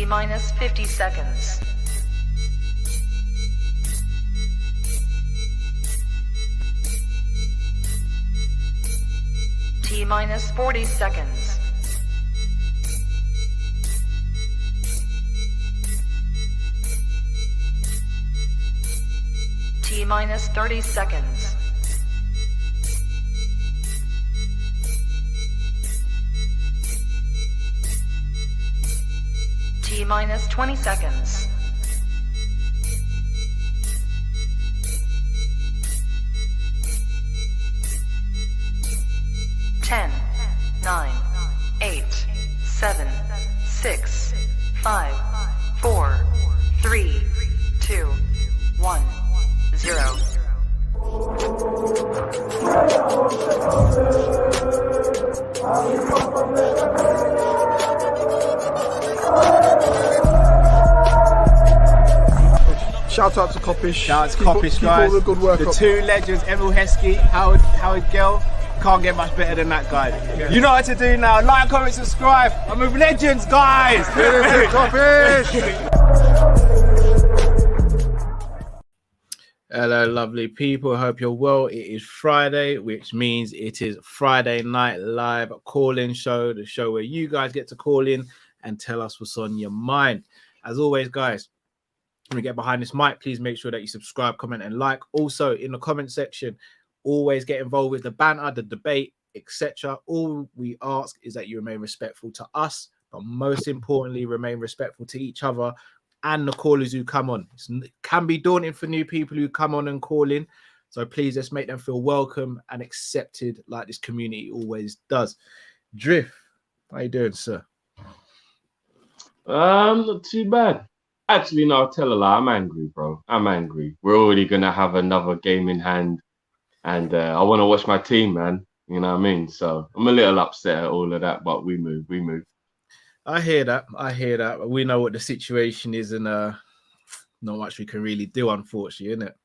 T minus 50 seconds. T minus 40 seconds. T minus 30 seconds. T minus 20 seconds. Ten, 9, 8, 7, 6, 5, 4, 3, 2, 1, 0. Shout out to Kopish. Shout out to Kopish, guys. All the good work. The two legends, Emil Heskey, Howard Gill. Can't get much better than that guy. You know what to do now. Like, comment, subscribe. I'm with legends, guys. Hello, lovely people. Hope you're well. It is Friday, which means it is Friday Night Live call-in show, the show where you guys get to call in and tell us what's on your mind. As always, guys, when we get behind this mic, please make sure that you subscribe, comment, and like. Also, in the comment section, always get involved with the banter, the debate, etc. All we ask is that you remain respectful to us, but most importantly, remain respectful to each other and the callers who come on. It can be daunting for new people who come on and call in, so please just make them feel welcome and accepted like this community always does. Drift, how you doing, sir? Not too bad. Actually, no, I'll tell a lie. I'm angry, bro. I'm angry. We're already going to have another game in hand. And I want to watch my team, man. You know what I mean? So I'm a little upset at all of that, but we move. I hear that. We know what the situation is, and not much we can really do, unfortunately, isn't it?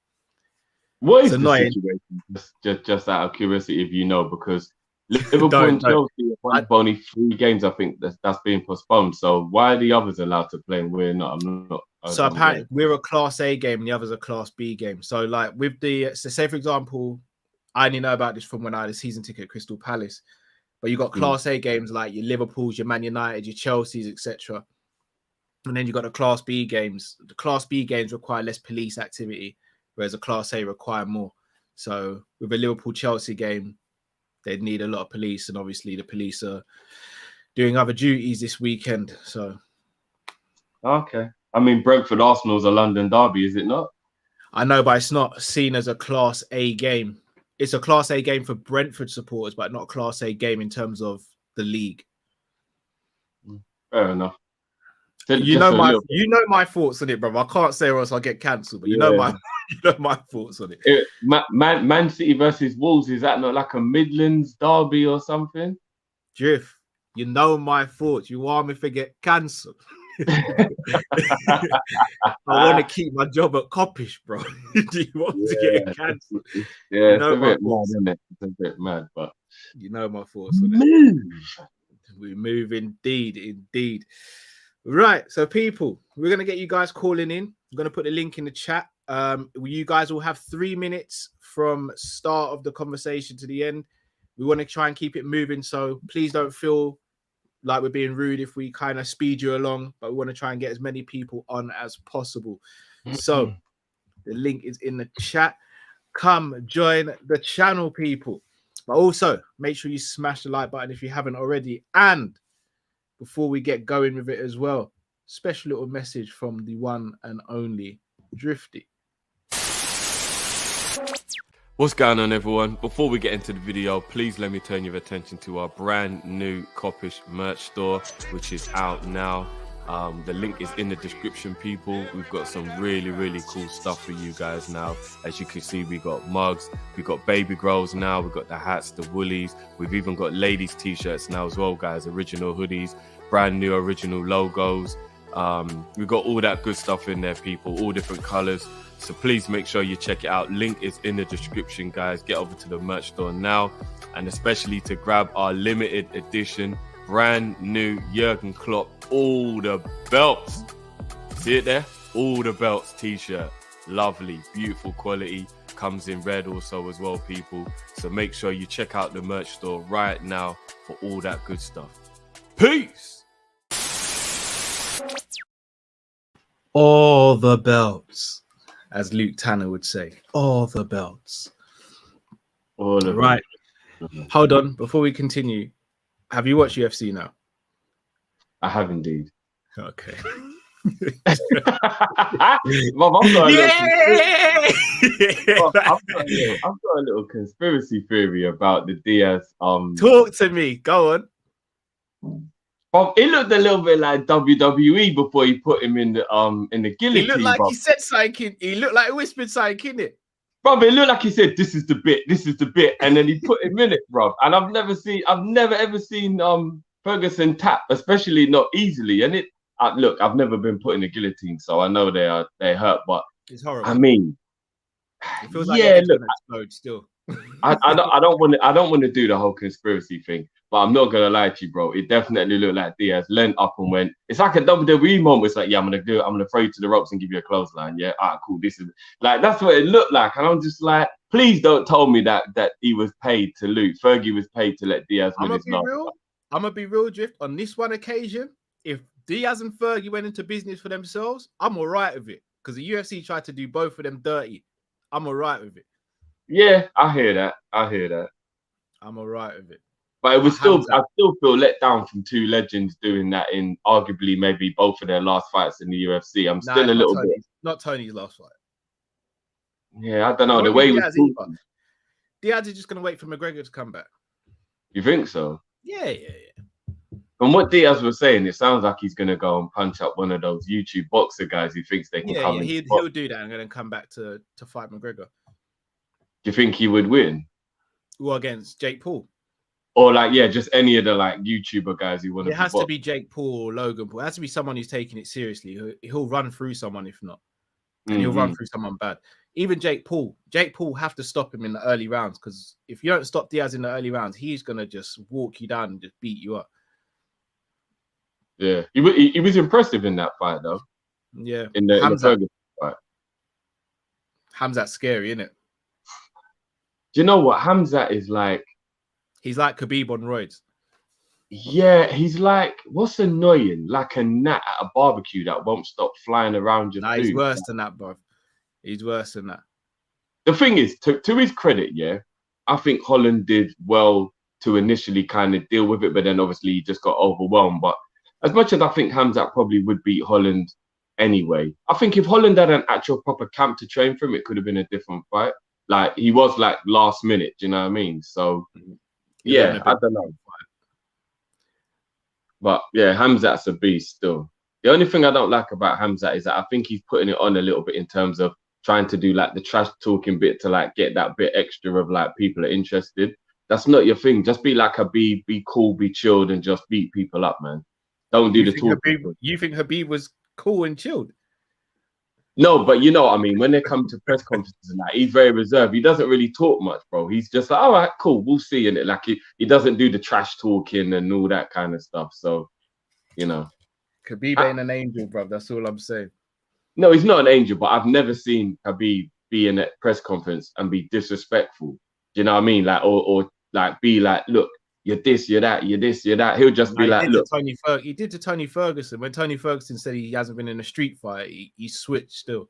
What is it's the annoying. situation? Just out of curiosity, if you know, because Liverpool and Chelsea have only 3 games, I think, that's being postponed. So why are the others allowed to play and we're not? I'm not. So apparently we're a Class A game and the others a Class B game. So like with the, so say for example, I only know about this from when I had a season ticket at Crystal Palace, but you got Class A games like your Liverpools, your Man United, your Chelseas, etc. And then you got the Class B games. The Class B games require less police activity, whereas the Class A require more. So with a Liverpool-Chelsea game, they'd need a lot of police, and obviously the police are doing other duties this weekend. So okay. I mean, Brentford Arsenal is a London derby, is it not? I know, but it's not seen as a Class A game. It's a Class A game for Brentford supporters, but not a Class A game in terms of the league. Fair enough. You know my thoughts on it, brother. I can't say or else I'll get cancelled, but you know my thoughts on it. Man City versus Wolves, is that not like a Midlands derby or something? Drift, you know my thoughts. You want me to get cancelled? I want to keep my job at Kopish, bro. Do you want to get cancelled? Yeah, you know, it's a bit mad, isn't it? It's a bit mad, but you know my thoughts on it. We move indeed. Right, so people, we're gonna get you guys calling in. I'm gonna put the link in the chat. You guys will have 3 minutes from start of the conversation to the end. We want to try and keep it moving, so please don't feel like we're being rude if we kind of speed you along, but we want to try and get as many people on as possible. So the link is in the chat. Come join the channel, people. But also make sure you smash the like button if you haven't already. And before we get going with it as well, special little message from the one and only Drifty. What's going on, everyone? Before we get into the video, please let me turn your attention to our brand new Kopish merch store, which is out now. The link is in the description, people. We've got some really cool stuff for you guys now. As you can see, we got mugs, we got baby grows now, we got the hats, the woolies. We've even got ladies t-shirts now as well, guys. Original hoodies, brand new original logos. We've got all that good stuff in there, people, all different colors. So please make sure you check it out. Link is in the description, guys. Get over to the merch store now, and especially to grab our limited edition brand new Jurgen Klopp, all the belts. See it there? All the belts t-shirt. Lovely, beautiful quality. Comes in red also as well, people. So make sure you check out the merch store right now for all that good stuff. Peace! All the belts, as Luke Tanner would say. All the belts. All of Right. Hold on. Before we continue, have you watched UFC now? I have indeed. Okay. I've got a little conspiracy theory about the Diaz. Talk to me. Go on. It looked a little bit like WWE before he put him in the guillotine. He looked like bro. he said something. He looked like he whispered something in it. Bro, it looked like he said, "This is the bit," and then he put him in it, bro. And I've never ever seen Ferguson tap, especially not easily. And look, I've never been put in a guillotine, so I know they hurt, but It's horrible. I mean, it feels like look, explode still. I don't want to do the whole conspiracy thing, but I'm not gonna lie to you, bro. It definitely looked like Diaz leant up and went. It's like a WWE moment. It's like, yeah, I'm gonna do it. I'm gonna throw you to the ropes and give you a clothesline. Yeah, cool. This is like that's what it looked like, and I'm just like, please don't tell me that he was paid to loot. Fergie was paid to let Diaz win his last. I'm gonna be real, Drift. On this one occasion, if Diaz and Fergie went into business for themselves, I'm all right with it because the UFC tried to do both of them dirty. I'm all right with it. Yeah, I hear that. I'm all right with it. But it was I still feel let down from two legends doing that in arguably maybe both of their last fights in the UFC. I'm still a little bit. Not Tony's last fight. Yeah, I don't know. The way Diaz is just going to wait for McGregor to come back. You think so? Yeah. From what Diaz was saying, it sounds like he's going to go and punch up one of those YouTube boxer guys who thinks they can come in. He'll do that and then come back to fight McGregor. Do you think he would win? Well, against Jake Paul. Or just any of the YouTuber guys who want to. It has to be Jake Paul or Logan Paul. It has to be someone who's taking it seriously. He'll run through someone if not, and he'll run through someone bad. Even Jake Paul have to stop him in the early rounds because if you don't stop Diaz in the early rounds, he's gonna just walk you down and just beat you up. Yeah, he was impressive in that fight though. Yeah, in the Ferguson fight. Hamzat's scary, isn't it? Do you know what Hamzat is like? He's like Khabib on roids. Yeah, he's like, what's annoying? Like a gnat at a barbecue that won't stop flying around your food. He's worse than that, bro. He's worse than that. The thing is, to his credit, yeah, I think Holland did well to initially kind of deal with it, but then obviously he just got overwhelmed. But as much as I think Hamzat probably would beat Holland anyway, I think if Holland had an actual proper camp to train for him, it could have been a different fight. Like he was like last minute, do you know what I mean? So yeah, I don't know. But yeah, Hamzat's a beast still. The only thing I don't like about Hamzat is that I think he's putting it on a little bit in terms of trying to do like the trash talking bit to like get that bit extra of like people are interested. That's not your thing. Just be like be cool, be chilled, and just beat people up, man. Don't do the talking. You think Khabib was cool and chilled? No, but you know what I mean. When they come to press conferences and that, he's very reserved. He doesn't really talk much, bro. He's just like, all right, cool, we'll see. And it like he doesn't do the trash talking and all that kind of stuff. So, you know, Khabib ain't an angel, bro. That's all I'm saying. No, he's not an angel, but I've never seen Khabib be in a press conference and be disrespectful. Do you know what I mean? Like, or like be like, look, you're this, you're that, you're this, you're that. He'll just be like, look. He did to Tony Ferguson. When Tony Ferguson said he hasn't been in a street fight, he switched still.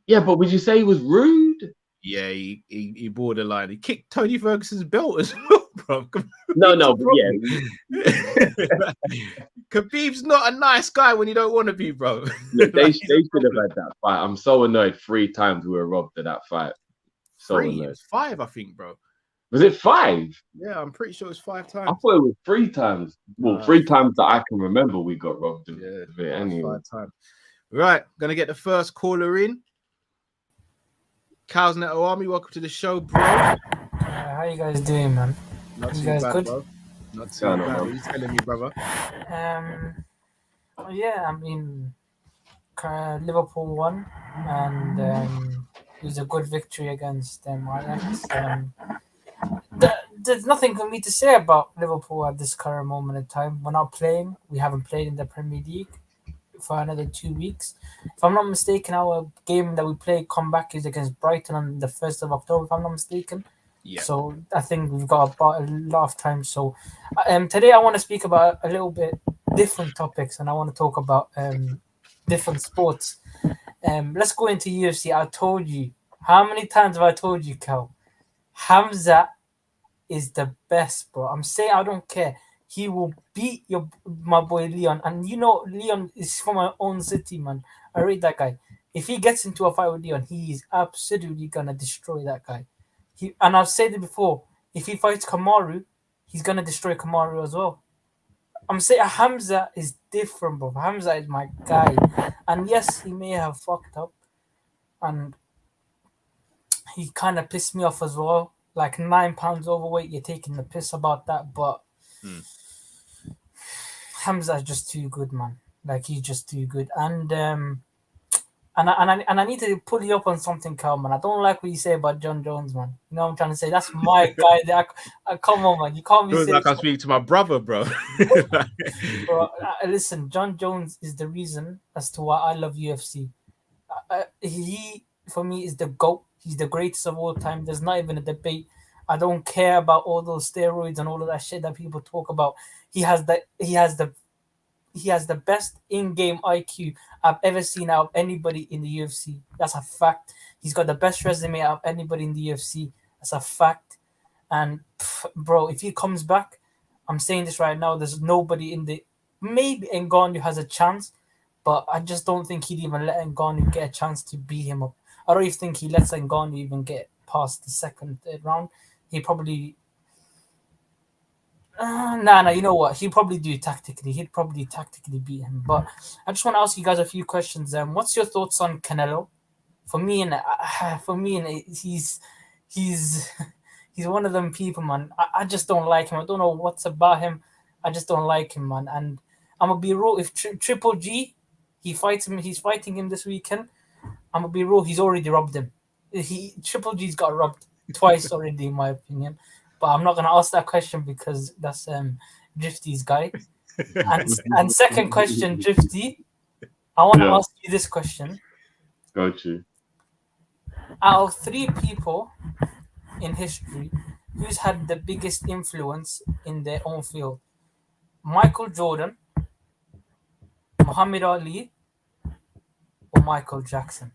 Yeah, but would you say he was rude? Yeah, he borderline. He kicked Tony Ferguson's belt as well, bro. No, but yeah. Khabib's not a nice guy when you don't want to be, bro. Look, they should have had that fight. I'm so annoyed. 3 times we were robbed of that fight. So it was 5, I think, bro. Was it 5? Yeah, I'm pretty sure it was 5 times. I thought it was 3 times. Well, 3 times that I can remember we got robbed of it. Anyway. 5 times. Right, gonna get the first caller in. Cows Neto Army, welcome to the show, bro. How you guys doing, man? Not you too guys bad, good? bro. Not too bad. What are you telling me, brother? Yeah, I mean, Liverpool won, and it was a good victory against Ajax. there's nothing for me to say about Liverpool at this current moment in time. We're not playing. We haven't played in the Premier League for another 2 weeks. If I'm not mistaken, our game that we play comeback is against Brighton on the 1st of October, if I'm not mistaken. Yeah. So I think we've got about a lot of time. So today I want to speak about a little bit different topics, and I want to talk about different sports. Let's go into UFC. I told you. How many times have I told you, Cal? Hamza is the best, bro. I'm saying I don't care. He will beat my boy Leon. And you know Leon is from my own city, man. I rate that guy. If he gets into a fight with Leon, he is absolutely gonna destroy that guy. And I've said it before, if he fights Kamaru, he's gonna destroy Kamaru as well. I'm saying Hamza is different, bro. Hamza is my guy. And yes, he may have fucked up. And he kind of pissed me off as well. Like 9 pounds overweight, you're taking the piss about that. But Hamza is just too good, man. Like, he's just too good. And I need to pull you up on something, Cal, man. I don't like what you say about John Jones, man. You know what I'm trying to say? That's my guy. Come on, man. You can't be Feels saying like I'm speaking to my brother, bro. Bro, listen, John Jones is the reason as to why I love UFC. He, for me, is the GOAT. He's the greatest of all time. There's not even a debate. I don't care about all those steroids and all of that shit that people talk about. He has the best in-game IQ I've ever seen out of anybody in the UFC. That's a fact. He's got the best resume out of anybody in the UFC. That's a fact. And bro, if he comes back, I'm saying this right now, there's nobody in the... Maybe Ngannou has a chance, but I just don't think he'd even let Ngannou get a chance to beat him up. I don't even think he lets Ngannou even get past the third round. He probably... Nah, you know what? He'd probably do it tactically. He'd probably tactically beat him. But I just want to ask you guys a few questions. What's your thoughts on Canelo? For me, he's one of them people, man. I just don't like him. I don't know what's about him. I just don't like him, man. And I'm gonna be real. If Triple G, he's fighting him this weekend. I'm gonna be real. He's already robbed him. Triple G's got robbed twice already, in my opinion. But I'm not gonna ask that question because that's Drifty's guy. And second question, Drifty, I want to ask you this question. Got you. Out of 3 people in history, who's had the biggest influence in their own field? Michael Jordan, Muhammad Ali, or Michael Jackson?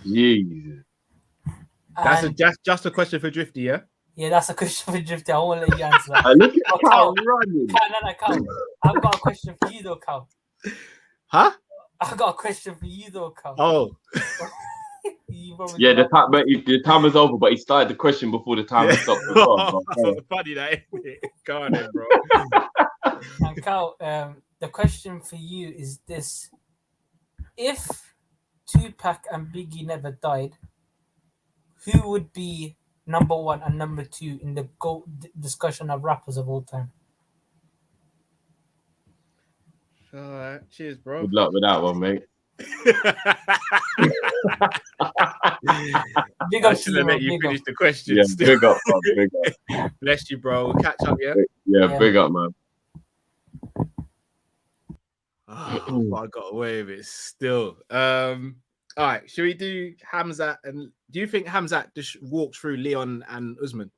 Jesus. That's just a question for Drifty, yeah? Yeah, that's a question for Drifty. I won't let you answer that. Look at Cal running. Cal. I've got a question for you though, Cal. Huh? I've got a question for you though, Cal. Oh. Yeah, the time is over, but he started the question before the time stopped. Funny that, isn't it? Go on then, bro. And Cal, the question for you is this: if Tupac and Biggie never died, who would be number 1 and number 2 in the GOAT discussion of rappers of all time? All right, cheers, bro. Good luck with that one, mate. Big up I should have let you finish the question. Yeah, big up, man. Big up. Bless you, bro. We'll catch up, yeah? Yeah, big up, man. Oh, but I got away with it still. All right, should we do Hamzat? And do you think Hamzat just walked through Leon and Usman?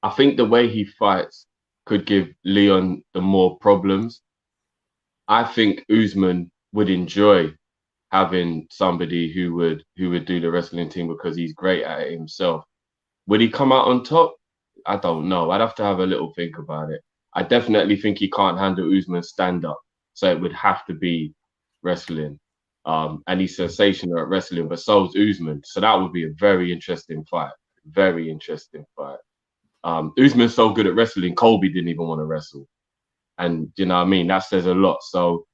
I think the way he fights could give Leon the more problems. I think Usman would enjoy having somebody who would do the wrestling team because he's great at it himself. Would he come out on top? I don't know. I'd have to have a little think about it. I definitely think he can't handle Usman's stand-up. So it would have to be wrestling. And he's sensational at wrestling, but so is Usman. So that would be a very interesting fight. Very interesting fight. Usman's so good at wrestling, Colby didn't even want to wrestle. And you know what I mean? That says a lot. So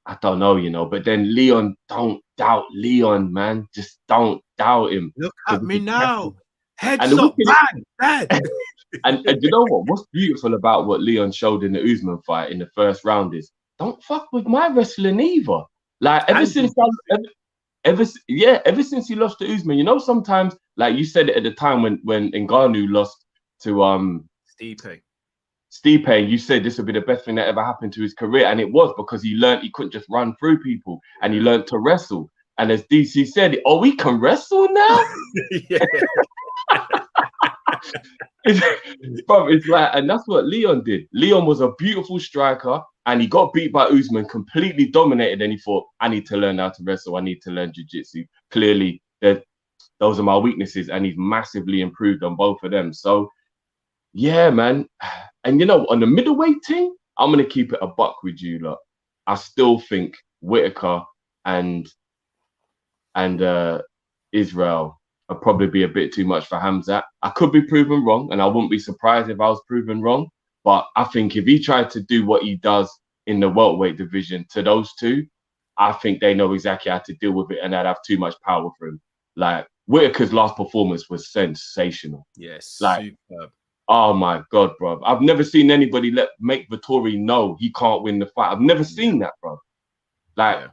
I don't know, but then Leon, don't doubt Leon, man. Just don't doubt him. Look at me now. Heads up, bang. And you know what? What's beautiful about what Leon showed in the Usman fight in the first round is don't fuck with my wrestling either. Like ever since ever since he lost to Usman, you know, sometimes like you said it at the time when Ngannou lost to Stipe, and you said this would be the best thing that ever happened to his career, and it was because he learned he couldn't just run through people, and he learned to wrestle. And as DC said, oh, we can wrestle now. It's like, and that's what Leon did. Leon was a beautiful striker, and he got beat by Usman, completely dominated, and he thought, I need to learn how to wrestle. I need to learn jiu-jitsu. Clearly, those are my weaknesses, and he's massively improved on both of them. So, yeah, man. And you know, on the middleweight team, I'm gonna keep it a buck with you, lot. I still think Whitaker and Israel will probably be a bit too much for Hamzat. I could be proven wrong, and I wouldn't be surprised if I was proven wrong. But I think if he tried to do what he does in the welterweight division to those two, I think they know exactly how to deal with it, and they'd have too much power for him. Like Whitaker's last performance was sensational. Yes, like superb. Oh my God, bro. I've never seen anybody make Vettori know he can't win the fight. I've never seen that, bro. Like,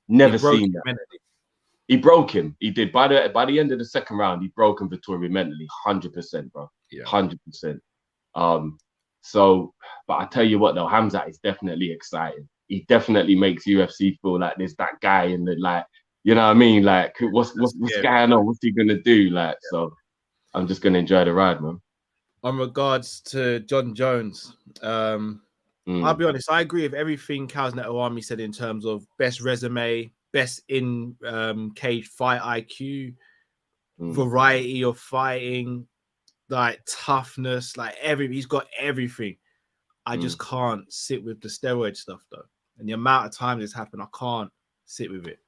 never seen that. Mentally. He broke him. He did. By the end of the second round, he broke him Vettori mentally, 100%, bro. 100%. So, but I tell you what, though, Hamzat is definitely exciting. He definitely makes UFC feel like there's that guy in the, like, you know what I mean? Like, what's going on? What's he gonna do? Like, so I'm just gonna enjoy the ride, man. On regards to John Jones, I'll be honest, I agree with everything Khalzat Army said in terms of best resume, best in cage fight IQ, variety of fighting, like toughness, like he's got everything. I just can't sit with the steroid stuff though. And the amount of time this happened, I can't sit with it.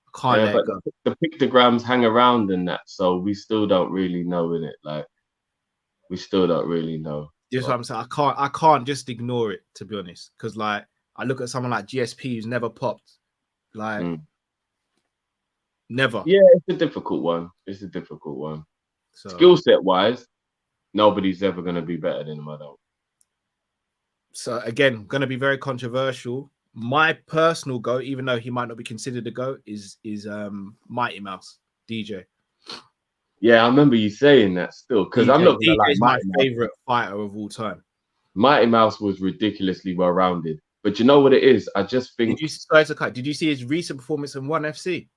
I can't let it go. The pictograms hang around in that, so we still don't really know in it. Like, we still don't really know. That's what I'm saying. I can't just ignore it, to be honest. Because like I look at someone like GSP who's never popped. Like never. Yeah, it's a difficult one. So, skill set wise, nobody's ever gonna be better than him, I don't. So again, gonna be very controversial. My personal GOAT, even though he might not be considered a GOAT, is Mighty Mouse, DJ. Yeah, I remember you saying that still, because I'm not gonna lie, my favorite fighter of all time. Mighty Mouse was ridiculously well rounded, but you know what it is? I just think. Did you see his recent performance in ONE FC?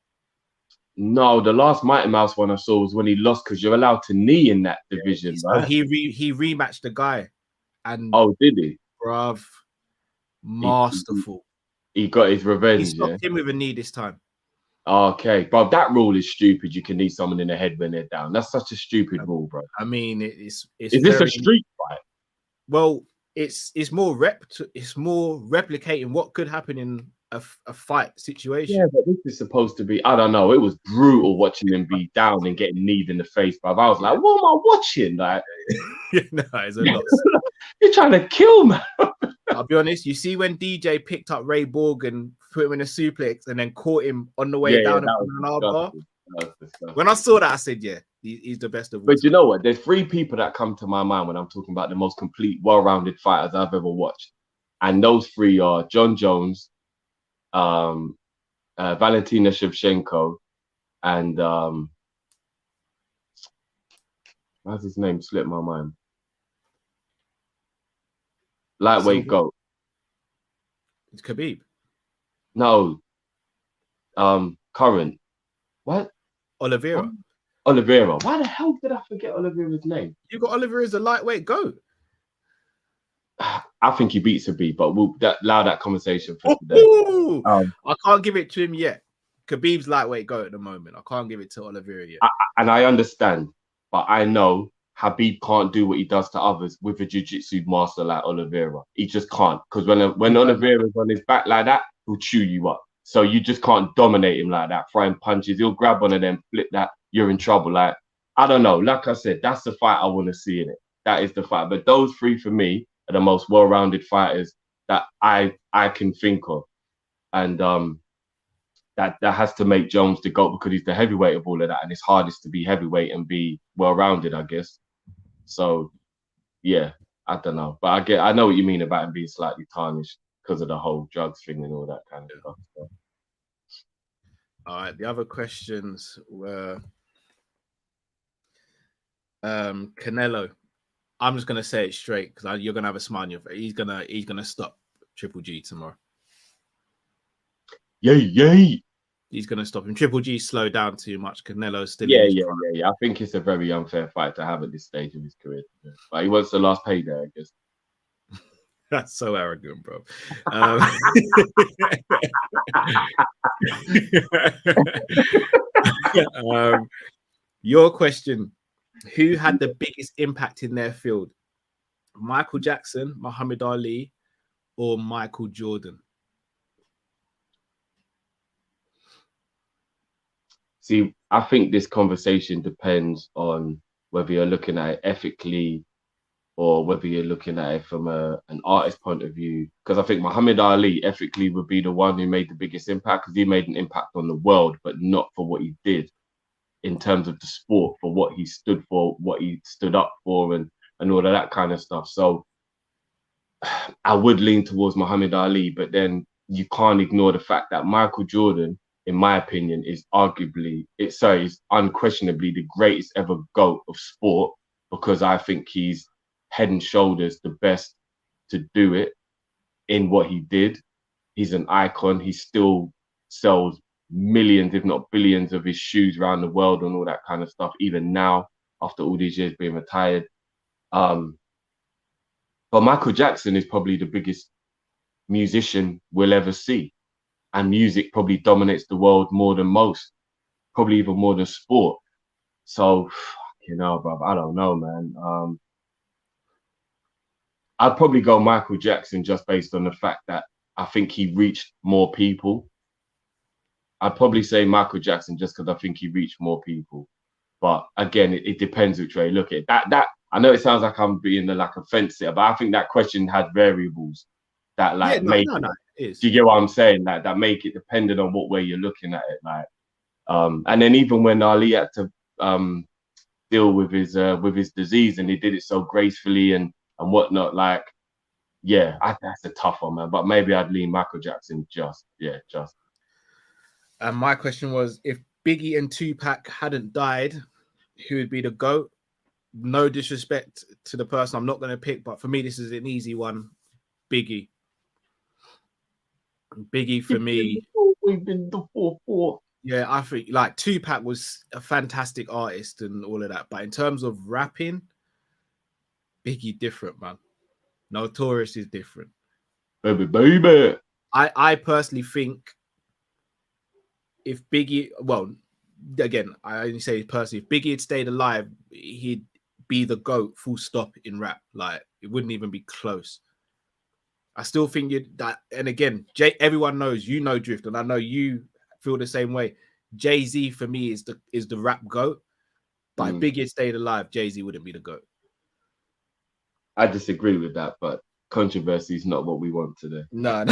No, the last Mighty Mouse one I saw was when he lost, because you're allowed to knee in that division, right? He rematched the guy, and did he? Bruv, masterful. He got his revenge. He stopped him with a knee this time. Okay, bro, that rule is stupid. You can knee someone in the head when they're down. That's such a stupid rule, bro. I mean, it's is this a street fight? Well, it's more replicating what could happen in a fight situation. Yeah, but this is supposed to be, I don't know. It was brutal watching him be down and getting kneed in the face, bro. I was like, what am I watching? Like, no, it's a lot. You're trying to kill me. I'll be honest. You see when DJ picked up Ray Borg and put him in a suplex and then caught him on the way down and an armbar. When I saw that, I said, "Yeah, he's the best of all." But you know what? There's three people that come to my mind when I'm talking about the most complete, well-rounded fighters I've ever watched, and those three are John Jones, Valentina Shevchenko, and how's his name slipped my mind? Lightweight GOAT. It's Khabib. No. Current. What? Oliveira. Oliveira. Why the hell did I forget Oliveira's name? You got Oliveira as a lightweight GOAT. I think he beats Khabib, but we'll allow that conversation for today. I can't give it to him yet. Khabib's lightweight GOAT at the moment. I can't give it to Oliveira yet. And I understand, but I know Khabib can't do what he does to others with a jiu-jitsu master like Oliveira. He just can't. Because when Oliveira's on his back like that, he'll chew you up. So you just can't dominate him like that, throwing punches. He'll grab one of them, flip that, you're in trouble. Like, I don't know. Like I said, that's the fight I want to see in it. That is the fight. But those three, for me, are the most well-rounded fighters that I can think of. And that has to make Jones the GOAT, because he's the heavyweight of all of that. And it's hardest to be heavyweight and be well-rounded, I guess. So, yeah, I don't know. But I know what you mean about him being slightly tarnished because of the whole drugs thing and all that kind of stuff. So. All right. The other questions were Canelo. I'm just gonna say it straight because you're gonna have a smile on your face. He's gonna stop Triple G tomorrow. Yay. He's gonna stop him. Triple G slowed down too much. Canelo's still Yeah. in his prime. I think it's a very unfair fight to have at this stage of his career. But he wants the last payday, I guess. That's so arrogant, bro. Your question: who had the biggest impact in their field? Michael Jackson, Muhammad Ali, or Michael Jordan? See, I think this conversation depends on whether you're looking at it ethically or whether you're looking at it from an artist point of view. Because I think Muhammad Ali ethically would be the one who made the biggest impact because he made an impact on the world, but not for what he did in terms of the sport, for what he stood for, what he stood up for, and all of that kind of stuff. So I would lean towards Muhammad Ali, but then you can't ignore the fact that Michael Jordan, in my opinion, is unquestionably the greatest ever GOAT of sport, because I think he's head and shoulders the best to do it in what he did. He's an icon. He still sells millions, if not billions, of his shoes around the world and all that kind of stuff, even now, after all these years being retired. But Michael Jackson is probably the biggest musician we'll ever see. And music probably dominates the world more than most, probably even more than sport. So, bro, I don't know, man. I'd probably go Michael Jackson just based on the fact that I think he reached more people. I'd probably say Michael Jackson just because I think he reached more people. But again, it depends which way you look at it. That I know it sounds like I'm being like offensive, but I think that question had variables that make it is. Do you get what I'm saying? That make it dependent on what way you're looking at it. And then even when Ali had to deal with his disease and he did it so gracefully and whatnot, that's a tough one, man. But maybe I'd lean Michael Jackson just. And my question was, if Biggie and Tupac hadn't died, who would be the GOAT? No disrespect to the person I'm not going to pick, but for me, this is an easy one. Biggie for me. We've been the 4-4. Yeah, I think like Tupac was a fantastic artist and all of that, but in terms of rapping, Biggie different, man. Notorious is different. Baby. I personally think if Biggie, well, again, I only say personally, if Biggie had stayed alive, he'd be the GOAT, full stop, in rap. Like, it wouldn't even be close. I still think and again, everyone knows, Drift, and I know you feel the same way. Jay-Z for me is the rap GOAT, but if Biggie had stayed alive, Jay-Z wouldn't be the GOAT. I disagree with that, but controversy is not what we want today. No.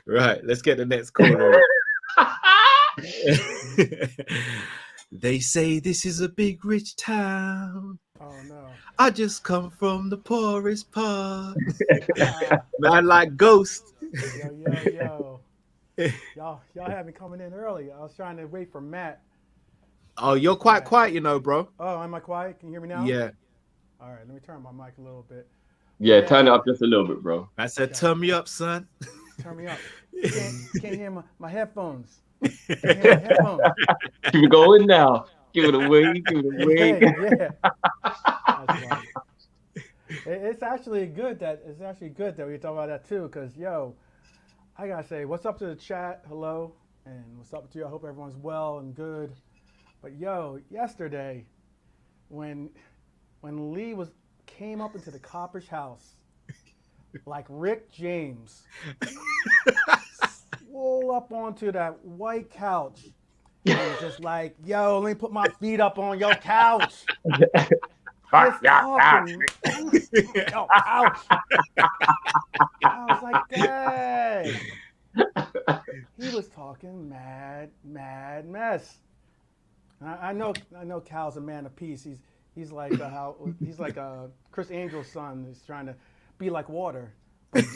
Right, let's get the next caller. They say this is a big rich town. Oh no! I just come from the poorest part. Man, like Ghost. Yo. Y'all have me coming in early. I was trying to wait for Matt. Oh, you're quite quiet, bro. Oh, am I quiet? Can you hear me now? Yeah. All right, let me turn my mic a little bit. Yeah, turn it up just a little bit, bro. I said, turn me up, son. Turn me up. Can't hear my headphones. Can't hear my headphones. Keep it going now. Give it a wing. Yeah. That's right. It's actually good that we talk about that too, because I gotta say, what's up to the chat? Hello, and what's up to you? I hope everyone's well and good. But yesterday, when Lee came up into the Kop-ish house, like Rick James, swole up onto that white couch, and was just like, let me put my feet up on your couch. Ouch. I was like, dang. He was talking mad mess. I know Cal's a man of peace. He's like Chris Angel's son is trying to be like water. But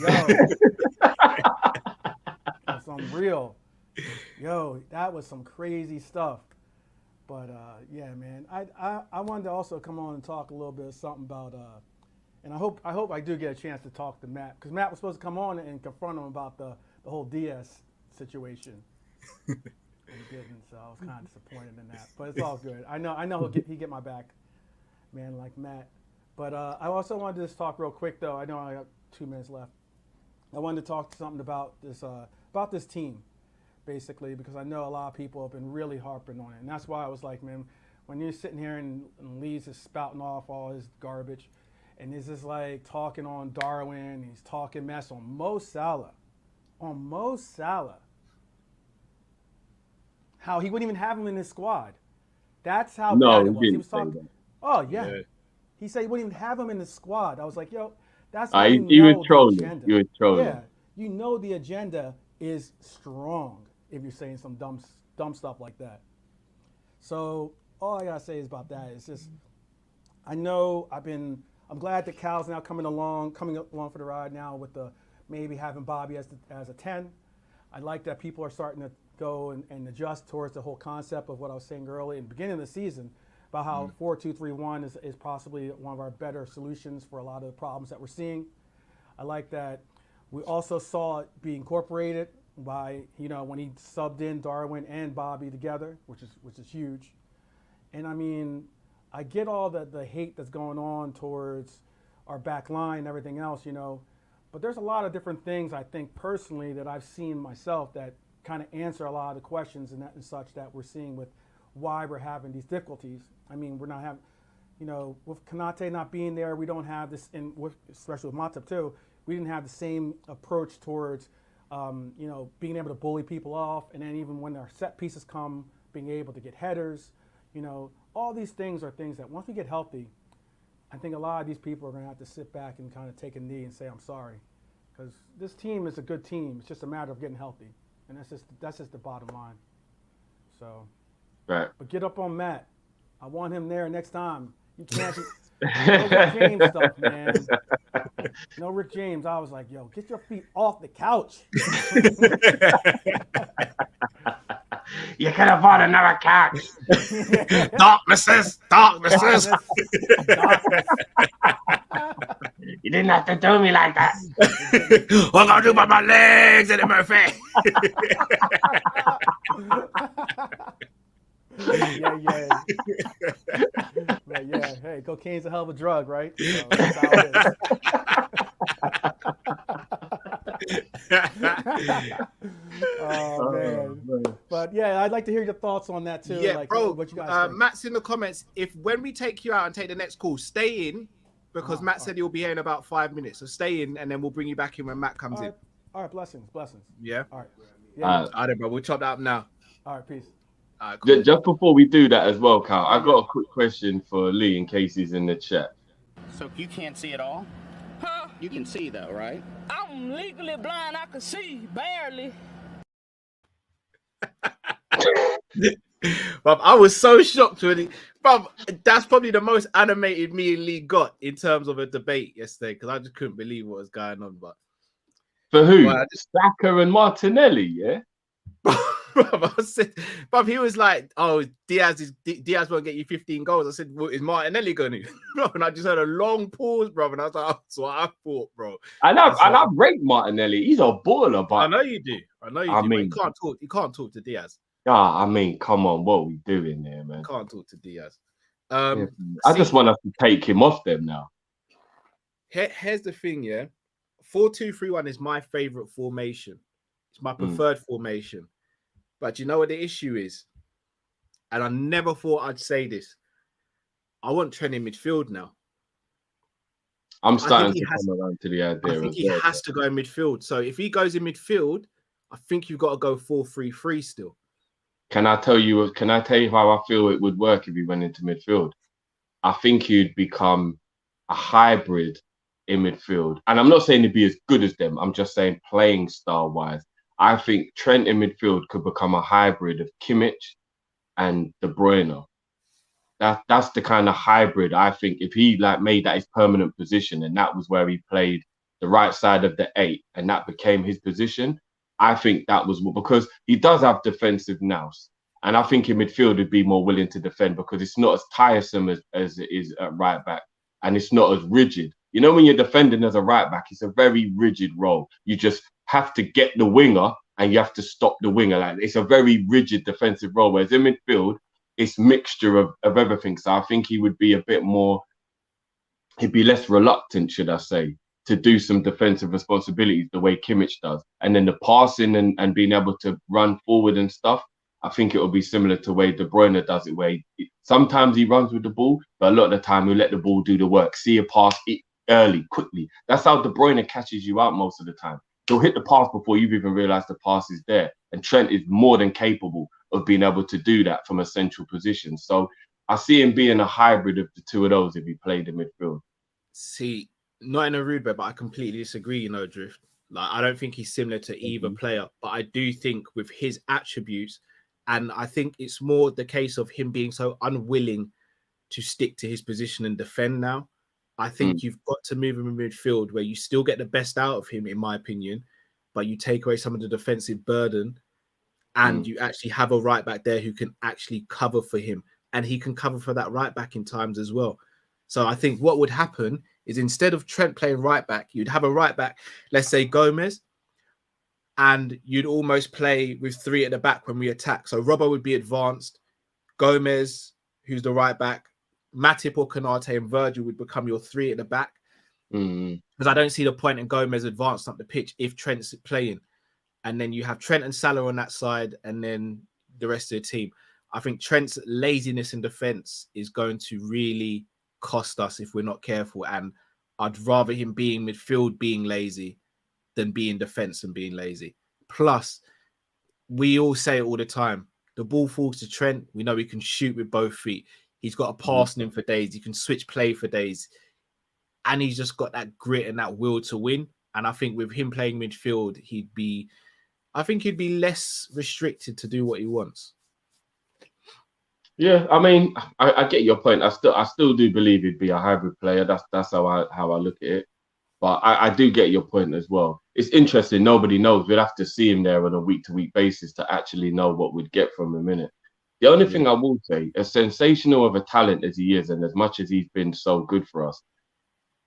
that's unreal. Yo, that was some crazy stuff. But yeah, man, I wanted to also come on and talk a little bit of something about, and I hope I do get a chance to talk to Matt, because Matt was supposed to come on and confront him about the whole Diaz situation. And he didn't, so I was kind of disappointed in that. But it's all good. I know he get my back, man, like Matt. But I also wanted to just talk real quick, though. I know I got 2 minutes left. I wanted to talk something about this team, basically, because I know a lot of people have been really harping on it. And that's why I was like, man, when you're sitting here and Lee's is spouting off all his garbage, and he's just like talking on Darwin, he's talking mess on Mo Salah. How he wouldn't even have him in his squad. That's how bad it was. He was talking. Oh, yeah. He said he wouldn't even have him in the squad. I was like, yo, that's how you know the agenda. You were trolling. Yeah, you know the agenda is strong if you're saying some dumb stuff like that. So all I gotta say is about that is just, I'm glad that Cal's now coming along for the ride now with the maybe having Bobby as a 10. I like that people are starting to go and adjust towards the whole concept of what I was saying early in the beginning of the season about how 4-2-3-1 is possibly one of our better solutions for a lot of the problems that we're seeing. I like that we also saw it be incorporated by, when he subbed in Darwin and Bobby together, which is huge. And I mean, I get all the hate that's going on towards our back line and everything else, but there's a lot of different things I think personally that I've seen myself that kind of answer a lot of the questions and such that we're seeing with why we're having these difficulties. I mean, we're not having, with Konate not being there, we don't have this, especially with Matip too, we didn't have the same approach towards, being able to bully people off, and then even when our set pieces come, being able to get headers, all these things are things that once we get healthy, I think a lot of these people are going to have to sit back and kind of take a knee and say, I'm sorry, because this team is a good team. It's just a matter of getting healthy. And that's just the bottom line. So, right. But get up on Matt. I want him there next time. You can't. No Rick James stuff, man. No Rick James. I was like, yo, get your feet off the couch. You could have bought another couch. Darknesses. You didn't have to do me like that. What gonna do about my legs in it, Murphy? Yeah. Hey, cocaine's a hell of a drug, right? So that's how it is. Oh man. But yeah, I'd like to hear your thoughts on that too. Yeah, like, bro. what you guys think. Matt's in the comments. If when we take you out and take the next call, stay in because Matt said he'll be here in about 5 minutes. So stay in, and then we'll bring you back in when Matt comes in. All right, blessings. Yeah. All right. Yeah. All right, bro. We'll chop that up now. All right, peace. All right, cool. Just before we do that as well, Cal, I got a quick question for Lee in case he's in the chat. So you can't see it all? Huh? You can see though, right? I'm legally blind. I can see barely. But I was so shocked when he, but that's probably the most animated me and Lee got in terms of a debate yesterday because I just couldn't believe what was going on. But for who? Saka and Martinelli, yeah. But he was like, "Oh, Diaz won't get you 15 goals." I said, "Well, is Martinelli going to?" Bro, and I just heard a long pause, bro, and I was like, "Oh, that's what I thought, bro." I rate Martinelli. He's a baller, but I know you do. I mean, you can't talk to Diaz. I mean, come on, what are we doing there, man? Can't talk to Diaz. I just want us to take him off them now. Here's the thing, yeah. 4-2-3-1 is my favorite formation. It's my preferred formation. But you know what the issue is? And I never thought I'd say this. I want Trent in midfield now. I'm starting to come around to the idea. I think he has to go in midfield. So if he goes in midfield, I think you've got to go 4-3-3 still. Can I tell you how I feel it would work if he went into midfield? I think he'd become a hybrid in midfield. And I'm not saying he'd be as good as them. I'm just saying playing style-wise. I think Trent in midfield could become a hybrid of Kimmich and De Bruyne. That's the kind of hybrid I think if he made that his permanent position and that was where he played the right side of the 8 and that became his position, I think that was because he does have defensive nous. And I think in midfield would be more willing to defend because it's not as tiresome as it is at right back. And it's not as rigid. You know, when you're defending as a right back, it's a very rigid role. You just have to get the winger and you have to stop the winger. Like, it's a very rigid defensive role. Whereas in midfield, it's mixture of everything. So I think he would be a bit more, he'd be less reluctant, should I say, to do some defensive responsibilities the way Kimmich does. And then the passing and being able to run forward and stuff, I think it will be similar to the way De Bruyne does it, where sometimes he runs with the ball, but a lot of the time he'll let the ball do the work. See a pass early, quickly. That's how De Bruyne catches you out most of the time. He'll hit the pass before you've even realised the pass is there. And Trent is more than capable of being able to do that from a central position. So I see him being a hybrid of the two of those if he played in midfield. See, not in a rude way, but I completely disagree, you know, Drift. Like, I don't think he's similar to either player, but I do think with his attributes, and I think it's more the case of him being so unwilling to stick to his position and defend now. I think you've got to move him in midfield where you still get the best out of him, in my opinion, but you take away some of the defensive burden and you actually have a right back there who can actually cover for him. And he can cover for that right back in times as well. So I think what would happen is instead of Trent playing right back, you'd have a right back, let's say Gomez, and you'd almost play with three at the back when we attack. So Robbo would be advanced, Gomez, who's the right back, Matip or Konate and Virgil would become your three at the back. Because I don't see the point in Gomez advancing up the pitch if Trent's playing. And then you have Trent and Salah on that side and then the rest of the team. I think Trent's laziness in defence is going to really cost us if we're not careful. And I'd rather him being midfield being lazy than being defence and being lazy. Plus, we all say it all the time. The ball falls to Trent. We know he can shoot with both feet. He's got a passing him for days. He can switch play for days. And he's just got that grit and that will to win. And I think with him playing midfield, he'd be less restricted to do what he wants. Yeah, I mean, I get your point. I still do believe he'd be a hybrid player. That's how I look at it. But I do get your point as well. It's interesting. Nobody knows. We'd have to see him there on a week-to-week basis to actually know what we'd get from him in it. The only thing I will say, as sensational of a talent as he is, and as much as he's been so good for us,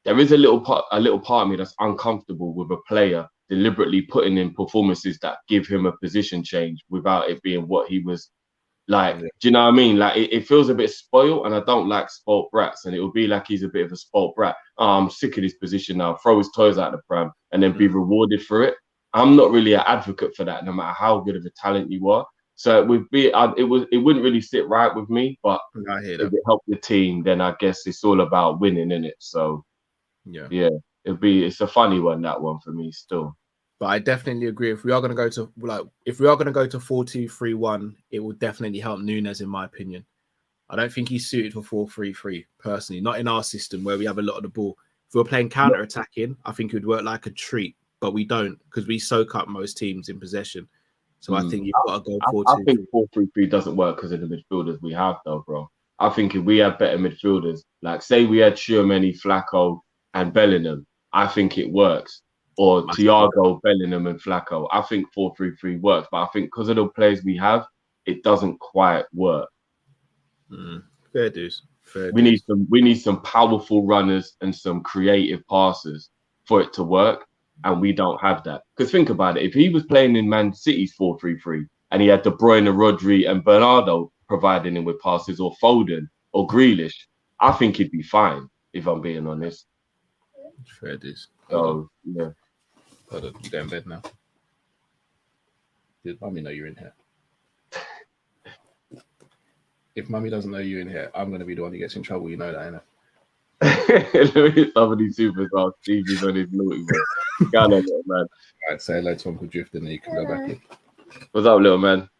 there is a little part of me that's uncomfortable with a player deliberately putting in performances that give him a position change without it being what he was like. Do you know what I mean? Like it feels a bit spoiled, and I don't like spoilt brats. And it will be like he's a bit of a spoilt brat. Oh, I'm sick of this position now. Throw his toys out the pram and then be rewarded for it. I'm not really an advocate for that, no matter how good of a talent you are. So it wouldn't really sit right with me. But if it helped the team, then I guess it's all about winning, innit? So yeah, it's a funny one, that one for me still. But I definitely agree. If we are going to go to 4-2-3-1, it will definitely help Núñez, in my opinion. I don't think he's suited for 4-3-3 personally. Not in our system where we have a lot of the ball. If we were playing counter-attacking, I think it would work like a treat. But we don't, because we soak up most teams in possession. So I think you've got to go 4-2-3. I think 4-3-3 doesn't work because of the midfielders we have, though, bro. I think if we had better midfielders, like say we had Tchouaméni, Flacco, and Bellingham, I think it works. Or Thiago, Bellingham, and Flacco. I think 4-3-3 works, but I think because of the players we have, it doesn't quite work. Fair dues. We need some powerful runners and some creative passers for it to work, and we don't have that. Because think about it, if he was playing in Man City's 4-3-3 and he had De Bruyne, Rodri, and Bernardo providing him with passes, or Foden or Grealish, I think he'd be fine. If I'm being honest. Fair dues. So yeah. Hold on, you go in bed now. Did Mummy know you're in here? If Mummy doesn't know you're in here, I'm going to be the one who gets in trouble. You know that, innit? Look at somebody superstar. Stevie's on his naughty, man. Go on, little man. All right, say hello to Uncle Drift and then you can go back in. What's up, little man?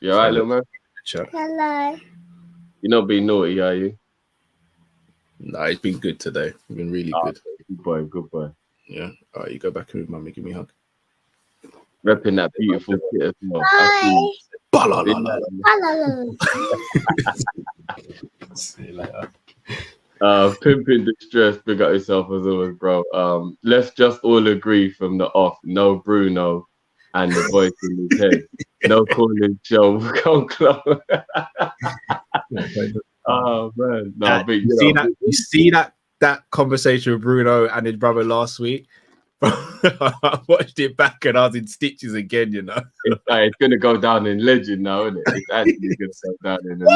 You all right, little man? Hello. You're not being naughty, are you? No, it's been good today. It's been really good. Good boy. Yeah. All right, you go back in with Mummy. Give me a hug. Repping that beautiful kit as well. Bye. See you later. Pimping distress, big up yourself as always, bro. Let's just all agree from the off, no Bruno and the voice in his head. No calling Joe come club. Oh man, no, but you see that conversation with Bruno and his brother last week. I watched it back and I was in stitches again. You know, it's gonna go down in legend now, isn't it? It's actually gonna go down in the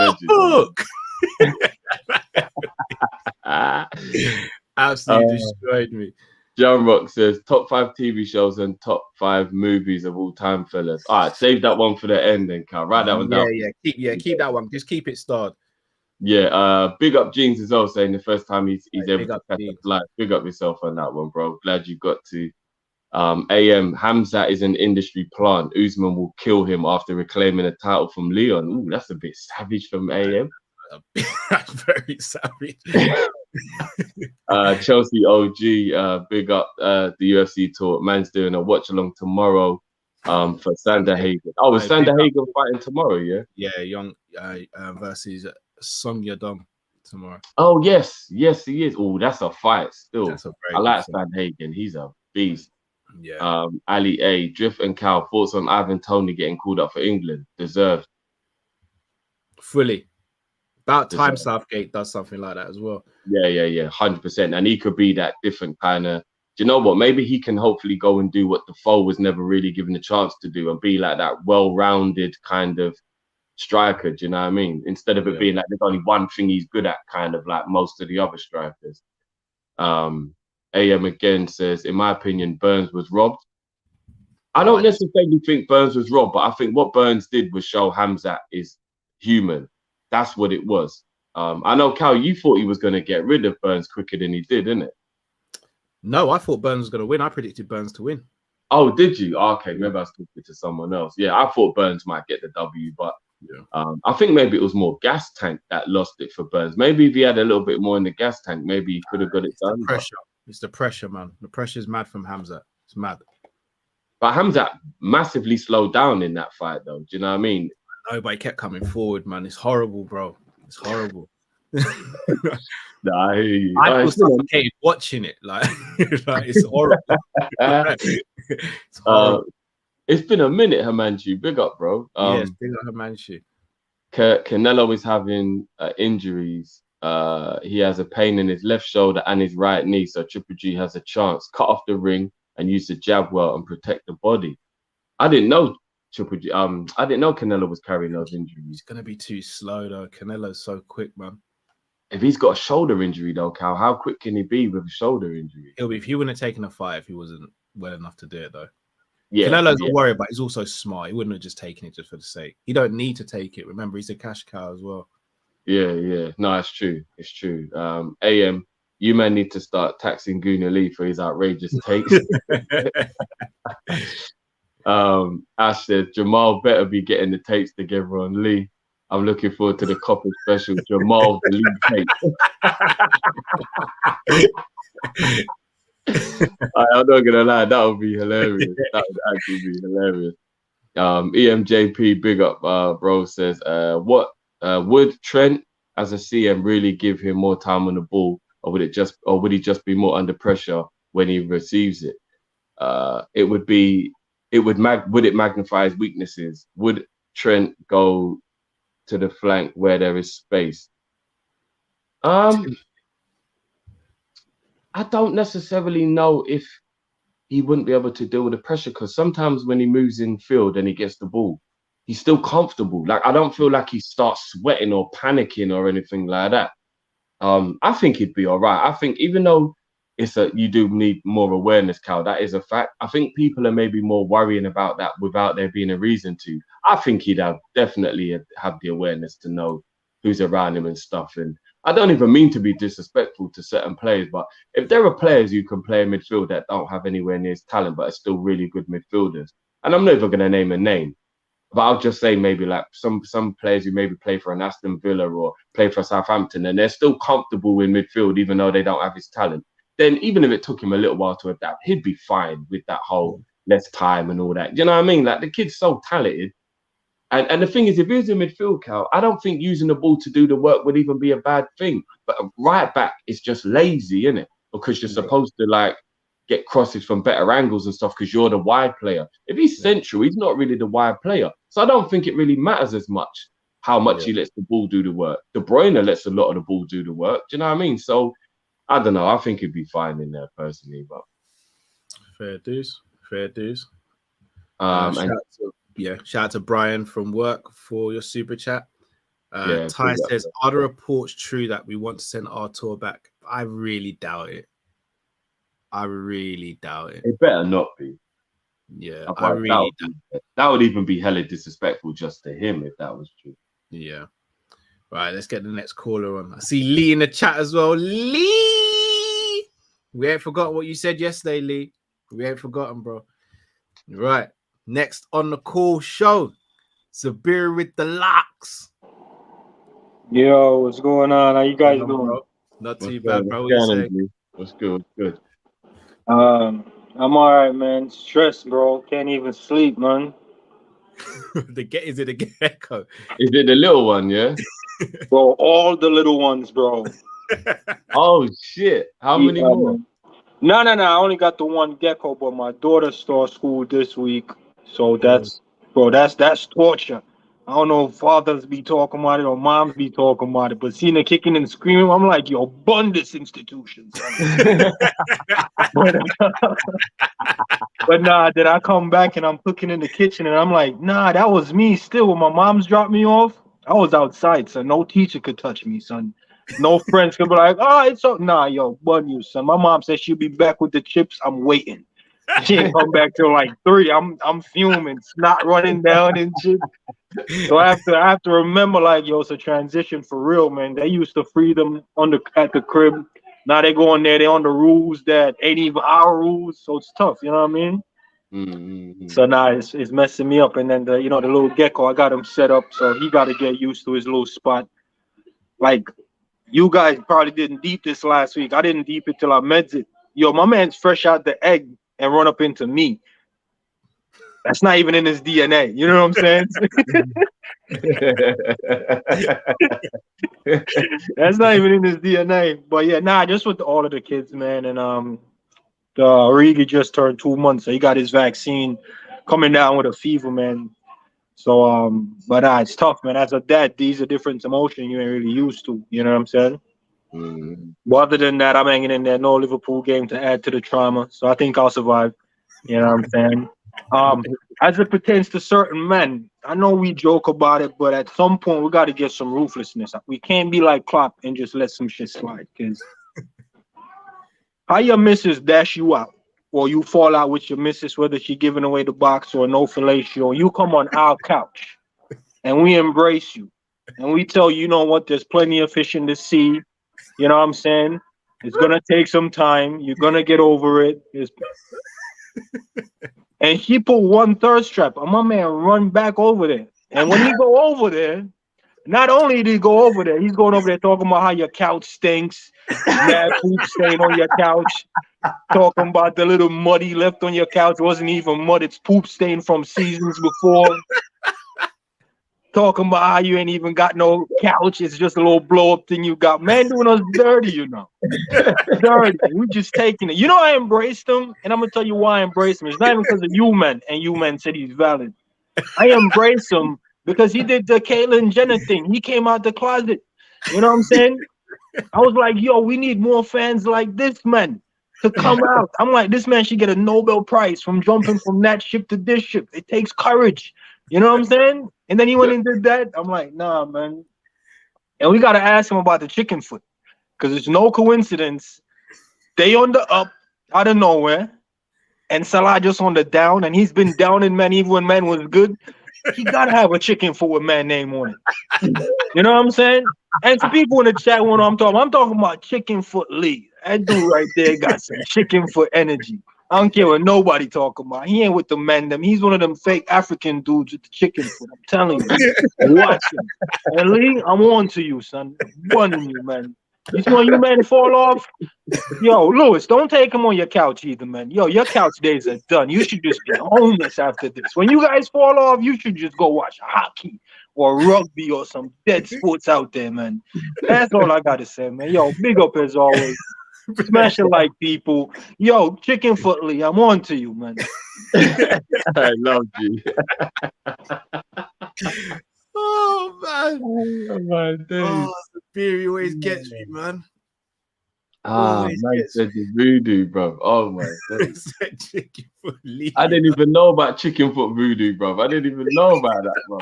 legend. Absolutely destroyed me. John Rock says top 5 TV shows and top 5 movies of all time, fellas. All right, save that one for the end, then, Carl. Write that one down. Keep that one. Just keep it starred. Yeah, big up Jeans as well, saying the first time he's able to catch up live. Big up yourself on that one, bro. Glad you got to. AM Hamzat is an industry plant. Usman will kill him after reclaiming a title from Leon. Ooh, that's a bit savage from AM. That's very savage. Chelsea OG, big up the UFC tour. Man's doing a watch along tomorrow for Sander Hagen. Oh, is Sander Hagen fighting tomorrow? Yeah, Young versus Song Yadong tomorrow. Oh yes, he is. Oh, that's a fight still. I like Sander Hagen. He's a beast. Yeah. Ali A, Drift and Cal, thoughts on Ivan Toney getting called up for England? Deserved. Fully. About time Southgate does something like that as well. Yeah, 100%. And he could be that different kind of. Do you know what? Maybe he can hopefully go and do what Defoe was never really given a chance to do, and be like that well-rounded kind of striker. Do you know what I mean? Instead of it being like there's only one thing he's good at, kind of like most of the other strikers. AM again says, in my opinion, Burns was robbed. I don't necessarily think Burns was robbed, but I think what Burns did was show Hamzat is human. That's what it was. I know, Cal, you thought he was going to get rid of Burns quicker than he did, didn't it? No, I thought Burns was going to win. I predicted Burns to win. Oh, did you? Okay, maybe I was talking to someone else. Yeah, I thought Burns might get the W, but I think maybe it was more gas tank that lost it for Burns. Maybe if he had a little bit more in the gas tank, maybe he could have got it done. The pressure. It's the pressure, man. The pressure is mad from Hamzat. It's mad. But Hamzat massively slowed down in that fight, though. Do you know what I mean? No, but he kept coming forward, man. It's horrible, bro. It's horrible. Nah, I hear you. I was suffocated watching it. Like it's horrible. It's horrible. It's been a minute, Himanshu. Big up, bro. Yes, big up, Himanshu. Canelo is having injuries. He has a pain in his left shoulder and his right knee, so Triple G has a chance. Cut off the ring and use the jab well and protect the body. I didn't know Triple G. I didn't know Canelo was carrying those injuries. He's gonna be too slow though. Canelo's so quick, man. If he's got a shoulder injury though, Cal, how quick can he be with a shoulder injury? He'll be if he wouldn't have taken a fight if he wasn't well enough to do it though. Yeah, Canelo's a worry, but he's also smart. He wouldn't have just taken it just for the sake. He don't need to take it. Remember, he's a cash cow as well. Yeah. No, it's true. It's true. AM, you may need to start taxing Guna Lee for his outrageous takes. Ash said Jamal better be getting the tapes together on Lee. I'm looking forward to the Kopish special. Jamal the Lee tape. I'm not gonna lie, that would be hilarious. That would actually be hilarious. EMJP, big up, bro, says, would Trent as a CM really give him more time on the ball, or would he just be more under pressure when he receives it? Would it magnify his weaknesses? Would Trent go to the flank where there is space? I don't necessarily know if he wouldn't be able to deal with the pressure, because sometimes when he moves in field and he gets the ball, he's still comfortable. Like, I don't feel like he starts sweating or panicking or anything like that. I think he'd be all right. I think even though you do need more awareness, Cal, that is a fact. I think people are maybe more worrying about that without there being a reason to. I think he'd definitely have the awareness to know who's around him and stuff. And I don't even mean to be disrespectful to certain players, but if there are players who can play in midfield that don't have anywhere near his talent, but are still really good midfielders, and I'm never going to name a name, but I'll just say maybe like some players who maybe play for an Aston Villa or play for Southampton, and they're still comfortable in midfield, even though they don't have his talent, then even if it took him a little while to adapt, he'd be fine with that whole less time and all that. Do you know what I mean? Like, the kid's so talented. And the thing is, if he was in midfield, Cal, I don't think using the ball to do the work would even be a bad thing. But a right back is just lazy, isn't it? Because you're supposed to like get crosses from better angles and stuff because you're the wide player. If he's central, he's not really the wide player. So I don't think it really matters as much how much he lets the ball do the work. De Bruyne lets a lot of the ball do the work. Do you know what I mean? So I don't know. I think he'd be fine in there personally, but fair dues. Shout out to Brian from work for your super chat. Ty says, are the reports true that we want to send Artur back? I really doubt it. It better not be. Yeah, that would even be hella disrespectful just to him if that was true. Yeah. Right, let's get the next caller on. I see Lee in the chat as well. Lee! We ain't forgotten what you said yesterday, Lee. We ain't forgotten, bro. Right. Next on the call show, Sabir with the locks. Yo, what's going on? How you guys doing? Bro? Not too bad, bro. What you say? What's good? Good. I'm all right, man. Stressed, bro. Can't even sleep, man. Is it a gecko? Is it the little one? Yeah. Bro, all the little ones, bro. Oh shit! How many more? No. I only got the one gecko, but my daughter starts school this week, so that's torture. I don't know if fathers be talking about it or moms be talking about it, but seeing her kicking and screaming, I'm like, yo, bun this institution, son. But nah, then I come back and I'm cooking in the kitchen and I'm like, nah, that was me still. When my mom's dropped me off, I was outside, son. No teacher could touch me, son. No friends could be like, oh, it's so. Nah, yo, bun you, son. My mom said she'll be back with the chips. I'm waiting. She ain't come back till like 3. I'm fuming, snot running down and shit. So I have to remember, like, yo, it's a transition for real, man. They used to free them at the crib. Now they go in there, they on the rules that ain't even our rules, so it's tough. You know what I mean? Mm-hmm. So now it's messing me up. And then the little gecko, I got him set up, so he got to get used to his little spot. Like, you guys probably didn't deep this last week. I didn't deep it till I meds it. Yo, my man's fresh out the egg and run up into me. That's not even in his DNA. You know what I'm saying? That's not even in his DNA. But yeah, just with all of the kids, man. And Origi just turned 2 months, so he got his vaccine, coming down with a fever, man. So but it's tough, man. As a dad, these are different emotions you ain't really used to. You know what I'm saying? Mm-hmm. But other than that, I'm hanging in there. No Liverpool game to add to the trauma, so I think I'll survive. You know what I'm saying? As it pertains to certain men, I know we joke about it, but at some point we got to get some ruthlessness. We can't be like Klopp and just let some shit slide. Because how your missus dash you out, or you fall out with your missus, whether she giving away the box or no fellatio, you come on our couch and we embrace you and we tell you, you know what, there's plenty of fish in the sea. You know what I'm saying? It's gonna take some time. You're gonna get over it. And he put one thirst trap, and my man run back over there. And when he go over there, not only did he go over there, he's going over there talking about how your couch stinks, mad poop stain on your couch, talking about the little mud he left on your couch wasn't even mud, it's poop stain from seasons before. Talking about how you ain't even got no couch, it's just a little blow-up thing you got. Man doing us dirty, you know. Dirty. We just taking it. You know, I embraced him, and I'm going to tell you why I embraced him. It's not even because of you, man, and you, man, said he's valid. I embraced him because he did the Caitlyn Jenner thing. He came out the closet. You know what I'm saying? I was like, yo, we need more fans like this, man, to come out. I'm like, this man should get a Nobel Prize from jumping from that ship to this ship. It takes courage. You know what I'm saying? And then he went and did that. I'm like, nah, man. And we got to ask him about the chicken foot. Because it's no coincidence. They on the up out of nowhere. And Salah just on the down. And he's been down in man even when man was good. He got to have a chicken foot with man name on it. You know what I'm saying? And for people in the chat, when I'm talking about chicken foot Lee. That dude right there got some chicken foot energy. I don't care what nobody talking about. He ain't with the men. He's one of them fake African dudes with the chicken foot. I'm telling you. Watch him. And Lee, I'm on to you, son. I'm warning you, man. You see when you men fall off, yo, Lewis, don't take him on your couch either, man. Yo, your couch days are done. You should just be homeless after this. When you guys fall off, you should just go watch hockey or rugby or some dead sports out there, man. That's all I gotta say, man. Yo, big up as always. Smash it like people. Yo, Chicken Footly, I'm on to you, man. I love you. Oh man. Oh my days. Oh, the beer always gets me, man. Man said the voodoo, bro. Oh my god. Said chicken foot leaf. I didn't even know about chicken foot voodoo, bro. I didn't even know about that, bro.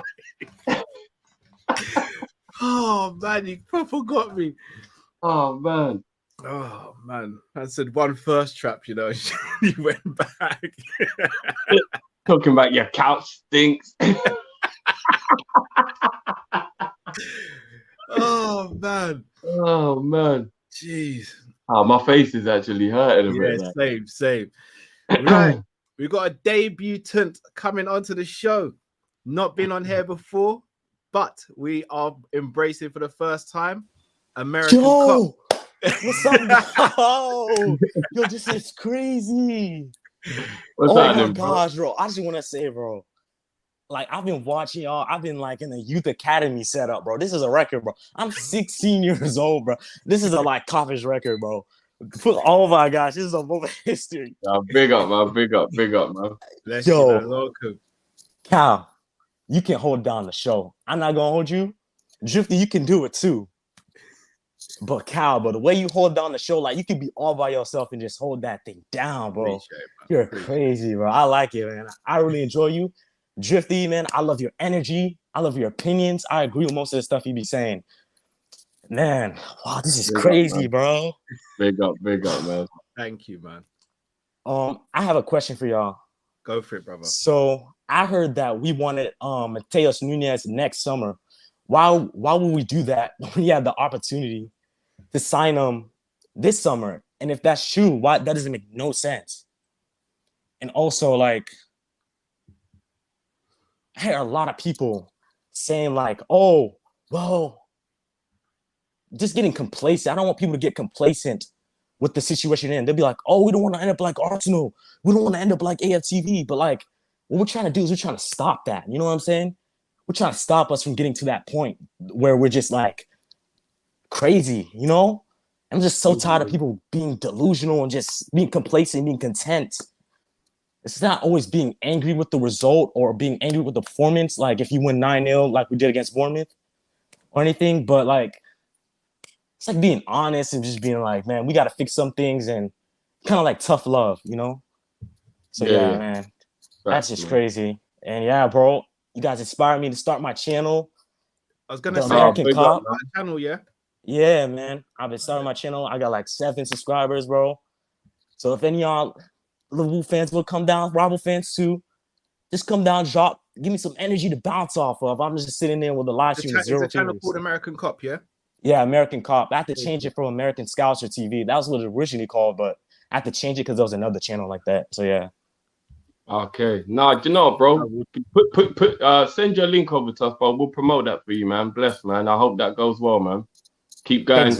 Oh man, you proper got me. Oh man. Oh man, I said one first trap, you know. He went back. Talking about your couch stinks. Oh man. Oh man. Jeez. Oh, my face is actually hurting a bit. Yeah, same. Right. We got a debutant coming onto the show. Not been on here before, but we are embracing for the first time American Kop. What's up? Yo, this is crazy. What's Oh my happening, gosh, bro. I just want to say, bro, like I've been watching y'all. I've been like in a youth academy setup, bro. This is a record, bro. I'm 16 years old, bro. This is a like Kopish record, bro. Oh my gosh, this is a moment of history. Big up, man. Big up, man. Bless Yo. you, man. Welcome. Cal, you can hold down the show. I'm not gonna hold you. Drifty, you can do it too. But Cal, the way you hold down the show, like you can be all by yourself and just hold that thing down, bro. You're crazy, bro. I like it, man. I really enjoy you. Drifty, man, I love your energy. I love your opinions. I agree with most of the stuff you be saying. Man, wow, this is crazy, bro. Big up, man. Thank you, man. I have a question for y'all. Go for it, brother. So I heard that we wanted Mateus Nunes next summer. Why would we do that when we have the opportunity to sign him this summer? And if that's true, why that doesn't make no sense. And also, like, I hear a lot of people saying, like, oh, well, just getting complacent. I don't want people to get complacent with the situation in. They'll be like, oh, we don't want to end up like Arsenal. We don't want to end up like AFTV. But like, what we're trying to do is we're trying to stop that. You know what I'm saying? We're trying to stop us from getting to that point where we're just like crazy, you know? I'm just so tired of people being delusional and just being complacent, being content. It's not always being angry with the result or being angry with the performance. Like if you win 9-0 like we did against Bournemouth or anything, but like, it's like being honest and just being like, man, we got to fix some things and kind of like tough love, you know? So yeah, man, that's just crazy. And yeah, bro, you guys inspired me to start my channel. I was gonna say American Kop. channel, yeah. Yeah, man. I've been starting my channel. I got like 7 subscribers, bro. So if any of y'all Liverpool fans will come down, rival fans too, just come down, drop, give me some energy to bounce off of. I'm just sitting there with a live stream. It's a channel called American Kop, yeah. Yeah, American Kop. I had to change it from American Scouser TV. That was what it originally called, but I had to change it because there was another channel like that. So yeah. Okay. Nah, you know, bro. Send your link over to us, bro. We'll promote that for you, man. Bless, man. I hope that goes well, man. Keep going,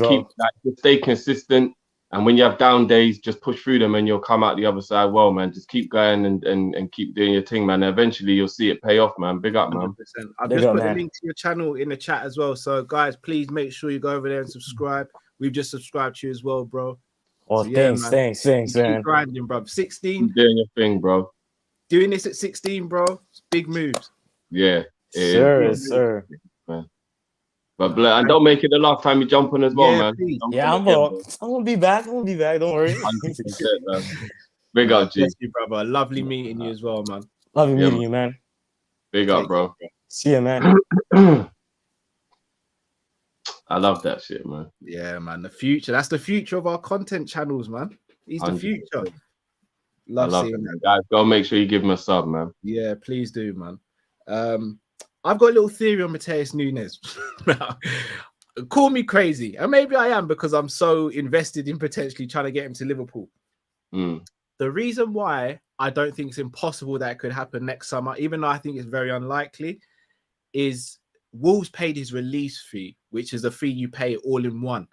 stay consistent. And when you have down days, just push through them and you'll come out the other side well, man. Just keep going and keep doing your thing, man. Eventually you'll see it pay off, man. Big up, man. 100%. I've just put a link to your channel in the chat as well. So guys, please make sure you go over there and subscribe. We've just subscribed to you as well, bro. Oh, so, thanks, man. Keep grinding, bro. 16. Keep doing your thing, bro. Doing this at 16, bro. It's big moves. Yeah. Sir. Man. But and don't make it the last time you jump on as well, man. Yeah, I'm gonna be back. Don't worry. 100%, man. Big up, G. You, brother. Lovely meeting you as well, man. Lovely meeting you, man. Big up, bro. See ya, man. I love that shit, man. Yeah, man. The future. That's the future of our content channels, man. He's the future. Love seeing that. Guys, go make sure you give him a sub, man. Yeah, please do, man. I've got a little theory on Mateus Nunes. Call me crazy, and maybe I am because I'm so invested in potentially trying to get him to Liverpool. The reason why I don't think it's impossible that it could happen next summer, even though I think it's very unlikely, is Wolves paid his release fee, which is a fee you pay all in one.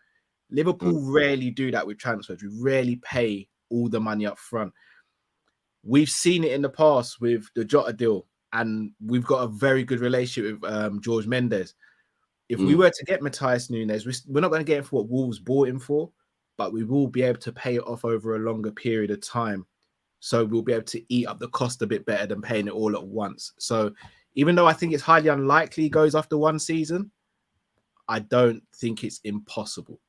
Liverpool rarely do that with transfers. We rarely pay all the money up front. We've seen it in the past with the Jota deal, and we've got a very good relationship with George Mendes. If we were to get Matthias Nunes, we're not going to get him for what Wolves bought him for, but we will be able to pay it off over a longer period of time. So we'll be able to eat up the cost a bit better than paying it all at once. So even though I think it's highly unlikely he goes after one season, I don't think it's impossible.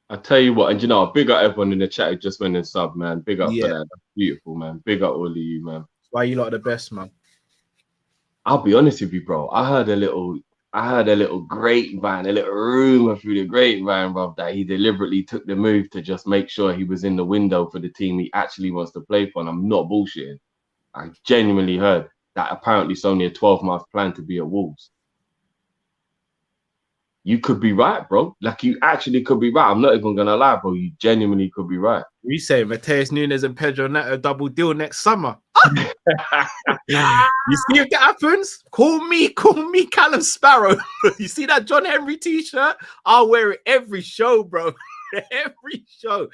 I tell you what, and you know, big up everyone in the chat who just went and sub, man. Big up for that. That's beautiful, man. Big up all of you, man. That's why you lot are the best, man. I'll be honest with you, bro. I heard a little grapevine, a little rumor through the grapevine, bro, that he deliberately took the move to just make sure he was in the window for the team he actually wants to play for. And I'm not bullshitting. I genuinely heard that apparently it's only a 12-month plan to be at Wolves. You could be right, bro. Like, you actually could be right. I'm not even going to lie, bro. You genuinely could be right. We say Matheus Nunes and Pedro Neto double deal next summer. You see if that happens? Call me Callum Sparrow. You see that John Henry t-shirt? I'll wear it every show, bro. Every show.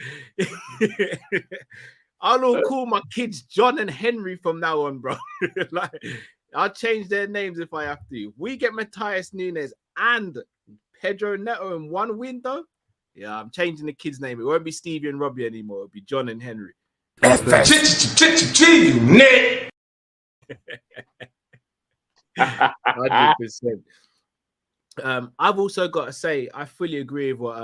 I'll call my kids John and Henry from now on, bro. Like, I'll change their names if I have to. If we get Matheus Nunes and Pedro Neto in one window, yeah, I'm changing the kid's name. It won't be Stevie and Robbie anymore. It'll be John and Henry. 100%. I've also got to say, I fully agree with what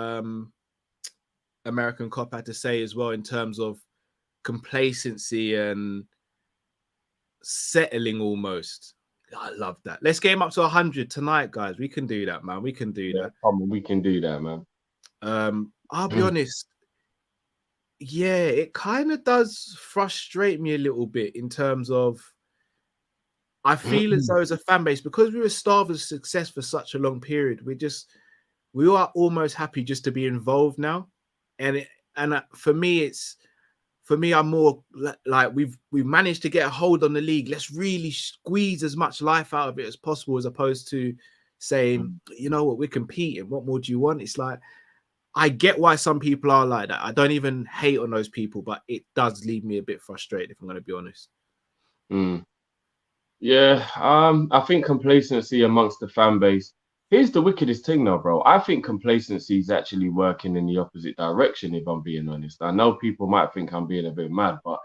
American Cop had to say as well in terms of complacency and settling almost. I love that. Let's get him up to 100 tonight, guys. We can do that, man. We can do that. We can do that, man. I'll be honest. Yeah, it kind of does frustrate me a little bit in terms of I feel as though as a fan base, because we were starved of success for such a long period, we are almost happy just to be involved now. And for me, I'm more like we've managed to get a hold on the league. Let's really squeeze as much life out of it as possible, as opposed to saying, you know what, we're competing. What more do you want? It's like, I get why some people are like that. I don't even hate on those people, but it does leave me a bit frustrated, if I'm going to be honest. Yeah, I think complacency amongst the fan base. Here's the wickedest thing though, bro. I think complacency is actually working in the opposite direction, if I'm being honest. I know people might think I'm being a bit mad, but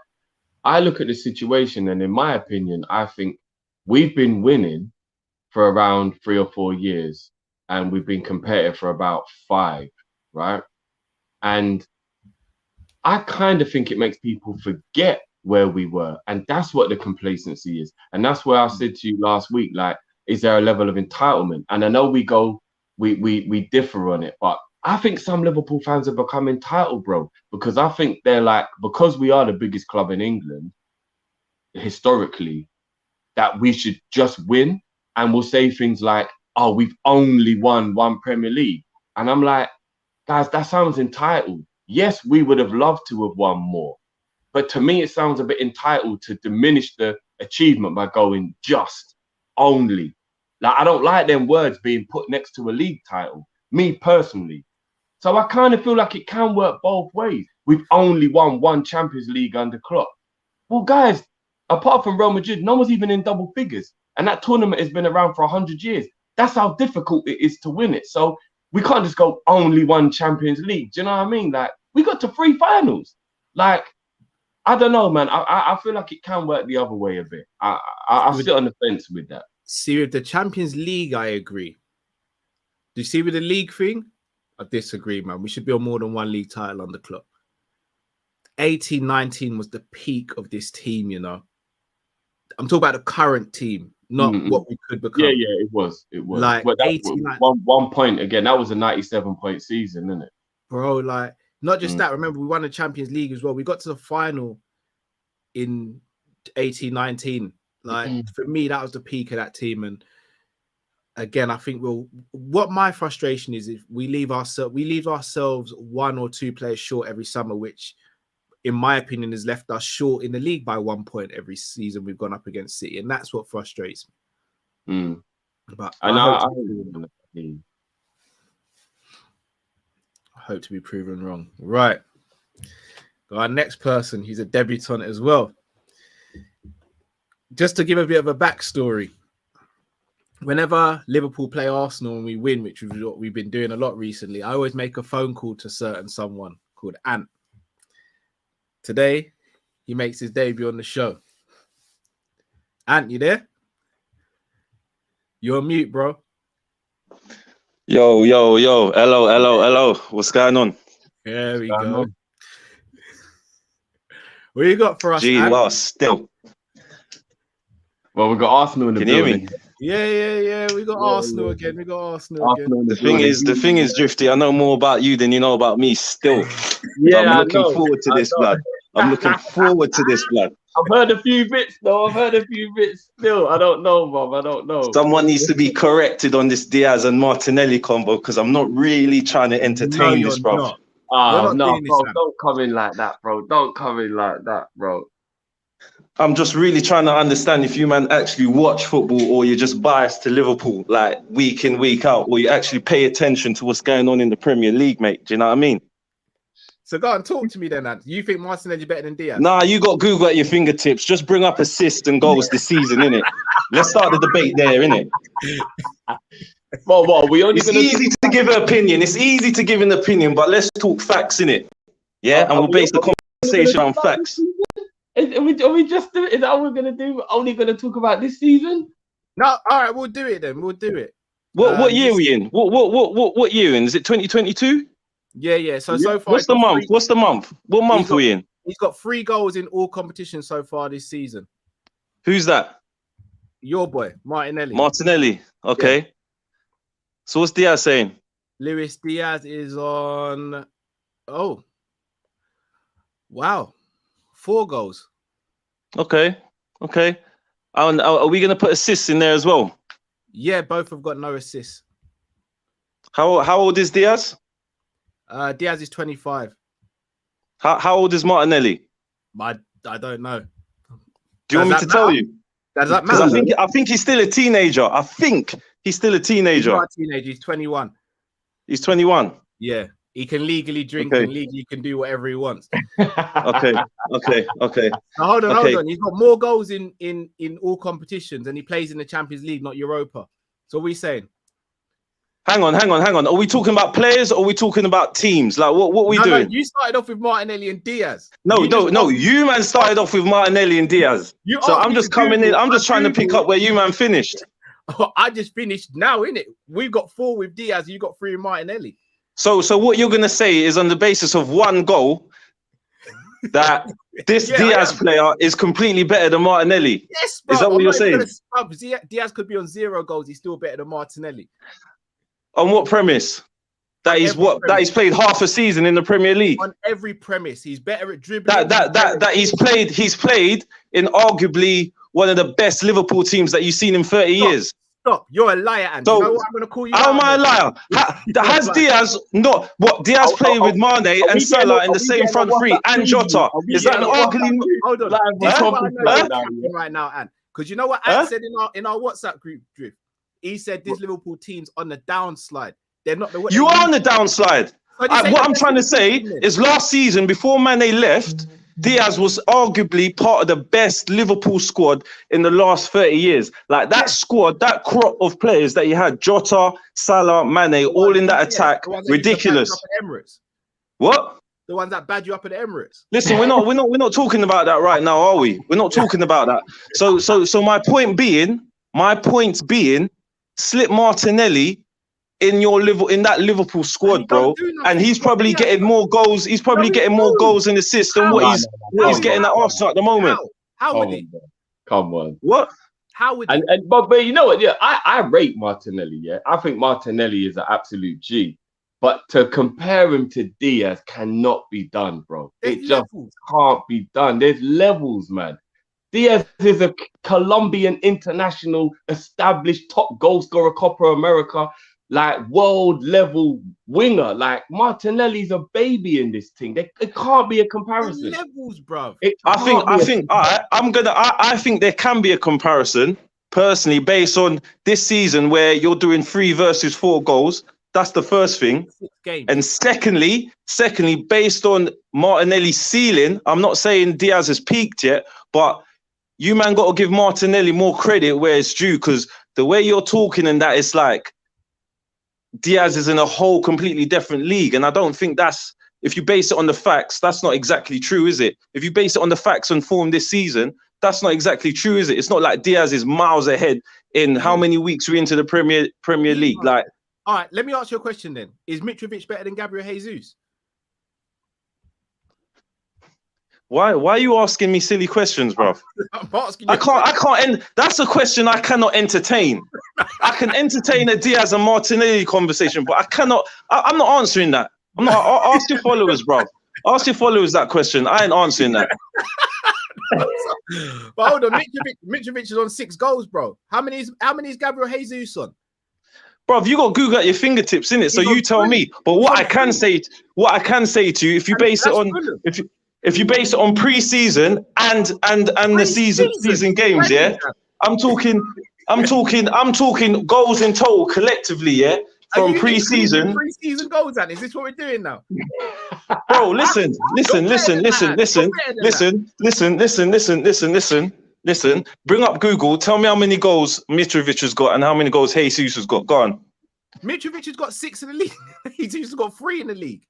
I look at the situation and in my opinion, I think we've been winning for around 3 or 4 years and we've been competitive for about 5, right? And I kind of think it makes people forget where we were. And that's what the complacency is. And that's where I said to you last week, like, is there a level of entitlement? And I know we differ on it, but I think some Liverpool fans have become entitled, bro, because I think they're like, because we are the biggest club in England, historically, that we should just win. And we'll say things like, oh, we've only won 1 Premier League. And I'm like, guys, that sounds entitled. Yes, we would have loved to have won more. But to me, it sounds a bit entitled to diminish the achievement by going just, only. Like, I don't like them words being put next to a league title, me personally. So I kind of feel like it can work both ways. We've only won 1 Champions League under Klopp. Well, guys, apart from Real Madrid, no one's even in double figures. And that tournament has been around for 100 years. That's how difficult it is to win it. So we can't just go only 1 Champions League. Do you know what I mean? Like, we got to 3 finals. Like, I don't know, man. I feel like it can work the other way a bit. I sit on the fence with that. See, with the Champions League, I agree. Do you see with the league thing? I disagree, man. We should be on more than 1 league title on the club. 18-19 was the peak of this team, you know. I'm talking about the current team, not what we could become. Yeah, it was. Like, but 1 point again. That was a 97-point season, isn't it? Bro, like, not just that. Remember, we won the Champions League as well. We got to the final in 18-19. Like, for me, that was the peak of that team. And again, I think what my frustration is, if we leave ourselves 1 or 2 players short every summer, which in my opinion has left us short in the league by 1 point every season we've gone up against City. And that's what frustrates me. But I hope to be proven wrong. Right. Got our next person. He's a debutant as well. Just to give a bit of a backstory. Whenever Liverpool play Arsenal and we win, which is what we've been doing a lot recently, I always make a phone call to someone called Ant. Today, he makes his debut on the show. Ant, you there? You're on mute, bro. Yo. Hello. What's going on? There we go. What you got for us, Gee, Ant? well, still. Well, we got Arsenal in the Can you hear building. me? Yeah. We got Arsenal again. The thing is, Drifty, I know more about you than you know about me still. Yeah, I'm looking forward to this, blood. I'm looking forward to this, blood. I've heard a few bits, though. Still. I don't know, Bob. I don't know. Someone needs to be corrected on this Diaz and Martinelli combo because I'm not really trying to entertain this, bro. Not. No, bro. Don't come in like that, bro. I'm just really trying to understand if you man actually watch football or you're just biased to Liverpool, like week in, week out, or you actually pay attention to what's going on in the Premier League, mate. Do you know what I mean? So go and talk to me then, Ant. You think Martinelli better than Diaz? Nah, you got Google at your fingertips. Just bring up assists and goals this season, innit? Let's start the debate there, innit? Well, we only. It's easy to give an opinion. It's easy to give an opinion, but let's talk facts, innit? Yeah, and we'll base the conversation on facts. Are we just doing? Is that what we're gonna do? We're only gonna talk about this season? No, all right, we'll do it then. We'll do it. What year are we in? What year in? Is it 2022? Yeah. So far, What's the month? What's the month? What month are we in? He's got 3 goals in all competitions so far this season. Who's that? Your boy, Martinelli. Martinelli. Okay. Yeah. So what's Diaz saying? Luis Diaz is on. Oh, wow. 4 goals. Okay. Are we going to put assists in there as well? Yeah, both have got no assists. How old is Diaz? Diaz is 25. How old is Martinelli? I don't know. Do you want me to tell you? Does that matter? I think he's still a teenager. He's not a teenager. He's 21. He's 21. Yeah. He can legally drink and legally can do whatever he wants. Okay. Now, hold on. He's got more goals in all competitions and he plays in the Champions League, not Europa. So what are we saying? Hang on. Are we talking about players or are we talking about teams? Like what are we doing? No, you started off with Martinelli and Diaz. No. You man started off with Martinelli and Diaz. So I'm just coming in. I'm just trying to pick up where you man finished. I just finished now, innit? We've got 4 with Diaz. You got 3 with Martinelli. So what you're gonna say is on the basis of 1 goal that this Diaz player is completely better than Martinelli. Yes, bro. Is that what you're saying? Diaz could be on 0 goals. He's still better than Martinelli. On what premise? That he's played half a season in the Premier League. On every premise, he's better at dribbling. That he's played in arguably one of the best Liverpool teams that you've seen in 30 years. Stop! You're a liar, and so, you know what I'm gonna call you? How am I a liar? Has Diaz not? What Diaz played with Mane and Salah in the same front three and Jota? Is that an arguably? Hold on, right now, Anne, because you know what Anne said in our WhatsApp group, Drift. He said this Liverpool team's on the downslide. They're not the. You are on the downslide. What I'm trying to say is, last season before Mane left, Diaz was arguably part of the best Liverpool squad in the last 30 years. Like that squad, that crop of players that you had, Jota, Salah, Mane, all in that attack, ridiculous. What? The ones that bad you up at the Emirates. Listen, we're not talking about that right now, are we? We're not talking about that. So my point being, slip Martinelli in that Liverpool squad, bro, and he's probably getting more goals. He's probably getting more goals and assists than what he's getting at Arsenal at the moment. How would he? Come on. What? How would? But you know what? Yeah, I rate Martinelli. Yeah, I think Martinelli is an absolute G. But to compare him to Diaz cannot be done, bro. It just can't be done. There's levels, man. Diaz is a Colombian international, established top goal scorer, Copa America, like world level winger. Like Martinelli's a baby in this thing. It can't be a comparison. There's levels, bro. I think there can be a comparison personally based on this season where you're doing 3 versus 4 goals. That's the first thing. 6 games. And secondly, based on Martinelli's ceiling, I'm not saying Diaz has peaked yet, but you man got to give Martinelli more credit where it's due, because the way you're talking and that, it's like Diaz is in a whole completely different league. And I don't think that's, if you base it on the facts, that's not exactly true, is it? If you base it on the facts and form this season, that's not exactly true, is it? It's not like Diaz is miles ahead in how many weeks we're into the Premier League. Like, all right, let me ask you a question then. Is Mitrovic better than Gabriel Jesus? why are you asking me silly questions, bro? I'm asking you. I can't. That's a question I cannot entertain. I can entertain a Diaz and Martinelli conversation, but I cannot. I'm not answering that. I'm not. Ask your followers, bro. Ask your followers that question. I ain't answering that. But hold on, Mitrovic is on 6 goals, bro. How many is Gabriel Jesus on? Bro, you got Google at your fingertips, innit? So you tell me. But what I can say to you, if you base it on if you base it on pre-season and the season games, yeah, I'm talking goals in total collectively, yeah, from pre-season. Pre-season goals, and is this what we're doing now? Bro, listen. Bring up Google. Tell me how many goals Mitrovic has got and how many goals Jesus has got. Go on. Mitrovic has got 6 in the league. Jesus has got 3 in the league.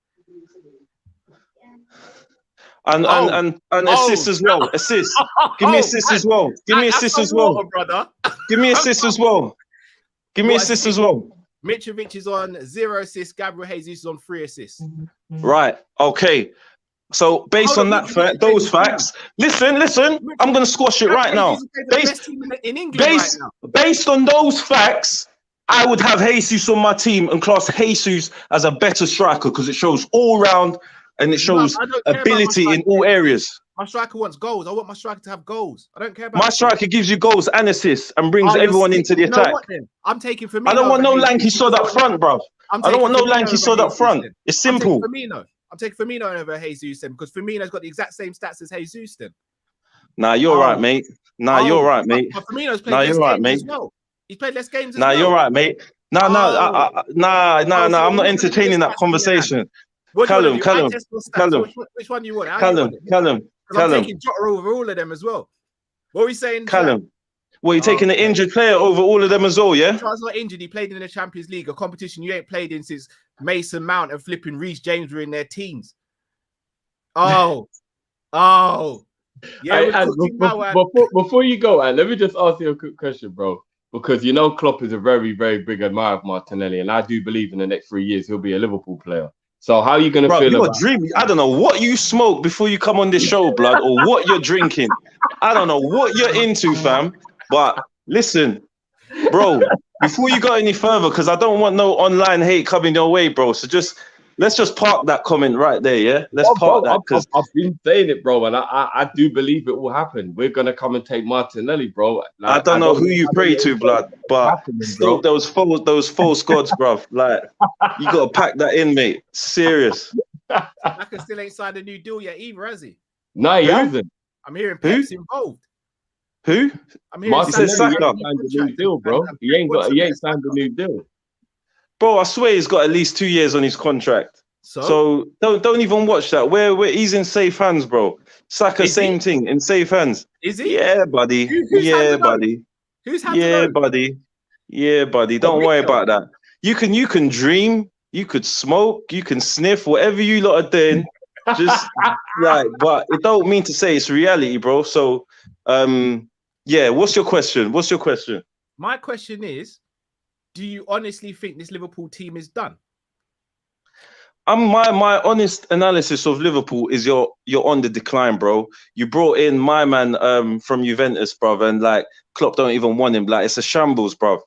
And assists as well. Assists. Give me assists as well. Give me assists as well, brother. Give me assists as well. Give me assists as well. Mitrovic is on 0 assists. Gabriel Jesus is on 3 assists. Right. Okay. So based on that fact, those facts, listen. I'm gonna squash it right now. Based on those facts, I would have Jesus on my team and class Jesus as a better striker because it shows all round and it shows ability in all areas. My striker wants goals. I want my striker to have goals. I don't care about my striker gives you goals and assists and brings everyone into the attack. I'm taking Firmino. I don't want no lanky sod up front, bro. I don't want no lanky sod up front. It's simple. I'm taking Firmino over Jesus then because Firmino's got the exact same stats as Jesus then. Nah, you're right, mate. You're right, mate. But Firmino's played less games as well. He's played less games as well. You're right, mate. I'm not entertaining that conversation. Callum. Which one do you want? Callum. I'm taking Jota over all of them as well. What are we saying? Callum. Well, you're taking an injured player over all of them as well, yeah? Jota's not injured. He played in the Champions League, a competition you ain't played in since Mason Mount and flipping Reece James were in their teens. Yeah. Before you go, let me just ask you a quick question, bro. Because you know Klopp is a very, very big admirer of Martinelli, and I do believe in the next 3 years he'll be a Liverpool player. So how are you going to feel about dreaming? I don't know what you smoke before you come on this show, blood, or what you're drinking. I don't know what you're into, fam. But listen, bro, before you go any further, because I don't want no online hate coming your way, bro. So let's just park that comment right there, yeah? Let's park that. Because I've been saying it, bro, and I do believe it will happen. We're going to come and take Martinelli, bro. Like, I don't know who you pray to, blood, but still those false gods, bro. Like, you got to pack that in, mate. Serious. Saka still ain't signed a new deal yet either, has he? No, he hasn't. I'm hearing Pep's involved. Who? I'm hearing Saka. Signed a new deal, bro. He ain't signed a new deal. Bro, I swear he's got at least 2 years on his contract. So don't even watch that. Where he's in safe hands, bro. Saka, same thing, in safe hands. Is he? Yeah, buddy. Yeah, buddy. Yeah, buddy. Don't worry about that. You can dream, you could smoke, you can sniff, whatever you lot are doing. Just but it don't mean to say it's reality, bro. So yeah, what's your question? My question is, do you honestly think this Liverpool team is done? My honest analysis of Liverpool is you're on the decline, bro. You brought in my man from Juventus, bro, and like Klopp don't even want him. Like, it's a shambles, bro.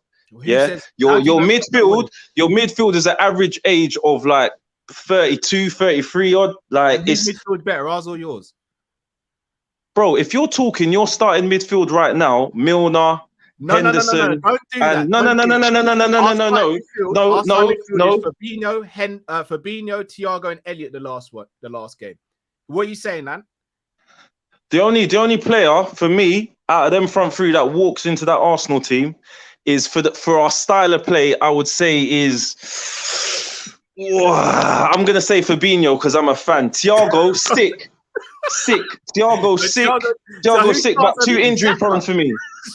Yeah, your midfield is an average age of like 32, 33 odd. Like, it's midfield better, ours or yours? Bro, if you're talking, you're starting midfield right now, Milner, Henderson. No. Fabinho, Thiago, and Elliott. The last game. What are you saying, man? The only player for me out of them front three that walks into that Arsenal team is for our style of play, I would say is. I'm gonna say Fabinho because I'm a fan. Thiago, sick. Thiago, sick. Thiago, sick, but too injury prone for me.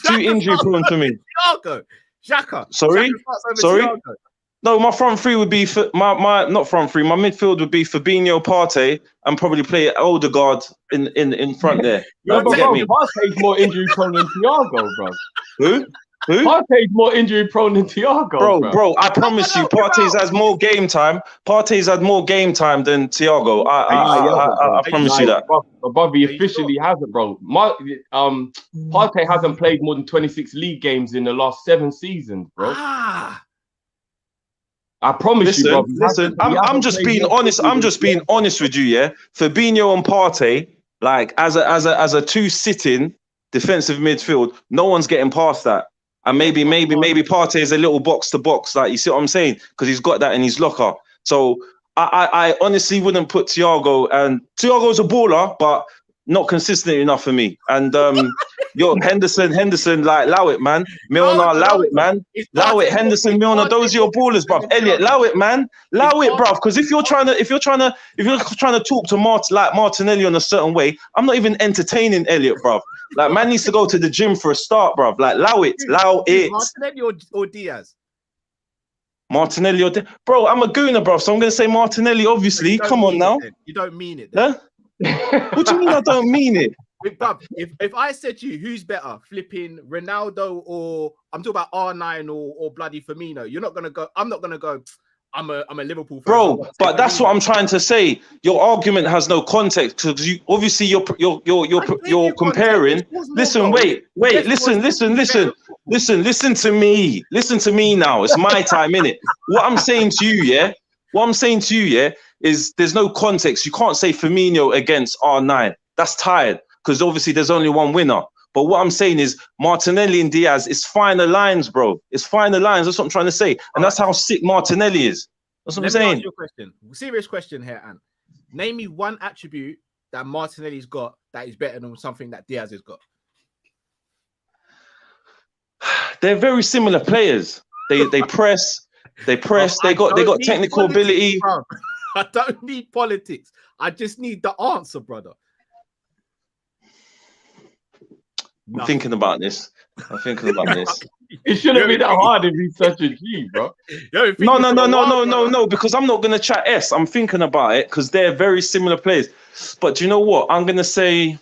Too injury prone for me. Thiago, Xhaka. Sorry. No, my front three would be my not front three. My midfield would be Fabinho, Partey, and probably play Odegaard in front there. Yeah, but get me? Partey's more injury prone than Thiago, bro. Who? Partey's more injury prone than Thiago, bro. I promise you, Partey's has more game time. Partey's had more game time than Thiago. I promise you that. But he officially hasn't, bro. Partey hasn't played more than 26 league games in the last 7 seasons, bro. I promise you, bro. Listen, I'm just being honest. I'm just being honest with you, yeah. Fabinho and Partey, like as a two sitting defensive midfield, no one's getting past that. And maybe Partey is a little box to box, like you see what I'm saying, because he's got that in his locker. So I honestly wouldn't put Thiago, and Thiago's a baller, but not consistent enough for me. And Henderson, like allow it, man. Milner, allow it, man. Allow it, Henderson, Milner. Those are your ballers, bruv. Elliot, allow it, man. Allow it, bruv. Because if you're trying to talk to Martinelli on a certain way, I'm not even entertaining Elliot, bruv. Like, man needs to go to the gym for a start, bruv. Like, allow it. Martinelli or Diaz? Martinelli or Diaz. Bro, I'm a gooner, bruv. So I'm gonna say Martinelli, obviously. Come on now. You don't mean it. Huh? What do you mean I don't mean it? If I said to you, who's better, flipping Ronaldo or I'm talking about R9 or bloody Firmino, you're not gonna go. I'm not gonna go. I'm a Liverpool fan. Bro, but that's what I'm trying to say. Your argument has no context because you obviously you're comparing. Listen, wait, listen to me. Listen to me now. It's my time, innit? What I'm saying to you, yeah, is there's no context. You can't say Firmino against R9. That's tired because obviously there's only one winner. But what I'm saying is Martinelli and Diaz is finer lines, bro. It's finer lines. That's what I'm trying to say. And that's how sick Martinelli is. That's what I'm saying. Let me ask you a question. Serious question here, Ant. Name me one attribute that Martinelli's got that is better than something that Diaz has got. They're very similar players. They press. They got technical ability. Bro. I don't need politics. I just need the answer, brother. I'm thinking about this. It shouldn't be that hard if he's such a G, bro. No, because I'm not gonna chat S. I'm thinking about it because they're very similar players. But do you know what? I'm gonna say.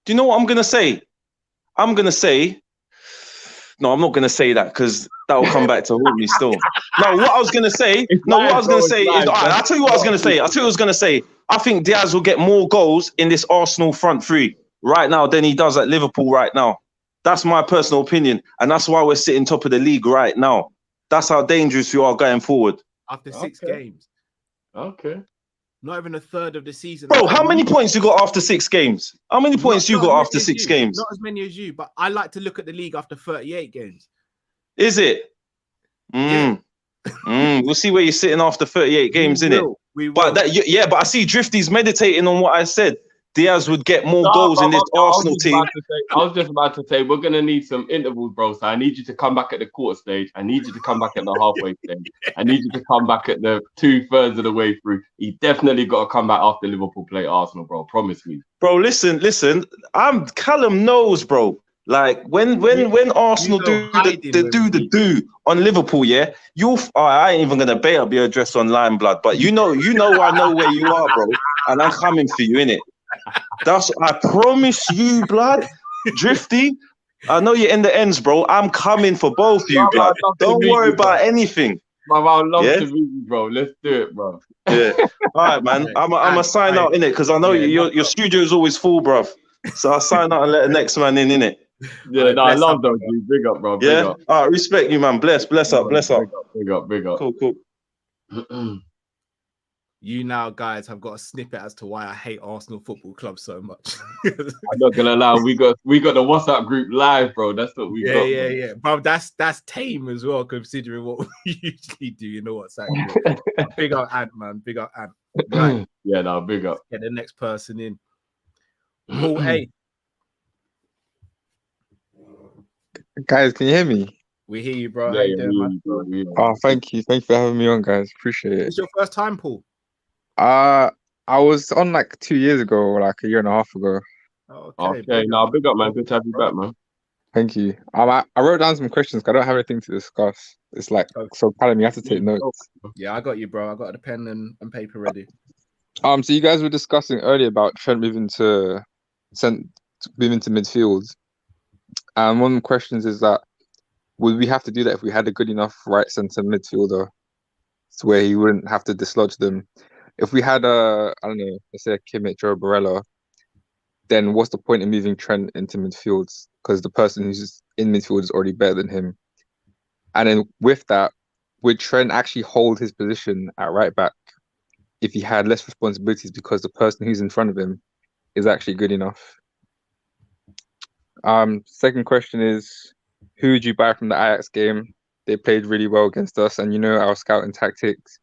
Do you know what I'm gonna say? I'm gonna say. No, I'm not gonna say that because that will come back to haunt me still. No, what I was gonna say. I'll tell you what I was gonna say. I think Diaz will get more goals in this Arsenal front three right now than he does at Liverpool right now. That's my personal opinion, and that's why we're sitting top of the league right now. That's how dangerous we are going forward. After 6 games. Okay. Not even a third of the season. Bro, how many points you got after 6 games? How many points you got after 6 games? Not as many as you, but I like to look at the league after 38 games. Is it? We'll see where you're sitting after 38 games, innit? But I see Drifty's meditating on what I said. Diaz would get more goals in this Arsenal team. I was just about to say, we're going to need some intervals, bro. So I need you to come back at the quarter stage. I need you to come back at the halfway stage. I need you to come back at the 2/3 of the way through. He definitely got to come back after Liverpool play Arsenal, bro. Promise me. Bro, listen. Callum knows, bro. Like when Arsenal do on Liverpool, yeah, I ain't even gonna bait up your address online, blood. But you know I know where you are, bro, and I'm coming for you, innit? I promise you, blood. Drifty, I know you're in the ends, bro. I'm coming for both of you, blood. Don't worry about anything. I would love to meet you, bro. Let's do it, bro. Yeah. All right, man. I'm a sign out, innit? Because I know your studio is always full, bro. So I'll sign out and let the next man in, innit? Yeah, I love those. Big up, bro. Big up. All right, respect you, man. Bless up. Big up. Cool. You now, guys, have got a snippet as to why I hate Arsenal Football Club so much. I'm not gonna lie, we got the WhatsApp group live, bro. That's what we got. Yeah. Bro, that's tame as well, considering what we usually do. You know what's that? Big up Ant, man. Big up Ant. Right. Yeah, no, big up. Get the next person in. Paul A. Guys, can you hear me? We hear you, bro. Yeah, How you yeah, doing, man? Oh, thank you. Thank you for having me on, guys. Appreciate it. It's your first time, Paul. I was on like 2 years ago, or like a year and a half ago. Okay, Okay, big now up. big up, man. Good to have you back, man. Thank you. I wrote down some questions 'cause I don't have anything to discuss. It's like, Okay. so Callum, you have to take notes. Yeah, I got you, bro. I got the pen and paper ready. So you guys were discussing earlier about Trent moving to midfield. And one of the questions is that would we have to do that if we had a good enough right centre midfielder to where he wouldn't have to dislodge them? If we had I don't know, let's say a Kimmich or a Barella, then what's the point of moving Trent into midfield? Because the person who's in midfield is already better than him. And then with that, would Trent actually hold his position at right back if he had less responsibilities because the person who's in front of him is actually good enough? Second question is, who would you buy from the Ajax game? They played really well against us, and you know our scouting tactics.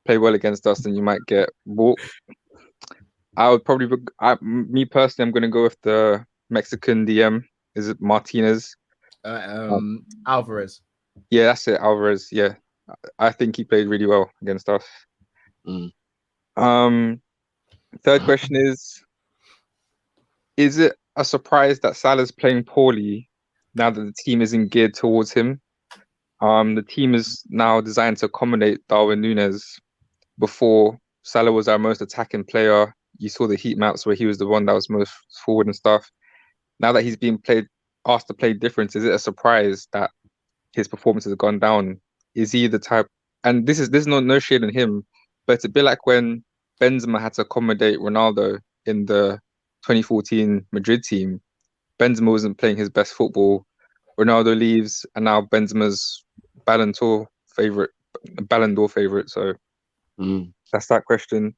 Play well against us, and you might get bought. I would probably, me personally, I'm going to go with the Mexican DM. Is it Martinez? Alvarez. Yeah, that's it, Alvarez. Yeah, I think he played really well against us. Third question is it a surprise that Salah's playing poorly now that the team isn't geared towards him? The team is now designed to accommodate Darwin Núñez. Before, Salah was our most attacking player. You saw the heat maps where he was the one that was most forward and stuff. Now that he's being asked to play different, is it a surprise that his performance has gone down? Is he the type? And this is no shade on him, but it's a bit like when Benzema had to accommodate Ronaldo in the 2014 Madrid team. Benzema wasn't playing his best football. Ronaldo leaves, and now Benzema's Ballon d'Or favorite. So that's that question.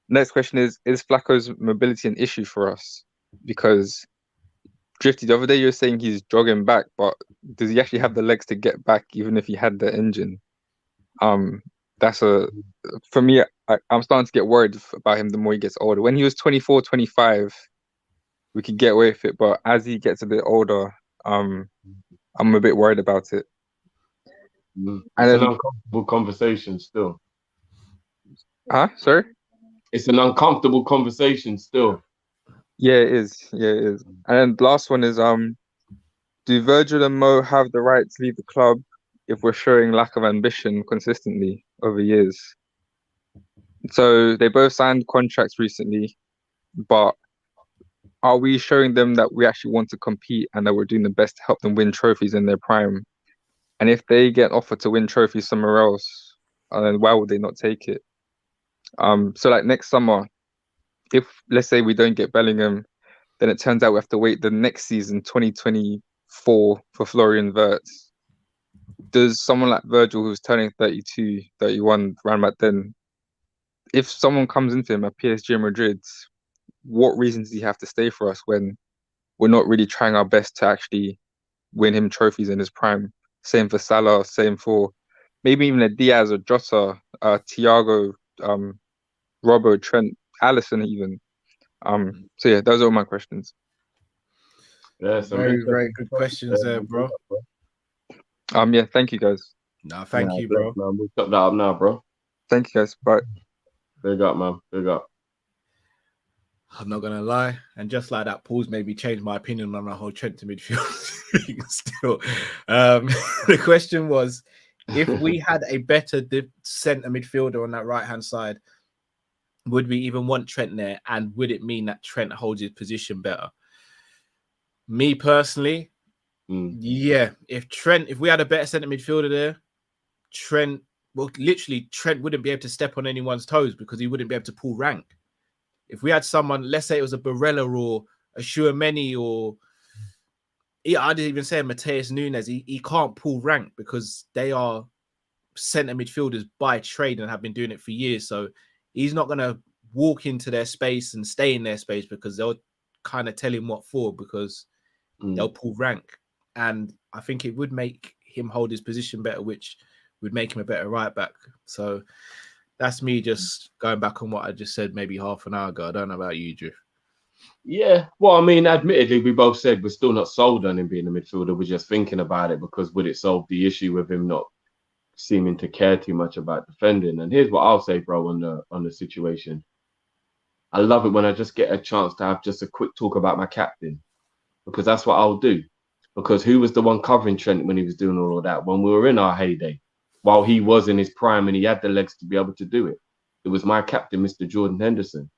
Next question is Flacco's mobility an issue for us? Because Drifty, the other day you were saying he's jogging back, but does he actually have the legs to get back even if he had the engine? For me, I'm starting to get worried about him the more he gets older. When he was 24, 25, we could get away with it, but as he gets a bit older, I'm a bit worried about it. It's an uncomfortable conversation still. Sorry? It's an uncomfortable conversation still. Yeah, it is. And then the last one is do Virgil and Mo have the right to leave the club if we're showing lack of ambition consistently over years? So they both signed contracts recently, but are we showing them that we actually want to compete and that we're doing the best to help them win trophies in their prime? And if they get offered to win trophies somewhere else, then why would they not take it? So like next summer, if let's say we don't get Bellingham, then it turns out we have to wait the next season, 2024, for Florian Wirtz. Does someone like Virgil, who's turning 32, 31, around about then, if someone comes into him at PSG and Madrid, what reason does he have to stay for us when we're not really trying our best to actually win him trophies in his prime? Same for Salah, same for maybe even a Diaz or Jota, Thiago, Robbo, Trent, Alisson even. So yeah, those are all my questions. Yeah, very good questions there, bro. Yeah, thank you guys. No, thank you, bro. Man, we'll cut that up now, bro. Thank you guys. Bye. Big up, man. Big up. I'm not gonna lie, and just like that, Paul's made me change my opinion on the whole Trent to midfield. Still, the question was, if we had a better centre midfielder on that right hand side, would we even want Trent there, and would it mean that Trent holds his position better? Me personally, yeah. If we had a better centre midfielder there, Trent wouldn't be able to step on anyone's toes because he wouldn't be able to pull rank. If we had someone, let's say it was a Barella or a Tchouaméni or I didn't even say Matheus Nunes, he can't pull rank because they are centre midfielders by trade and have been doing it for years. So he's not going to walk into their space and stay in their space because they'll kind of tell him what for because they'll pull rank. And I think it would make him hold his position better, which would make him a better right back. So that's me just going back on what I just said maybe half an hour ago. I don't know about you, Drew. Yeah, well, I mean, admittedly, we both said we're still not sold on him being a midfielder. We're just thinking about it because would it solve the issue with him not seeming to care too much about defending? And here's what I'll say, bro, on the situation. I love it when I just get a chance to have just a quick talk about my captain, because that's what I'll do. Because who was the one covering Trent when he was doing all of that? When we were in our heyday, while he was in his prime and he had the legs to be able to do it. It was my captain, Mr. Jordan Henderson.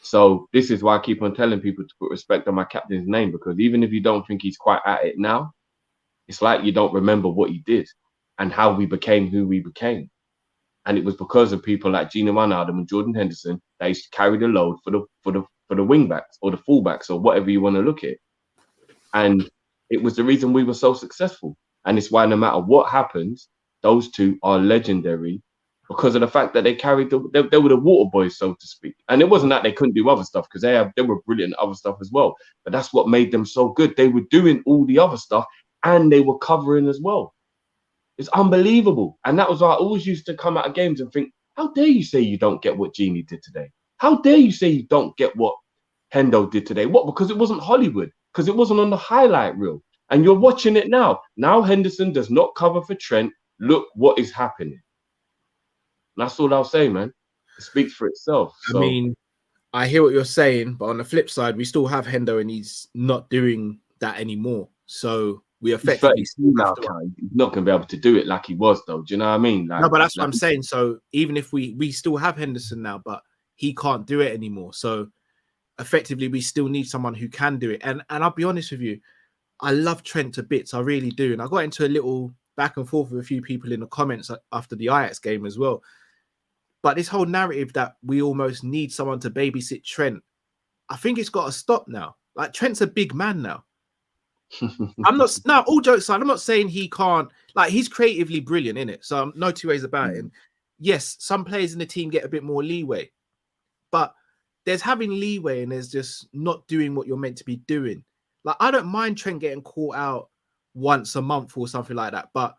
So this is why I keep on telling people to put respect on my captain's name, because even if you don't think he's quite at it now, it's like you don't remember what he did and how we became who we became. And it was because of people like Gino Wijnaldum and Jordan Henderson that used to carry the load for the wing backs or the fullbacks or whatever you want to look at. And it was the reason we were so successful. And it's why no matter what happens, those two are legendary because of the fact that they carried they were the water boys, so to speak. And it wasn't that they couldn't do other stuff, because they were brilliant at other stuff as well. But that's what made them so good. They were doing all the other stuff and they were covering as well. It's unbelievable. And that was why I always used to come out of games and think, how dare you say you don't get what Genie did today? How dare you say you don't get what Hendo did today? What? Because it wasn't Hollywood, because it wasn't on the highlight reel. And you're watching it now. Now Henderson does not cover for Trent. Look what is happening. And that's all I'll say, man. It speaks for itself. So. I mean, I hear what you're saying, but on the flip side, we still have Hendo and he's not doing that anymore. So we effectively now, he's not going to be able to do it like he was, though. Do you know what I mean? Like, no, but that's what I'm saying. So even if we still have Henderson now, but he can't do it anymore. So effectively, we still need someone who can do it. And I'll be honest with you, I love Trent to bits. I really do. And I got into a little back and forth with a few people in the comments after the Ajax game as well. But this whole narrative that we almost need someone to babysit Trent, I think it's got to stop now. Like, Trent's a big man now. I'm not, no, all jokes aside, I'm not saying he can't, like, he's creatively brilliant, in it. So no two ways about it. And yes, some players in the team get a bit more leeway, but there's having leeway and there's just not doing what you're meant to be doing. Like, I don't mind Trent getting caught out once a month or something like that, but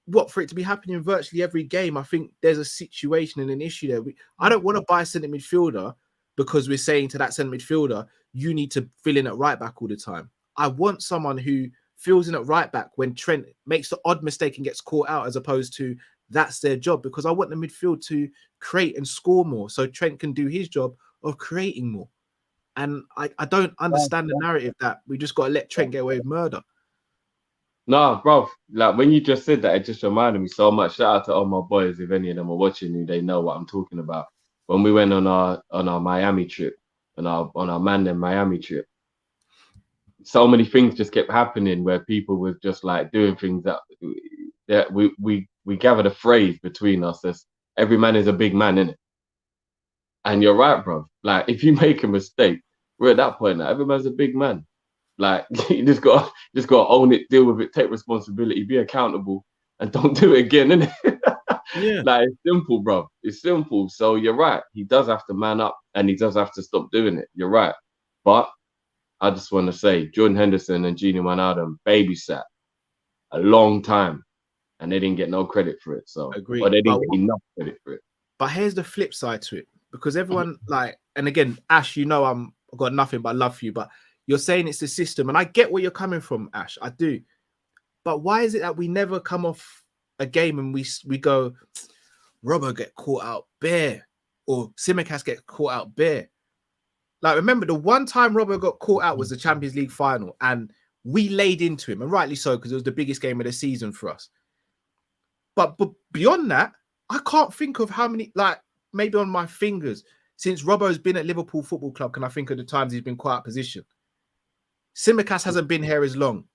what, for it to be happening virtually every game, I think there's a situation and an issue there. I don't want to buy a centre midfielder because we're saying to that centre midfielder, you need to fill in at right back all the time. I want someone who fills in at right back when Trent makes the odd mistake and gets caught out, as opposed to that's their job, because I want the midfield to create and score more so Trent can do his job of creating more. And I don't understand the narrative that we just got to let Trent get away with murder. No, bro, like when you just said that, it just reminded me so much. Shout out to all my boys, if any of them are watching you, they know what I'm talking about. When we went on our Miami trip, on our Mandem Miami trip, so many things just kept happening where people were just like doing things that we gathered a phrase between us as every man is a big man, innit? And you're right, bro. Like, if you make a mistake, we're at that point now. Every man's a big man. Like, you just got to own it, deal with it, take responsibility, be accountable, and don't do it again, innit? Yeah. Like, it's simple, bro. It's simple. So you're right. He does have to man up and he does have to stop doing it. You're right. But I just want to say, Jordan Henderson and Gini Wijnaldum babysat a long time and they didn't get no credit for it. So, Agreed. Or they didn't get enough credit for it. But here's the flip side to it, because everyone, like, and again, Ash, you know, I've got nothing but love for you, but you're saying it's the system, and I get where you're coming from, Ash. I do. But why is it that we never come off a game and we go, Robbo get caught out bare, or Tsimikas get caught out bare? Like, remember, the one time Robbo got caught out was the Champions League final, and we laid into him, and rightly so, because it was the biggest game of the season for us. But beyond that, I can't think of how many, like, maybe on my fingers, since Robbo's been at Liverpool Football Club, can I think of the times he's been caught out position? Tsimikas hasn't been here as long.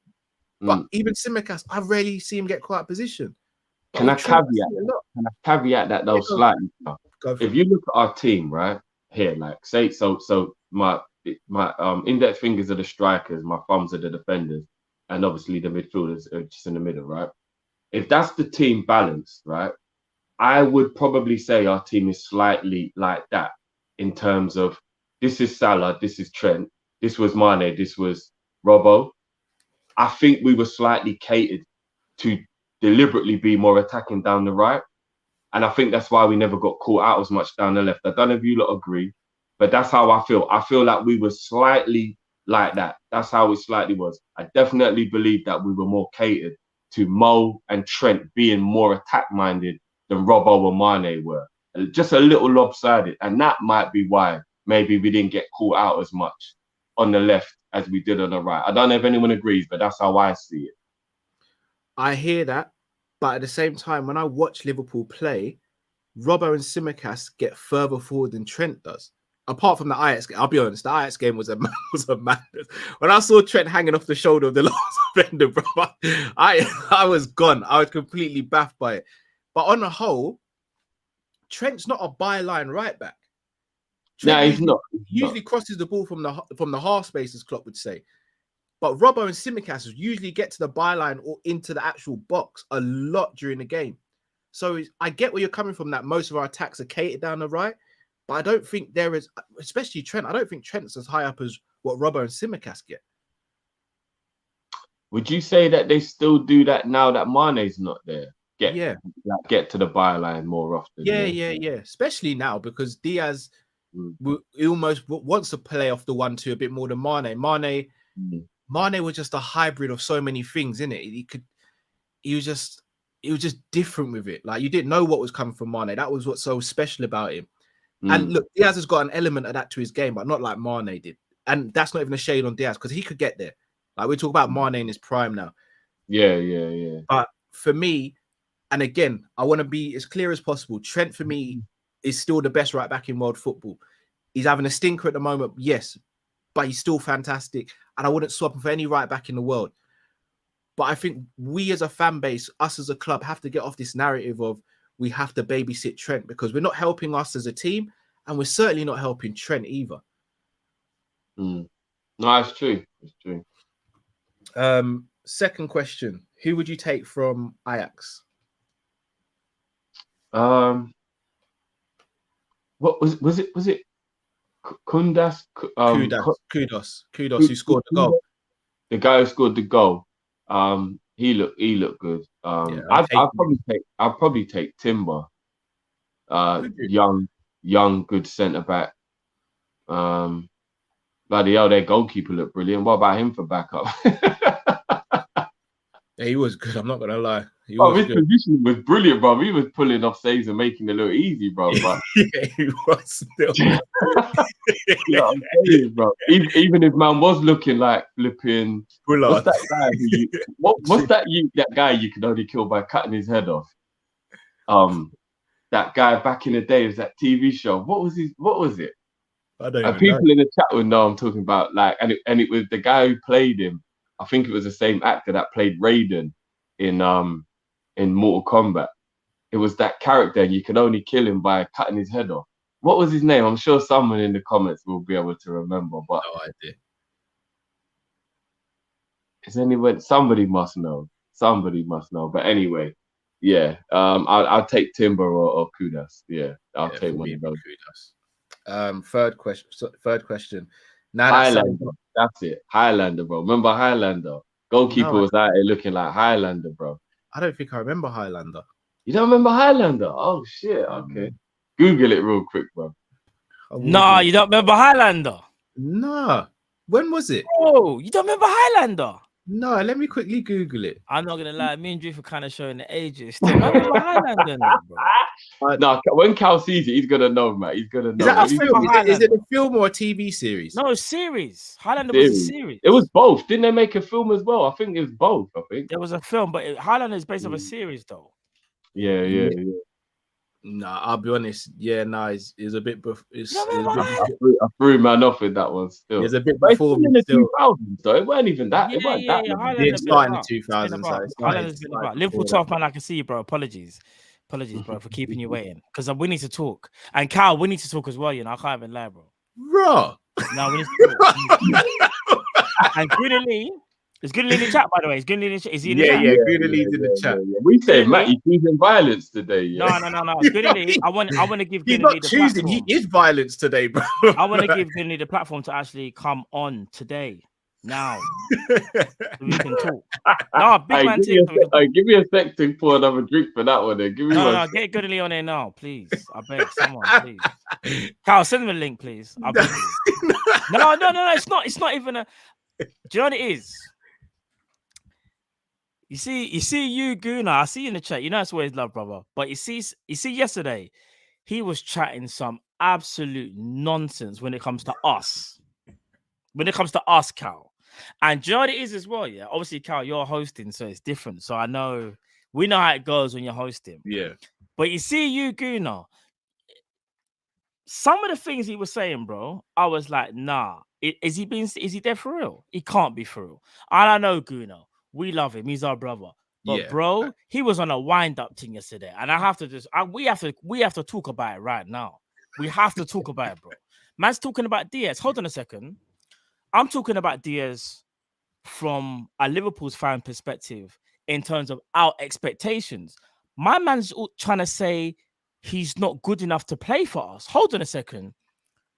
But even Tsimikas, I rarely see him get caught out position. Can I caveat that though slightly? If you look at our team right here, like say so my index fingers are the strikers, my thumbs are the defenders, and obviously the midfielders are just in the middle, right? If that's the team balance, right, I would probably say our team is slightly like that in terms of this is Salah, this is Trent, this was Mane, this was Robbo. I think we were slightly catered to deliberately be more attacking down the right. And I think that's why we never got caught out as much down the left. I don't know if you lot agree, But that's how I feel. I feel like we were slightly like that. That's how it slightly was. I definitely believe that we were more catered to Mo and Trent being more attack-minded than Robbo and Mane were. Just a little lopsided. And that might be why maybe we didn't get caught out as much on the left as we did on the right. I don't know if anyone agrees, but that's how I see it. I hear that. But at the same time, when I watch Liverpool play, Robbo and Tsimikas get further forward than Trent does. Apart from the Ajax game, I'll be honest, the Ajax game was a madness. When I saw Trent hanging off the shoulder of the last defender, bro, I was gone. I was completely baffed by it. But on the whole, Trent's not a byline right back. No, he's not. Usually crosses the ball from the half space, as Klopp would say. But Robbo and Tsimikas usually get to the byline or into the actual box a lot during the game. So I get where you're coming from, that most of our attacks are catered down the right. But I don't think there is, especially Trent, I don't think Trent's as high up as what Robbo and Tsimikas get. Would you say that they still do that now that Mane's not there? Get to the byline more often. Yeah. Especially now because Diaz he almost wants to play off the 1-2 a bit more than Mane. Mane was just a hybrid of so many things, innit? He was just different with it. Like you didn't know what was coming from Mane. That was what's so special about him. And look, Diaz has got an element of that to his game, but not like Mane did. And that's not even a shade on Diaz because he could get there. Like we talk about Mane in his prime now. Yeah. But for me, and again, I want to be as clear as possible. Trent for me is still the best right back in world football. He's having a stinker at the moment, yes, but he's still fantastic. And I wouldn't swap him for any right back in the world. But I think we as a fan base, us as a club, have to get off this narrative of we have to babysit Trent because we're not helping us as a team and we're certainly not helping Trent either. No, it's true. It's true. Second question. Who would you take from Ajax? What was it? Was it Kudos, who scored the goal? The guy who scored the goal. He looked good. I'd probably take Timber. Young, good centre back. Bloody hell, their goalkeeper looked brilliant. What about him for backup? Yeah, he was good. I'm not gonna lie. His position was brilliant, bro. He was pulling off saves and making it look easy, bro. But yeah, he was still. You know what I'm saying, bro. Even if man was looking like flipping. What's that guy? What's that guy you could only kill by cutting his head off? That guy back in the day was that TV show. What was it? I don't know. People in the chat would know I'm talking about. Like, and it was the guy who played him. I think it was the same actor that played Raiden in Mortal Kombat. It was that character, and you can only kill him by cutting his head off. What was his name? I'm sure someone in the comments will be able to remember. But no idea. Is anyone? Somebody must know. But anyway, yeah. I'll take Timber or Kudos. Yeah, I'll take one of those. Kudos. Third question. Now Highlander. That's it. Highlander, bro. Remember Highlander? Goalkeeper was out here looking like Highlander, bro. I don't think I remember Highlander. You don't remember Highlander? Oh shit. Okay. Google it real quick, bro. Nah, you don't remember Highlander? Nah. When was it? Oh, you don't remember Highlander? No, let me quickly Google it. I'm not gonna lie, me and Drift are kind of showing the ages. Still, I remember Highlander, bro. No, when Cal sees it, he's gonna know, man. He's gonna know. Is it a film or a TV series? No, series. Highlander was a series. It was both. Didn't they make a film as well? I think it was both. I think there was a film, but Highlander is based off a series, though. Yeah. Nah, I'll be honest. Yeah, it's a bit. I threw man off with that one. Still, it's a bit before in the 2000s, though. It weren't even that. It weren't that. It started in the 2000s. Highlander been about. Liverpool tough man. I can see you, bro. Apologies, bro, for keeping you waiting. Because we need to talk. And Cal, we need to talk as well. You know, I can't even lie, bro. Bro. No, we need to talk. And Goodally. Is Goodally in the chat, by the way? Is Goodally in the chat? Is he in the chat? Yeah, Goodally's in the chat. We say Matt, you're choosing violence today. Yeah? No. Goodally, I want to give He's Goodally not the choosing. platform. He is violence today, bro. I want to give Goodally the platform to actually come on today. Now, so we can talk. No, big man. Give me a sec to pour another drink for that one. Then give me one. No, get Goodly on there now, please. I beg someone, please. Carl, send me a link, please. I beg you. No. It's not even a. Do you know what it is? You see, you Guna. I see you in the chat. You know it's always love, brother. But you see, yesterday, he was chatting some absolute nonsense when it comes to us. When it comes to us, Cal. And do you know what it is as well? Yeah, obviously, Cal, you're hosting, so it's different. So we know how it goes when you're hosting. Yeah. But you see, you Guna. Some of the things he was saying, bro, I was like, nah. Is he there for real? He can't be for real. And I know Guna. We love him. He's our brother. But bro, he was on a wind-up thing yesterday. And I have to we have to talk about it right now. We have to talk about it, bro. Man's talking about Diaz. Hold on a second. I'm talking about Diaz from a Liverpool's fan perspective in terms of our expectations. My man's trying to say he's not good enough to play for us. Hold on a second.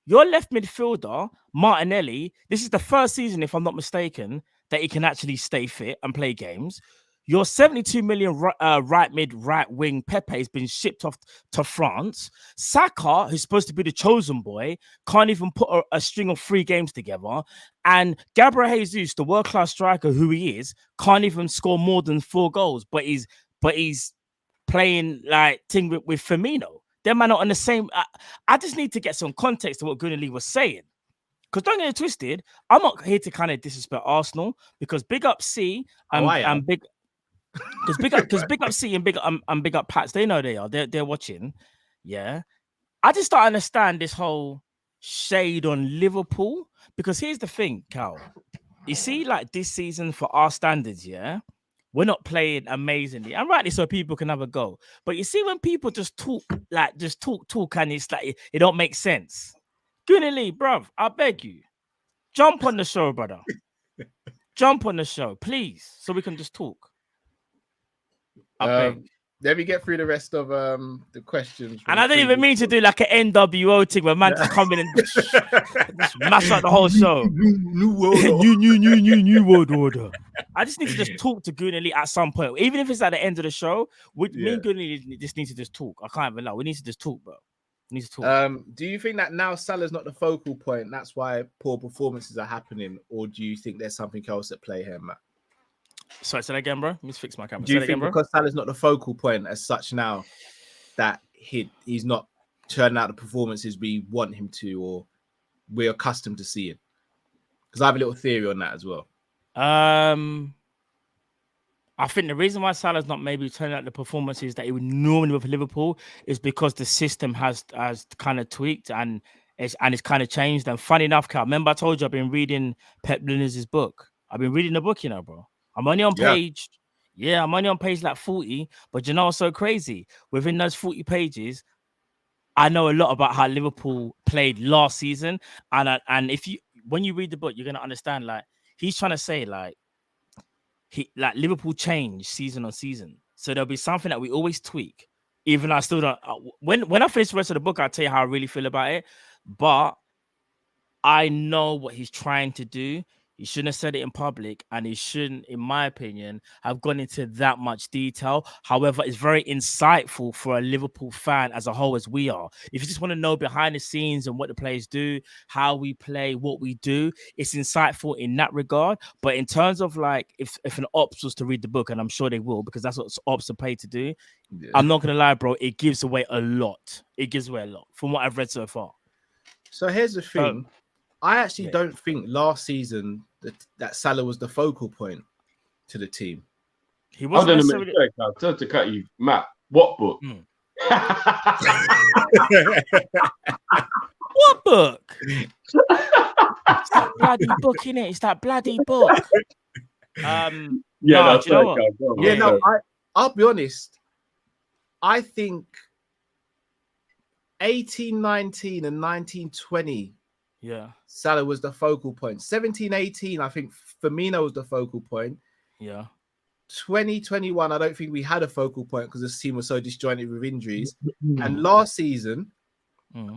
Your left midfielder, Martinelli, this is the first season, if I'm not mistaken, that he can actually stay fit and play games. Your 72 million right mid, right wing Pepe has been shipped off to France. Saka, who's supposed to be the chosen boy, can't even put a string of 3 games together. And Gabriel Jesus, the world-class striker who he is, can't even score more than 4 goals. But he's playing like thing with Firmino. Them man not on the same. I just need to get some context to what Gunnar was saying. Because don't get it twisted, I'm not here to kind of disrespect Arsenal because big up C and big up C and big up Pats. They know they are. They're watching. Yeah. I just don't understand this whole shade on Liverpool because here's the thing, Cal. You see, like this season for our standards, yeah, we're not playing amazingly. And rightly so people can have a go. But you see when people just talk, and it's like it don't make sense. Gunnar Lee, bruv, I beg you. Jump on the show, brother. Jump on the show, please, so we can just talk. I beg. Let me get through the rest of the questions. And I didn't even mean to do like an NWO thing where man just come in and just mash out the whole show. New world order. New world order. I just need to just talk to Gunnar Lee at some point. Even if it's at the end of the show, me and Gunnar Lee just need to just talk. I can't even lie. We need to just talk, bro. Needs to talk. Do you think that now Salah's not the focal point? That's why poor performances are happening, or do you think there's something else at play here, Matt? Sorry, say that again, bro. Let me fix my camera. Do you think because Salah's not the focal point as such now, that he's not turning out the performances we want him to, or we're accustomed to seeing? Because I have a little theory on that as well. I think the reason why Salah's not maybe turning out the performances that he would normally with Liverpool is because the system has kind of tweaked and it's kind of changed. And funny enough, Cal, remember I told you I've been reading Pep Lina's book. I've been reading the book, you know, bro. I'm only on page, I'm only on page like 40. But you know what's so crazy? Within those 40 pages, I know a lot about how Liverpool played last season. And when you read the book, you're gonna understand. Like he's trying to say, like Liverpool changed season on season. So there'll be something that we always tweak. Even I still don't. When I finish the rest of the book, I'll tell you how I really feel about it. But I know what he's trying to do. He shouldn't have said it in public, and he shouldn't, in my opinion, have gone into that much detail. However, it's very insightful for a Liverpool fan as a whole, as we are. If you just want to know behind the scenes and what the players do, how we play, what we do, it's insightful in that regard. But in terms of like, if an ops was to read the book, and I'm sure they will, because that's what ops are paid to do, I'm not going to lie, bro, it gives away a lot. It gives away a lot from what I've read so far. So here's the thing. I actually don't think last season that Salah was the focal point to the team. He wasn't necessarily... Sorry, to cut you, Matt. What book? What book? It's that bloody book, innit? It's that bloody book. I'll be honest. I think 18-19 and 19-20. Salah was the focal point. 17-18, I think Firmino was the focal point. 20-21, I don't think we had a focal point because this team was so disjointed with injuries. And last season,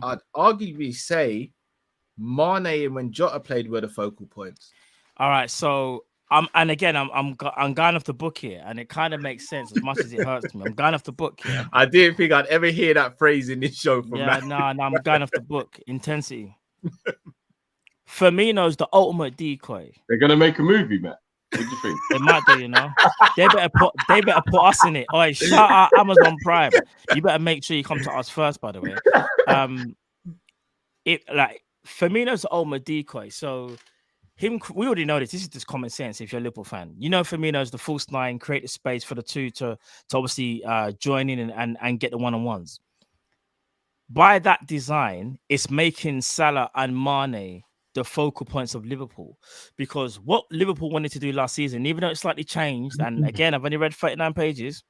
I'd arguably say Mane and when Jota played were the focal points. All right, so I'm going off the book here, and it kind of makes sense as much as it hurts me. I'm going off the book here. I didn't think I'd ever hear that phrase in this show from Yeah, that. no, I'm going off the book. Intensity. Firmino's the ultimate decoy. They're gonna make a movie, man. What do you think? They might do, you know. They better put us in it. All right, shout out Amazon Prime. You better make sure you come to us first, by the way. Firmino's the ultimate decoy. So we already know this. This is just common sense if you're a Liverpool fan. You know Firmino's the false nine, create the space for the two to obviously join in and get the one-on-ones. By that design, it's making Salah and Mane the focal points of Liverpool, because what Liverpool wanted to do last season, even though it slightly changed, and again, I've only read 39 pages.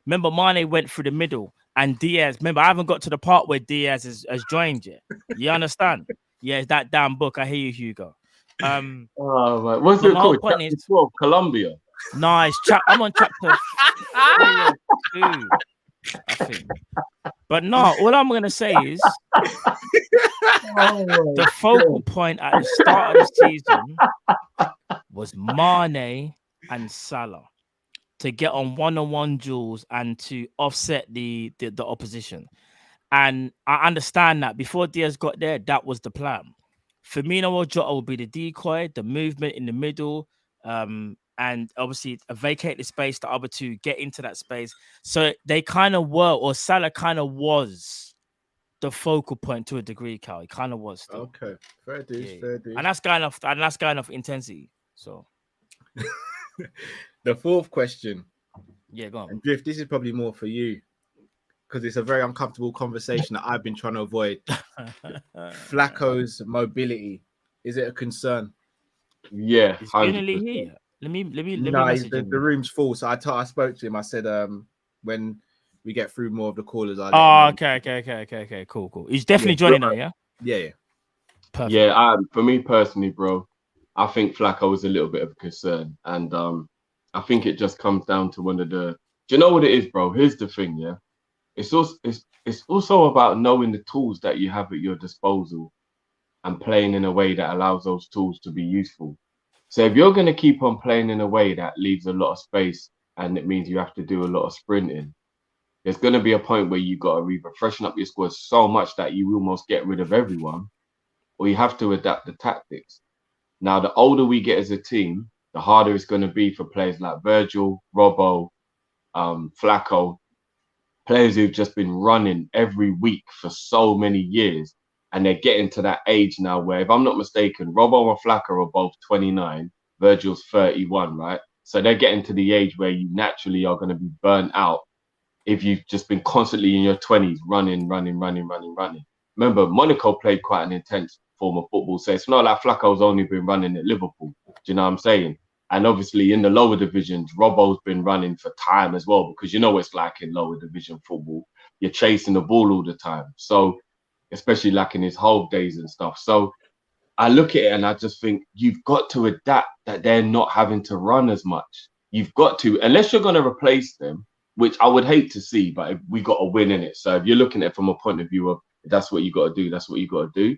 Remember, Mane went through the middle, and Diaz. Remember, I haven't got to the part where Diaz has joined yet. You understand? Yeah, it's that damn book. I hear you, Hugo. Oh my! What's it called? Chapter 12, Colombia. Nice. I'm on chapter 3 or 2, I think. But no, all I'm gonna say is the focal point at the start of the season was Mane and Salah to get on one-on-one duels and to offset the opposition. And I understand that before Diaz got there, that was the plan. Firmino or Jota will be the decoy, the movement in the middle, and obviously vacate the space, the other two get into that space. So they kind of were, or Salah kind of was the focal point to a degree, Cal. He kind of was still. Okay, fair dues, fair dues. And that's kind of intensity. So the fourth question. Yeah, go on. And Drift, this is probably more for you, because it's a very uncomfortable conversation that I've been trying to avoid. Flacco's mobility, is it a concern? Yeah, is finally here. Let me no, the room's full. So I spoke to him. I said, when we get through more of the callers, okay, cool. He's definitely joining now, yeah? Yeah. Perfect. Yeah, for me personally, bro, I think Flacco is a little bit of a concern. And I think it just comes down to one of the... Do you know what it is, bro? Here's the thing, yeah? It's also about knowing the tools that you have at your disposal and playing in a way that allows those tools to be useful. So if you're going to keep on playing in a way that leaves a lot of space and it means you have to do a lot of sprinting, there's going to be a point where you got to either freshen up your squad so much that you almost get rid of everyone, or you have to adapt the tactics. Now, the older we get as a team, the harder it's going to be for players like Virgil, Robbo, Flacco, players who've just been running every week for so many years. And they're getting to that age now where, if I'm not mistaken, Robbo and Flacco are both 29, Virgil's 31, right? So they're getting to the age where you naturally are going to be burnt out if you've just been constantly in your 20s running. Remember, Monaco played quite an intense form of football, so it's not like Flacco's only been running at Liverpool. Do you know what I'm saying? And obviously in the lower divisions, Robbo's been running for time as well, because you know what it's like in lower division football. You're chasing the ball all the time. So especially like in his whole days and stuff. So I look at it and I just think you've got to adapt that they're not having to run as much. You've got to, unless you're going to replace them, which I would hate to see, but we got a win in it. So if you're looking at it from a point of view of that's what you got to do, that's what you got to do.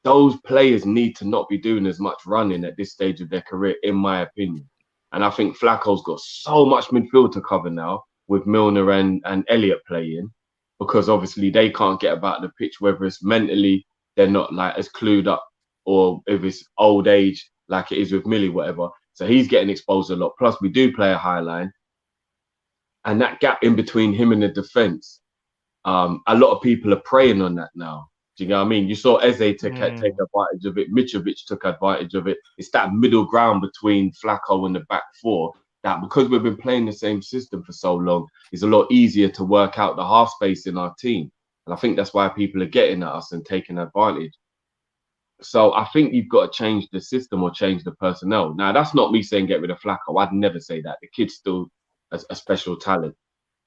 Those players need to not be doing as much running at this stage of their career, in my opinion. And I think Flacco's got so much midfield to cover now with Milner and Elliott playing, because obviously they can't get about the pitch, whether it's mentally they're not like as clued up, or if it's old age like it is with Millie, whatever. So he's getting exposed a lot. Plus we do play a high line, and that gap in between him and the defense, a lot of people are preying on that now. Do you know what I mean? You saw Eze take advantage of it. Mitrovic took advantage of it. It's that middle ground between Flacco and the back four that, because we've been playing the same system for so long, is a lot easier to work out the half space in our team. And I think that's why people are getting at us and taking advantage. So I think you've got to change the system or change the personnel. Now, that's not me saying get rid of Flacco. I'd never say that. The kid's still a special talent.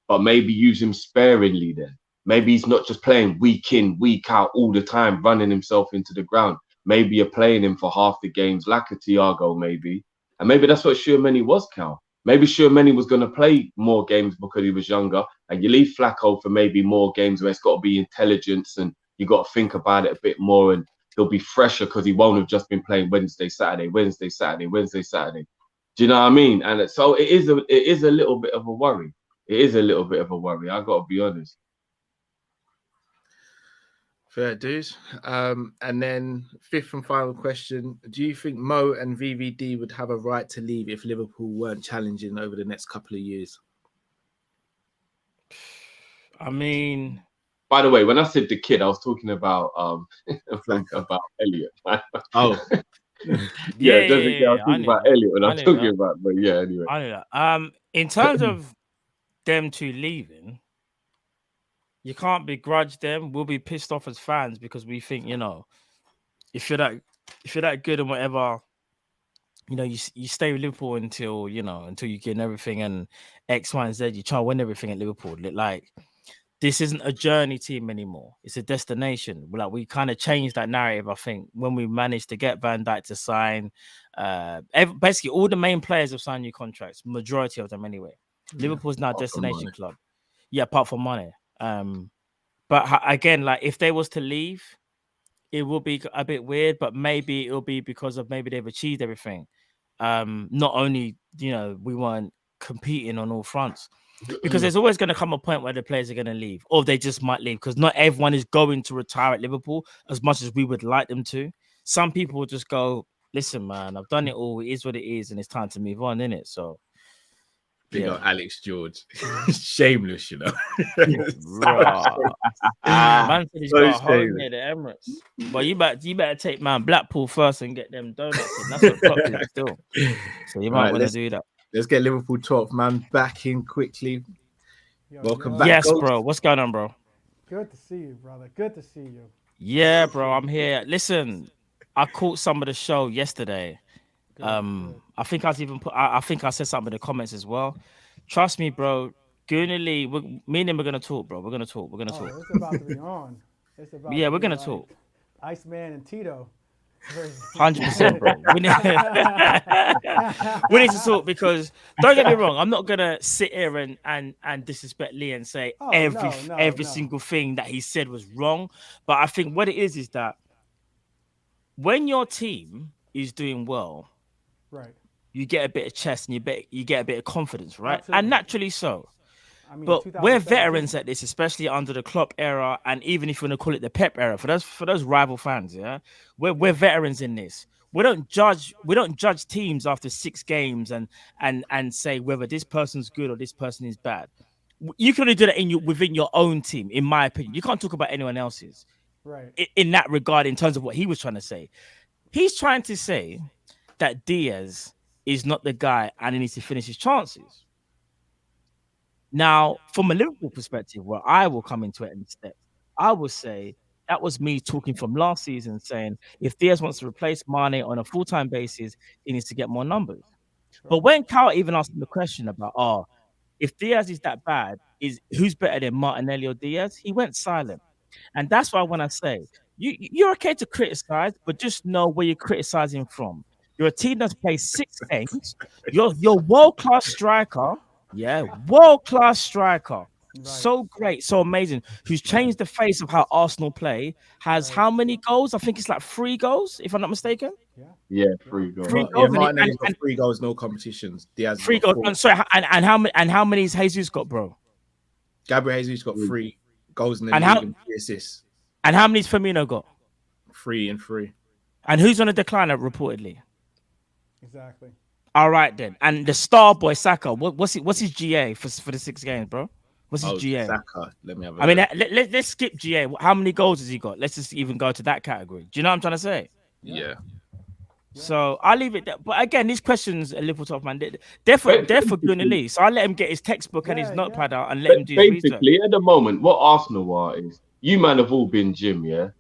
But maybe use him sparingly then. Maybe he's not just playing week in, week out all the time, running himself into the ground. Maybe you're playing him for half the games, like a Thiago maybe. And maybe that's what Tchouaméni was, Cal. Maybe Tchouaméni was going to play more games because he was younger, and you leave Flacco for maybe more games where it's got to be intelligence and you got to think about it a bit more and he'll be fresher because he won't have just been playing Wednesday, Saturday. Do you know what I mean? And so it is a little bit of a worry. It is a little bit of a worry. I got to be honest. Fair dues. And then fifth and final question: do you think Mo and VVD would have a right to leave if Liverpool weren't challenging over the next couple of years? I mean, by the way, when I said the kid, I was talking about about Elliot. Oh, yeah. I was talking about Elliot when I was talking about, but yeah, anyway. I know that. In terms of them two leaving, you can't begrudge them. We'll be pissed off as fans because we think, you know, if you're that good and whatever, you know, you stay with Liverpool until you get everything and X, Y, and Z. You try to win everything at Liverpool. Like, this isn't a journey team anymore. It's a destination. Like, we kind of changed that narrative, I think, when we managed to get Van Dijk to sign. Basically, all the main players have signed new contracts. Majority of them, anyway. Yeah. Liverpool's now a destination club. Yeah, apart from money. But again, like, if they was to leave, it will be a bit weird. But maybe it'll be because of maybe they've achieved everything. Not only, you know, we weren't competing on all fronts. Because there's always going to come a point where the players are going to leave, or they just might leave, because not everyone is going to retire at Liverpool as much as we would like them to. Some people will just go, listen, man, I've done it all. It is what it is, and it's time to move on, innit? So, big up Alex George. Shameless, you know. Man said he's got a home near the Emirates. But you better take Blackpool first and get them donuts in. That's what Klopp did still. So you might want to do that. Let's get Liverpool 12th man back in quickly. Welcome back. Yes, bro. What's going on, bro? Good to see you, brother. Good to see you. Yeah, bro. I'm here. Listen, I caught some of the show yesterday. Good. I think I think I said something in the comments as well. Trust me, bro. Lee, me and him are gonna talk, bro. We're gonna talk. It's about to be on. We're gonna talk. Iceman and Tito. 100%, bro. We need to talk, because don't get me wrong, I'm not gonna sit here and disrespect Lee and say every single thing that he said was wrong. But I think what it is that when your team is doing well, right, you get a bit of chest and you get a bit of confidence, right? Absolutely. And naturally so. I mean, but we're veterans at this, especially under the Klopp era, and even if you want to call it the Pep era, for those rival fans, yeah, we're veterans in this. We don't judge teams after 6 games and say whether this person's good or this person is bad. You can only do that within your own team, in my opinion. You can't talk about anyone else's. Right. In that regard, in terms of what he was trying to say, he's trying to say that Diaz is not the guy and he needs to finish his chances. Now, from a Liverpool perspective, where I will come into it in steps, I will say that was me talking from last season, saying if Diaz wants to replace Mane on a full-time basis, he needs to get more numbers. Right. But when Carl even asked him the question about, if Diaz is that bad, who's better than Martinelli or Diaz? He went silent. And that's why when I say, you're okay to criticize, but just know where you're criticizing from. You're a team that's played 6 games. You're world-class striker. Yeah, world-class striker. Right. So great, so amazing. Who's changed the face of how Arsenal play. Has how many goals? I think it's like 3 goals, if I'm not mistaken. Yeah, 3 goals. 3 goals. Yeah, Martinelli's got 3 goals, no competitions. Diaz 3 goals. And sorry, and how many has Jesus got, bro? Gabriel Jesus got 3 goals and 3 assists. And how many's Firmino got? 3 and 3. And who's on a decliner reportedly? Exactly. All right then. And the star boy Saka, what's his GA for the 6 games, bro? What's his GA? Saka. Let me have I mean, let's skip GA. How many goals has he got? Let's just even go to that category. Do you know what I'm trying to say? Yeah. So I'll leave it there. But again, these questions are Liverpool top, man. They're for Lee. So I'll let him get his textbook and his notepad out and let him do his research. Basically, at the moment, what Arsenal are is, you man have all been gym, yeah?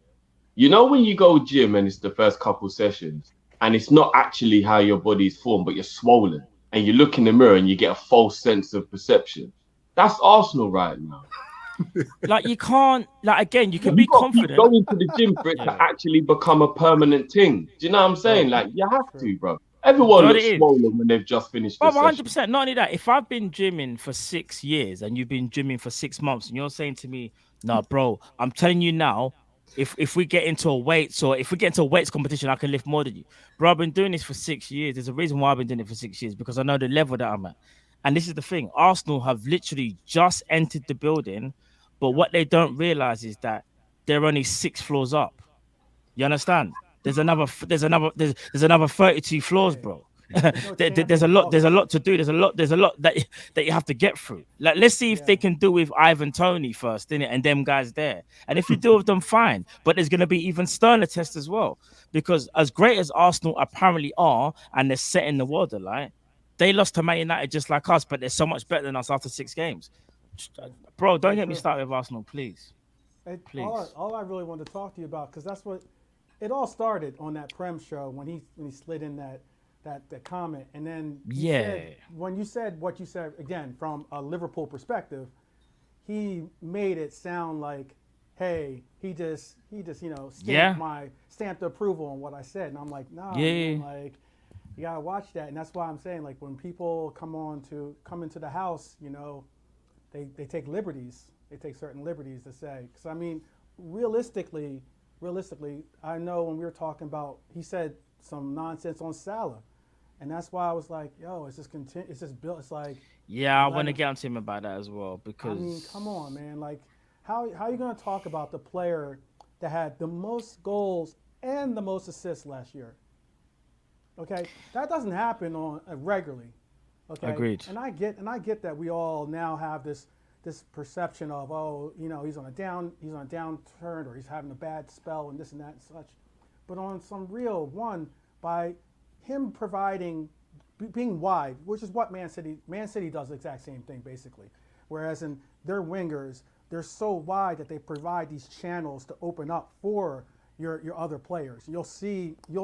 You know when you go gym and it's the first couple sessions, and it's not actually how your body's formed, but you're swollen, and you look in the mirror and you get a false sense of perception. That's Arsenal right now. Like, you can't, like, again, you can be confident. Going to the gym for it to actually become a permanent thing. Do you know what I'm saying? Like, you have to, bro. Everyone looks swollen when they've just finished the session. 100%. Not only that, if I've been gymming for 6 years and you've been gymming for 6 months and you're saying to me, nah, bro, I'm telling you now, if we get into a weights or if we get into a weights competition, I can lift more than you. Bro, I've been doing this for 6 years. There's a reason why I've been doing it for 6 years, because I know the level that I'm at. And this is the thing. Arsenal have literally just entered the building, but what they don't realize is that they're only 6 floors up. You understand? There's another 32 floors, bro. There's a lot to do. There's a lot that you have to get through. Like, let's see if they can do with Ivan Toney first, innit? And them guys there. And if you do with them, fine. But there's gonna be even sterner tests as well. Because as great as Arsenal apparently are, and they're setting the world alight, they lost to Man United just like us, but they're so much better than us after 6 games. Bro, don't get me started with Arsenal, please. Please. All I really wanted to talk to you about, because that's what it all started on that Prem show when he slid in that comment, and then when you said what you said again from a Liverpool perspective, he made it sound like, hey, he just stamped approval on what I said, and I'm like, nah, man, like, you gotta watch that. And that's why I'm saying, like, when people come into the house, you know, they take liberties. They take certain liberties to say, because I mean, realistically, I know when we were talking about, he said some nonsense on Salah. And that's why I was like, yo, it's just built. It's like, I want to get on to him about that as well, because I mean, come on, man. Like, how are you going to talk about the player that had the most goals and the most assists last year? Okay, that doesn't happen on regularly. Okay, agreed. And I get that we all now have this perception of, oh, you know, he's on a downturn, or he's having a bad spell and this and that and such. But on some real one, by him being wide, which is what Man City does the exact same thing basically. Whereas in their wingers, they're so wide that they provide these channels to open up for your other players. You'll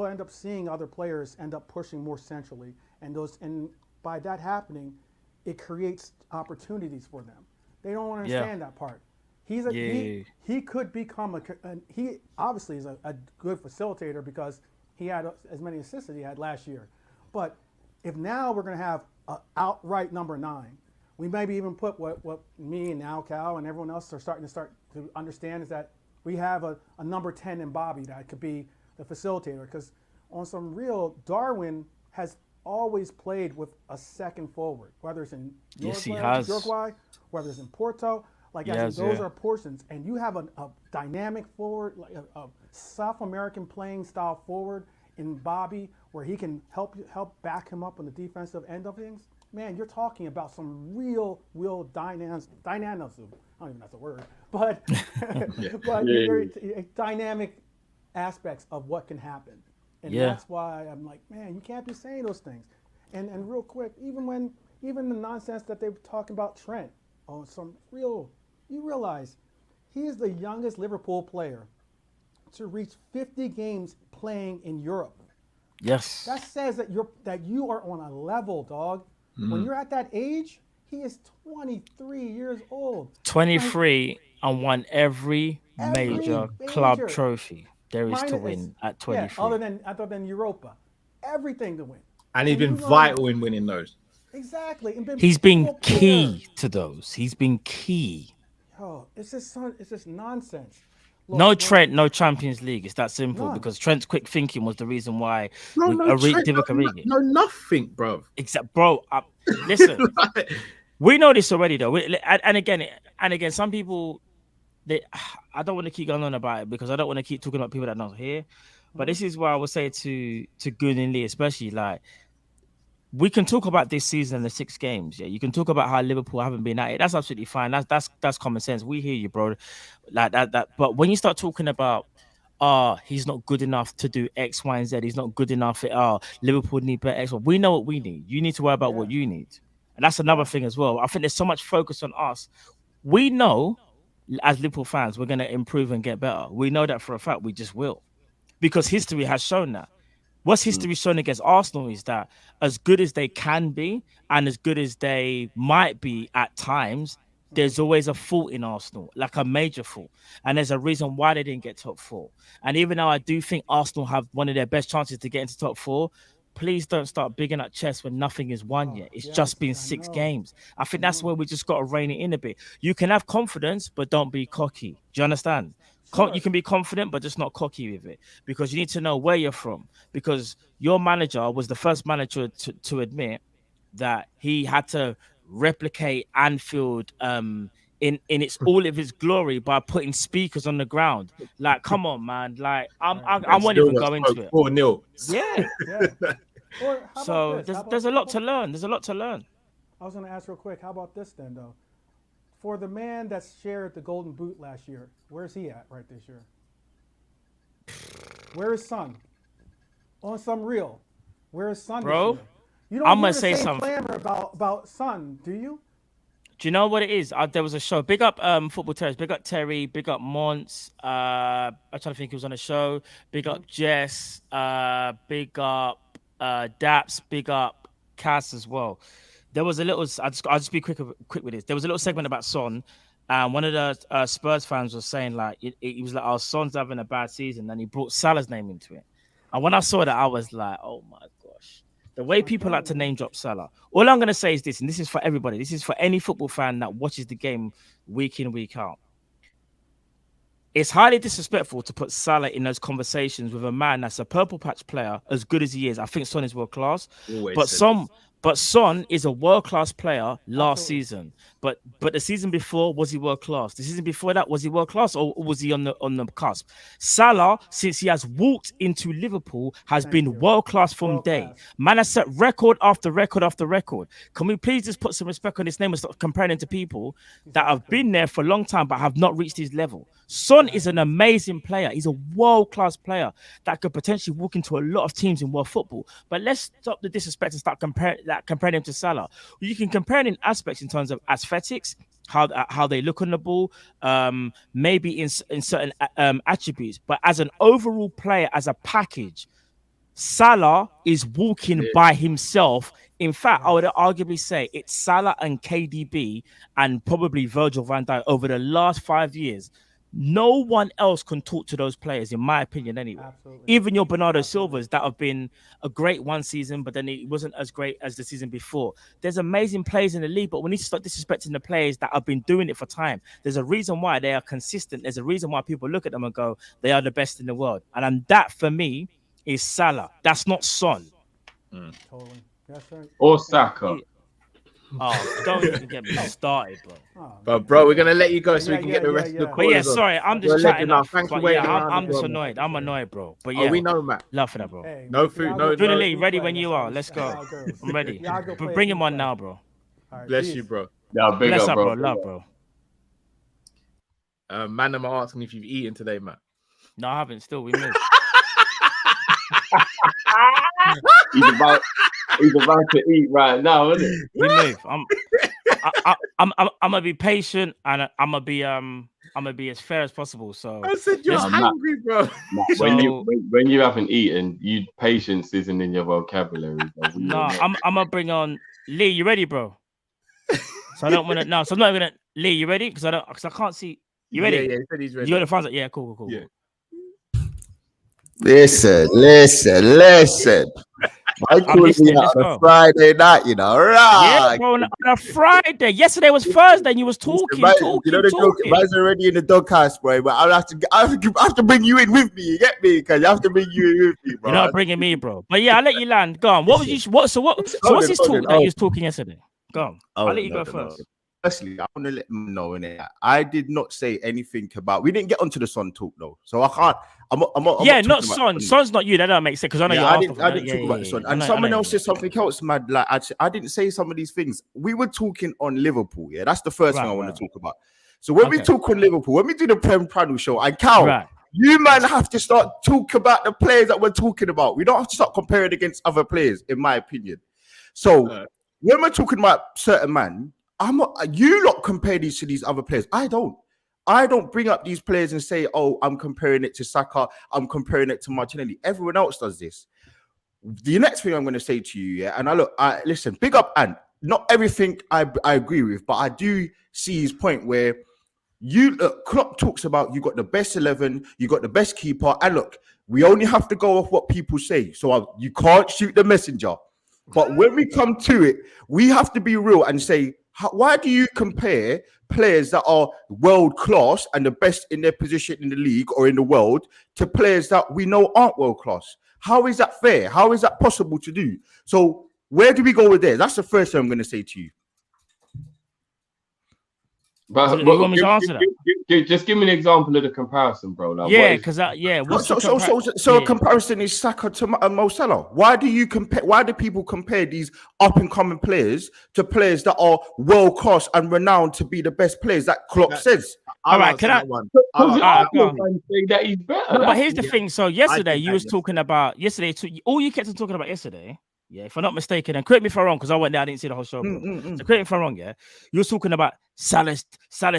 end up seeing other players end up pushing more centrally, and by that happening, it creates opportunities for them. They don't understand that part. He could become he obviously is a good facilitator because he had as many assists as he had last year. But if now we're going to have an outright number 9, we maybe even put what me and now Cal and everyone else are starting to understand is that we have a number 10 in Bobby that could be the facilitator. Because on some real, Darwin has always played with a second forward, whether it's in Uruguay, whether it's in Porto. Like, those are portions, and you have a dynamic forward, like a South American playing style forward in Bobby, where he can help back him up on the defensive end of things. Man, you're talking about some real dynamism. I don't even know if that's a word, but dynamic aspects of what can happen, and that's why I'm like, man, you can't be saying those things. And real quick, even the nonsense that they were talking about Trent on some real. You realize he is the youngest Liverpool player to reach 50 games playing in Europe. Yes. That says that you are on a level, dog. When you're at that age, he is 23 years old. 23 and won every major club trophy there is to win at 23. Yeah, other than Europa. Everything to win. And he's been vital in winning those. Exactly. He's been key to those. He's been key. Oh, it's just nonsense. Look, no Trent, no Champions League. It's that simple. Because Trent's quick thinking was the reason why. Nothing, bro. Except, bro. Listen, we know this already, though. And again, some people, I don't want to keep going on about it because I don't want to keep talking about people that are not here. But this is why I would say to Gun and Lee, especially, like, we can talk about this season and the 6 games. Yeah, you can talk about how Liverpool haven't been at it. That's absolutely fine. That's common sense. We hear you, bro. Like that. But when you start talking about, he's not good enough to do X, Y, and Z. He's not good enough. Liverpool need better X. We know what we need. You need to worry about what you need, and that's another thing as well. I think there's so much focus on us. We know, as Liverpool fans, we're going to improve and get better. We know that for a fact. We just will, because history has shown that. What's history shown against Arsenal is that as good as they can be and as good as they might be at times, there's always a fault in Arsenal, like a major fault. And there's a reason why they didn't get top 4. And even though I do think Arsenal have one of their best chances to get into top 4, please don't start bigging up chest when nothing is won yet. It's just been 6 games. I think that's where we just got to rein it in a bit. You can have confidence, but don't be cocky. Do you understand? You can be confident, but just not cocky with it, because you need to know where you're from. Because your manager was the first manager to admit that he had to replicate Anfield in its all of its glory by putting speakers on the ground. Like, come on, man. Like, I won't even go into it. 4-0. Yeah. Or how So about this? there's a lot to learn. There's a lot to learn. I was going to ask real quick. How about this then, though? For the man that shared the Golden Boot last year, where's he at right this year? Where is Son? On some real. Where is Son? Bro, you don't I'm hear gonna the say same something. clamor about Son, do you? Do you know what it is? There was a show. Big up Football Terrors. Big up Terry. Big up Mons. I'm trying to think who was on the show. Big up Jess. Big up Daps. Big up Cass as well. There was a little. I'll just be quick with this. There was a little segment about Son. One of the Spurs fans was saying like he was like, "Oh, Son's having a bad season," and he brought Salah's name into it. And when I saw that, I was like, "Oh my gosh." The way people like to name drop Salah. All I'm going to say is this, and this is for everybody. This is for any football fan that watches the game week in, week out. It's highly disrespectful to put Salah in those conversations with a man that's a purple patch player, as good as he is. I think Son is world class. But Son is a world-class player last season. But the season before, was he world-class? The season before that, was he world-class, or was he on the cusp? Salah, since he has walked into Liverpool, has been world-class from day. Man has set record after record after record. Can we please just put some respect on his name and stop comparing him to people that have been there for a long time but have not reached his level? Son is an amazing player. He's a world-class player that could potentially walk into a lot of teams in world football. But let's stop the disrespect and start comparing him to Salah. You can compare him in aspects in terms of aesthetics, how they look on the ball, maybe in certain attributes. But as an overall player, as a package, Salah is walking by himself. In fact, I would arguably say it's Salah and KDB and probably Virgil van Dijk over the last 5 years. No one else can talk to those players, in my opinion, anyway. Absolutely. Even your Bernardo Silvas that have been a great one season, but then it wasn't as great as the season before. There's amazing players in the league, but we need to start disrespecting the players that have been doing it for time. There's a reason why they are consistent. There's a reason why people look at them and go, they are the best in the world. And that, for me, is Salah. That's not Son. Totally. That's right. Or Saka. Oh, don't even get me started, bro. But bro, we're gonna let you go so we can get the rest of the call. But yeah, sorry, I'm just chatting up. Thanks for But waiting. yeah, I'm just annoyed. I'm annoyed, bro. But yeah, we know, Matt. Love for that, bro. Hey, No food, no. Lee, ready when you are. Let's go. I'm ready. But bring him on now, bro. Right, Bless peace. you, bro. Yeah, big Bless up, up, bro. bro. Love, bro. Man, I'm asking if you've eaten today, Matt. No, I haven't. Still, we move. He's about to eat right now, isn't it? We move. I'm gonna be patient and I'm gonna be as fair as possible. So I said you're hungry, bro. When you haven't eaten, patience isn't in your vocabulary. No, I'm gonna bring on Lee. You ready, bro? So I don't want to. No, so I'm not gonna. Lee, you ready? Because I can't see. You ready? Yeah, he said he's ready. You got the fans? Yeah, cool. Yeah. Listen. I called me out on a Friday night, you know. Yeah, bro, on a Friday. Yesterday was Thursday and you was talking. You know the joke, man's already in the doghouse, bro. But I have to bring you in with me. You get me? Because you have to bring you in with me, bro. You're not bringing me, bro. But yeah, I'll let you land. Go on. What's this talk that you was talking yesterday? Go on. I'll let you go first. Firstly, I want to let them know innit? I did not say anything about. We didn't get onto the Son talk though, so I can't. I'm not Son. Son's not you. That don't make sense because I know you're. I didn't talk about the Son. And someone else said something else, mad. Like I didn't say some of these things. We were talking on Liverpool. Yeah, that's the first thing I want to talk about. So when we talk on Liverpool, when we do the Prem panel show, and Cal, you man have to start talk about the players that we're talking about. We don't have to start comparing against other players, in my opinion. So when we're talking about certain man. You lot compare these to these other players. I don't bring up these players and say, oh, I'm comparing it to Saka. I'm comparing it to Martinelli. Everyone else does this. The next thing I'm going to say to you, yeah, and listen, big up, and not everything I agree with, but I do see his point where Klopp talks about you got the best 11, you got the best keeper, and look, we only have to go off what people say. So you can't shoot the messenger. But when we come to it, we have to be real and say, why do you compare players that are world class and the best in their position in the league or in the world to players that we know aren't world class? How is that fair? How is that possible to do? So where do we go with there? That's the first thing I'm going to say to you. But you want me to answer that? Just give me an example of the comparison, bro. Like, yeah, because So a comparison is Saka to Mo Salah. Why do you compare? Why do people compare these up and coming players to players that are world class and renowned to be the best players that Klopp says? All right, can I? Say that he's better. No, but here's the thing. So yesterday you was talking about all you kept on talking about yesterday. Yeah, if I'm not mistaken, and correct me if I'm wrong, because I went there, I didn't see the whole show. So correct me if I'm wrong, yeah. You was talking about Salah's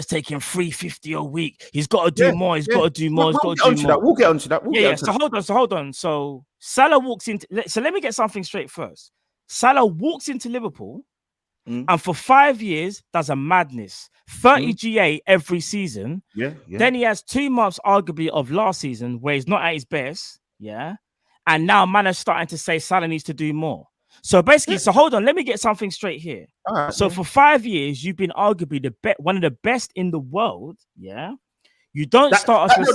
taking 350 a week. He's got to do more. He's got to do more. We'll get onto that. So hold on. So Salah walks into. So let me get something straight first. Salah walks into Liverpool, and for 5 years does a madness. 30 GA every season. Yeah. Then he has 2 months, arguably, of last season where he's not at his best. Yeah. And now man is starting to say Salah needs to do more. So basically, so hold on, let me get something straight here. So for 5 years, you've been arguably one of the best in the world. Yeah. You don't start us with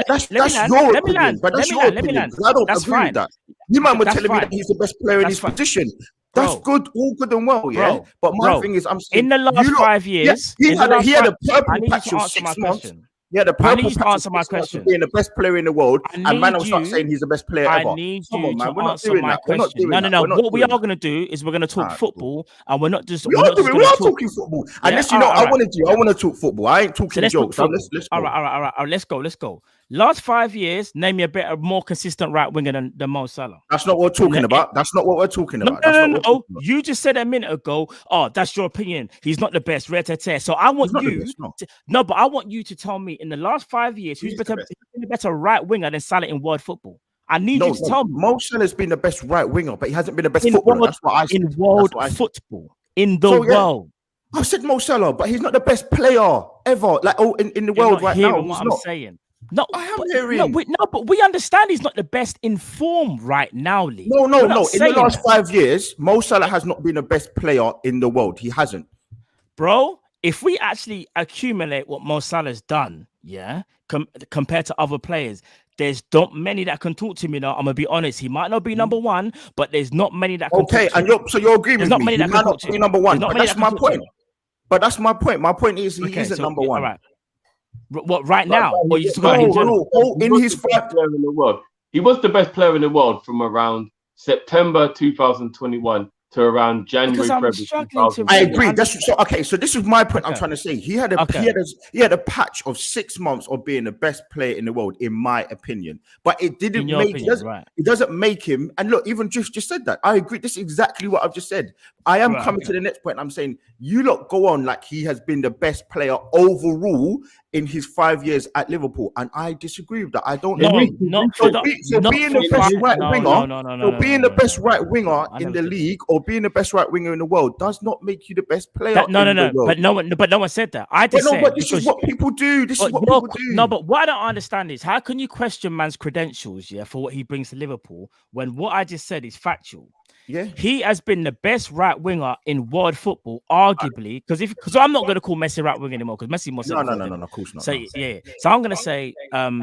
that's your opinion. I don't agree with that. You man were telling me that he's the best player in his position. That's good, all good and well, yeah. But my thing is, I'm saying in the last 5 years, he had a purple patch of 6 months. Yeah, the purple. I need you to answer my question. Being the best player in the world, and man will start saying he's the best player ever. I need you to answer my question. No. What we are going to do is we're going to talk football, and we're not just. We are talking football. And let's, I want to talk football. I ain't talking jokes. So let's go. All right. Let's go. Last 5 years, name me a better, more consistent right winger than Mo Salah. That's not what we're talking about. That's not what we're talking about. No. You just said a minute ago, oh, that's your opinion. He's not the best. So I want you. But I want you to tell me in the last 5 years who's been a better right winger than Salah in world football. I need you to tell me. Mo Salah's been the best right winger, but he hasn't been the best footballer. That's what I said. In world football. In the world. I said Mo Salah, but he's not the best player ever. Like in the world right now. What I'm saying. No, I am hearing. But we understand he's not the best in form right now, Lee. No. In the last 5 years, Mo Salah has not been the best player in the world. He hasn't. Bro, if we actually accumulate what Mo Salah's done, yeah, compared to other players, there's not many that can talk to me now. I'm gonna be honest. He might not be number one, but there's not many that can. Okay, and you're agreeing with me. He might not be number one, but that's my point. But that's my point. My point is he isn't number one. All right. What right now? Or you in his best player in the world. He was the best player in the world from around September 2021 to around January, February. I agree. So this is my point. I'm trying to say he had a patch of 6 months of being the best player in the world, in my opinion. But it didn't make it doesn't make him. And look, even just said that. I agree. This is exactly what I've just said. I am coming to the next point. I'm saying you lot go on like he has been the best player overall in his 5 years at Liverpool, and I disagree with that. I don't agree. Being the best right winger in the league or being the best right winger in the world does not make you the best player. But no one said that. I just said this is what people do. This is what people do. No, but what I don't understand is how can you question man's credentials, for what he brings to Liverpool when what I just said is factual. Yeah, he has been the best right winger in world football, arguably. Because I'm not going to call Messi right winger anymore. Because Messi must. No, of course not. So so I'm going to say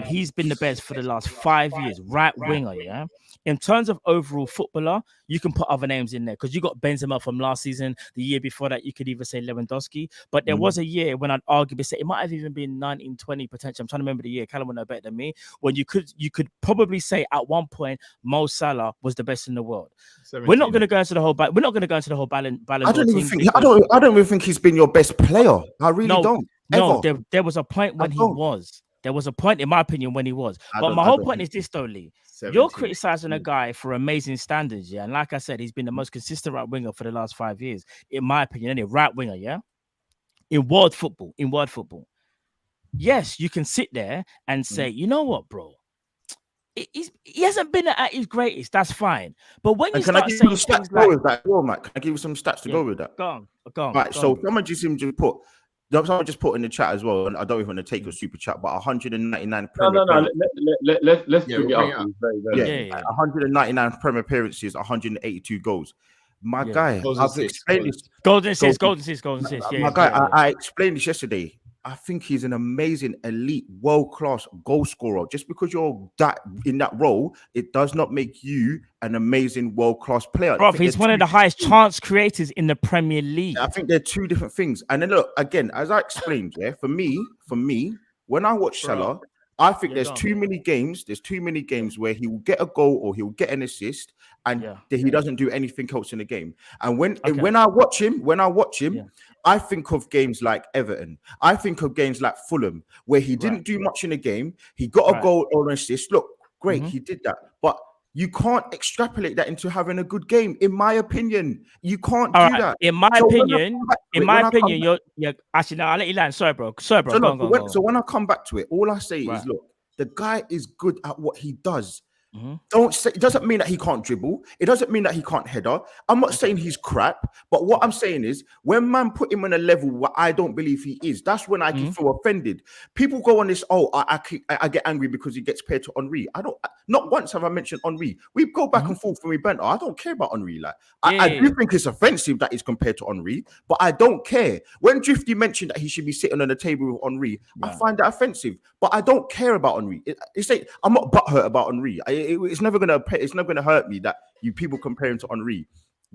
he's been the best for the last 5 years, right winger. Yeah. In terms of overall footballer, you can put other names in there because you got Benzema from last season. The year before that, you could even say Lewandowski. But there was a year when I'd arguably say it might have even been 1920 potential. I'm trying to remember the year. Callum will know better than me. When you could probably say at one point Mo Salah was the best in the world. 17. We're not going to go into the whole. We're not going to go into the whole balance. I don't even think he's been your best player. I really don't. No, there was a point when he was. There was a point, in my opinion, when he was. But my whole point is this, though, Lee. You're criticizing a guy for amazing standards, yeah? And like I said, he's been the most consistent right winger for the last 5 years, in my opinion. Any right winger, yeah? In world football. Yes, you can sit there and say, you know what, bro? He hasn't been at his greatest. That's fine. But when you start saying things like... Can I give you some stats to go with that? Go on. Right, so someone just put... Someone just put in the chat as well, and I don't even want to take a super chat, but 199 No. Let's Yeah, bring it we'll up. bring 199 Premier appearances, 182 goals. My guy, I've explained this. Golden assist. My guy, I explained this yesterday. I think he's an amazing, elite, world-class goal scorer. Just because you're that in that role, it does not make you an amazing, world-class player. Bro, he's one of the highest chance creators in the Premier League. I think they're two different things. And then look, again, as I explained, for me, when I watch Salah, I think there's too many games. There's too many games where he will get a goal or he'll get an assist, and he doesn't do anything else in the game. And when I watch him, I think of games like Everton. I think of games like Fulham, where he didn't do much in the game. He got a goal or an assist. Look, great, he did that. But you can't extrapolate that into having a good game, in my opinion. You can't do that. In my opinion, you're actually, no, I'll let you land. Sorry, bro. So when I come back to it, all I say is, look, the guy is good at what he does. Don't say it doesn't mean that he can't dribble. It doesn't mean that he can't header. I'm not saying he's crap, but what I'm saying is when man put him on a level where I don't believe he is, that's when I can feel offended. People go on this, I get angry because he gets paired to Henry. Not once have I mentioned Henry. We go back and forth when we bent. I don't care about Henry. Like I do think it's offensive that he's compared to Henry, but I don't care. When Drifty mentioned that he should be sitting on the table with Henry, I find that offensive, but I don't care about Henry. I'm not butthurt about Henry. It's never gonna hurt me that you people compare him to Henry.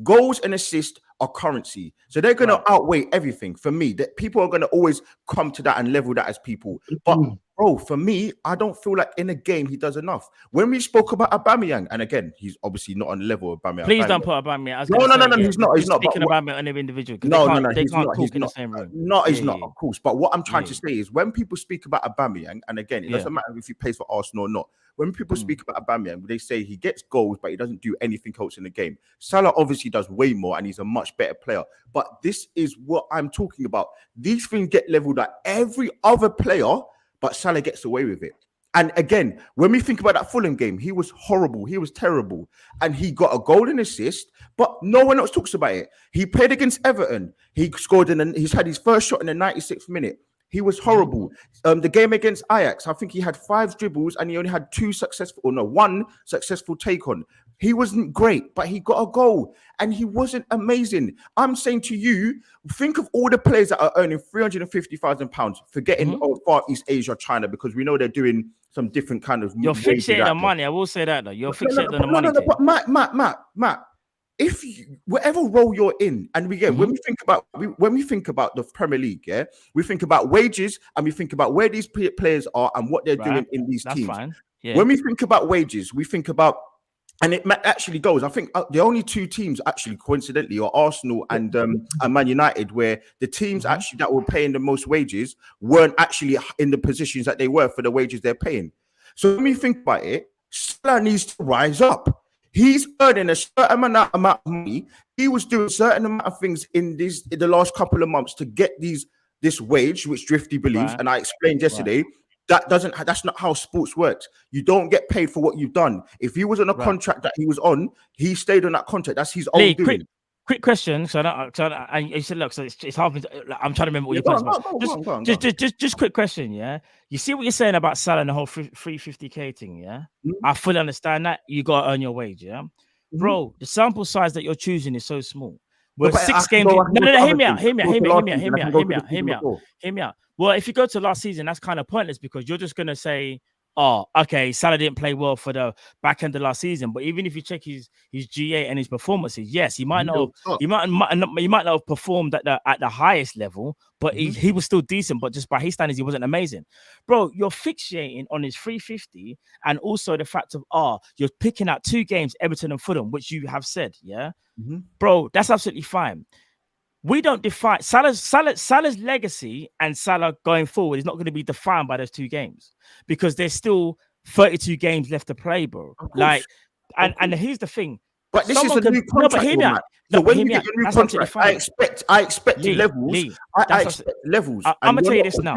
Goals and assists are currency, so they're gonna outweigh everything for me. That people are gonna always come to that and level that as people. But bro, for me, I don't feel like in a game he does enough. When we spoke about Aubameyang, and again, he's obviously not on the level of Aubameyang. Please don't put Aubameyang. No, he's not. He's not speaking about Aubameyang on an individual. No, they he's can't not. talk in the same room. No, he's not, of course. But what I'm trying to say is, when people speak about Aubameyang, and again, it doesn't matter if he plays for Arsenal or not. When people speak about Aubameyang, they say he gets goals, but he doesn't do anything else in the game. Salah obviously does way more, and he's a much better player. But this is what I'm talking about. These things get leveled at every other player, but Salah gets away with it. And again, when we think about that Fulham game, he was horrible. He was terrible. And he got a golden assist, but no one else talks about it. He played against Everton. He scored he's had his first shot in the 96th minute. He was horrible. The game against Ajax, I think he had 5 dribbles and he only had 1 successful take on. He wasn't great, but he got a goal and he wasn't amazing. I'm saying to you, think of all the players that are earning £350,000, forgetting Far East Asia, China, because we know they're doing some different kind of. You're fixated on money. I will say that though. You're fixated on the money. But Matt. If whatever role you're in, and when we think about the Premier League, we think about wages and we think about where these players are and what they're doing in these teams. Fine. Yeah. When we think about wages, we think about, and it actually goes. I think the only 2 teams actually, coincidentally, are Arsenal and Man United, where the teams actually that were paying the most wages weren't actually in the positions that they were for the wages they're paying. So when we think about it, Salah needs to rise up. He's earning a certain amount of money. He was doing a certain amount of things in the last couple of months to get this wage, which Drifty believes, and I explained yesterday. That's not how sports works. You don't get paid for what you've done. If he was on a contract that he was on, he stayed on that contract. That's his own doing. Quick question. And you said, look, so it's hard. I'm trying to remember what your question was. Just quick question. Yeah, you see what you're saying about Salah and the whole 350k thing. Yeah, I fully understand that. You got to earn your wage. Yeah, bro. The sample size that you're choosing is so small. We're 6 games. No, hear me out. Well, if you go to last season, that's kind of pointless because you're just gonna say, oh, okay, Salah didn't play well for the back end of last season. But even if you check his GA and his performances, yes, he might not have performed at the highest level, but he was still decent. But just by his standards, he wasn't amazing. Bro, you're fixating on his 350 and also the fact of you're picking out 2 games, Everton and Fulham, which you have said, yeah, bro, that's absolutely fine. We don't define Salah's legacy and Salah going forward is not going to be defined by those 2 games because there's still 32 games left to play, bro. Like, and here's the thing. But this is a new contract. No, but hear me out. So when you get your new contract, I expect levels. I expect levels. I'm gonna tell you this now.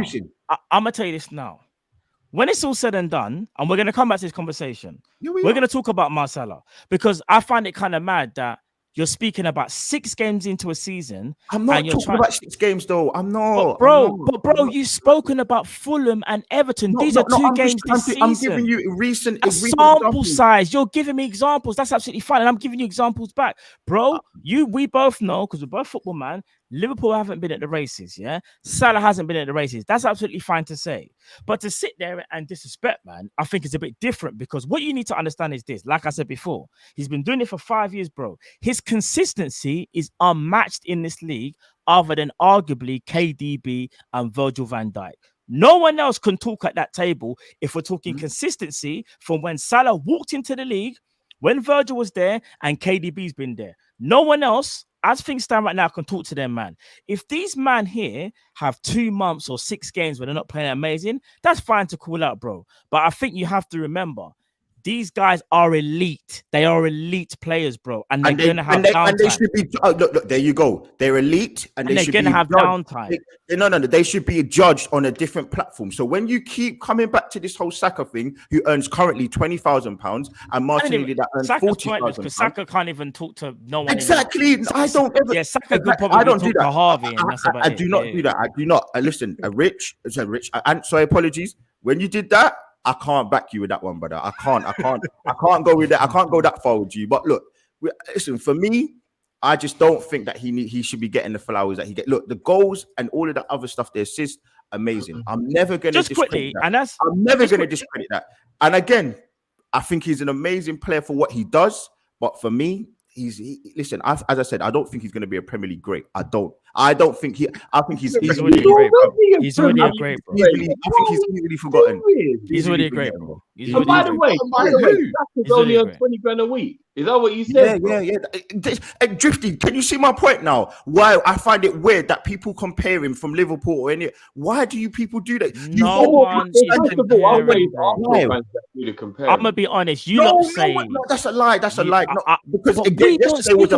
I'm gonna tell you this now. When it's all said and done, and we're gonna come back to this conversation, we're gonna talk about Marcelo because I find it kind of mad that You're speaking about 6 games into a season. I'm not talking about 6 games, though. I'm not. Bro, you've spoken about Fulham and Everton. These are 2 games this season. I'm giving you a sample size. You're giving me examples. That's absolutely fine. And I'm giving you examples back. Bro, we both know, because we're both football, man, Liverpool haven't been at the races, yeah? Salah hasn't been at the races. That's absolutely fine to say. But to sit there and disrespect, man, I think it's a bit different, because what you need to understand is this. Like I said before, he's been doing it for 5 years, bro. His consistency is unmatched in this league, other than arguably KDB and Virgil van Dijk. No one else can talk at that table if we're talking consistency from when Salah walked into the league, when Virgil was there, and KDB's been there. No one else, as things stand right now, can talk to them, man. If these man here have 2 months or 6 games where they're not playing amazing, that's fine to call out, bro. But I think you have to remember, these guys are elite. They are elite players, bro. And they're going to have downtime. And they should be, look, there you go. They're elite and they should going to have downtime. No, they should be judged on a different platform. So when you keep coming back to this whole Saka thing, who earns currently £20,000, and Martinelli that earns £40,000. Because Saka can't even talk to no one. Exactly. I don't ever. Yeah, Saka could probably talk to Harvey. I do not do that. I do not. Listen, Rich, and sorry, apologies. When you did that, I can't back you with that one, brother. I can't go with that. I can't go that far with you. But look, listen, for me, I just don't think that he should be getting the flowers that he get. Look, the goals and all of the other stuff, the assists, amazing. I'm never going to discredit that. I'm never going to discredit that. And again, I think he's an amazing player for what he does. But for me, listen, as I said, I don't think he's going to be a Premier League great. I don't think he. I think he's already great, bro. He's already a great, bro. I think he's easily forgotten. He's already a great, bro. And by the way, Saka's only on 20 grand a week. Is that what you said? Yeah. Drifty, can you see my point now? Why I find it weird that people compare him from Liverpool or any. Why do you people do that? No one is comparing. I'm gonna be honest. No, that's a lie. That's a lie. Because again, yesterday was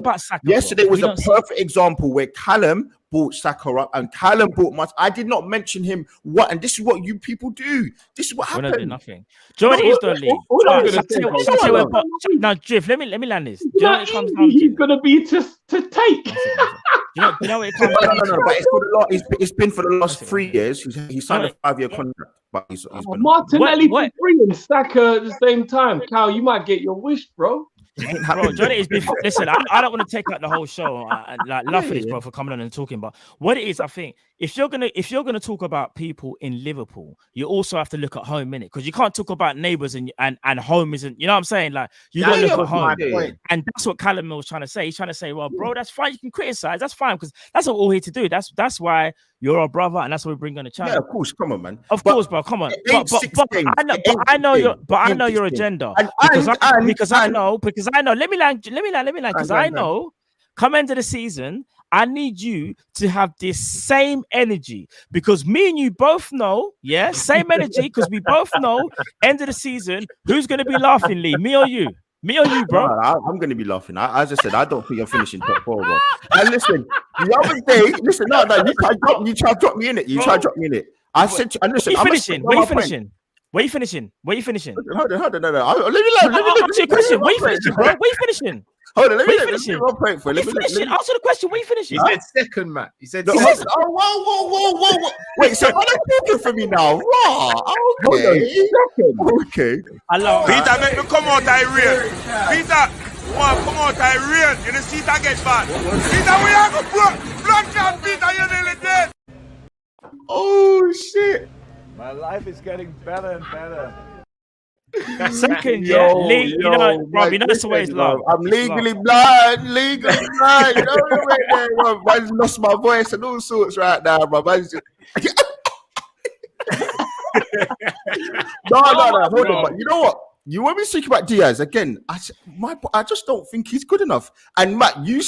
a perfect example where Callum brought Saka up and Callum brought much. I did not mention him. And this is what you people do. This is what happened. We're not doing nothing. Jordan is the league. Now, Drift, let me land this. He's gonna be to take. You know what it comes down to? No, but it's been for the last 3 years. He signed a 5-year contract. But he's Martinelli for free and Saka at the same time. Cal, you might get your wish, bro. Bro, Johnny is before. Listen, I don't want to take out the whole show. Love for this, bro, for coming on and talking. But what it is, I think, if you're gonna talk about people in Liverpool, you also have to look at home, innit? Because you can't talk about neighbours and home isn't. You know what I'm saying? Like you got to look at home, and that's what Callum was trying to say. He's trying to say, well, bro, that's fine. You can criticize. That's fine because that's what we're all here to do. That's why you're our brother, and that's what we bring on the channel. Yeah, of course. Come on, man. Of course, bro. Come on. I know your agenda because I know. Let me land. Because I know, come end of the season, I need you to have this same energy because me and you both know, same energy because we both know end of the season who's going to be laughing, Lee, me or you? Me or you, bro? No, I'm going to be laughing. As I said, I don't think you're finishing top 4, bro. And listen, the other day, you try to drop me in it. You try to drop me in it. I said, and listen, Where you finishing? Where you finishing? Hold on. Let me answer your question. Where you finishing, bro? Where you finishing? Hold on, let me answer the question. Where you finishing? He said second, Matt. He said second. Whoa. Wait, so I'm talking for me now. Okay. Peter, make me come out I rain. Peter, come out I rain. You know, see that get bad. Peter, we are going to blood out, Peter, you're nearly dead. Oh, shit. My life is getting better and better. Second, Lee, you know, Rob, you know that's the way it's love. I'm legally blind. You know the way there, I lost my voice and all sorts right now, bro. No, hold on. But you know what? You want me to speak about Diaz again? I just don't think he's good enough. And Matt, you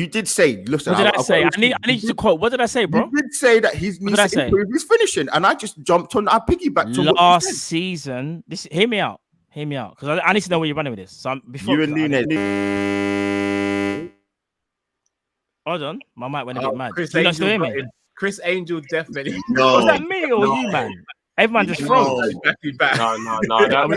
did say, listen. What did I say? I need you to quote. What did I say, bro? You did say that he needs to improve his finishing, and I just jumped on. I piggybacked to last season. Hear me out, because I need to know where you're running with this. So before you and Nunez. Hold on, my mic went a bit mad. Chris Angel definitely. Was that me or you, man? Everyone just froze. No, No. That's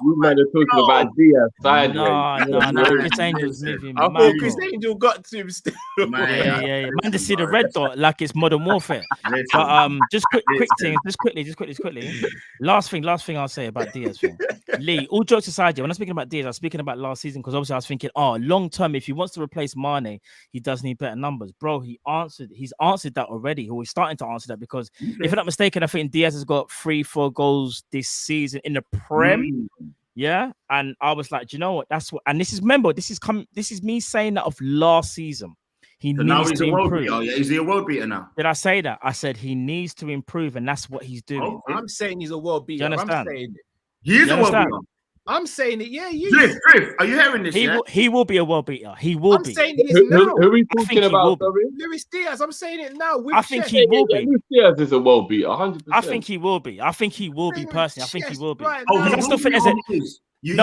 you might have talking about Diaz sideways. No. Chris Angel's moving. I thought Chris Angel got to him still. Yeah. Man, to see the red dot like it's Modern Warfare. But just quick thing, just quickly. Last thing I'll say about Diaz thing. Lee, all jokes aside, when I'm speaking about Diaz, I'm speaking about last season because obviously I was thinking, long term, if he wants to replace Mane, he does need better numbers, bro. He's answered that already. He's starting to answer that because if I'm not mistaken, I think Diaz has got 3-4 goals this season in the Prem. Yeah, and I was like, do you know what? That's what. And this is me saying that of last season. He needs to improve. Is he a world beater now? Did I say that? I said he needs to improve, and that's what he's doing. I'm saying he's a world beater. You understand? I'm saying he is a world beater. I'm saying it. Yeah, you. Drift, are you hearing this? He will be a world beater. He will be. I'm saying it is now. Who are we talking about? Luis Diaz. I'm saying it now. I think he will be. Luis Diaz is a world beater, 100%. I think he will be. Personally. I think he will be. I still think there's a.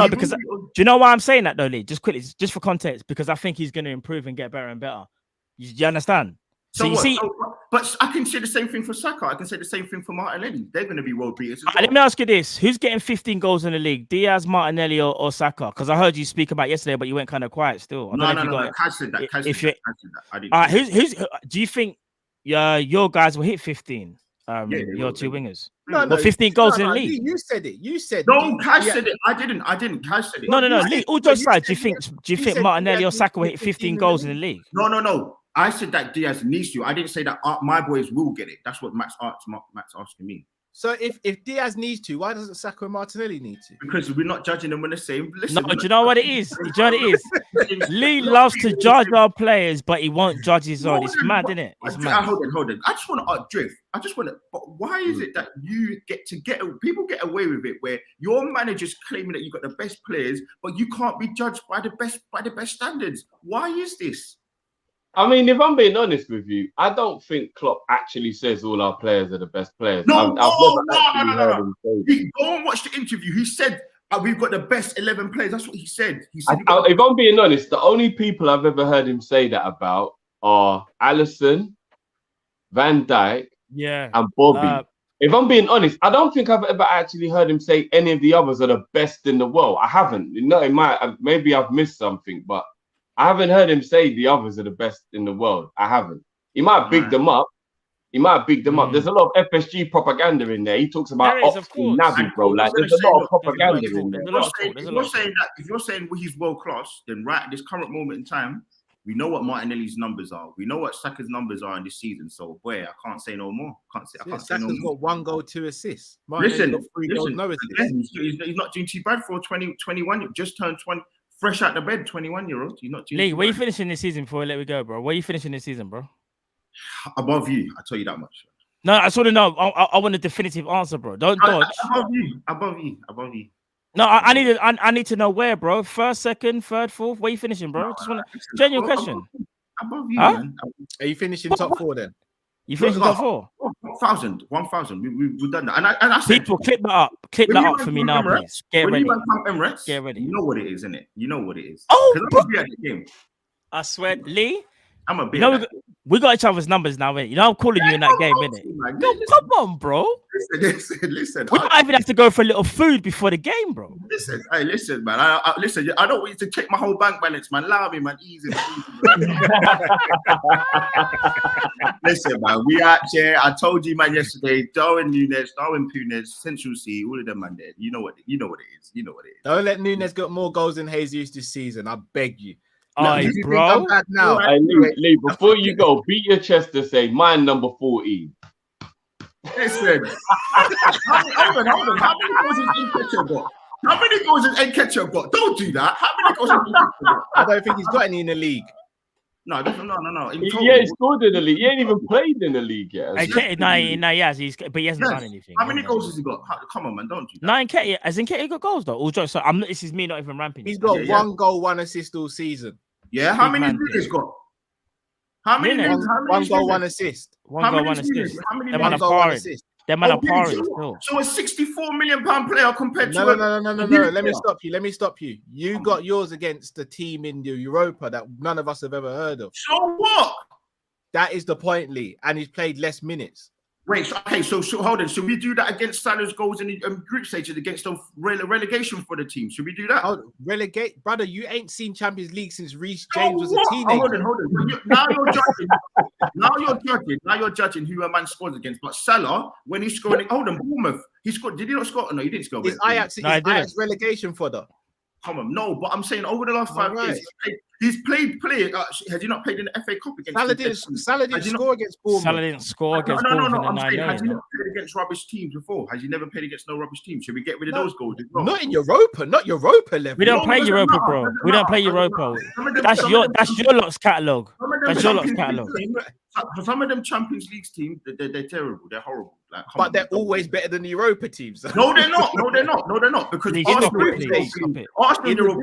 Because do you know why I'm saying that though, Lee? Just quickly, just for context, because I think he's going to improve and get better and better. You understand? So you see, but I can say the same thing for Saka. I can say the same thing for Martinelli. They're going to be world beaters. Let me ask you this: who's getting 15 goals in the league? Diaz, Martinelli, or Saka? Because I heard you speak about yesterday, but you went kind of quiet still. No. Kaz said that. I didn't. All right, who's? Do you think your guys will hit 15? Your two wingers. No, 15 goals in the league. You said it. You said no. Kaz said it. I didn't. Kaz said it. No. Lee, all jokes aside, do you think Martinelli or Saka will hit 15 goals in the league? No. I said that Diaz needs to. I didn't say that my boys will get it. That's what Matt's asking me. So if Diaz needs to, why doesn't Saka and Martinelli need to? Because we're not judging them on the same. Listen, no, do you know what it is? Lee loves to judge our players, but he won't judge his own. It's mad, isn't it? It's mad. Hold on. I just want to drift. But why is it that you people get away with it where your manager's claiming that you've got the best players, but you can't be judged by the best standards? Why is this? I mean, if I'm being honest with you, I don't think Klopp actually says all our players are the best players. No. Go and watch the interview. He said we've got the best 11 players. That's what he said. If I'm being honest, the only people I've ever heard him say that about are Alisson, Van Dijk, and Bobby. If I'm being honest, I don't think I've ever actually heard him say any of the others are the best in the world. I haven't. Maybe I've missed something, but I haven't heard him say the others are the best in the world. I haven't. He might have bigged them up. There's a lot of FSG propaganda in there. He talks about Navi, bro. Like, there's a lot of propaganda in there. If you're saying he's world class, then right at this current moment in time, we know what Martinelli's numbers are. We know what Saka's numbers are in this season. So, boy, I can't say no more. Saka's got 1 goal, 2 assists. Listen, got 3 goals, no assists. He's not doing too bad for 21. Just turned 20. Fresh out the bed, 21-year-old. You're not doing Lee, where you finishing this season before we let me go, bro? Where you finishing this season, bro? Above you, I tell you that much. No, I sort of know. I want a definitive answer, bro. Don't dodge. Above you. No, I need to know where, bro. First, second, third, fourth. Where you finishing, bro? Just want a genuine question. Above you, man. Are you finishing top 4 then? You finishing top 4? 1,000. We've done that. And I said, people clip that up. Clip that up for me now, please. Get ready. Get ready. You know what it is, innit? You know what it is. Oh, I'm a at the game. I swear, Lee. I'm a bit. We got each other's numbers now, innit? You know I'm calling you in that game, innit? No, come on, bro. Listen. We might even have to go for a little food before the game, bro. Listen, man. I don't want you to check my whole bank balance, man. Allow me, man. Easy. Listen, man. We out here. I told you, man, yesterday. Darwin Punez, Central C, all of them, man. There. You know what it is. Don't let Nunes get more goals than Jesus this season. I beg you. Bro. Now. Lee, before you go, beat your chest to say mine number 14. Listen. Hold on. How many goals has Nketiah got? Don't do that. How many goals has Nketiah got? I don't think he's got any in the league. No. He scored in the league. He ain't even played in the league yet. He hasn't done anything. How many goals has he got? Come on, man, don't do that. No, Nketiah. Has Nketiah got goals though? All jokes. So this is me not even ramping. He's got 1 goal, 1 assist all season. Yeah, how many has he got? How many? 1 goal, 1 assist. 1 goal, 1 assist. How many? Them man are parring. So a £64 million player compared to no. Let me stop you. You got yours against the team in the Europa that none of us have ever heard of. So what? That is the point, Lee. And he's played less minutes. Wait, so hold on. Should we do that against Salah's goals in the group stages against the relegation for the team? Should we do that? Oh, relegate, brother. You ain't seen Champions League since Reece James was a teenager. Hold on. Now you're judging who a man scores against. But Salah, when he scored, hold on, Bournemouth, he scored. Did he not score? No, he didn't score. Is Ajax relegation fodder? Come on, no. But I'm saying over the last 5 years, he's played. Has he not played in the FA Cup against? Salah didn't score against Bournemouth. Salah didn't score against Bournemouth. No. I'm saying, has he not played against rubbish teams before? Has he never played against no rubbish teams? Should we get rid of those goals as well? Not in Europa, not Europa level. We don't play Europa, bro. We don't play Europa. That's your lot's catalogue. That's your lot's catalogue. For some of them Champions League teams, they're terrible. They're horrible. Like, but they're always better than the Europa teams. No, they're not. Because Arsenal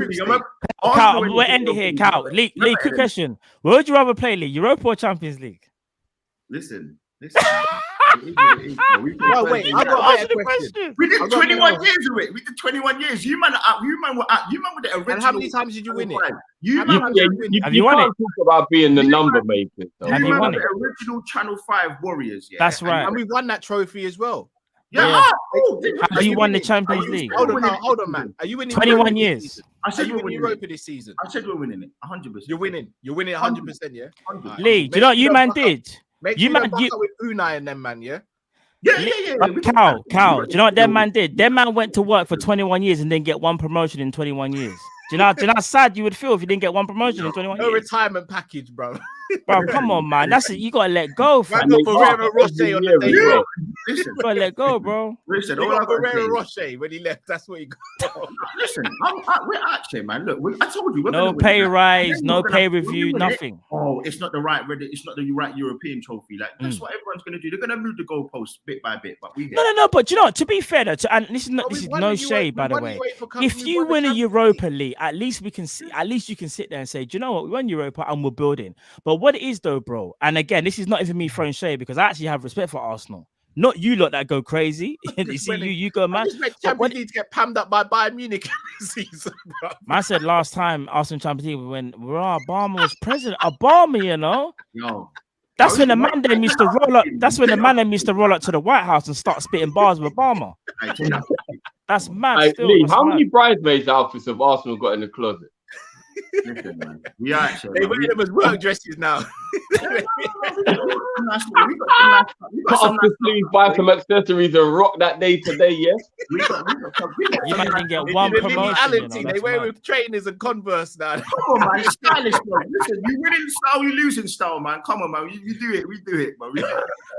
we're ending here, Cal. Lee, quick question. Where would you rather play, Lee? Europa or Champions League? Listen. Wait, I got a question. We did 21 years of it. We did 21 years. You man were the original. And how many times did you win it? You can't talk about being the number maker. Have you won it? The original Channel 5 Warriors. Yeah. That's right. And we won that trophy as well. Yeah. Have you won the Champions League? Hold on, man. Are you winning 21 years? I said we're winning Europa this season. I said we're winning it 100%. You're winning 100%, yeah? Lee, do you know what you man did? Make sure you with Unai and them, man, yeah? Yeah. Cal, do you know what them man did? Them man went to work for 21 years and didn't get one promotion in 21 years. Do you know how sad you would feel if you didn't get one promotion in 21 years? No retirement package, bro. Bro, come on, man. That's it. You gotta let go, fam. Man, Ferrero Rocher on the day, bro. Listen, you gotta let go, bro. Listen, all got Ferrero Rocher when he left. That's what he got. Listen, we're actually, man. Look, I told you, we're no pay rise, no pay review, nothing. Oh, it's not the right European trophy. Like that's what everyone's gonna do. They're gonna move the goalposts bit by bit. But we no. But you know, to be fair, and this is no shade, by the way. If you win a Europa League, at least we can see. At least you can sit there and say, do you know what? We won Europa and we're building. But what it is, though, bro. And again, this is not even me throwing shade because I actually have respect for Arsenal. Not you lot that go crazy. You see, you go mad. Champions League get pammed up by Bayern Munich this season, bro. Man said last time Arsenal Champions League when Obama was president. Obama, you know. No. That's when the man then used to roll up. That's when the man then used to roll up to the White House and start spitting bars with Obama. That's mad. Still, Lee, how many bridesmaids outfits have Arsenal got in the closet? Listen, man. We are actually. They wear them as work dresses now. Cut off the sleeve, buy some accessories, and rock that day today. Yes. You might even get one promotion. They wear with trainers and Converse now. Come on, man. It's stylish, bro. Listen, you win in style, you lose in style, man. Come on, man. You do it. We do it, bro.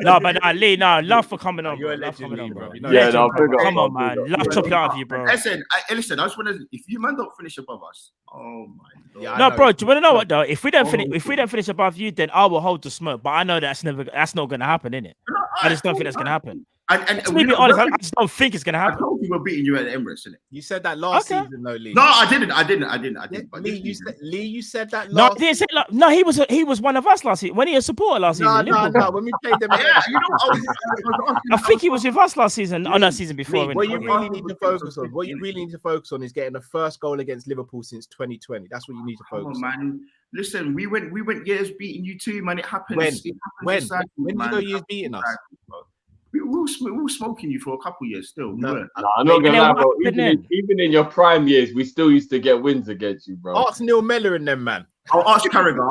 No, but Lee, love for coming on. You're a legend, bro. Yeah, no, come on, man. Love chopping out of you, bro. Listen, I just want to. If you man don't finish above us, oh my God. Yeah, no, bro. Do you want to know what though? If we don't finish above you, then I will hold the smoke. But I know that's not gonna happen, innit? I just don't think that's gonna happen. And to be honest, I just don't think it's gonna happen. I told you we're beating you at the Emirates, innit? You said that last season, though, Lee. No, I didn't. But Lee, you said that last. No, I didn't say no. He was one of us last season. When he was a supporter last season. No. When we played them, yeah, you know, I think he was with us last season. Oh, no, season before. What you really need to focus on is getting the first goal against Liverpool since 2020. That's what you need to focus on, man. Listen, we went years beating you too, man. It happens. When did you go years beating us? We were smoking you for a couple years still. No, I'm not gonna lie, bro. Even in your prime years, we still used to get wins against you, bro. Ask Neil Mellor and them, man. I'll ask Carragher.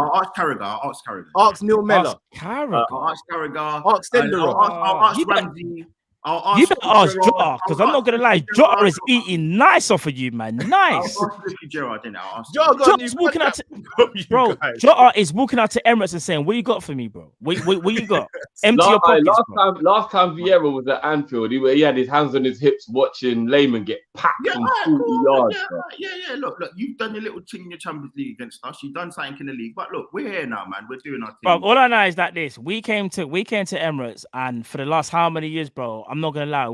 Ask Neil Mellor. I'll ask Carragher. Ask Stendera. I'll ask Ramsey. You better ask Jota, because I'm not gonna lie, Jota is eating nice off of you, man. Nice. Jota's walking out to, bro. Jota is walking out to Emirates and saying, "What you got for me, bro? What you got? Empty your pockets." Last time Vieira was at Anfield, he had his hands on his hips watching Lehman get packed from 40 yards. Yeah. Look, you've done your little thing in your Champions League against us. You've done something in the league, but look, we're here now, man. We're doing our thing. Bro, all I know is that we came to Emirates, and for the last how many years, bro? I'm not gonna lie.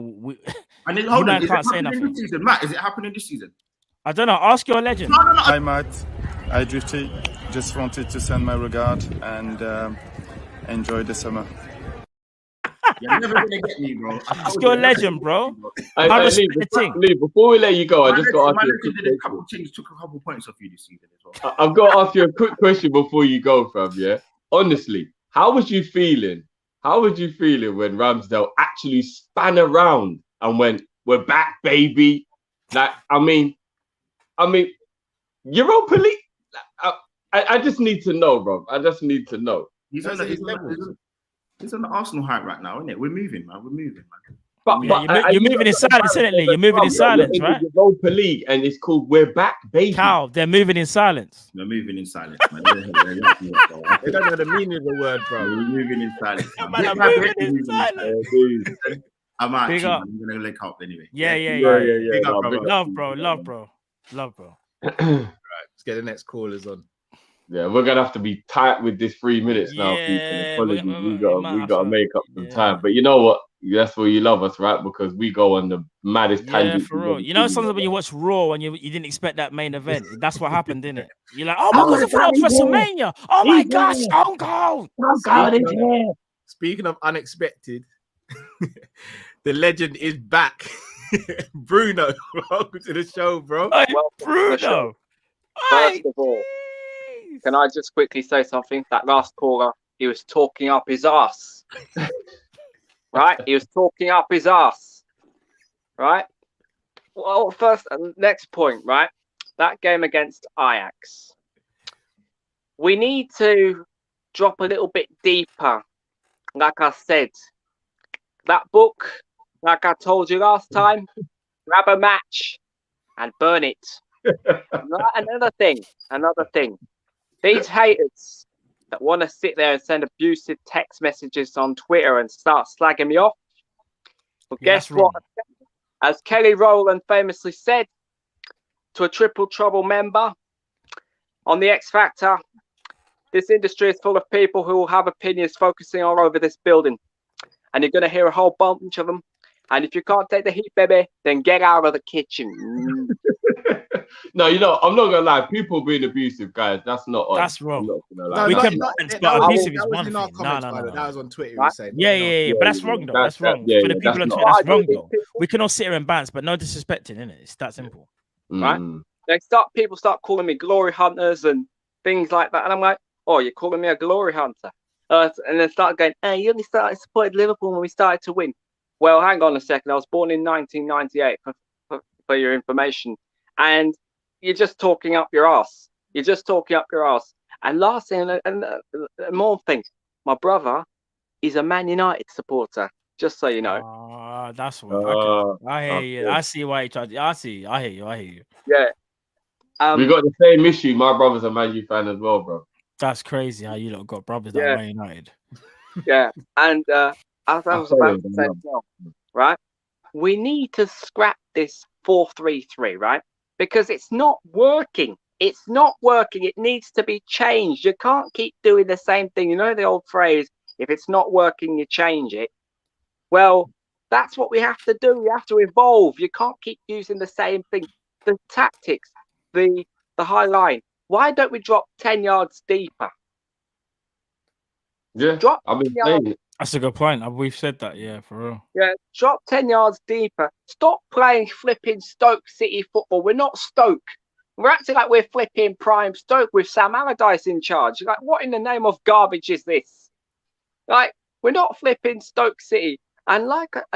And then hold on, can't say nothing. This season, Matt, is it happening this season? I don't know. Ask your legend. No. Hi, Matt. Hi, Drifty. Just wanted to send my regard and enjoy the summer. You're never gonna get me, bro. Ask your legend, bro. Lee, before we let you go, I just got to ask you a couple things. Took a couple points off you this season as well. I've got to ask you a quick question before you go, fam. Yeah, honestly, how was you feeling how would you feel it when Ramsdale actually span around and went, "We're back, baby"? Like, I mean, Europa League. I just need to know, bro. I just need to know. He's on the Arsenal hype right now, isn't it? We're moving, man. We're moving, man. But you're moving in silence, isn't it? You're moving in silence, right? Europa League, and it's called "We're Back, Baby." Cal, they're moving in silence. They're moving in silence, man. They don't know the meaning of the word, bro. We're moving in silence. Man, I'm moving in silence. I'm out. Big up. I'm gonna link up anyway. Yeah. Big up, brother. Love, bro. Right, let's get the next callers on. Yeah, we're gonna have to be tight with this 3 minutes now, people. Apologies, we gotta make up some time. But you know what? That's why you love us, right? Because we go on the maddest tangent. For real. You know, sometimes when you watch Raw and you didn't expect that main event, that's what happened, didn't it? You're like, oh my god, it's WrestleMania! Oh my gosh, Stone Cold! Speaking of unexpected, the legend is back. Bruno, welcome to the show, bro. Bruno. First of all, can I just quickly say something? That last caller, he was talking up his ass. Right? He was talking up his ass. Right? Well, first, next point, right? That game against Ajax. We need to drop a little bit deeper. Like I said, that book, like I told you last time, grab a match and burn it. Another thing. These haters that want to sit there and send abusive text messages on Twitter and start slagging me off. Well, guess what? As Kelly Rowland famously said to a Triple Trouble member on the X Factor, this industry is full of people who will have opinions focusing all over this building. And you're going to hear a whole bunch of them. And if you can't take the heat, baby, then get out of the kitchen. No, you know, I'm not gonna lie. People being abusive, guys, that's not on. That's wrong. We can but abusive is one thing. No. That was on Twitter. Yeah. But that's wrong, though. That's wrong. For the people on Twitter, that's wrong, though. We can all sit here and bounce, but no disrespecting, innit? It's that simple. Right? People start calling me glory hunters and things like that. And I'm like, oh, you're calling me a glory hunter? And then start going, hey, you only started supporting Liverpool when we started to win. Well, hang on a second. I was born in 1998, for your information. And you're just talking up your ass. And last thing, and more thing, my brother is a Man United supporter, just so you know. That's what I hear you. I see why you tried. I hear you. Yeah. We got the same issue. My brother's a Man U fan as well, bro. That's crazy how you lot got brothers that are Man United. Yeah. And as I was about to say, right? We need to scrap this 4-3-3, right? Because it's not working. It needs to be changed. You can't keep doing the same thing. You know the old phrase, if it's not working, you change it. Well, that's what we have to do. We have to evolve. You can't keep using the same thing. The tactics, the high line. Why don't we drop 10 yards deeper? Yeah, that's a good point. We've said that, for real. Yeah, drop 10 yards deeper. Stop playing flipping Stoke City football. We're not Stoke. We're acting like we're flipping prime Stoke with Sam Allardyce in charge. Like, what in the name of garbage is this? Like, we're not flipping Stoke City. And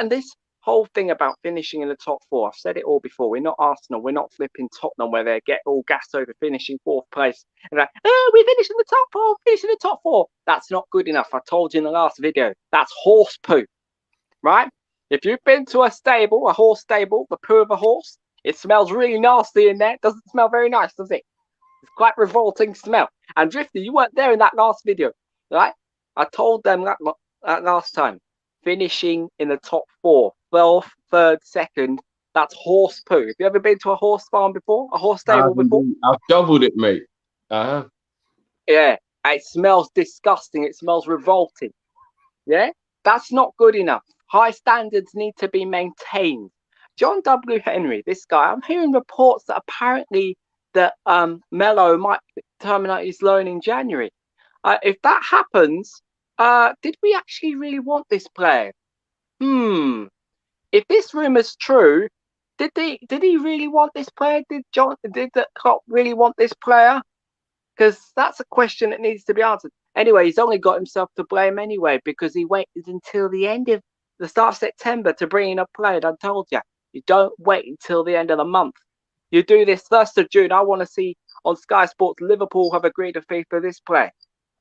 this whole thing about finishing in the top four, I've said it all before. We're not Arsenal. We're not flipping Tottenham where they get all gassed over finishing fourth place. And like, oh, we finished in the top four. That's not good enough. I told you in the last video. That's horse poo, right? If you've been to a horse stable, the poo of a horse, it smells really nasty in there. It doesn't smell very nice, does it? It's quite revolting smell. And Drifty, you weren't there in that last video, right? I told them that last time. Finishing in the top four, 12th, 3rd, 2nd, that's horse poo. Have you ever been to a horse farm before? A horse stable before? I've doubled it, mate. Yeah, it smells disgusting. It smells revolting. Yeah, that's not good enough. High standards need to be maintained. John W. Henry, this guy, I'm hearing reports that apparently that Melo might terminate his loan in January. If that happens, did we actually really want this player? If this rumor's true, did he really want this player? Did the Klopp really want this player? Because that's a question that needs to be answered. Anyway, he's only got himself to blame anyway, because he waited until the end of the start of September to bring in a player. I told you, you don't wait until the end of the month. You do this 1st of June. I want to see on Sky Sports, Liverpool have agreed a fee for this player,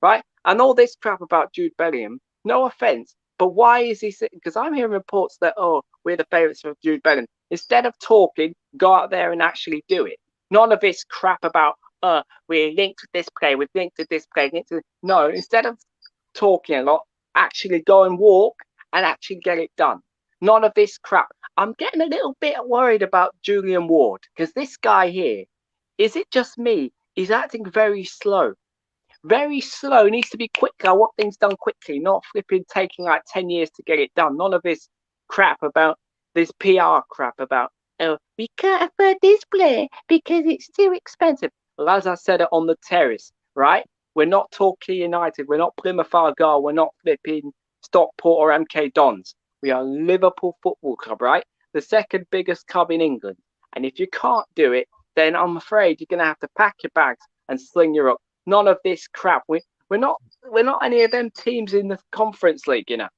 right? And all this crap about Jude Bellingham, no offense, but why is he sitting? Because I'm hearing reports that, oh, we're the favourites for Jude Bellingham. Instead of talking, go out there and actually do it. None of this crap about, we're linked to this player, we're linked to this player. No, instead of talking a lot, actually go and walk and actually get it done. None of this crap. I'm getting a little bit worried about Julian Ward, because this guy here, is it just me? He's acting very slow. Very slow. He needs to be quicker. I want things done quickly, not flipping taking like 10 years to get it done. None of this crap about this PR crap about, oh, we can't afford this player because it's too expensive. Well, as I said it on the terrace, right? We're not Torquay United. We're not Plymouth Argyle. We're not flipping Stockport or MK Dons. We are Liverpool Football Club, right? The second biggest club in England. And if you can't do it, then I'm afraid you're going to have to pack your bags and sling your up. None of this crap. We're not any of them teams in the Conference League, you know.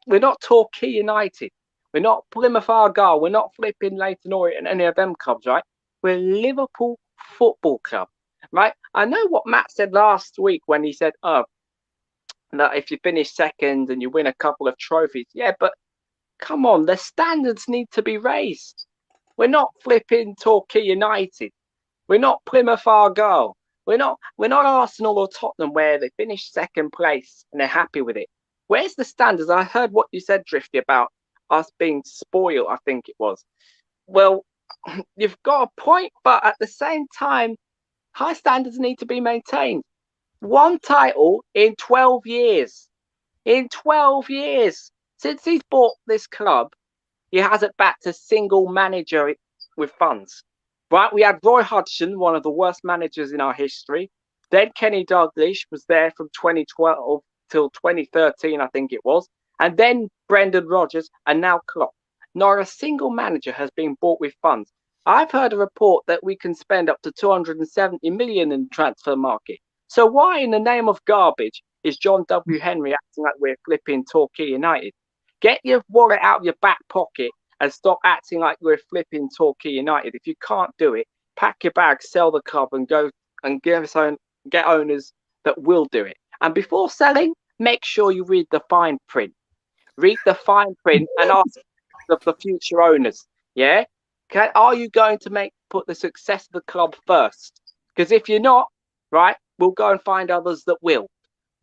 We're not Torquay United. We're not Plymouth Argyle. We're not flipping Leyton Orient and any of them clubs, right? We're Liverpool Football Club, right? I know what Matt said last week when he said, oh, that if you finish second and you win a couple of trophies, yeah, but come on, the standards need to be raised. We're not flipping Torquay United. We're not Plymouth Argyle. We're not Arsenal or Tottenham where they finish second place and they're happy with it. Where's the standards? I heard what you said, Drifty, about us being spoiled, I think it was. Well, you've got a point, but at the same time, high standards need to be maintained. One title in 12 years. In 12 years. Since he's bought this club, he hasn't backed a single manager with funds. Right? We had Roy Hodgson, one of the worst managers in our history. Then Kenny Dalglish was there from 2012 till 2013, I think it was. And then Brendan Rodgers, and now Klopp. Not a single manager has been bought with funds. I've heard a report that we can spend up to 270 million in the transfer market. So why, in the name of garbage, is John W. Henry acting like we're flipping Torquay United? Get your wallet out of your back pocket and stop acting like we're flipping Torquay United. If you can't do it, pack your bags, sell the club, and go and get owners that will do it. And before selling, make sure you read the fine print. Read the fine print and ask of the future owners. Yeah, okay. Are you going to put the success of the club first? Because if you're not, right, we'll go and find others that will.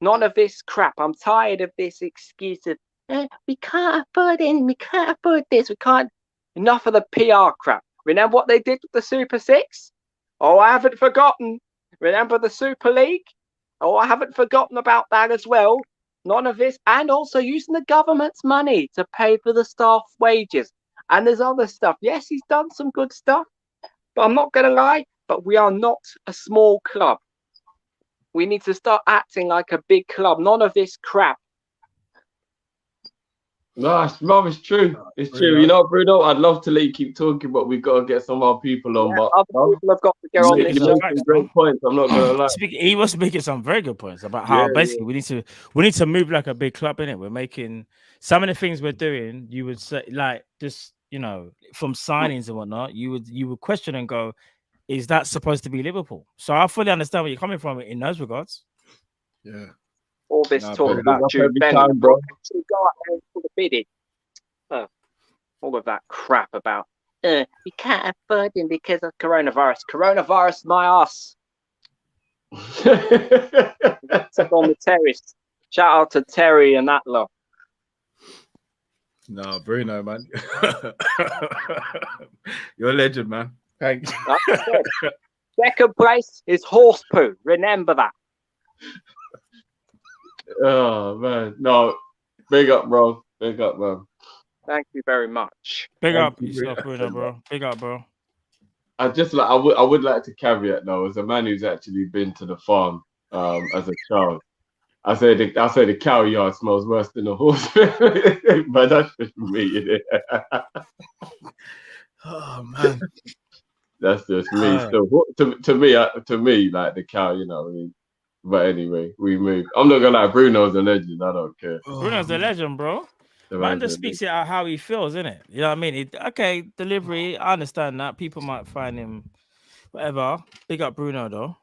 None of this crap. I'm tired of this excuse of we can't afford it, we can't afford this, we can't. Enough of the PR crap. Remember what they did with the Super Six? Oh, I haven't forgotten. Remember the Super League? Oh, I haven't forgotten about that as well. None of this. And also using the government's money to pay for the staff wages. And there's other stuff. Yes, he's done some good stuff, but I'm not going to lie, but we are not a small club. We need to start acting like a big club. None of this crap. No, it's true. It's true. You know, Bruno, I'd love to let you keep talking, but we've got to get some more people on. But other people have got to get on this show. Great points. I'm not gonna lie. He was making some very good points about how basically we need to move like a big club in it. We're making some of the things we're doing. You would say like just from signings and whatnot. You would question and go, is that supposed to be Liverpool? So I fully understand where you're coming from in those regards. Yeah. All this talk about Jude Bellingham, bro. Actually go out there for the bidding. All of that crap about we can't afford him because of coronavirus. Coronavirus, my ass. On the terrace. Shout out to Terry and that lot. No, Bruno, man. You're a legend, man. Thanks. Second place is horse poo. Remember that. Oh man, no, big up, bro. Big up, man. Thank you very much. Big up yourself, Bruno, bro. Big up, bro. I would like to caveat though, as a man who's actually been to the farm as a child. I say the cow yard smells worse than the horse, but that's just me. Oh man. That's just me. Still, to me, like the cow, you know what I mean? But anyway, we move. I'm not gonna lie, Bruno's a legend. I don't care. Bruno's a legend, bro. Man just speaks it out how he feels, innit? You know what I mean? Okay, delivery, I understand that. People might find him whatever. Big up Bruno though.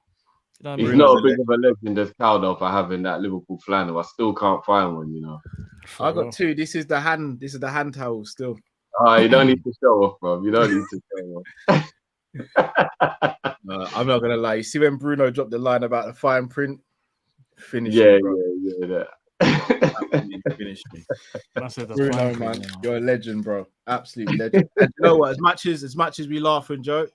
You know what He's I mean? not as big of a legend as Cal though for having that Liverpool flannel. I still can't find one, you know. I got two. This is the hand towel still. You don't need to show off, bro. You don't need to show off. I'm not gonna lie. You see when Bruno dropped the line about the fine print? Finish yeah, me, bro. yeah. Finish me. Bruno, man, you're a legend, bro. Absolute legend. And you know what? As much as we laugh and joke,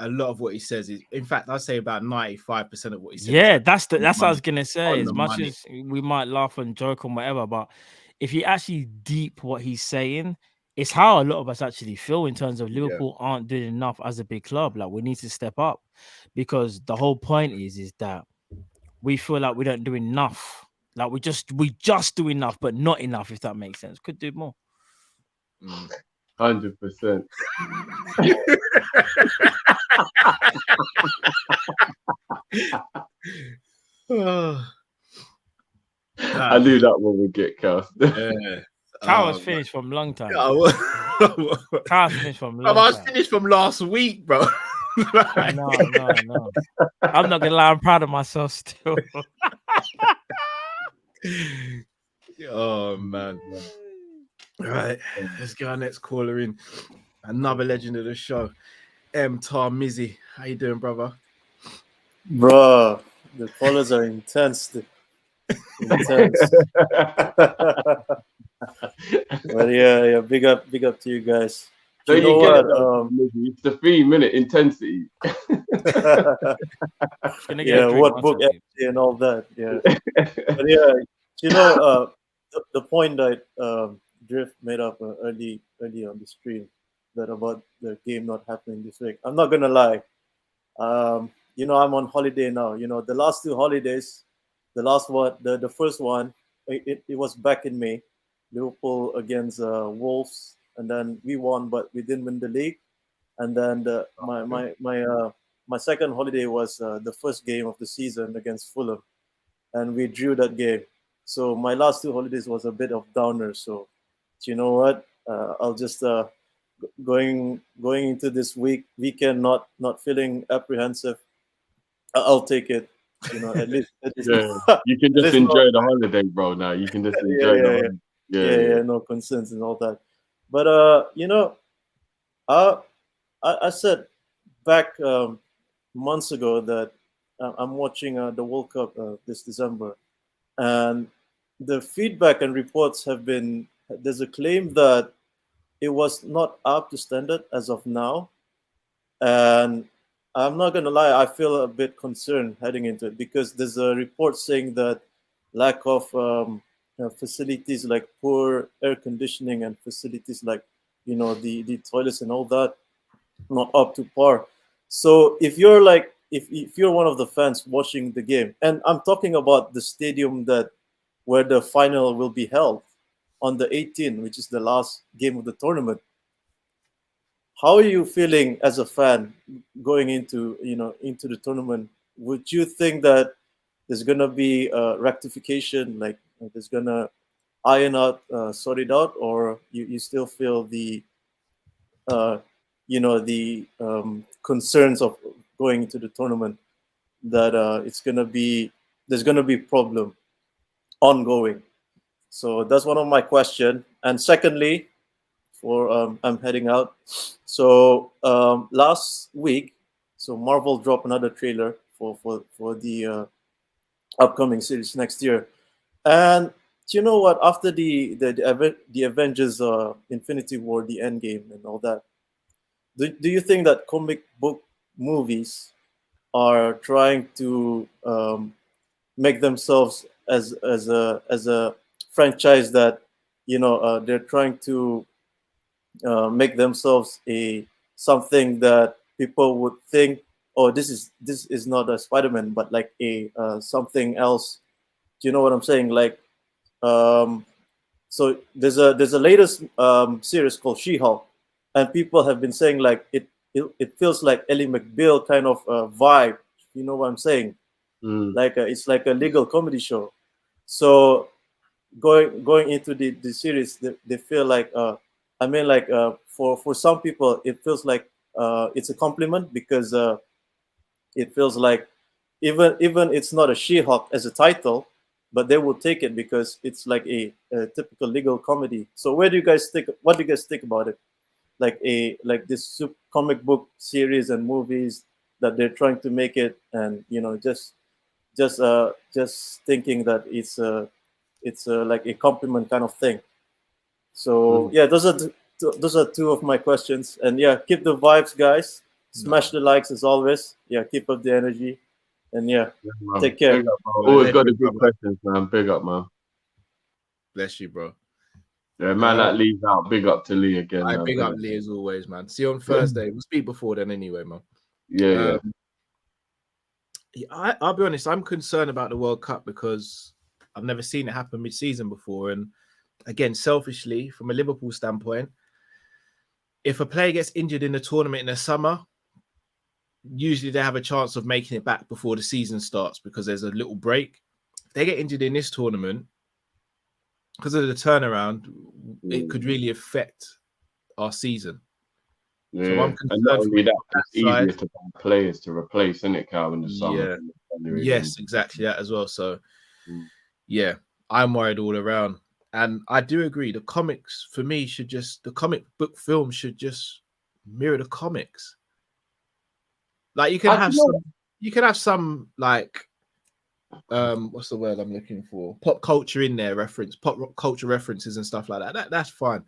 a lot of what he says is, in fact, I'd say about 95% of what he says. Yeah, that's what I was gonna say. As much as we might laugh and joke and whatever, but if you actually deep what he's saying, it's how a lot of us actually feel in terms of Liverpool aren't doing enough as a big club. Like we need to step up, because the whole point is that we feel like we don't do enough. Like we just do enough, but not enough. If that makes sense, could do more. 100%. I knew that one would get cast. Cal was finished from a long time. Cal finished from long time. I was finished from last week, bro. No. I'm not gonna lie, I'm proud of myself still. Oh man. All right, let's get our next caller in. Another legend of the show, Tar Mizzy. How you doing, brother? Bro, the callers are intense. Intense. But yeah, big up to you guys. So you know what? It's the 3-minute intensity. Yeah, what book and all that. Yeah, but yeah, you know, the point that Drift made up early on the stream, that about the game not happening this week. I'm not gonna lie. You know, I'm on holiday now. You know, the last two holidays, the first one, it was back in May, Liverpool against Wolves, and then we won, but we didn't win the league. And then my second holiday was the first game of the season against Fulham, and we drew that game. So my last two holidays was a bit of downer. So you know what? I'll just going into this weekend not feeling apprehensive. I'll take it. You know, at least yeah. You can just enjoy the holiday, bro. Now you can just enjoy the holiday. Yeah, no concerns and all that. But you know, I said back months ago that I'm watching the World Cup this December, and the feedback and reports have been, there's a claim that it was not up to standard as of now, and I'm not gonna lie, I feel a bit concerned heading into it, because there's a report saying that lack of facilities like poor air conditioning and facilities like, you know, the toilets and all that, not up to par. So if you're like, if you're one of the fans watching the game, and I'm talking about the stadium where the final will be held on the 18th, which is the last game of the tournament, how are you feeling as a fan going into the tournament? Would you think that there's gonna be a rectification, like there's gonna iron out, sort it out, or you still feel the concerns of going into the tournament, that there's gonna be problem ongoing? So that's one of my question. And secondly, I'm heading out. So last week, so Marvel dropped another trailer for the upcoming series next year. And you know what? After the Avengers Infinity War, the Endgame and all that, do you think that comic book movies are trying to make themselves as a franchise that, you know, they're trying to make themselves something that people would think, oh, this is not a Spider-Man, but like a something else. Do you know what I'm saying? Like, so there's a latest series called She-Hulk, and people have been saying like it feels like Ellie McBeal kind of vibe. You know what I'm saying? Like it's like a legal comedy show. So going into the series, they feel like I mean, like for some people it feels like it's a compliment because it feels like even it's not a She-Hulk as a title, but they will take it because it's like a typical legal comedy. So where do you guys think? What do you guys think about it? Like this comic book series and movies that they're trying to make it, and just thinking that it's like a compliment kind of thing. So yeah, those are two of my questions. And yeah, keep the vibes, guys. Smash the likes as always. Yeah, keep up the energy. And yeah, take care. Big up, always got the good questions, man. Big up, man. Bless you, bro. Yeah, man, that Lee's out. Big up to Lee again. I man. big up Lee as always, man. See you on Thursday. We'll speak before then anyway, man. Yeah. I'll be honest, I'm concerned about the World Cup because I've never seen it happen mid-season before. And again, selfishly, from a Liverpool standpoint, if a player gets injured in the tournament in the summer, usually they have a chance of making it back before the season starts because there's a little break. If they get injured in this tournament, because of the turnaround, it could really affect our season. Yeah, so I'm and not only that, it's easier side. to find players to replace, isn't it, Cal, in the summer? Yeah. Yes, exactly that as well. So, yeah, I'm worried all around. And I do agree, the comics, for me, the comic book film should just mirror the comics. Like, you can have some, like, what's the word I'm looking for? Pop culture in there, pop culture references and stuff like that. That's fine.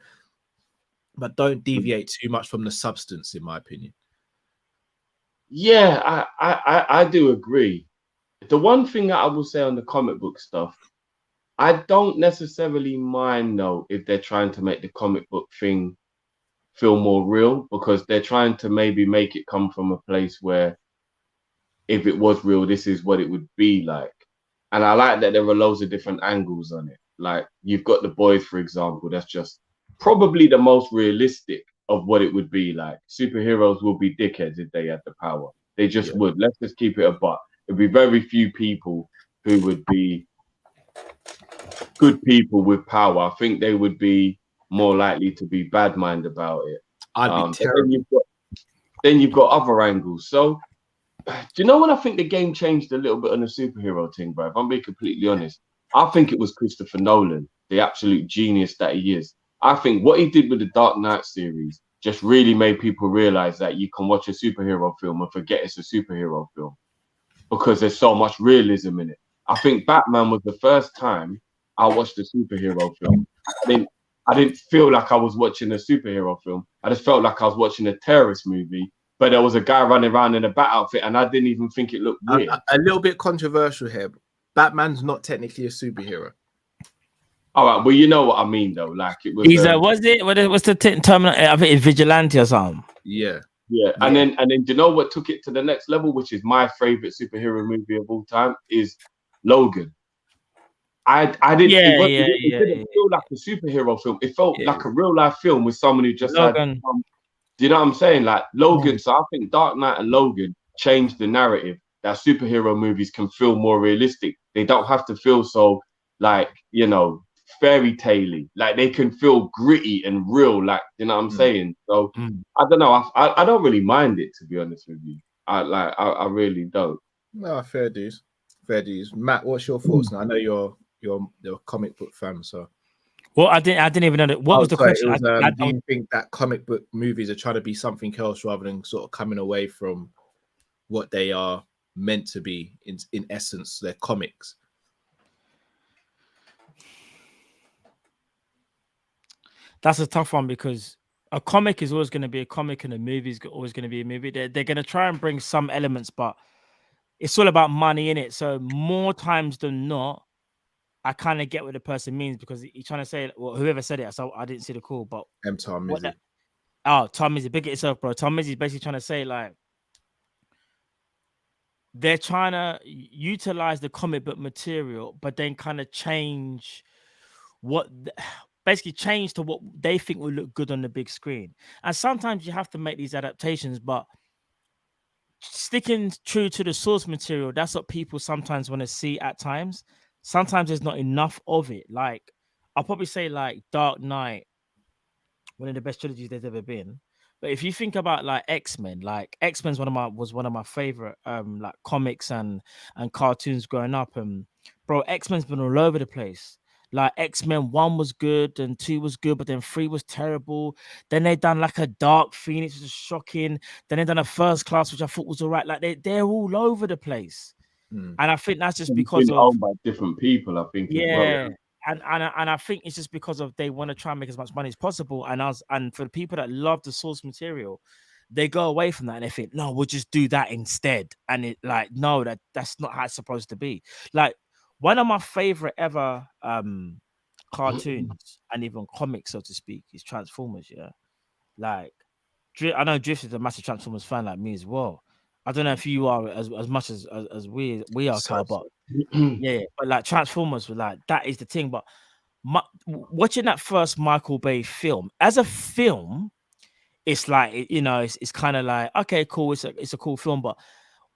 But don't deviate too much from the substance, in my opinion. Yeah, I do agree. The one thing that I will say on the comic book stuff, I don't necessarily mind though if they're trying to make the comic book thing feel more real, because they're trying to maybe make it come from a place where if it was real, this is what it would be like. And I like that there are loads of different angles on it. Like, you've got The Boys, for example, that's just probably the most realistic of what it would be like. Superheroes will be dickheads if they had the power. They just would. Let's just keep it a buck. There'd be very few people who would be good people with power. I think they would be more likely to be bad mind about it. I'd be terrible. Then you've got other angles. So, do you know when I think the game changed a little bit on the superhero thing, bro? If I'm being completely honest, I think it was Christopher Nolan, the absolute genius that he is. I think what he did with the Dark Knight series just really made people realize that you can watch a superhero film and forget it's a superhero film because there's so much realism in it. I think Batman was the first time I watched a superhero film. I didn't feel like I was watching a superhero film. I just felt like I was watching a terrorist movie, but there was a guy running around in a bat outfit and I didn't even think it looked weird. A little bit controversial here. Batman's not technically a superhero. All right, well, you know what I mean, though. Like, it was. What's the term? I think it's vigilante or something. Yeah. And then do you know what took it to the next level, which is my favorite superhero movie of all time, is Logan. It didn't feel like a superhero film. It felt like a real life film with someone who just Logan. had. Do you know what I'm saying? Like Logan. So I think Dark Knight and Logan changed the narrative that superhero movies can feel more realistic. They don't have to feel so like, fairy tale-y. Like, they can feel gritty and real, like, you know what I'm saying? So I don't know. I don't really mind it, to be honest with you. I really don't. No, fair dues. Matt, what's your thoughts? Now, I know you're a comic book fan, so. Well, I didn't even know that. What was the question? Do you think that comic book movies are trying to be something else rather than sort of coming away from what they are meant to be in essence? They're comics. That's a tough one because a comic is always going to be a comic and a movie is always going to be a movie. They're going to try and bring some elements, but it's all about money in it. So more times than not, I kind of get what the person means because he's trying to say, well, whoever said it, so I didn't see the call, but Tom Mizzy. Tom Mizzy, big it yourself, bro. Tom Mizzy is basically trying to say, like, they're trying to utilize the comic book material, but then kind of change what basically change to what they think will look good on the big screen. And sometimes you have to make these adaptations, but sticking true to the source material, that's what people sometimes want to see at times. Sometimes there's not enough of it. Like, I'll probably say like Dark Knight, one of the best trilogies there's ever been. But if you think about like X-Men, like X-Men's was one of my favorite like comics and cartoons growing up. And bro, X-Men's been all over the place. Like X-Men 1 was good and 2 was good, but then 3 was terrible. Then they done like a Dark Phoenix, which was shocking. Then they done a First Class, which I thought was all right. Like they're all over the place. And I think that's just because of owned by different people, I think. Yeah. As well. And I think it's just because of they want to try and make as much money as possible. And for the people that love the source material, they go away from that and they think, no, we'll just do that instead. And it like, no, that's not how it's supposed to be. Like one of my favorite ever cartoons and even comics, so to speak, is Transformers. Yeah, like I know Drift is a massive Transformers fan like me as well. I don't know if you are as much as we are, Carl, but yeah, but like Transformers were like that is the thing. But watching that first Michael Bay film as a film, it's like it's kind of like okay, cool, it's a cool film. But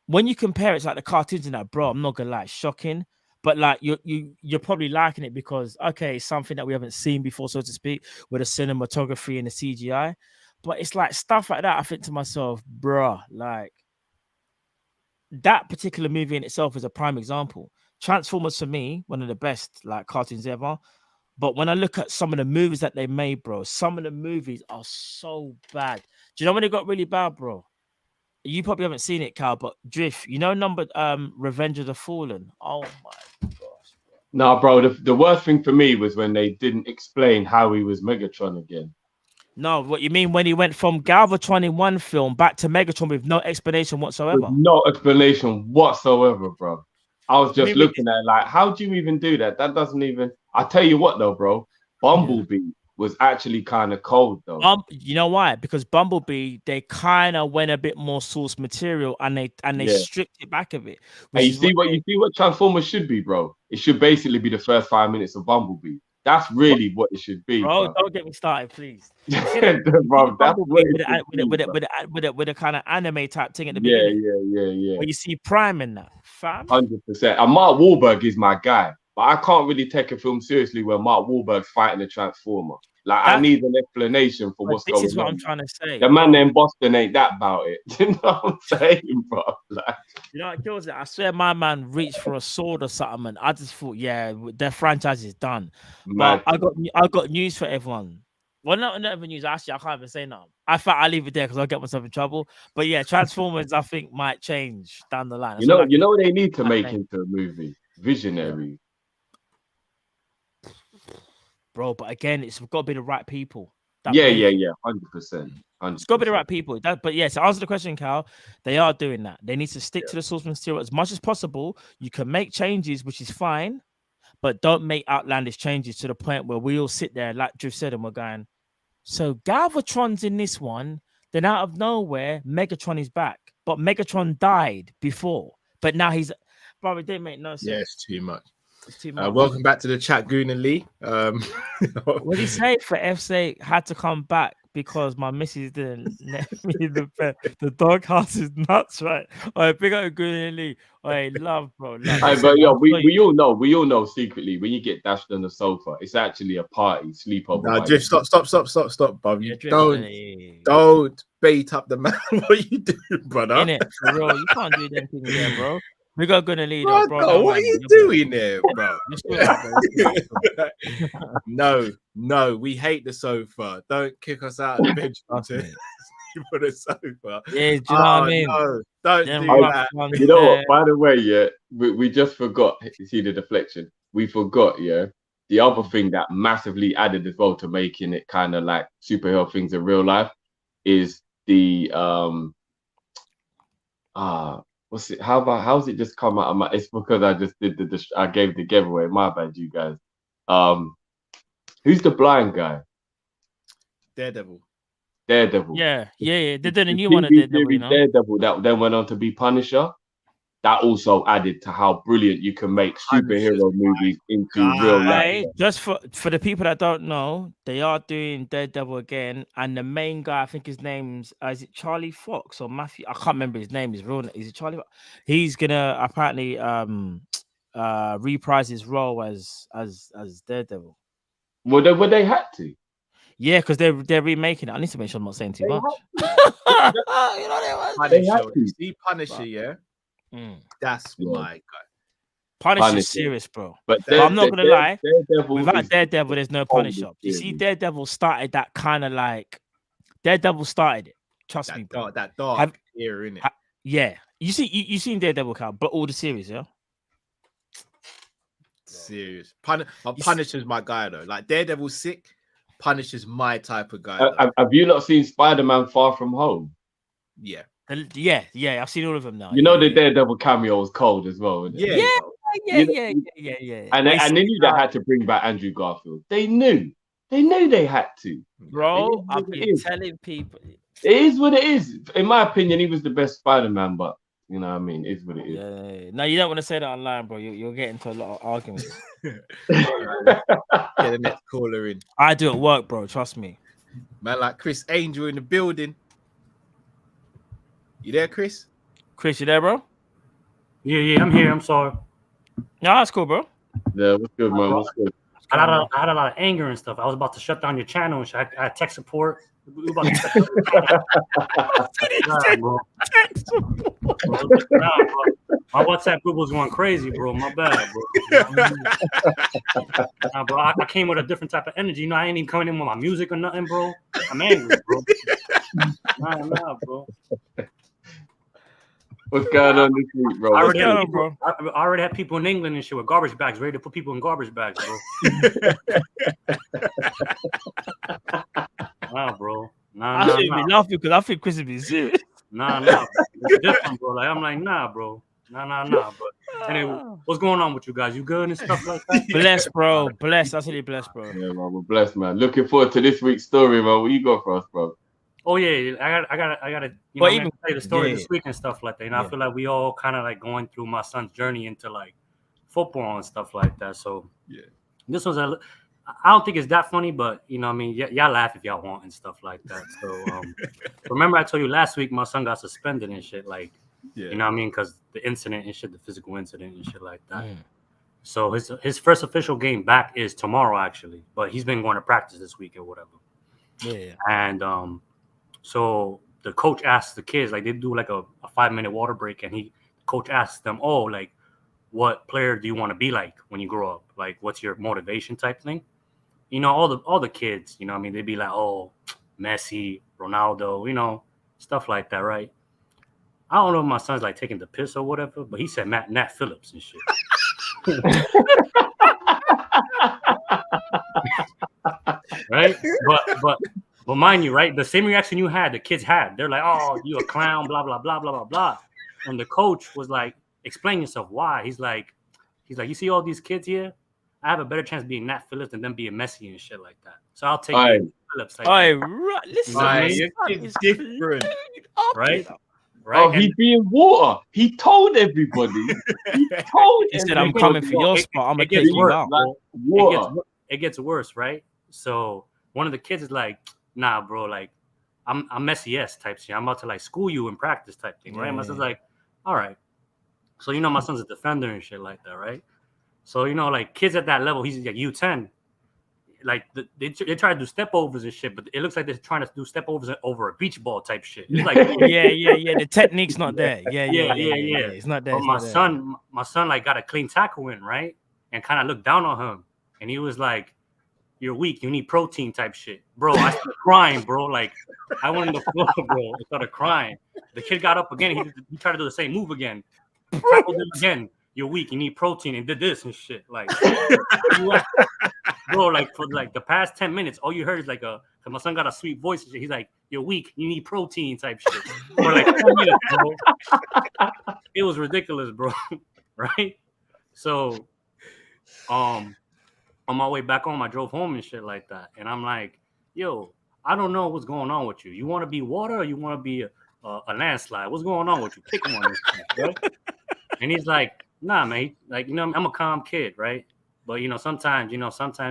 when you compare it to like the cartoons and that, bro, I'm not gonna lie, shocking. But like you're probably liking it because okay, it's something that we haven't seen before, so to speak, with the cinematography and the CGI. But it's like stuff like that. I think to myself, bro, like. That particular movie in itself is a prime example. Transformers for me, one of the best like cartoons ever. But when I look at some of the movies that they made, bro, some of the movies are so bad. Do you know when it got really bad, bro? You probably haven't seen it, Cal, but Drift, Revenge of the Fallen. Oh my gosh. No, bro, the worst thing for me was when they didn't explain how he was Megatron again. No, what you mean when he went from Galvatron in one film back to Megatron with no explanation whatsoever? With no explanation whatsoever, bro. I was just looking at it like, how do you even do that? That doesn't even. I tell you what, though, bro. Bumblebee was actually kind of cold, though. You know why? Because Bumblebee, they kind of went a bit more source material and they stripped it back a bit. And you see what Transformers should be, bro. It should basically be the first 5 minutes of Bumblebee. That's really what it should be, bro. Don't get me started, please. Bro, that's with a kind of anime type thing at the beginning. Yeah. Where you see Prime in that, fam. 100%. And Mark Wahlberg is my guy, but I can't really take a film seriously where Mark Wahlberg's fighting a Transformer. Like, I need an explanation for what's going on. This is what I'm trying to say. The man in Boston ain't that about it. You know what I'm saying, bro? Like, you know what kills it? I swear my man reached for a sword or something, and I just thought, yeah, their franchise is done. But I got news for everyone. Well, not even news. Actually, I can't even say nothing. I thought I'll leave it there because I'll get myself in trouble. But yeah, Transformers, I think, might change down the line. You know what they need to make into a movie? Visionary. Bro, but again, it's got to be the right people. 100%. It's got to be the right people. But yes, to answer the question, Cal, they are doing that. They need to stick to the source material as much as possible. You can make changes, which is fine, but don't make outlandish changes to the point where we all sit there, like Drew said, and we're going, so Galvatron's in this one, then out of nowhere, Megatron is back. But Megatron died before. But now he's... Bro, it didn't make no sense. Yeah, it's too much. Welcome back to the chat, Goon and Lee. What did he say? For F's sake, had to come back because my missus didn't let me the doghouse is nuts, right? All right, big up Goon and Lee. All right, love, bro. But yo, we all know secretly when you get dashed on the sofa, it's actually a party, sleepover. No, Drift, stop, Bob. Yeah, don't bait up the man. What are you doing, brother? Innit, for real, you can't do them things there, bro. We got gonna lead, bro. What are you doing there, bro? No, we hate the sofa. Don't kick us out of the bedroom for the sofa. Yeah, do you know what I mean? No, don't do that. You know what? By the way, we just forgot. You see the deflection? We forgot. The other thing that massively added as well to making it kind of like superhero things in real life is the what's it? How's it just come out of my? It's because I just did I gave the giveaway. My bad, you guys. Who's the blind guy? Daredevil. Yeah. They did a new one of Daredevil. Daredevil that then went on to be Punisher. that also added to how brilliant you can make superhero movies into real life. Just for the people that don't know, they are doing Daredevil again, and the main guy, I think his name's is it Charlie Fox or Matthew? I can't remember his name. His real name is it Charlie? He's gonna apparently reprise his role as Daredevil. Would they had to? Yeah, because they're remaking it. I need to make sure I'm not saying too much. Punisher, you see Punisher, yeah. That's my guy. Punisher's serious, bro. But I'm not gonna lie. Without Daredevil, there's no Punisher. You see, Daredevil started that kind of like. Daredevil started it. Trust me, bro. That dark era, innit? Yeah. You seen Daredevil, Cal, but all the series, yeah. Serious. Punisher's my guy though. Like Daredevil's sick. Punisher's my type of guy. Have you not seen Spider-Man Far From Home? Yeah. I've seen all of them now. You know the Daredevil cameo was cold as well. Isn't it? Yeah. And they knew they had to bring back Andrew Garfield. They knew they had to. Bro, I've been telling people. It is what it is. In my opinion, he was the best Spider-Man, but you know what I mean? It's what it is. Yeah. No, you don't want to say that online, bro. You'll get into a lot of arguments. Get the next caller in. I do at work, bro. Trust me. Man, like Chris Angel in the building. You there, Chris? Chris, you there, bro? Yeah, I'm here. I'm sorry. No, that's cool, bro. Yeah, what's good, man? What's good? I had a lot of anger and stuff. I was about to shut down your channel and shit. I had tech support. We were about to shut down bro. My WhatsApp group was going crazy, bro. My bad, bro. Bro, I came with a different type of energy. You know, I ain't even coming in with my music or nothing, bro. I'm angry, bro. Nah, bro. What's going on this week, bro? I already had people in England and shit with garbage bags ready to put people in garbage bags, bro. Nah, bro. I shouldn't be laughing because I think Chris would be serious. Nah. It's different, bro. Like, I'm like, nah, bro. Nah. But anyway, what's going on with you guys? You good and stuff like that? Blessed, bro. Blessed. That's really blessed, bro. Yeah, man. We're blessed, man. Looking forward to this week's story, man. What you got for us, bro? Oh yeah, I gotta. You know, I'm gonna tell you the story this week and stuff like that. You know, I feel like we all kind of like going through my son's journey into like football and stuff like that. So this was I don't think it's that funny, but you know, what I mean, y'all laugh if y'all want and stuff like that. So remember, I told you last week my son got suspended and shit, like you know what I mean, because the incident and shit, the physical incident and shit like that. So his first official game back is tomorrow, actually, but he's been going to practice this week or whatever. Yeah, and so the coach asks the kids, like they do like a 5-minute water break, and the coach asks them, oh, like, what player do you want to be like when you grow up? Like, what's your motivation type thing? You know, all the kids, you know what I mean? They'd be like, oh, Messi, Ronaldo, you know, stuff like that, right? I don't know if my son's like taking the piss or whatever, but he said Nat Phillips and shit. Right? But mind you, right? The same reaction you had, the kids had. They're like, oh, you a clown, blah, blah, blah, blah, blah, blah. And the coach was like, explain yourself. Why? He's like, you see all these kids here? I have a better chance being Nat Phillips than them being Messi and shit like that. So I'll take Nat Phillips. Listen, it's different. Right? Oh, he's being water. He told everybody. He said, I'm coming for your spot. I'm going to take you out. It gets worse, right? So one of the kids is like, nah, bro, like, I'm Messi-esque type shit. I'm about to, like, school you in practice type thing, right? Yeah. My son's like, all right. So, you know, my son's a defender and shit like that, right? So, you know, like, kids at that level, he's like U10. Like, they try to do step overs and shit, but it looks like they're trying to do step overs over a beach ball type shit. It's like, yeah. The technique's not there. Yeah. It's not there. But my son, like, got a clean tackle in, right? And kind of looked down on him. And he was like, you're weak. You need protein type shit. Bro, I started crying, bro. Like, I went on the floor, bro. I started crying. The kid got up again. He tried to do the same move again. Tackled him again. You're weak. You need protein. And did this and shit. Like, bro, like, for, like, the past 10 minutes, all you heard is, like, cause my son got a sweet voice and shit. He's like, you're weak. You need protein type shit. For, like, 10 minutes, bro. It was ridiculous, bro. Right? So, on my way back home, I drove home and shit like that. And I'm like, yo, I don't know what's going on with you. You want to be water or you want to be a landslide? What's going on with you? Pick one. Right? And he's like, nah, man. Like, you know, I'm a calm kid, right? But, you know, sometimes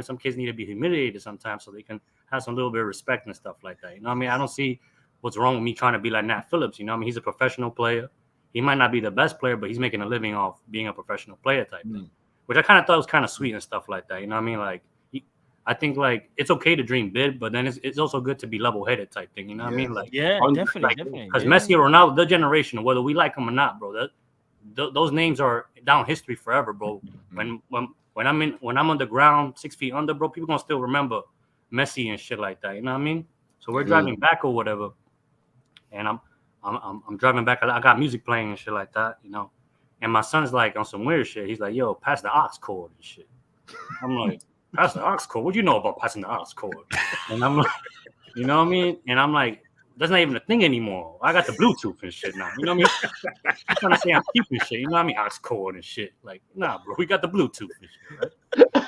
some kids need to be humiliated sometimes so they can have some little bit of respect and stuff like that. You know what I mean? I don't see what's wrong with me trying to be like Nat Phillips. You know what I mean? He's a professional player. He might not be the best player, but he's making a living off being a professional player type thing, which I kind of thought was kind of sweet and stuff like that. You know what I mean? Like, I think like it's okay to dream big, but then it's also good to be level-headed type thing. You know what I mean? Like, definitely. Because Messi or Ronaldo, the generation, whether we like them or not, bro, those names are down history forever, bro. When I'm on the ground, 6 feet under, bro, people gonna still remember Messi and shit like that. You know what I mean? So we're driving back or whatever, and I'm driving back. I got music playing and shit like that, you know. And my son's like on some weird shit. He's like, "Yo, pass the aux cord and shit." I'm like, "Pass the aux cord? What do you know about passing the aux cord?" And I'm like, you know what I mean? And I'm like, that's not even a thing anymore. I got the Bluetooth and shit now. You know what I mean? I'm trying to say I'm keeping shit. You know what I mean? Aux cord and shit. Like, nah, bro, we got the Bluetooth and shit, right?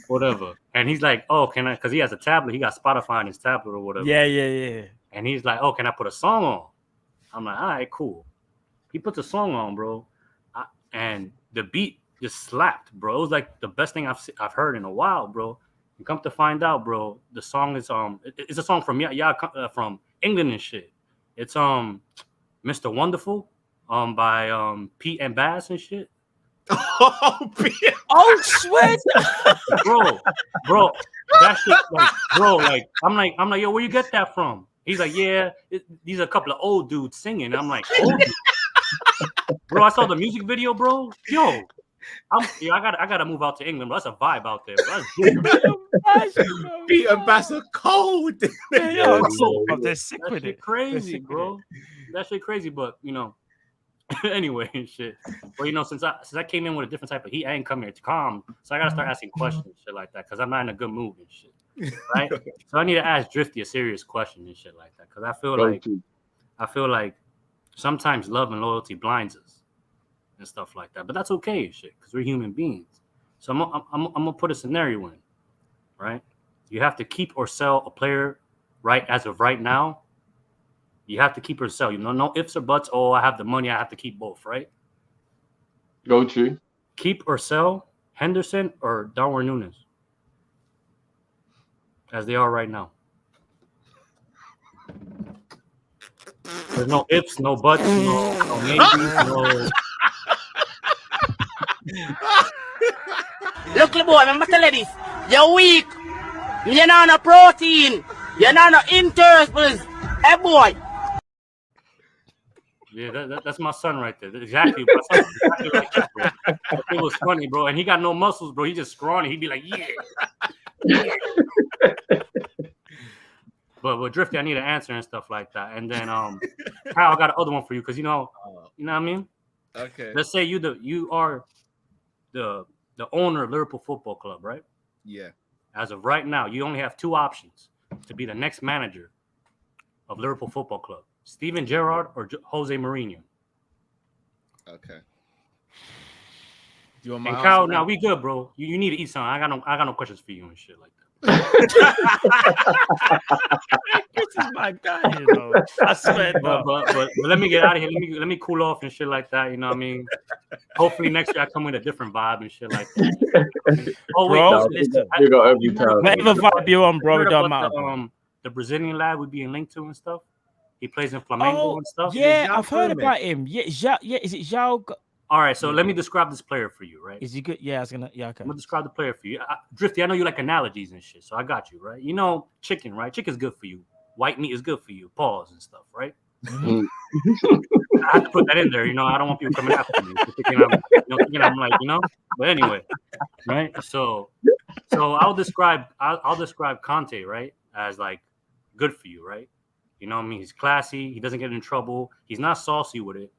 Whatever. And he's like, oh, can I? Because he has a tablet. He got Spotify on his tablet or whatever. Yeah. And he's like, oh, can I put a song on? I'm like, all right, cool. He puts a song on, bro. And the beat just slapped, bro. It was like the best thing I've heard in a while, bro. And come to find out, bro, the song is it's a song from from England and shit. It's Mr. Wonderful by Pete and Bass and shit. Oh, sweat, bro, that shit, like, bro, like I'm like, yo, where you get that from? He's like, yeah, these are a couple of old dudes singing. I'm like, old dudes? Bro, I saw the music video, bro. Yo, I gotta move out to England, bro. That's a vibe out there, bro. Pete and Bass are cold. They're sick with it. Crazy, bro. That shit crazy, but you know. Anyway and shit. Well, you know, since I came in with a different type of heat, I ain't come here to calm. So I gotta start asking questions and shit like that because I'm not in a good mood and shit. Right? So I need to ask Drifty a serious question and shit like that. Because I feel like sometimes love and loyalty blinds us and stuff like that. But that's okay and shit, because we're human beings. So I'm gonna put a scenario in, right? You have to keep or sell a player right as of right now. You have to keep or sell. You know, no ifs or buts. Oh, I have the money. I have to keep both, right? Go to. Keep or sell Henderson or Darwin Núñez as they are right now. There's no ifs, no buts, no maybes, no. Look, boy, I'm tell you this. You're weak. You're not no protein. You're not no interest. Hey, boy. Yeah, that's my son right there. Exactly. My son exactly like that, bro. It was funny, bro. And he got no muscles, bro. He just scrawny. He'd be like, yeah. But Drifty, I need an answer and stuff like that. And then Kyle, I got another one for you because you know what I mean? Okay. Let's say you are the owner of Liverpool Football Club, right? Yeah. As of right now, you only have two options to be the next manager of Liverpool Football Club. Steven Gerrard or Jose Mourinho. Okay. Do you want and Kyle, now we good, bro. You need to eat something. I got no questions for you and shit like that. This is my guy, you know. I swear, but let me get out of here. Let me cool off and shit like that. You know what I mean? Hopefully next year I come with a different vibe and shit like that. Oh wait, bro, listen. You got every time. Whatever vibe you're on, bro, it don't matter. The Brazilian lad would be linked to and stuff. He plays in Flamengo and stuff. Yeah, I've heard about him. Yeah, is it João? All right, so let me describe this player for you, right? Is he good? Yeah, okay. I'm gonna describe the player for you. Drifty, I know you like analogies and shit, so I got you, right? You know, chicken, right? Chicken's good for you. White meat is good for you. Pause and stuff, right? I have to put that in there, you know. I don't want people coming after me, thinking I'm like, you know. But anyway, right? So I'll describe Conte, right, as like good for you, right? You know what I mean? He's classy. He doesn't get in trouble. He's not saucy with it.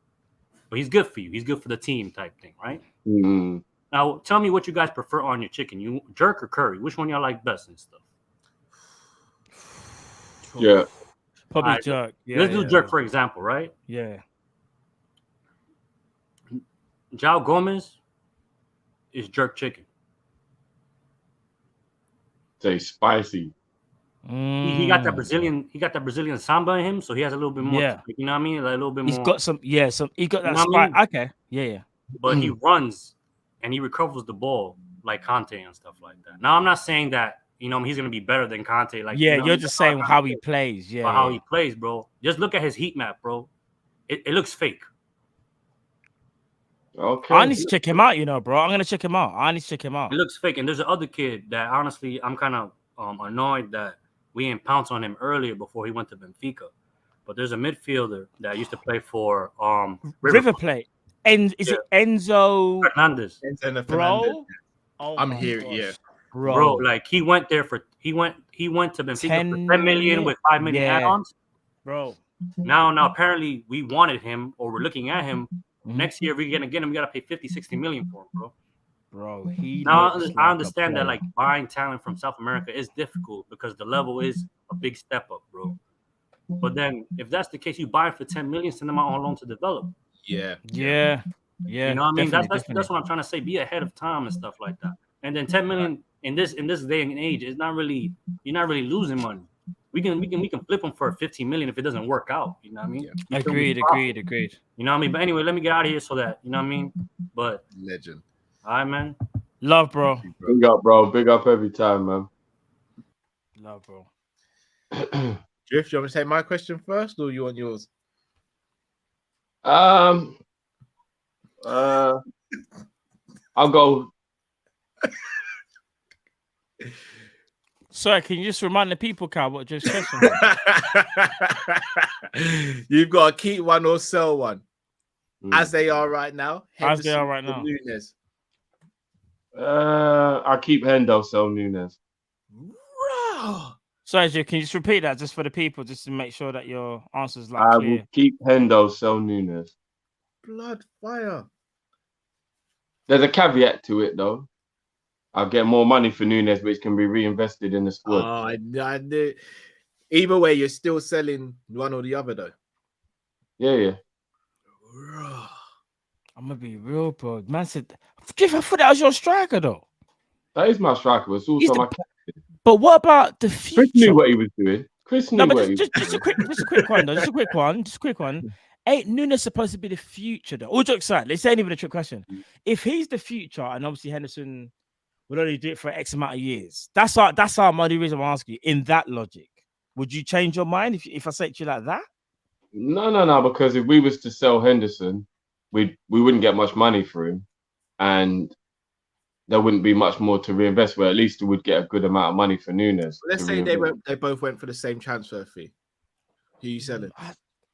But he's good for you. He's good for the team type thing, right? Mm-hmm. Now, tell me what you guys prefer on your chicken. You jerk or curry? Which one y'all like best and stuff? Yeah. Probably right, jerk. Yeah, let's do jerk, for example, right? Yeah. João Gomez is jerk chicken. Say spicy. He got that Brazilian samba in him, so he has a little bit more. Yeah. You know what I mean? Like a little bit He's more. got some. Yeah, some. He got You that know what I spike. mean? Okay. Yeah. But he runs and he recovers the ball like Conte and stuff like that. Now I'm not saying that he's gonna be better than Conte. Like you're just saying how he plays. Yeah, how he plays, bro. Just look at his heat map, bro. It looks fake. Okay. I need to check him out, bro. I'm gonna check him out. I need to check him out. It looks fake. And there's another kid that honestly I'm kind of annoyed that we didn't pounce on him earlier before he went to Benfica. But there's a midfielder that used to play for River Plate. Is it Enzo Fernandez? Bro, I'm here. Yeah, bro. Like he went to Benfica for 10 million with 5 million add-ons. Bro. Now apparently we wanted him, or we're looking at him. Next year, if we're gonna get him, we gotta pay 50-60 million for him, bro. I understand that like buying talent from South America is difficult because the level is a big step up, bro. But then if that's the case, you buy for 10 million, send them out on loan to develop. Yeah. You know what I mean? That's what I'm trying to say. Be ahead of time and stuff like that. And then 10 million in this day and age is not really, you're not really losing money. We can flip them for 15 million if it doesn't work out. You know what I mean? Yeah. Agreed. You know what I mean? But anyway, let me get out of here so that you know what I mean. But legend. All right, man. Love, bro. Big up, bro. Big up every time, man. Love, bro. Drift, you want me to say my question first, or you want yours? I'll go. Sorry, can you just remind the people, Cal, what Drift's question was? You've got to keep one or sell one. As they are right now. As they are right now. Nunes. I keep Hendo, sell Nunes. Sorry, Drift, can you just repeat that just for the people, just to make sure that your answer's like I clear? will keep Hendo, sell Nunes. Blood fire. There's a caveat to it, though. I'll get more money for Nunes, which can be reinvested in the squad. Oh, I knew. Either way, you're still selling one or the other, though. Yeah. I'm gonna be real, bro. Man said, I thought that was your striker, though. That is my striker. It's also my captain. But what about the future? Chris knew what he was doing. Just a quick one, though. Just a quick one. Ain't Nunes supposed to be the future, though? All jokes aside, this ain't even a trick question. If he's the future, and obviously Henderson would only do it for X amount of years, that's our only reason I'm asking you. In that logic, would you change your mind if I say to you like that? No, because if we was to sell Henderson, we wouldn't get much money for him, and there wouldn't be much more to reinvest. Where at least we would get a good amount of money for Nunes. Let's say they both went for the same transfer fee. Who are you selling?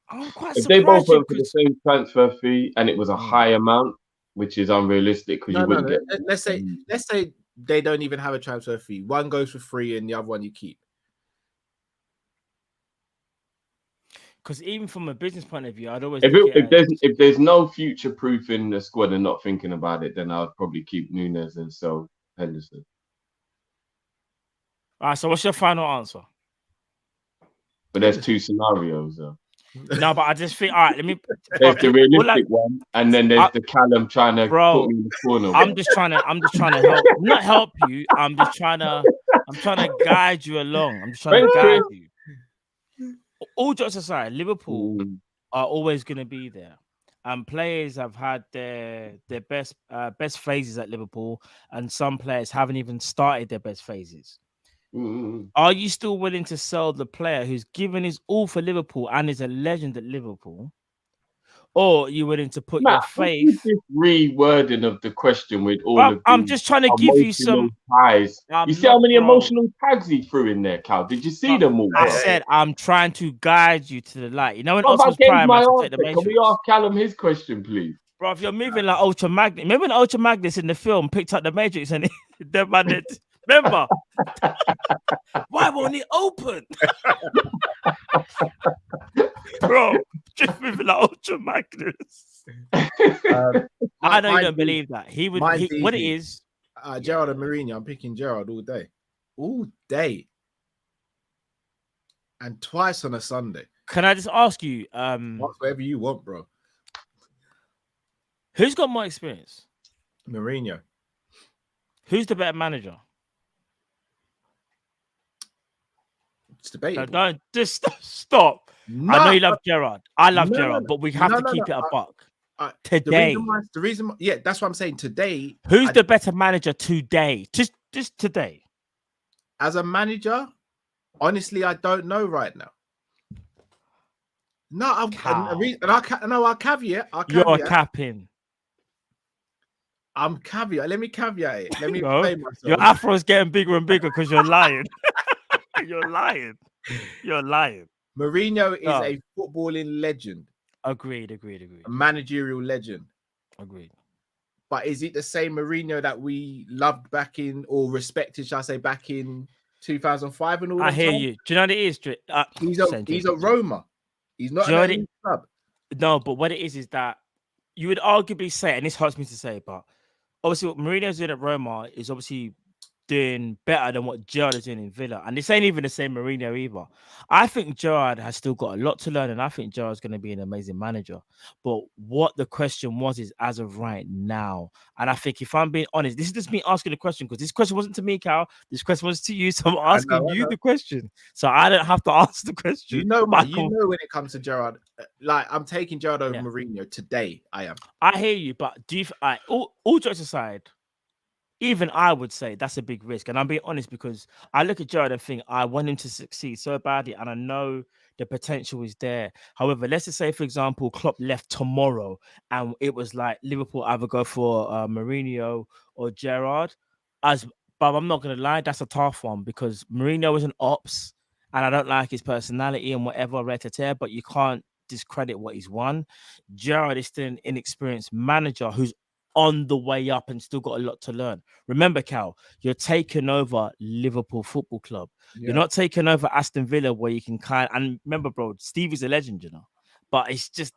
I'm quite if they both went for the same transfer fee and it was a high amount, which is unrealistic because you wouldn't get. Let's say they don't even have a transfer fee. One goes for free and the other one you keep. Because even from a business point of view, I'd always if there's no future proof in the squad and not thinking about it, then I'd probably keep Nunes and sell Henderson. All right. So what's your final answer? But there's two scenarios though. No, but I just think, all right, let me. There's the realistic one, and then there's the Callum trying to put me in the corner. I'm just trying to help, not help you. I'm trying to guide you along. I'm just trying to guide you. All jokes aside, Liverpool are always going to be there, and players have had their best phases at Liverpool, and some players haven't even started their best phases. Are you still willing to sell the player who's given his all for Liverpool and is a legend at Liverpool? Or are you willing to put your faith? This rewording of the question with all of I'm just trying to give you some ties. You see how many emotional tags he threw in there, Cal? Did you see them all? I said I'm trying to guide you to the light. You know when Optimus Prime take the Can we ask Callum his question, please? Bro, if you're moving like Ultra Magnus, remember when Ultra Magnus in the film picked up the Matrix and the man did. Remember? Why won't it open? Bro, just moving like Ultra Magnus. I know you don't believe that. He would. What it is? Gerrard and Mourinho. I'm picking Gerrard all day. All day. And twice on a Sunday. Can I just ask you? Whatever you want, bro. Who's got more experience? Mourinho. Who's the better manager? It's debatable. Don't just stop. No, I know you love Gerrard. I love no, Gerrard, but we have to keep it a buck. Today, the reason, yeah, that's what I'm saying. Today, who's the better manager today? Just today. As a manager, honestly, I don't know right now. No, I'll caveat. You're capping. I'm caveat. Let me caveat it. Let me No, explain myself. your afro is getting bigger and bigger because you're lying. You're lying. You're lying. Mourinho is a footballing legend. Agreed. A managerial legend. Agreed. But is it the same Mourinho that we loved back in, or respected, shall I say, back in 2005 and all that? I hear you. Do you know what it is? He's a Roma. He's not a elite club. No, but what it is that you would arguably say, and this hurts me to say, but obviously what Mourinho's doing at Roma is obviously doing better than what Gerrard is doing in Villa. And this ain't even the same Mourinho either. I think Gerrard has still got a lot to learn, and I think Gerrard's going to be an amazing manager. But what the question was is as of right now. And I think if I'm being honest, this is just me asking the question, because this question wasn't to me, Cal. This question was to you. So I'm asking you the question. So I don't have to ask the question. You know, when it comes to Gerrard, like I'm taking Gerrard over Mourinho today. I am. I hear you, but do you all jokes aside, even I would say that's a big risk. And I'm being honest, because I look at Gerrard and think I want him to succeed so badly, and I know the potential is there. However, let's just say, for example, Klopp left tomorrow and it was like Liverpool either go for Mourinho or Gerrard. But I'm not going to lie, that's a tough one, because Mourinho is an ops and I don't like his personality and whatever, but you can't discredit what he's won. Gerrard is still an inexperienced manager who's on the way up and still got a lot to learn. Remember, Cal, you're taking over Liverpool Football Club. Yeah. You're not taking over Aston Villa, where you can and remember, bro, Stevie's a legend, you know. But it's just,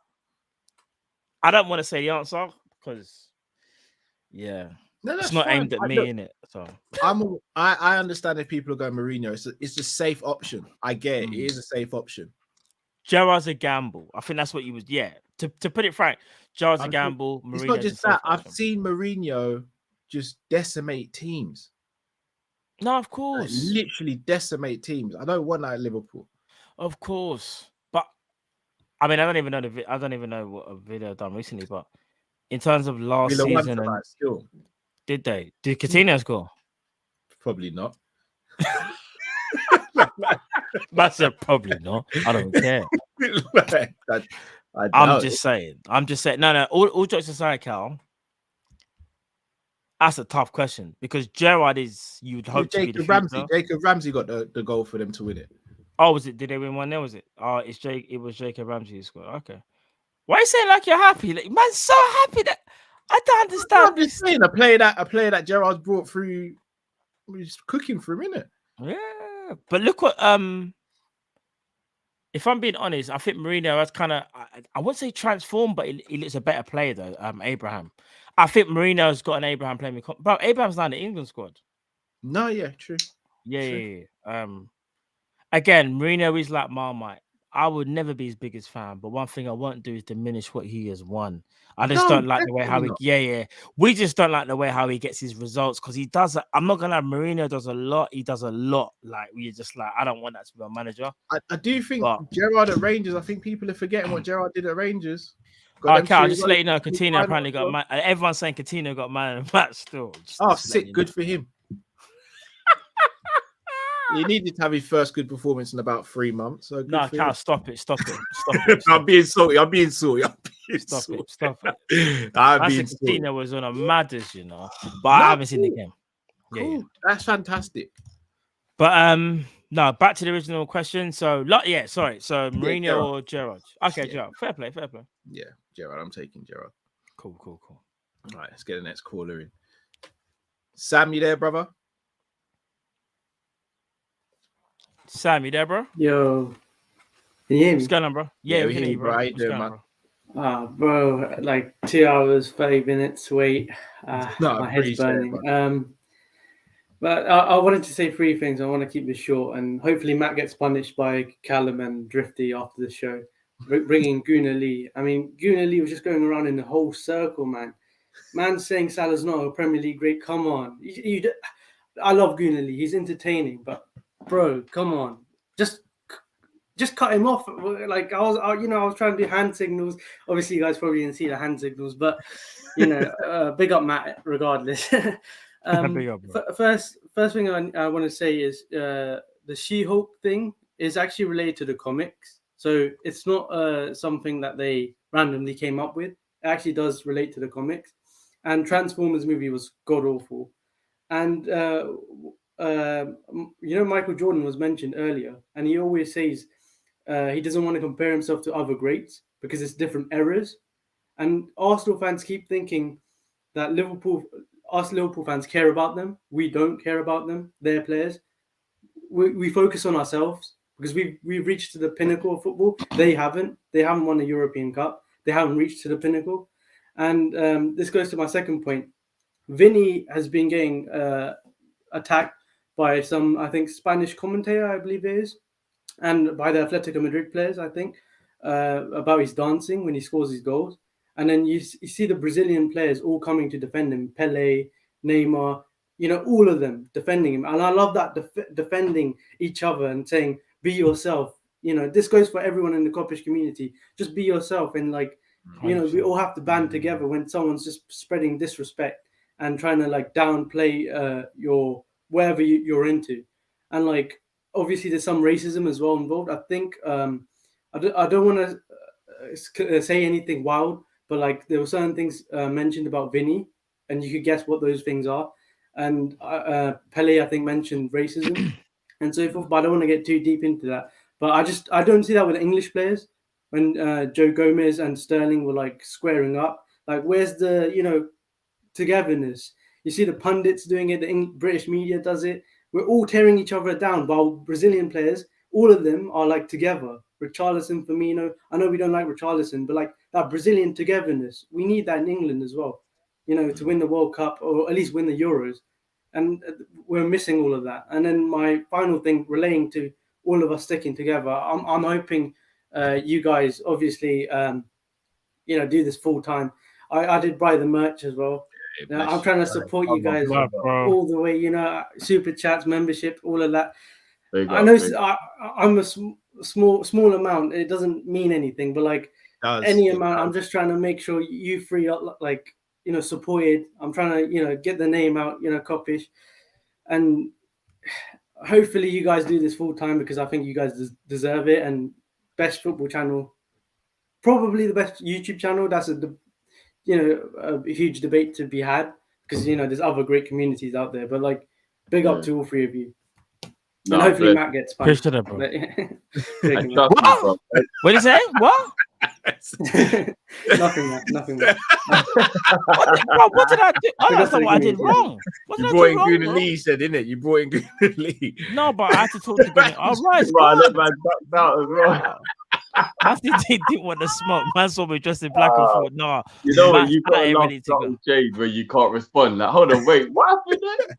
I don't want to say the answer because, it's not aimed at me, innit? So I understand if people are going Mourinho. It's a safe option. I get it. It is a safe option. Gerrard's a gamble. I think that's what he was. Yeah. To put it frank, Gerrard's a gamble. It's not just that. I've seen Mourinho just decimate teams. No, of course. Like, literally decimate teams. I don't want that at Liverpool. Of course. But I mean, I don't even know what a video I've done recently, but in terms of last season, did Coutinho score? Probably not. That's probably not. I don't care. I'm just saying. No. All jokes aside, Cal, that's a tough question, because Gerrard is. You'd hope to be the future. Jacob Ramsey got the goal for them to win it. Oh, was it? Did they win 1-0? Was it? Oh, it was Jacob Ramsey who scored. Okay. Why are you saying like you're happy? Like, man's so happy that I don't understand. I'm just saying a player that Gerrard's brought through. He's cooking for a minute. Yeah, but look what if I'm being honest, I think Mourinho has kind of, I wouldn't say transformed, but he looks a better player though. Abraham. I think Mourinho's got an Abraham playing. But Abraham's not in the England squad. No, yeah, true. Yeah. Again, Mourinho is like Marmite. I would never be his biggest fan, but one thing I won't do is diminish what he has won. I just don't like the way how we just don't like the way how he gets his results, because he does. I'm not gonna lie, Mourinho does a lot. He does a lot. Like, we're just like, I don't want that to be a manager. I do think Gerrard at Rangers. I think people are forgetting what Gerrard did at Rangers. Okay, I'll just let you know, Coutinho apparently got man. Everyone's saying Coutinho got man of the match still. Sick. Good for him. He needed to have his first good performance in about 3 months. So no, Cal, stop it. I'm being salty. Stop it. I think Coutinho was on a madders, you know. But I haven't seen the game. Cool. Yeah. That's fantastic. But no, back to the original question. So sorry. So Mourinho or Gerrard? Okay, Gerrard. Fair play. Yeah, Gerrard. I'm taking Gerrard. Cool. All right, let's get the next caller in. Sam, you there, brother? Sam, you there, bro? Yo. Can you hear me? What's going on, bro? Yeah, we can hear you, bro. How you doing, man? Bro, like 2 hours, 30 minutes to wait. My head's burning. But I wanted to say 3 things. I want to keep this short, and hopefully Matt gets punished by Callum and Drifty after the show. Bringing Gunnar Lee. I mean, Gunnar Lee was just going around in the whole circle, man. Man saying Salah's not a Premier League great. Come on. I love Gunnar Lee. He's entertaining, but bro, come on. just cut him off. Like I was trying to do hand signals. Obviously, you guys probably didn't see the hand signals, but big up Matt regardless. Big up, bro. First thing I want to say is the She-Hulk thing is actually related to the comics, so it's not something that they randomly came up with. It actually does relate to the comics. And Transformers movie was god awful, and Michael Jordan was mentioned earlier, and he always says he doesn't want to compare himself to other greats because it's different eras. And Arsenal fans keep thinking that Liverpool fans care about them. We don't care about them, their players. We focus on ourselves because we've reached to the pinnacle of football. They haven't. They haven't won a European Cup. They haven't reached to the pinnacle. And this goes to my second point. Vinny has been getting attacked by some, I think, Spanish commentator, I believe it is, and by the Atletico Madrid players, I think, about his dancing when he scores his goals. And then you see the Brazilian players all coming to defend him. Pele, Neymar, all of them defending him. And I love that defending each other and saying, be yourself. This goes for everyone in the Kopish community. Just be yourself. And we all have to band together when someone's just spreading disrespect and trying to downplay your wherever you're into. And obviously there's some racism as well involved. I think I don't want to say anything wild, but there were certain things mentioned about Vinny, and you could guess what those things are. And Pele, I think, mentioned racism and so forth, but I don't want to get too deep into that. But I don't see that with English players when Joe Gomez and Sterling were squaring up. Where's the togetherness? You see the pundits doing it, the British media does it. We're all tearing each other down, while Brazilian players, all of them are together. Richarlison, Firmino. I know we don't like Richarlison, but that Brazilian togetherness, we need that in England as well. To win the World Cup or at least win the Euros, and we're missing all of that. And then my final thing relating to all of us sticking together, I'm hoping you guys obviously do this full time. I did buy the merch as well. I'm trying to support you guys all the way. Super chats, membership, all of that. I know I'm a small amount. It doesn't mean anything, but any amount, I'm just trying to make sure you free up, supported. I'm trying to, get the name out, Kopish, and hopefully you guys do this full time because I think you guys deserve it. And best football channel, probably the best YouTube channel. That's a huge debate to be had because there's other great communities out there. But big up to all three of you. And hopefully Matt gets punched. Bro. What did you say? What? Nothing, Matt. Nothing, Matt. What did I do? Oh, that's not what I did wrong. What did I do brought in wrong, Gooner bro? Lee, said, didn't it? You brought in Gooner Lee. No, but I had to talk to Gooner. All right, I didn't want to smoke. Man saw me dressed in black and thought, nah. When you got a love shade where you can't respond. Hold on, wait, what happened there?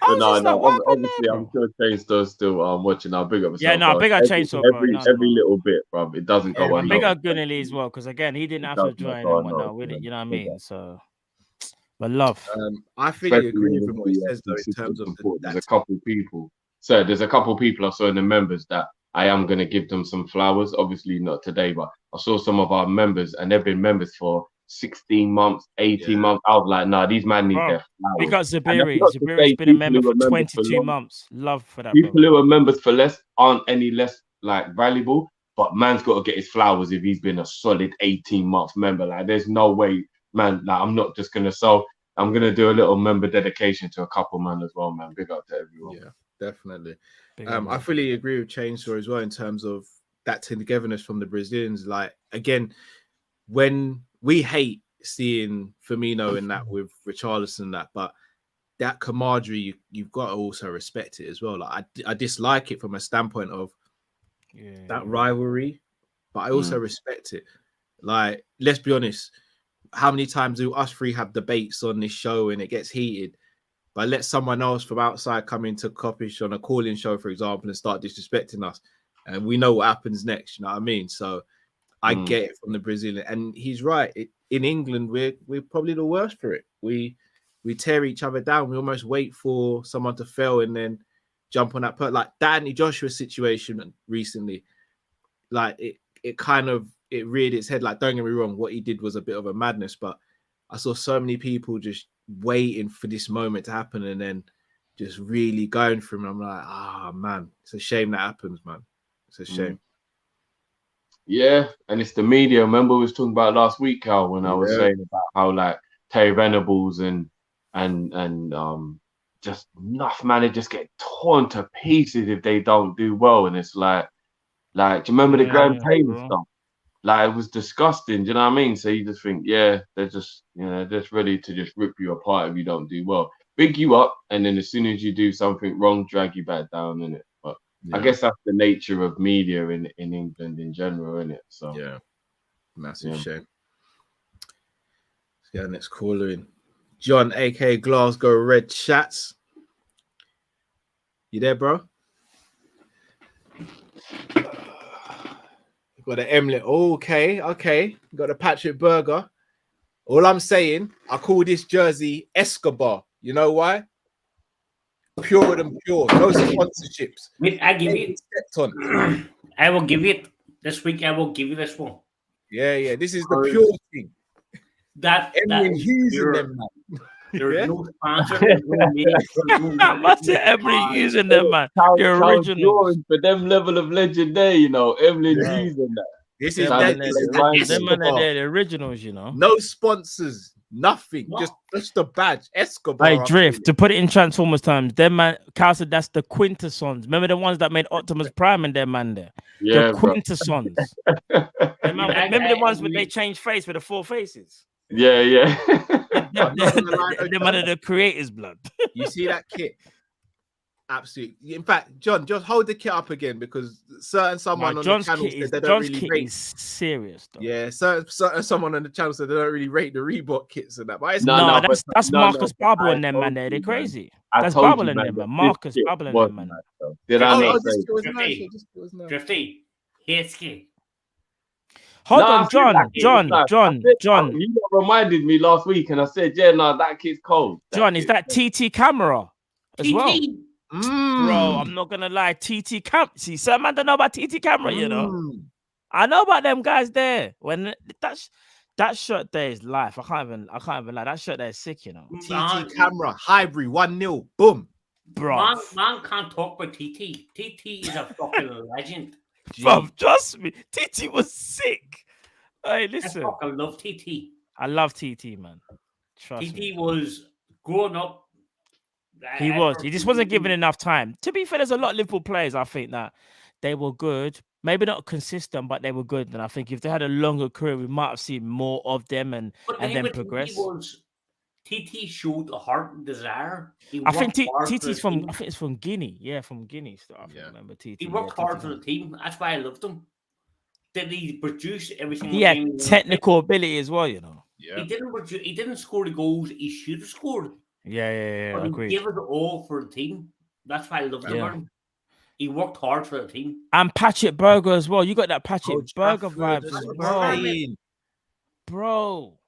Obviously, I'm sure Chainstow's still watching. I'll big up. Yeah, no, big up Chainsaw, bro. Every little bit, bro. It doesn't go on. Big up Gooner Lee as well, because again, he didn't have to join and whatnot with it. You know what I mean? So, but love. I fully agree with what he says though in terms of there's a couple people. So there's a couple people I saw in the members that I am going to give them some flowers. Obviously not today, but I saw some of our members and they've been members for 16 months, 18 months. I was like, nah, these man need their flowers. We got Zabiri. Zabiri's been a member for 22 months. Love for that. People who are members for less aren't any less valuable, but man's got to get his flowers if he's been a solid 18 months member. There's no way, man. I'm not just going to. So I'm going to do a little member dedication to a couple, man, as well, man. Big up to everyone. Yeah, definitely. I fully agree with Chainsaw as well in terms of that togetherness from the Brazilians. Again, when we hate seeing Firmino in that with Richarlison, but that camaraderie, you've got to also respect it as well. I dislike it from a standpoint of that rivalry, but I also respect it. Let's be honest, how many times do us three have debates on this show and it gets heated? But let someone else from outside come into Kopish on a call-in show, for example, and start disrespecting us. And we know what happens next, you know what I mean? So I get it from the Brazilian. And he's right. In England, we're probably the worst for it. We tear each other down. We almost wait for someone to fail and then jump on that. Like Danny Joshua situation recently, like it kind of reared its head. Like, don't get me wrong, what he did was a bit of a madness, but I saw so many people just waiting for this moment to happen and then just really going for him. I'm like, man, it's a shame that happens, man. It's a shame. Yeah, and it's the media. Remember we was talking about last week, Cal, when I was saying about how like Terry Venables and just enough managers get torn to pieces if they don't do well, and it's like do you remember the Graham Taylor stuff? Like, it was disgusting. Do you know what I mean? So you just think, they're just just ready to just rip you apart if you don't do well, big you up, and then as soon as you do something wrong, drag you back down, innit? But I guess that's the nature of media in England in general, innit? So yeah, massive shame. Let's get our next caller in. John, aka Glasgow Red Chats. You there, bro? Got the Emlet. Okay. Got the Patrick Burger. All I'm saying, I call this jersey Escobar. You know why? Purer than pure. No sponsorships. I give it. I will give it this week. I will give you this one. Yeah. This is the pure thing. That Hughes in them, man. There's no sponsor. What's it? Emily using them, man? The original for them level of legend there, Emily using that. This is them, man. They're the originals, No sponsors, nothing. Just the badge. Escobar. Hey, Drift. To put it in Transformers terms, them man. Cal said that's the quintessons. Remember the ones that made Optimus Prime and them man there. Yeah, the quintessons. Remember the ones where they changed face with the 4 faces. Yeah. Them under the creator's blood. You see that kit? Absolutely. In fact, John, just hold the kit up again because someone on John's the channel kit said they don't really kit rate. is serious, though. Yeah, someone on the channel said they don't really rate the Reebok kits and that. But it's that's Marcus Bubble and them, man. They're crazy. That's Bubble and them, man. Marcus Bubble and them, man. Drifty. Hitsky. Hold on, John. You reminded me last week, and I said, that kid's cold. John, is that TT camera as well? Bro, I'm not gonna lie, TT Cam. See, some man don't know about TT camera, I know about them guys there. When that shirt there is life. I can't even lie. That shirt there is sick, TT camera, Highbury, 1-0, boom, bro. Man can't talk about TT. TT is a fucking legend. Bro, trust me, TT was sick. Hey, listen. I fucking love TT. I love TT, man. Trust me. TT was growing up. He was. He just wasn't given enough time. To be fair, there's a lot of Liverpool players, I think, that they were good. Maybe not consistent, but they were good. And I think if they had a longer career, we might have seen more of them and then progress. TT showed a heart and desire. I think TT's from. I think it's from Guinea. Yeah, from Guinea. So I remember TT. He worked hard for the team. That's why I loved him. Did he produce everything? He had technical ability as well, Yeah. He didn't score the goals he should have scored. Yeah. But he gave it all for the team. That's why I loved him. He worked hard for the team. And Patrick Burger as well. You got that Patrick Burger vibes as well, bro.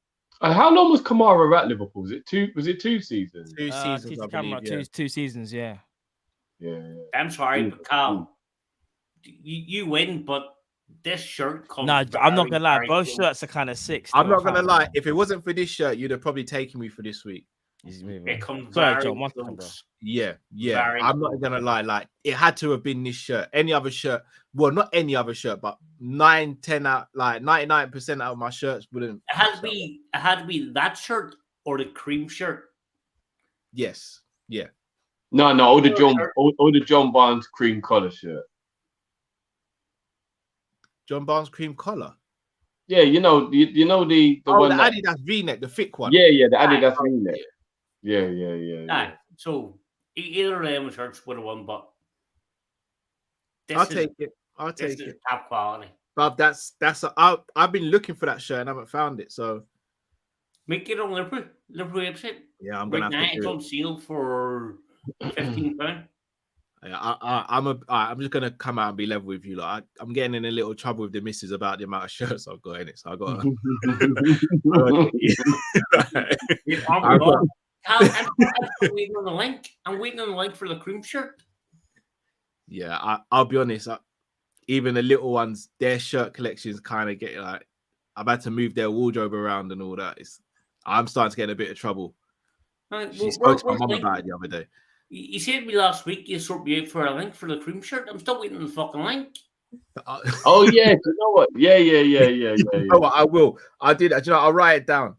And how long was Kamara at Liverpool? Was it 2 seasons? 2 seasons, I believe, 2 seasons, yeah. I'm sorry, but Cal, you win, but this shirt comes. No, I'm not gonna lie. Both shirts are kind of sick. I'm not gonna lie. If it wasn't for this shirt, you'd have probably taken me for this week. It comes Sorry, John, one second, bro. Yeah. I'm not gonna lie. Like, it had to have been this shirt. Any other shirt, well, not any other shirt, but 9-10 out, like 99% out of my shirts wouldn't. It had to be that shirt or the cream shirt. Yes. Yeah. No, all the John Barnes cream collar shirt. John Barnes cream collar. Yeah, the one the Adidas V-neck, the thick one. Yeah, the Adidas V-neck. Yeah. So either of them shirts would have won, but I'll take it. Top quality. But I've been looking for that shirt and I haven't found it. So make it on Liverpool website. Yeah, I'm gonna have to do it's on sale for £15. I'm just gonna come out and be level with you. Like, I'm getting in a little trouble with the missus about the amount of shirts I've got in it. So I got. I'm waiting on the link. I'm waiting on the link for the cream shirt. Yeah, I'll be honest. Even the little ones, their shirt collections kind of get like, I've had to move their wardrobe around and all that. I'm starting to get in a bit of trouble. She spoke to my mum about it the other day. You said to me last week you sort me out for a link for the cream shirt. I'm still waiting on the fucking link. Oh yeah, you know what? Yeah. You know what? I will. I did. You know, I'll write it down.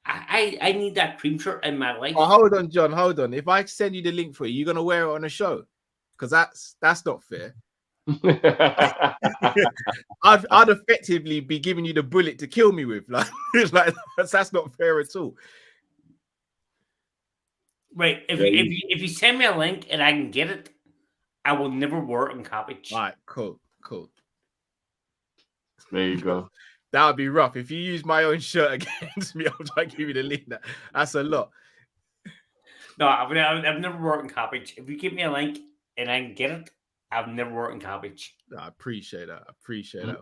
I need that cream shirt in my life. Oh, hold on, John. Hold on. If I send you the link for it, you're gonna wear it on a show, because that's not fair. I'd effectively be giving you the bullet to kill me with. Like that's not fair at all. Right. If you send me a link and I can get it, I will never wear it in Kopish. All right, cool. There you go. That would be rough. If you use my own shirt against me, I'll try to give you the link. That's a lot. No, I've never worked in Kopish. If you give me a link and I can get it, I've never worked in Kopish. I appreciate that.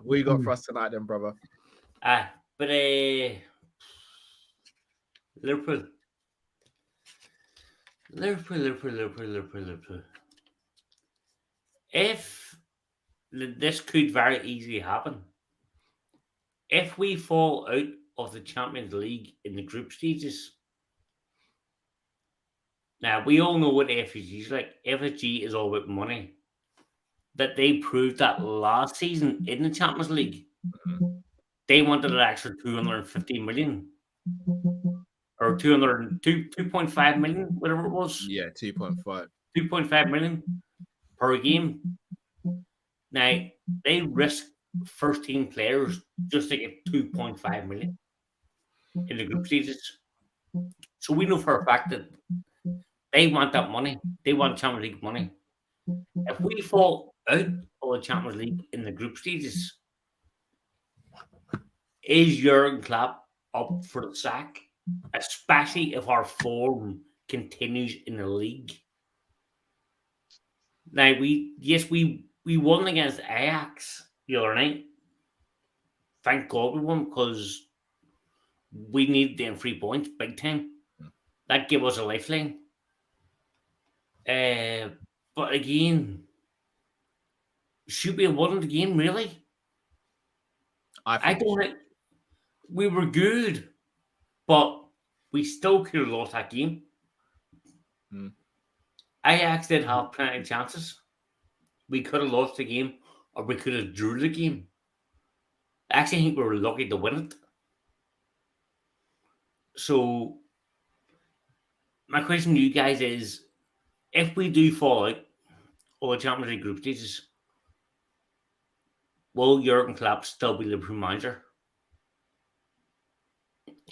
What you got for us tonight then, brother? But Liverpool. If this could very easily happen, if we fall out of the Champions League in the group stages, now we all know what FSG is like. FSG is all about money. That they proved that last season in the Champions League, they wanted an extra 250 million. Or 2.5 million, whatever it was. Yeah, 2.5. 2.5 million per game. Now, they risk first team players just to get 2.5 million in the group stages. So we know for a fact that they want that money. They want Champions League money. If we fall out of the Champions League in the group stages, is Jurgen Klopp up for the sack? Especially if our form continues in the league. Now we won against Ajax the other night. Thank God we won, because we needed them 3 points big time. That gave us a lifeline. But again, should we have won the game really? I don't think we were good. But we still could have lost that game. Ajax did have plenty of chances. We could have lost the game, or we could have drew the game. I actually think we were lucky to win it. So, my question to you guys is, if we do fall out of the Champions League group stages, will Jurgen Klopp still be Liverpool manager?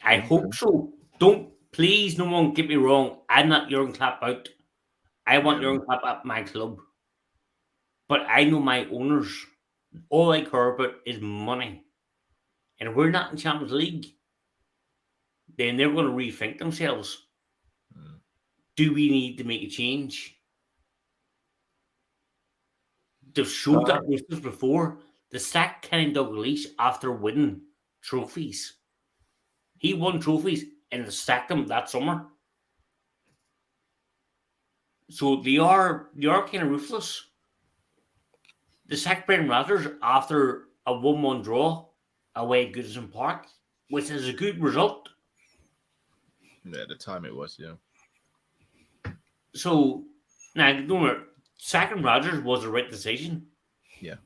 I hope so. Please, no one get me wrong. I'm not Jurgen Klopp out. I want Jurgen Klopp at my club. But I know my owners, all I care about is money. And if we're not in Champions League, then they're going to rethink themselves. Do we need to make a change? They've showed that with before. They sacked Kenny Dalglish after winning trophies. He won trophies and they sacked him that summer. So they are kind of ruthless. They sacked Brendan Rodgers after a 1-1 draw away at Goodison Park, which is a good result. Yeah, at the time it was, yeah. So, now, don't worry, sacking Rodgers was the right decision. Yeah.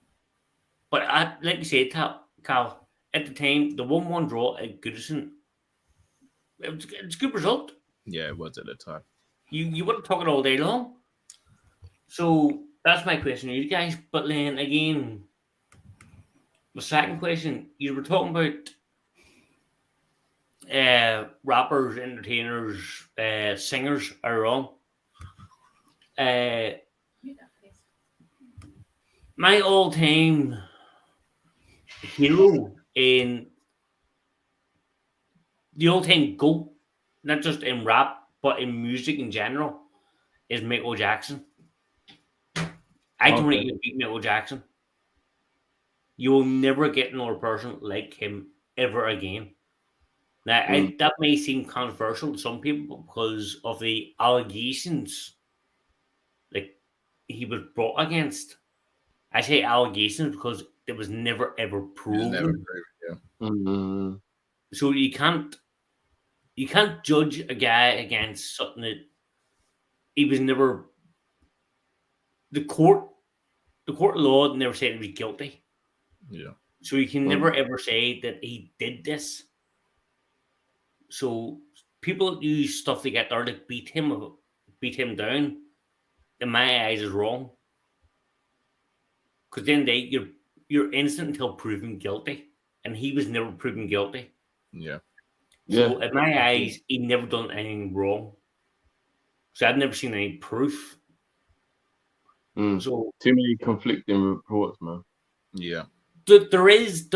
But like you said, Cal, at the time, the 1-1 draw at Goodison, it's a good result. Yeah, it was at the time. You wouldn't talk it all day long. So that's my question to you guys. But then again, the second question, you were talking about rappers, entertainers, singers are wrong. My all-time hero in the all-time GOAT, not just in rap, but in music in general, is Michael Jackson. I don't think you can beat Michael Jackson. You will never get another person like him ever again. Now, that may seem controversial to some people because of the allegations. Like, he was brought against. I say allegations because it was never ever proven. So you can't judge a guy against something that he was never. The court of law never said he was guilty. Yeah. So you can never ever say that he did this. So people use stuff to get there to beat him down. In my eyes, is wrong. Because then you're innocent until proven guilty, and he was never proven guilty. Yeah. So in my eyes, he never done anything wrong. So I've never seen any proof. So too many conflicting reports, man. Yeah. There is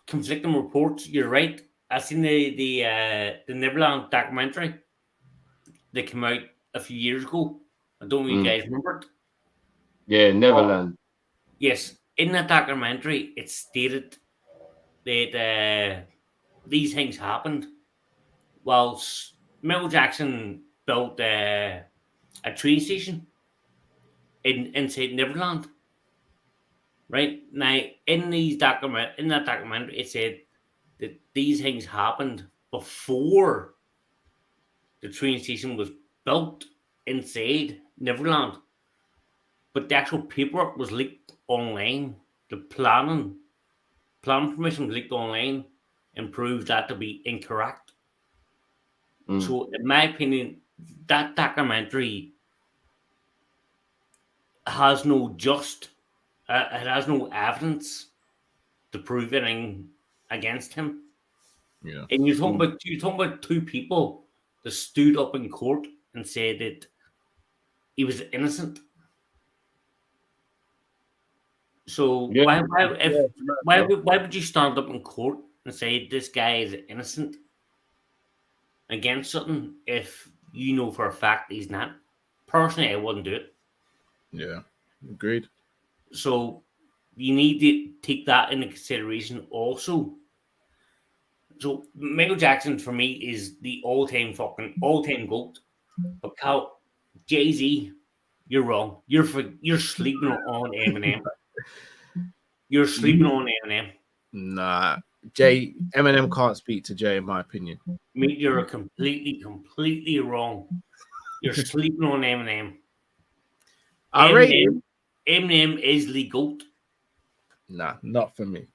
conflicting reports. You're right. I seen the Neverland documentary that came out a few years ago. I don't know if you guys remember it. Yeah, Neverland. Yes, in that documentary, it stated that these things happened whilst Michael Jackson built a train station inside Neverland. Right now, in that documentary, it said that these things happened before the train station was built inside Neverland, but the actual paperwork was leaked online. The planning permission was leaked online and proves that to be incorrect. So, in my opinion, that documentary has no it has no evidence to prove anything against him. Yeah. And you're talking about two people that stood up in court and said that he was innocent. So why would you stand up in court and say this guy is innocent against something if you know for a fact he's not? Personally, I wouldn't do it. Yeah, agreed. So you need to take that into consideration also. So Michael Jackson for me is the all-time GOAT. But Cal, Jay-Z, you're wrong. You're sleeping on Eminem. You're sleeping on Eminem. Nah, Eminem can't speak to Jay, in my opinion. Mate, you're completely wrong. You're sleeping on Eminem. Eminem is the GOAT. Nah, not for me.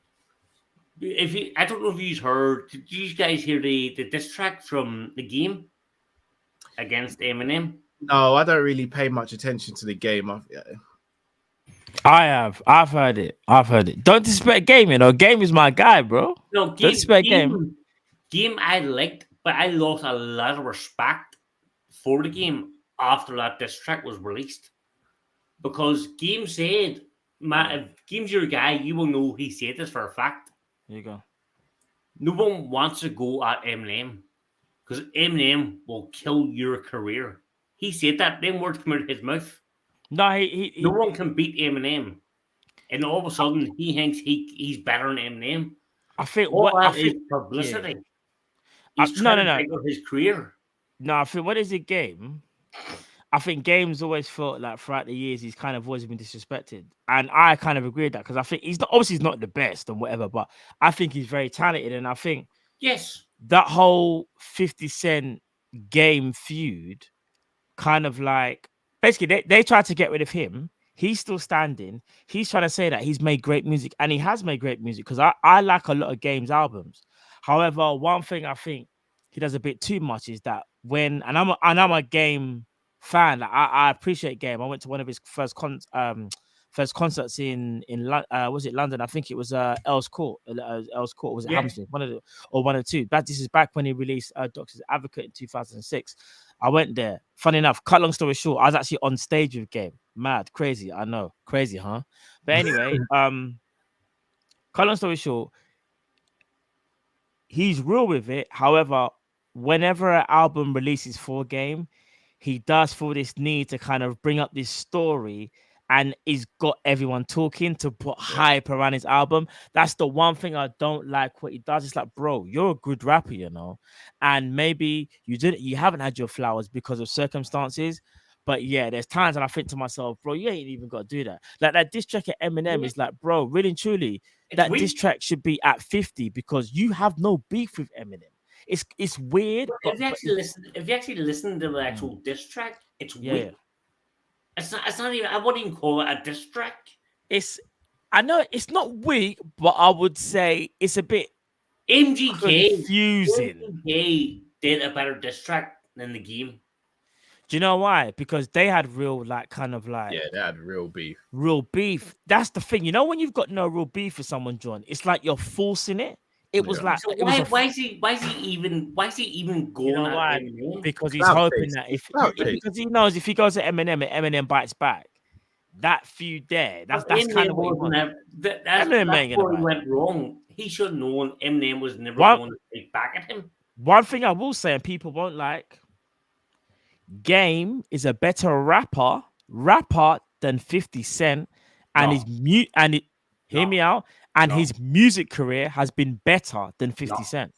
I don't know if you've heard. Did you guys hear the diss track from the game against Eminem? No, I don't really pay much attention to the game. I have. I've heard it. Don't disrespect Game, Game is my guy, bro. No, Don't disrespect Game. Game I liked, but I lost a lot of respect for the game after that diss track was released. Because Game said, if Game's your guy, you will know he said this for a fact. There you go. No one wants to go at Eminem because Eminem will kill your career. He said that. Them words come out of his mouth. No, no one can beat Eminem, and all of a sudden he thinks he's better than Eminem. I think is publicity. Yeah. He's trying to take his career. No, I think what is it, Game? I think Game's always felt like throughout the years he's kind of always been disrespected, and I kind of agree with that because I think he's not the best and whatever, but I think he's very talented, and I think that whole 50 Cent Game feud, kind of like basically they tried to get rid of him. He's still standing. He's trying to say that he's made great music, and he has made great music because I like a lot of Game's albums. However, one thing I think he does a bit too much is that I'm a Game fan. I appreciate Game. I went to one of his first concerts in was it London? I think it was Earls Court. Was it Hammersmith? One of the two. This is back when he released Doctor's Advocate in 2006. I went there. Funny enough, cut long story short, I was actually on stage with Game. Mad, crazy. I know, crazy, huh? But anyway, cut long story short, he's real with it. However, whenever an album releases for Game, he does feel this need to kind of bring up this story, and he's got everyone talking to put hype around his album. That's the one thing I don't like what he does. It's like, bro, you're a good rapper, and maybe you haven't had your flowers because of circumstances, But yeah, there's times and I think to myself, bro, you ain't even got to do that. Like that diss track at Eminem is like, bro, really and truly, that diss track should be at 50 because you have no beef with Eminem. It's weird. But if you actually listen to the actual diss track, it's weird. It's not even. I wouldn't even call it a diss track. I know it's not weak, but I would say it's a bit confusing. MGK did a better diss track than the game. Do you know why? Because they had real, they had real beef. Real beef. That's the thing. You know, when you've got no real beef with someone, John, it's like you're forcing it. It was like, so why is he even going? You know why? Eminem? Because he's hoping that because he knows if he goes to Eminem and Eminem bites back, that feud there. That's kind of what he wants. That's where he went wrong. He should have known Eminem was never going to take back at him. One thing I will say, and people won't like, Game is a better rapper than 50 Cent, and hear me out. And his music career has been better than 50 Cent.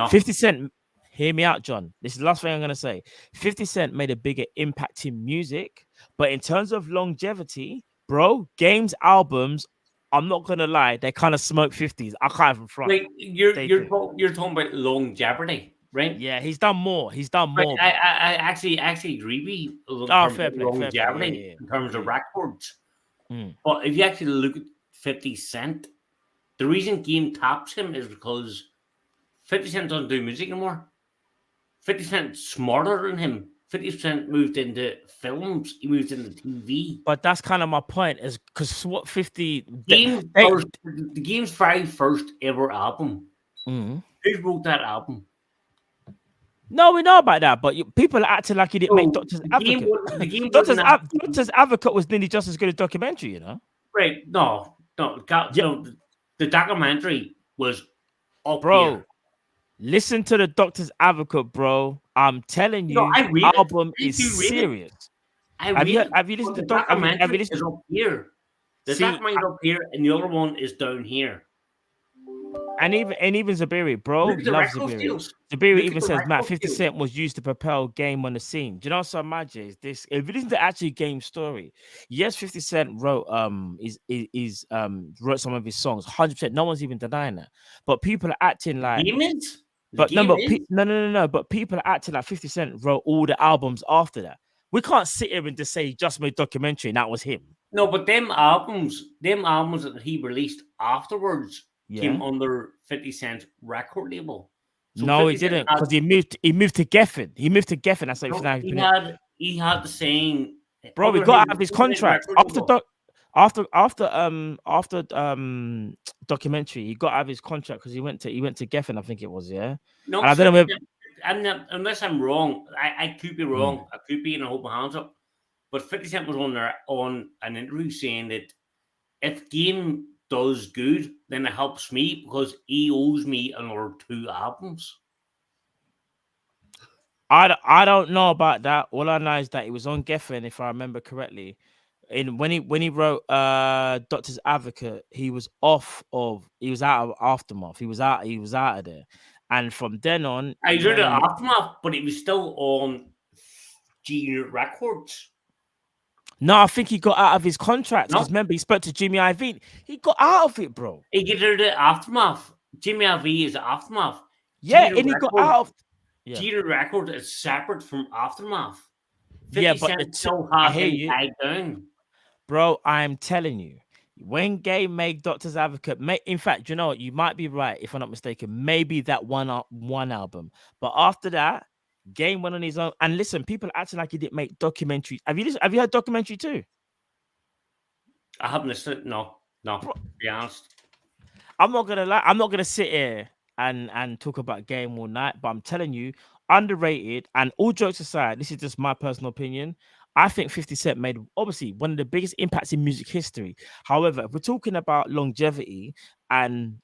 50 Cent, hear me out, John. This is the last thing I'm going to say. 50 Cent made a bigger impact in music, but in terms of longevity, bro, Game's albums, I'm not going to lie, they kind of smoke 50s. I can't even front. Like, you're talking about longevity, right? Yeah, he's done more. I actually agree with you. Fair play. Longevity in terms of records. But if you actually look at 50 Cent, the reason Game taps him is because 50 Cent doesn't do music anymore. 50 Cent's smarter than him. 50 Cent moved into films. He moved into TV. But that's kind of my point, is because what 50... The Game's very first ever album. Who wrote that album? No, we know about that, but people are acting like he didn't make Doctor's Advocate. Doctor's Advocate was nearly just as good as documentary, you know? Right. No. The documentary was up bro. Here. Listen to the Doctor's Advocate, bro. I'm telling you, the album is serious. Have you listened to the documentary? Have you listened? Is up here. The documentary is up here, and the other one is down here. And even Zabiri, bro, loves Zabiri. Zabiri even says, Matt, 50 Cent was used to propel Game on the scene. Do you know what's so magic is this? If you listen to actually Game's story, yes, 50 Cent wrote wrote some of his songs, 100%. No one's even denying that. But people are acting like demons. But no. But people are acting like 50 Cent wrote all the albums after that. We can't sit here and just say he just made documentary and that was him. No, but them albums that he released afterwards came under 50 Cent's record label. So no, he didn't, because he moved to Geffen. He moved to Geffen. That's like he had the same. Bro, we got out of his contract after documentary. He got out of his contract because he went to Geffen, I think it was, yeah. No, and I don't know unless I'm wrong. I could be wrong. I could be, and I hold my hands up. But 50 Cent was on an interview saying that if Game does good, then it helps me because he owes me another 2 albums. I don't know about that. All I know is that he was on Geffen, if I remember correctly. When he wrote Doctor's Advocate, he was out of Aftermath. He was out of there. And from then on, I wrote Aftermath, but it was still on G Records. No, I think he got out of his contract. Because remember, he spoke to Jimmy Iovine. He got out of it, bro. He got rid of Aftermath. Jimmy Iovine is Aftermath. Yeah, and he got out of... G Records is separate from Aftermath. 50 yeah, but Cent still had him tied down. Bro, I'm telling you, when Game made Doctor's Advocate, in fact, you know what? You might be right, if I'm not mistaken. Maybe that one album. But after that, Game went on his own. And listen, people acting like he didn't make documentaries. Have you heard documentary too? I haven't listened. No. Bro, to be honest. I'm not gonna lie. I'm not gonna sit here and talk about Game all night. But I'm telling you, underrated. And all jokes aside, this is just my personal opinion. I think 50 Cent made, obviously, one of the biggest impacts in music history. However, if we're talking about longevity and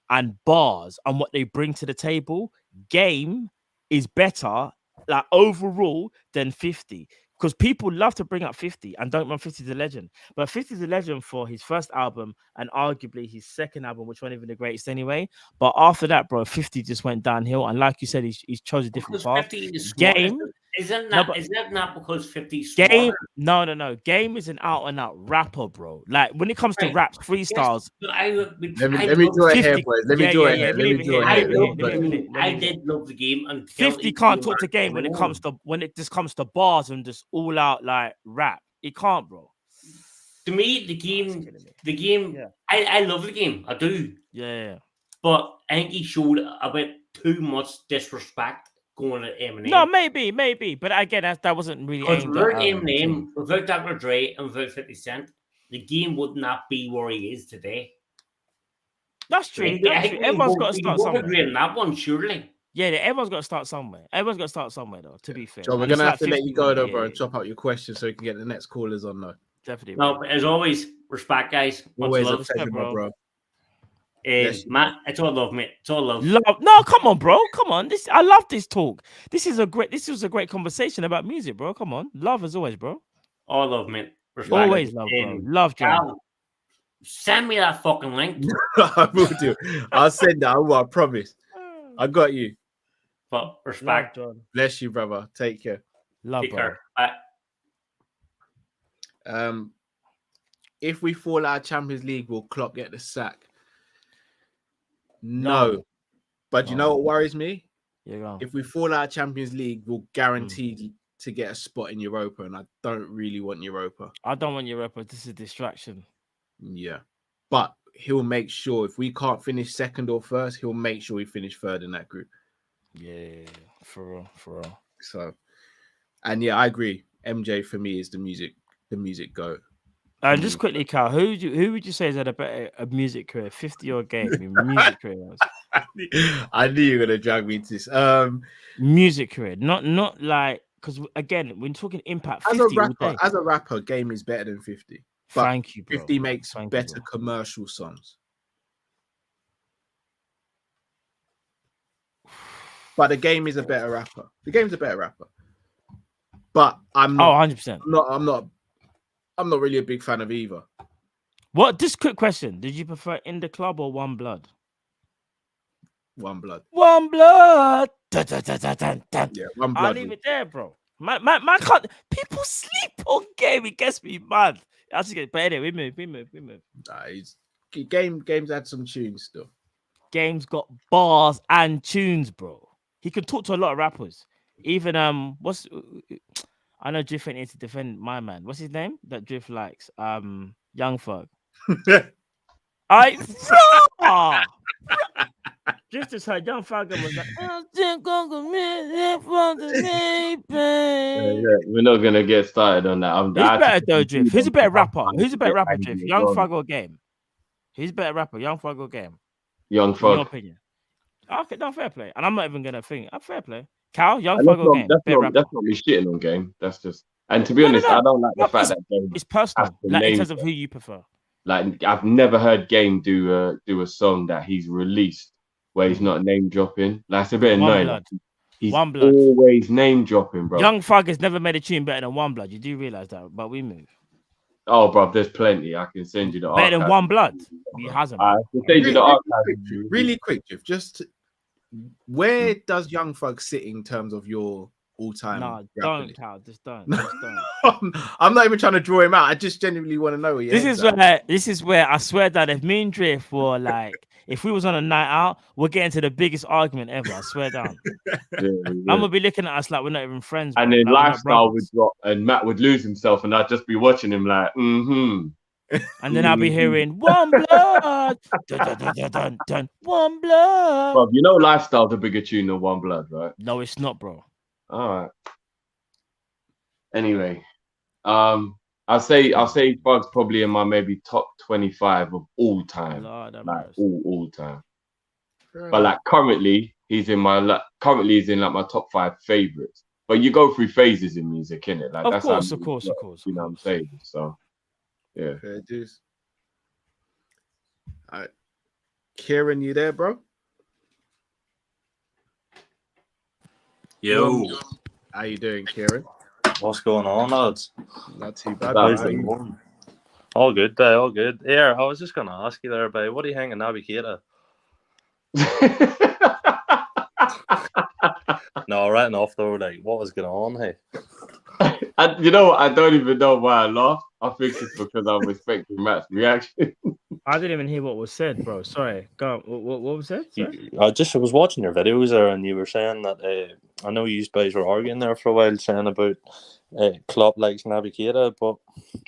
bars and what they bring to the table, Game is better, like, overall than 50. Because people love to bring up 50 and don't want 50 the legend. But 50 is a legend for his first album and arguably his second album, which wasn't even the greatest anyway. But after that, bro, 50 just went downhill. And like you said, he's chose a different path. Isn't No, that but- is that not because 50's Game, smarter? no. Game is an out and out rapper, bro. Like when it comes to Right. raps, freestyles. Yes, Let me do it here, boys. Let me do it here. Let me do it here. I did love the game until 50 can't talk to game when it just comes to bars and just all out like rap. It can't, bro. To me, the game. I love the game. I do. Yeah. But I think he showed a bit too much disrespect going at Eminem. No, maybe, but again, that wasn't really Because aimed without at Eminem, without Dr. Dre, and without 50 Cent, the game would not be where he is today. That's true. I That's think true. Everyone's got to we start both somewhere. agree on that one, surely. Yeah, everyone's got to start somewhere. Everyone's got to start somewhere, though. To be fair, John, we're And it's gonna have like to let 50 you go though, yeah, bro, yeah, and chop out your questions so you can get the next callers on though. Definitely. No, but as always, respect, guys. Much Always a love. pleasure, my bro. Matt, it's all love, mate. It's all love. No, come on, bro. Come on. I love this talk. This was a great conversation about music, bro. Come on. Love as always, bro. All love, mate. Respect. Always love, bro. Love, John. Cal, send me that fucking link. I will do. I'll send that. I promise. I got you. But respect. Love, John. Bless you, brother. Take care. Love, Take bro. care. Bye. If we fall out of Champions League, will Klopp get the sack? No. But you know what worries me? If we fall out of Champions League, we'll guarantee to get a spot in Europa, and I don't really want Europa. I don't want Europa. This is a distraction. Yeah. But he'll make sure if we can't finish second or first, he'll make sure we finish third in that group. Yeah, for real. So, and yeah, I agree. MJ for me is the music goat. And just quickly, Cal, who would you say has had a music career, 50 or game? Music career. I knew you were gonna drag me into this. Music career, not like because again, when talking impact, 50 as a rapper, Game is better than 50. But Thank you, bro. 50 makes better commercial songs. But the Game is a better rapper. The Game's a better rapper. But I'm not. 100%. I'm not really a big fan of either. What? Just quick question: did you prefer In the Club or One Blood? One Blood. One Blood. Dun, dun, dun, dun, dun, dun. Yeah, One Blood. I'll leave it there, bro. Man can't. People sleep on Game. It gets me mad. I just get. But anyway, we move. Game's had some tunes still. Game's got bars and tunes, bro. He can talk to a lot of rappers. Even I know Drift ain't here to defend my man. What's his name? That Drift likes. Young Thug. Drift just heard Young Thug and was like, we're not gonna get started on that. Who's better though, Drift? Who's a better rapper? Who's a better rapper, Drift? Young Thug or Game? Who's a better rapper? Young Thug or Game? Young In your Thug. opinion. Okay, no, fair play. And I'm not even gonna think. Fair play. Cal, Young Thug or Game? That's not me shitting on Game. That's just, and to be honest, I don't like the fact that Game. It's personal. Like in terms of who you prefer. Like I've never heard Game do a song that he's released where he's not name dropping. Like it's a bit annoying. He's One Blood. always name dropping, bro. Young Thug has never made a tune better than One Blood. You do realize that, but we move. Oh, bro, there's plenty. I can send you the Better than archive. One Blood. He hasn't. I can send you the archive. Really quick, Jeff. Just where does Young Thug sit in terms of your all-time? Nah, rap don't, list? Cal. Just don't. Just don't. I'm not even trying to draw him out. I just genuinely want to know. Where This is where I swear that if me and Drift were like, if we was on a night out, we'll get into the biggest argument ever. I swear down. I'm gonna be looking at us like we're not even friends. And bro. then Like, we're not Lifestyle brothers. would drop, and Matt would lose himself, and I'd just be watching him like, And then I'll be hearing One Blood, dun, dun, dun, dun, dun, dun. One Blood. Bro, you know Lifestyle's a bigger tune than One Blood, right? No, it's not, bro. All right. Anyway, I'll say Thug's probably in my maybe top 25 of all time, like all time. But like currently, he's in my like my top 5 favorites. But you go through phases in music, innit? Like Of course. You know what I'm saying? So yeah. Fair dues. All right, Kieran, you there, bro? Yo. How you doing, Kieran? What's going on, lads? Not too bad. How's How are it you? going? All good, all good. Yeah, I was just going to ask you there, babe, what are you hanging Navigator? No, No, right enough though. Like, what was going on? Hey, you know what? I don't even know why I laughed. I think it's because I'm respecting Matt's reaction. I didn't even hear what was said, bro. Sorry. Go on. What was said? I was watching your videos there, and you were saying that I know you guys were arguing there for a while, saying about Klopp likes Naby Keita, but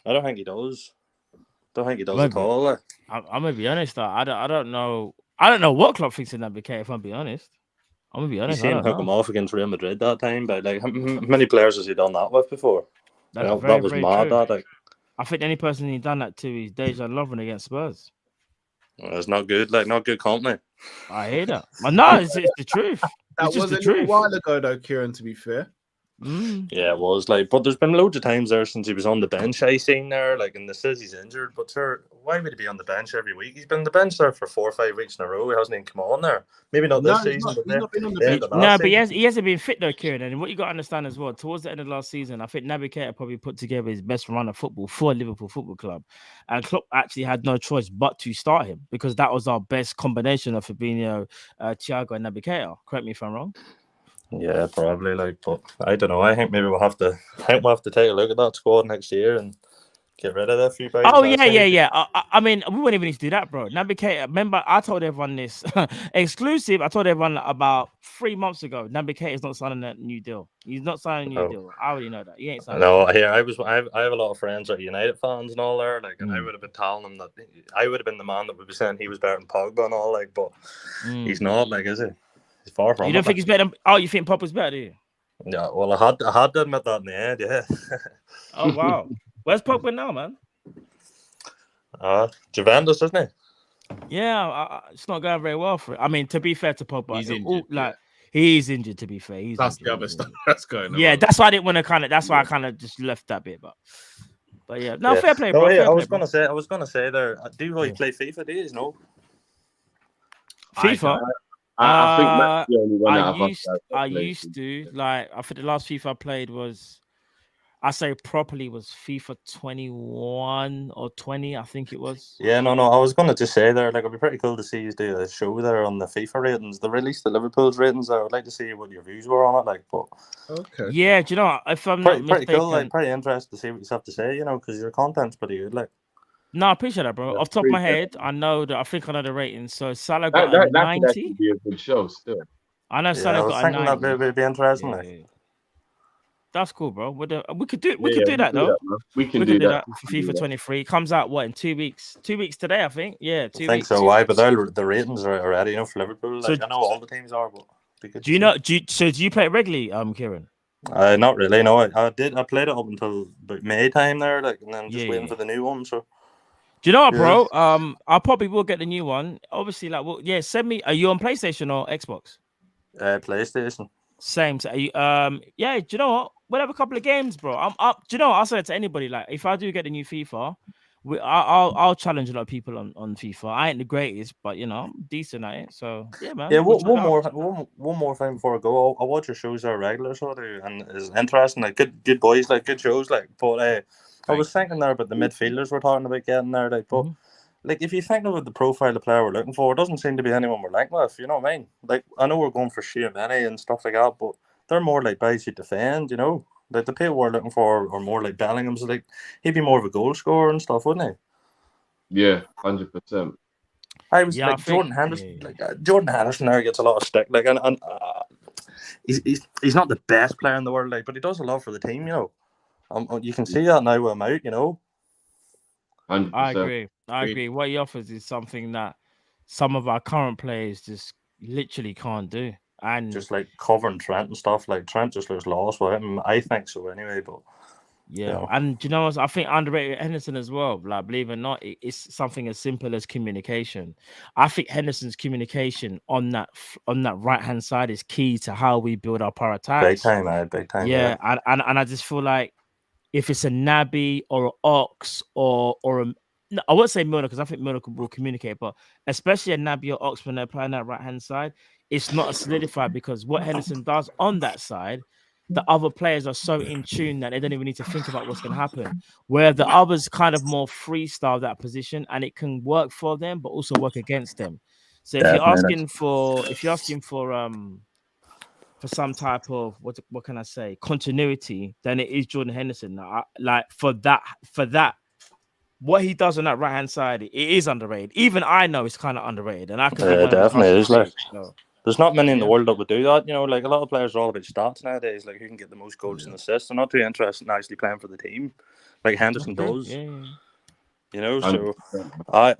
I don't think he does. Don't think he does at all. Like. I'm gonna be honest. Though. I don't know. I don't know what Klopp thinks of Naby Keita. If I'm being honest, I'm gonna be honest. You see him hook him off against Real Madrid that time, but like, how many players has he done that with before? That's that was mad. True. That like. I think the only person he done that to is Dejan Lovren against Spurs. It's not good. Like, not good company. I hear that. But no, it's the truth. That was a little while ago, though, Kieran. To be fair. Yeah, it was like, but there's been loads of times there since he was on the bench. I seen there, like, and they says he's injured. But sir, why would he be on the bench every week? He's been on the bench there for 4 or 5 weeks in a row. He hasn't even come on there. Maybe not this season. He's not been on the bench. No, but he hasn't been fit though, Kieran. And what you got to understand as well, towards the end of last season, I think Naby Keita probably put together his best run of football for Liverpool Football Club, and Klopp actually had no choice but to start him because that was our best combination of Fabinho, Thiago, and Naby Keita. Correct me if I'm wrong. Yeah, probably. Like, but I don't know. I think maybe we'll have to take a look at that squad next year and get rid of that few guys. Oh yeah. I mean, we wouldn't even need to do that, bro. Naby Keita, remember, I told everyone this exclusive. I told everyone about 3 months ago. Naby Keita is not signing that new deal. He's not signing a new deal. I already know that. He ain't signing. No, here I have a lot of friends that are United fans and all there. Like, and I would have been telling them that I would have been the man that would be saying he was better than Pogba and all. Like, but he's not. Like, is he? He's far from. You don't think he's better than? Oh, you think Pogba's better? Do you? Yeah. Well, I had to admit that in the end. Yeah. Oh wow. Where's Pogba now, man? Juventus, isn't he? Yeah, it's not going very well for it. I mean, to be fair to Pogba, he's injured. He's injured. To be fair, That's the other stuff that's going on. Yeah, that's why I didn't want to That's why I kind of just left that bit. But yeah, no, fair play, bro. Oh, yeah, I was gonna say there. Do you play FIFA? Do you know? FIFA. I think that's the only one I used to like. I think the last FIFA I played was, I say properly, was FIFA 21 or 20. I think it was. Yeah, no. I was gonna just say there, like, it'd be pretty cool to see you do a show there on the FIFA ratings. They released the Liverpool's ratings there. I would like to see what your views were on it, like. But okay. Yeah, do you know what? If I'm pretty not mistaken, cool, like, pretty interested to see what you have to say, you know, because your content's pretty good, like. No, I appreciate that, bro. Off the top of my head, I know the ratings. So Salah got a 90. That could be a good show still. I know Salah got a 90. That would be interesting. Yeah. That's cool, bro. We could do that though. We can do that for FIFA 23. It comes out in 2 weeks? 2 weeks today, I think. Yeah, 2 weeks. I think so. Why? But the ratings are already, you know, for Liverpool. Like, I know all the teams are, but do you know? Do you play it regularly, Kieran? Not really. No, I did. I played it up until about May time there, like, and then just waiting for the new one. So. Do you know what, bro? I probably will get the new one. Obviously, like, send me. Are you on PlayStation or Xbox? PlayStation. Same. So, do you know what? We'll have a couple of games, bro. I'm up. Do you know what? I'll say it to anybody. Like, if I do get the new FIFA, I'll challenge a lot of people on FIFA. I ain't the greatest, but you know, I'm decent at it. So yeah, man. Yeah, one more thing before I go. I watch your shows there regular, so I do, and it's interesting. Like, good boys, like, good shows, like, but I was thinking there about the midfielders we're talking about getting there, like, but like, if you think about the profile of player we're looking for, it doesn't seem to be anyone we're linked with. You know what I mean? Like, I know we're going for Sheamanny and stuff like that, but they're more like guys who defend. You know, like the people we're looking for are more like Bellingham's. Like, he'd be more of a goal scorer and stuff, wouldn't he? Yeah, 100%. I was like Jordan Henderson. Like Jordan Henderson there gets a lot of stick. Like, and he's not the best player in the world, like, but he does a lot for the team. You know. You can see that now with him out, you know. 100%. I agree. What he offers is something that some of our current players just literally can't do. And just like covering Trent and stuff, like Trent just looks lost with him. I think so anyway, but yeah. You know. And do you know what? I think underrated Henderson as well. Like, believe it or not, it's something as simple as communication. I think Henderson's communication on that right hand side is key to how we build up our attacks. Big time. Yeah, and I just feel like, if it's a Naby or an Ox or I won't say Milner because I think Milner will communicate, but especially a Naby or Ox when they're playing that right hand side, it's not solidified because what Henderson does on that side, the other players are so in tune that they don't even need to think about what's going to happen. Where the others kind of more freestyle that position, and it can work for them, but also work against them. So if you're asking for for some type of what can I say, continuity, then it is Jordan Henderson. Like for that, what he does on that right hand side, it is underrated. Even I know it's kind of underrated, and I can Yeah, definitely is. Like, there's not many in the world that would do that. You know, like a lot of players are all about stats nowadays. Like, who can get the most goals and assists? They're not too interested in actually playing for the team, like Henderson does. Yeah. You know, so I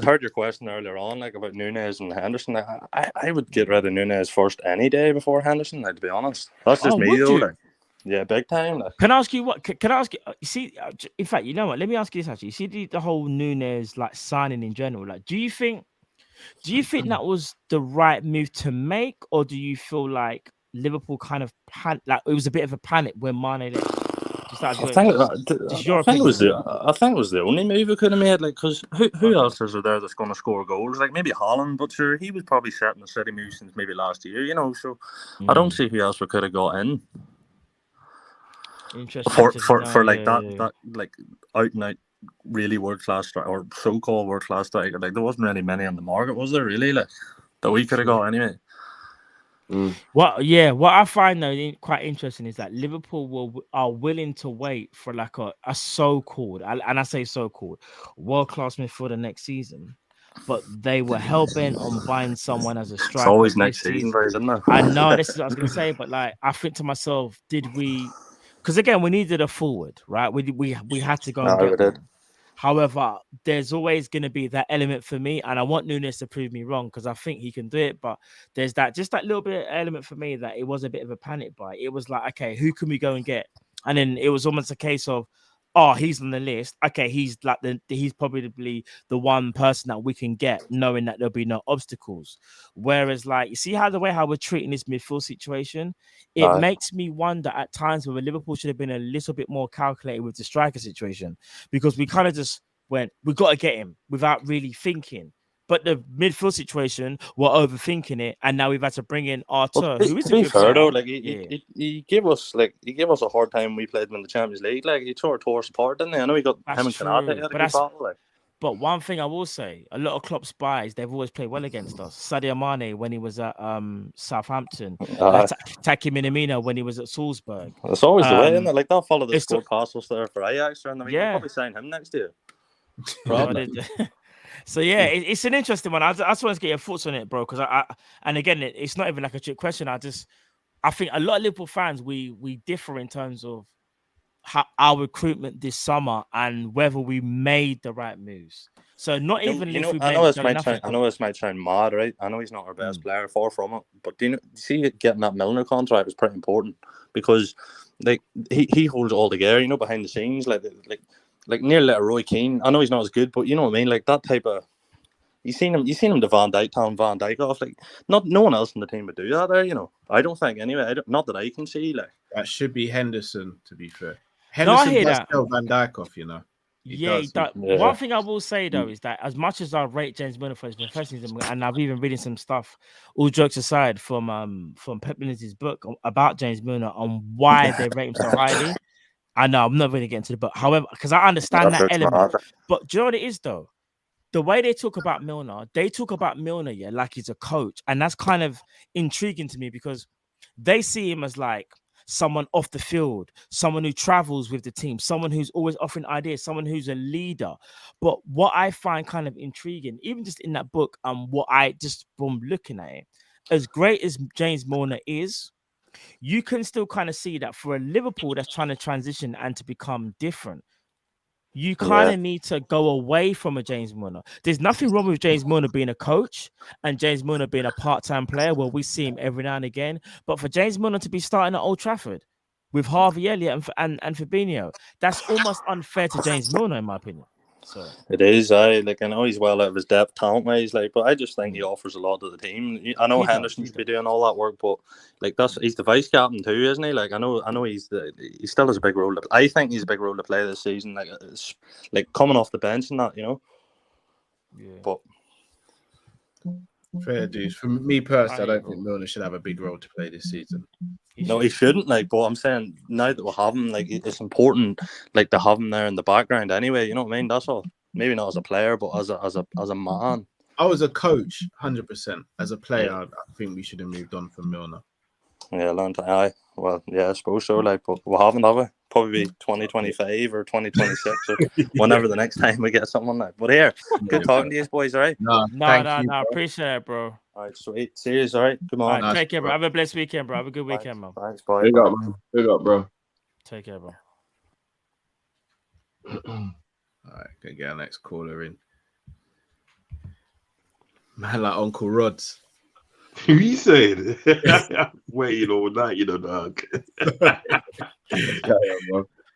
heard your question earlier on, like about Núñez and Henderson. Like, I would get rid of Núñez first any day before Henderson. Like, to be honest, that's just me though. Like, yeah, big time. Like. Can I ask you what? Can I ask you? You see, in fact, you know what? Let me ask you this actually. You see the whole Núñez like signing in general. Like, do you think that was the right move to make, or do you feel like Liverpool kind of like it was a bit of a panic when Mane left? I think it was the only move we could have made. Like, because who else is there that's going to score goals? Like maybe Haaland, but sure, he was probably setting the City move since maybe last year. You know, so I don't see who else we could have got in. Interesting. For like that like out and out really world class striker or so called world class striker. Like there wasn't really many on the market, was there? Really, like that we could have got anyway. What I find though quite interesting is that Liverpool are willing to wait for like a so-called, and I say so-called, world-class midfielder next season, but they were hell-bent on buying someone as a striker. It's always next season, isn't it? I know this is what I was going to say, but like I think to myself, did we? Because again, we needed a forward, right? We had to go and get one. However, there's always going to be that element for me, and I want Núñez to prove me wrong because I think he can do it. But there's that little bit of element for me that it was a bit of a panic buy. It was like, okay, who can we go and get? And then it was almost a case of, oh, he's on the list. Okay, he's like he's probably the one person that we can get, knowing that there'll be no obstacles. Whereas, like, you see how we're treating this midfield situation, it makes me wonder at times whether Liverpool should have been a little bit more calculated with the striker situation, because we kind of just went, we got to get him without really thinking. But the midfield situation, we're overthinking it, and now we've had to bring in Arthur, who is to be fair though, like he gave us a hard time when we played him in the Champions League. Like he tore us apart, didn't he? I know he got him and Konate. But one thing I will say, a lot of Klopp's buys, they've always played well against us. Sadio Mane when he was at Southampton, Taki Minamino when he was at Salzburg. It's always the way, isn't it? Like they'll follow the score Castles there for Ajax, and we can probably sign him next year. So yeah, it's an interesting one. I just want to get your thoughts on it, bro. Because and again, it's not even like a trick question. I think a lot of Liverpool fans we differ in terms of how our recruitment this summer and whether we made the right moves. So not even I know this might sound mad, right? I know he's not our best player, far from it. But do you see getting that Milner contract was pretty important because like he holds it all together, you know, behind the scenes, like near little Roy Keane. I know he's not as good, but you know what I mean. Like that type of, you seen him to Van Dijk off. Like no one else in the team would do that there. You know, I don't think anyway. Not that I can see. Like that should be Henderson. To be fair, Henderson does tell Van Dijk off. You know. He does. One thing I will say though is that as much as I rate James Milner for his professionalism, and I've even reading some stuff, all jokes aside, from Pep Lindsay's book about James Milner on why they rate him so highly. I know I'm not really getting to the book. However, because I understand that element. But do you know what it is though? The way they talk about Milner, like he's a coach. And that's kind of intriguing to me because they see him as like someone off the field, someone who travels with the team, someone who's always offering ideas, someone who's a leader. But what I find kind of intriguing, even just in that book, what I just from looking at it, as great as James Milner is, you can still kind of see that for a Liverpool that's trying to transition and to become different, you kind of need to go away from a James Milner. There's nothing wrong with James Milner being a coach and James Milner being a part-time player where we see him every now and again. But for James Milner to be starting at Old Trafford with Harvey Elliott and Fabinho, that's almost unfair to James Milner, in my opinion. So it is. I know he's well out of his depth talent-wise, but I just think he offers a lot to the team. I know Henderson should be doing all that work, but he's the vice captain too, isn't he? Like I know he still has a big role. I think he's a big role to play this season. Like coming off the bench and that, you know. Yeah. But fair dues. For me personally, I don't think Milner should have a big role to play this season. No, he shouldn't. But I'm saying now that we have him, it's important, to have him there in the background anyway. You know what I mean? That's all. Maybe not as a player, but as a man. I was a coach, 100%. As a player, I think we should have moved on from Milner. Yeah, long time. Aye. Well, yeah, I suppose so. Like, but we haven't, have we? Probably 2025 or 2026 or whenever the next time we get someone like. But here, good talking to you boys, all right? No, appreciate it, bro. All right, sweet. Cheers, all right? Come on. All right, take care, bro. Have a blessed weekend, bro. Have a good weekend, man. Thanks, bye. Big up, man. Big up, bro. Take care, bro. All right, gonna get our next caller in. Man, like Uncle Rod's. Who you saying? Waiting all night, you know, dog.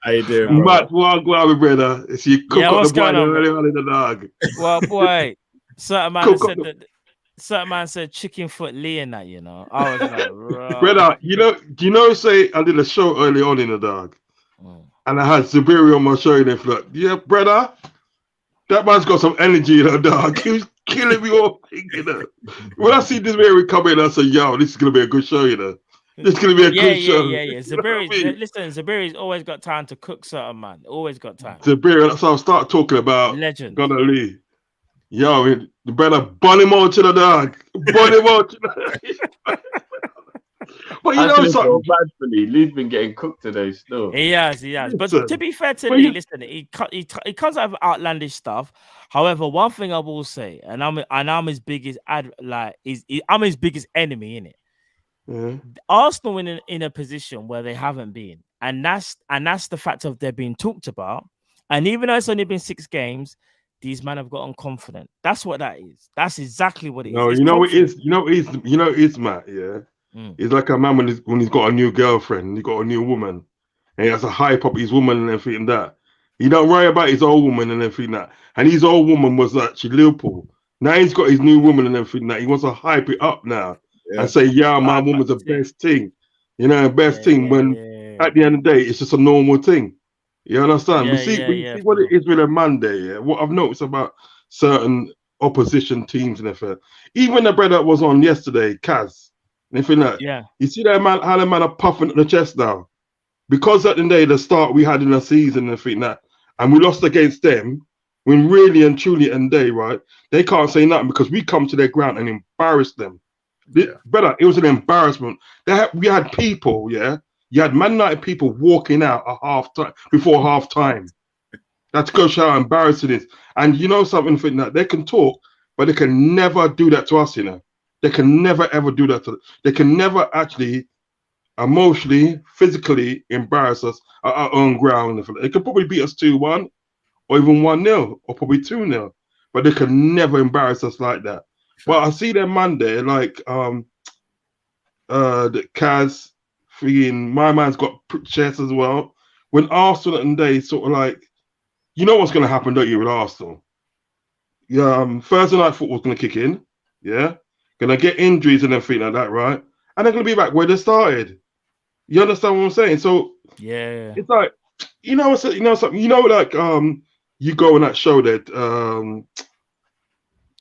How you doing, bro? Matt, what on, brother? It's you cook up what's the boy going on, early on in the dog. Well, boy, certain man said chicken foot Lee in that, you know. I was like, brother, do you know, say I did a show early on in the dog, and I had Zubiri on my show, and they like, yeah, brother, that man's got some energy, you know, dog. He was killing me all thing, you know. When I see this Mary come in, I say, yo, this is gonna be a good show, you know. This is gonna be a good show. Yeah. Zabiri's always got time to cook certain man. Always got time. Zabiri, so I'll start talking about legend. Gonna Lee. Yo, the brother bun him out to the dog. Bun him out to the But you know something. Bad for Lee. Lee's been getting cooked today still. He has. But to be fair to Lee, listen, he comes out of outlandish stuff. However, one thing I will say, and I'm his biggest I'm his biggest enemy in it. Yeah. Arsenal in a position where they haven't been, and that's the fact of they're being talked about. And even though it's only been 6 games, these men have gotten confident. That's what that is. That's exactly what it is. No, It's you know confidence. it is, Matt. Yeah, it's like a man when he's got a new girlfriend, and he got a new woman, and he has to hype up his woman and everything that. He don't worry about his old woman and everything that. And his old woman was actually Liverpool. Now he's got his new woman and everything that. He wants to hype it up now. And say, yeah, my woman's the best thing. You know, best thing when at the end of the day, it's just a normal thing. You understand? We see what it is with a Monday. Yeah? What I've noticed about certain opposition teams and everything. Even the brother that was on yesterday, Kaz, and everything like that. You see that man, how the man are puffing at the chest now. Because at the end of the day, the start we had in the season and everything that, and we lost against them, when really and truly and day, right, they can't say nothing because we come to their ground and embarrass them. Brother, it was an embarrassment. We had people, you had Man United people walking out at before half time. That goes how embarrassing it is. And you know something, that they can talk, but they can never do that to us, you know. They can never ever do that to them. They can never actually emotionally, physically embarrass us at our own ground. They could probably beat us 2-1 or even 1-0 or probably 2-0, but they can never embarrass us like that. But I see them Monday, like the Kaz freaking my man's got chess as well. When Arsenal and they sort of like, you know what's gonna happen, don't you, with Arsenal? Yeah, Thursday night football's gonna kick in, gonna get injuries and everything like that, right? And they're gonna be back where they started. You understand what I'm saying? So it's like, you go on that show that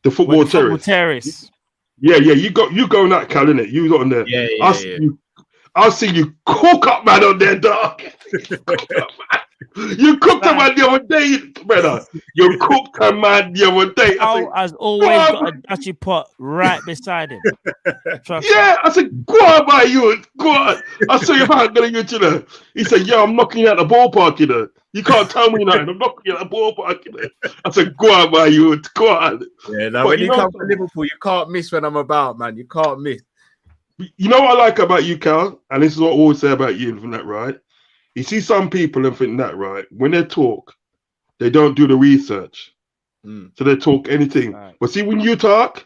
the football terrace. Yeah, you go on that, Cal, innit? You got on there. I'll see you cook up, man, on there, dog. You cooked a man the other day, brother. You cooked a man the other day. As always, got a dutchy pot right beside him. I said, go on, my youth, go on. I saw your man getting you to the. He said, yeah, I'm knocking you at the ballpark, you know. You can't tell me nothing. I'm knocking you at the ballpark, you know. I said, go on, my youth, go on. Yeah, now when you come to Liverpool, you can't miss when I'm about, man. You can't miss. You know what I like about you, Cal? And this is what I always say about you, and that, right? You see some people and think that, right? When they talk, they don't do the research. So they talk anything. Right. But see, when you talk,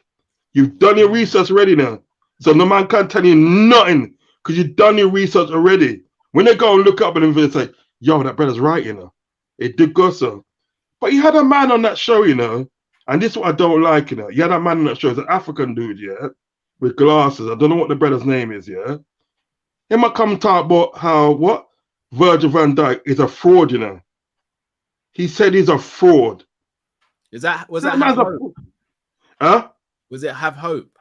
you've done your research already now. So no man can tell you nothing because you've done your research already. When they go and look up and they say, yo, that brother's right, you know. It did go so. But you had a man on that show, you know, and this is what I don't like, you know. You had a man on that show, it's an African dude, with glasses. I don't know what the brother's name is, He might come and talk about how, Virgil van Dijk is a fraud, you know. He said he's a fraud. Was that have hope? Huh? Was it have hope?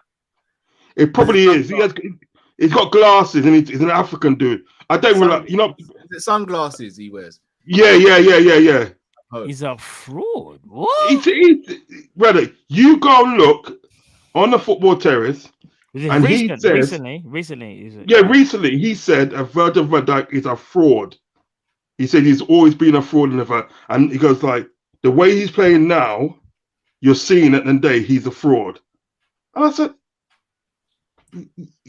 It probably is. He's got glasses and he's an African dude. I don't really like, you know. Is it sunglasses he wears? Yeah. He's a fraud. What? Brother, you go and look on the football terrace. And he says recently, recently he said Virgil van Dijk is a fraud. He said he's always been a fraud, and he goes like, the way he's playing now, you're seeing at the end of the day he's a fraud. And I said,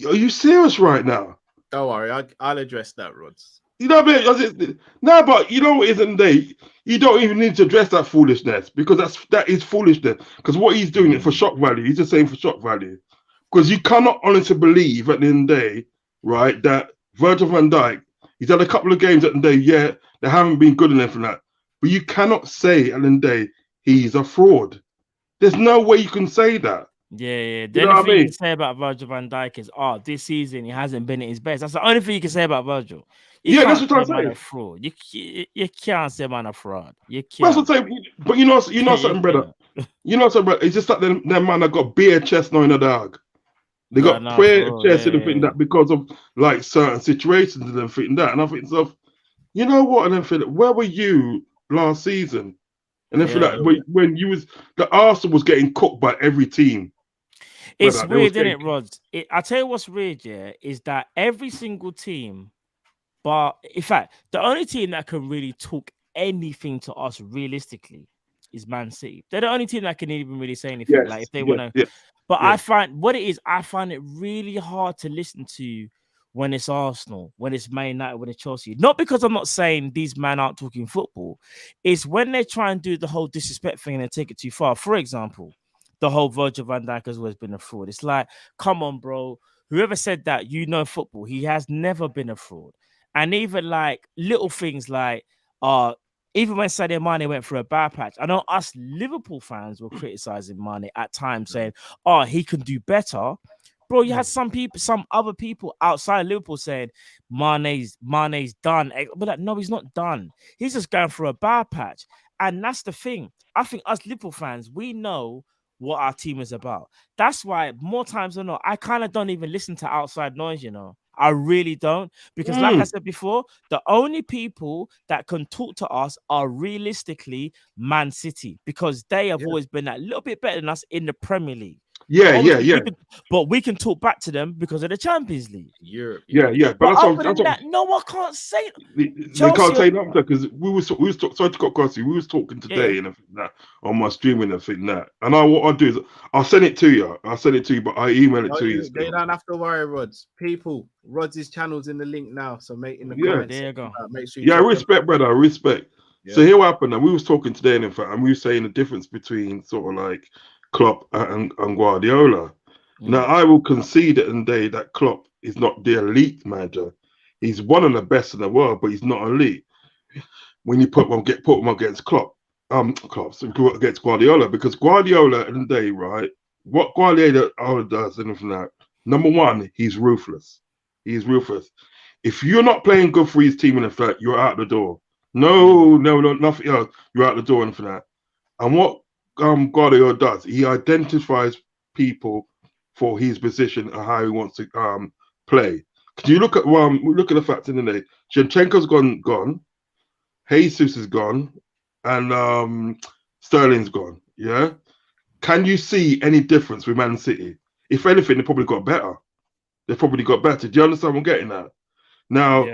are you serious right now? Don't worry, I'll address that, Rods. You know what I mean? No, but you know what is in the day? You don't even need to address that foolishness, because that is foolishness. Because what he's doing it for shock value. He's just saying for shock value. Because you cannot honestly believe at the end of the day, right, that Virgil van Dijk, he's had a couple of games at the end of the day, yeah, they haven't been good enough for that. But you cannot say at the end of the day he's a fraud. There's no way you can say that. Yeah. The only thing you can say about Virgil van Dijk is, this season he hasn't been at his best. That's the only thing you can say about Virgil. That's what I'm saying. A fraud. You can't say man a fraud. You can't. That's what I'm saying. But you know something, brother. You know something, brother. It's just that them man have got bare chest knowing a dog. They got prayer chest and everything that because of like certain situations and everything that. And I think so. You know what? And then feel where were you last season? And then feel like when you was the Arsenal was getting cooked by every team. It's weird, isn't it, Rod? I tell you what's weird, is that every single team, but in fact, the only team that can really talk anything to us realistically is Man City. They're the only team that can even really say anything. Like if they want to. But I find it really hard to listen to when it's Arsenal, when it's Man United, when it's Chelsea. Not because I'm not saying these men aren't talking football. It's when they try and do the whole disrespect thing and they take it too far. For example, the whole Virgil van Dijk has always been a fraud. It's like, come on, bro. Whoever said that, football. He has never been a fraud. And even like little things like, even when Sadio Mane went through a bad patch, I know us Liverpool fans were criticizing Mane at times, saying, he can do better. Bro, you had some other people outside Liverpool saying Mane's done. But like, no, he's not done. He's just going through a bad patch. And that's the thing. I think us Liverpool fans, we know what our team is about. That's why more times than not, I kind of don't even listen to outside noise, I really don't. Because like I said before, the only people that can talk to us are realistically Man City, because they have always been a little bit better than us in the Premier League. But we can talk back to them because of the Champions League. Europe. But other than that, no one can't say. They can't say nothing because we was sorry to cut across you. We was talking today and everything that on my stream and everything that. And what I'll do is I'll send it to you. But I email it to you. They don't have to worry, Rods. People, Rods' channel's in the link now. So make in the comments. There you go. Make sure you respect, brother. Respect. Yeah. So here what happened. And we was talking today, and in fact, and we were saying the difference between sort of like Klopp and Guardiola. Now I will concede it and day that Klopp is not the elite manager. He's one of the best in the world, but he's not elite. When you put him against Klopp, against Guardiola, because Guardiola in the day, right? What Guardiola does, and from that, number one, he's ruthless. He's ruthless. If you're not playing good for his team in the fact, you're out the door. No, nothing else. You're out the door and for that. And what Guardiola does, he identifies people for his position and how he wants to play. Can you look at the facts in the day? Zinchenko's gone, Jesus is gone, and Sterling's gone. Yeah. Can you see any difference with Man City? If anything, they probably got better. Do you understand what I'm getting at? Now,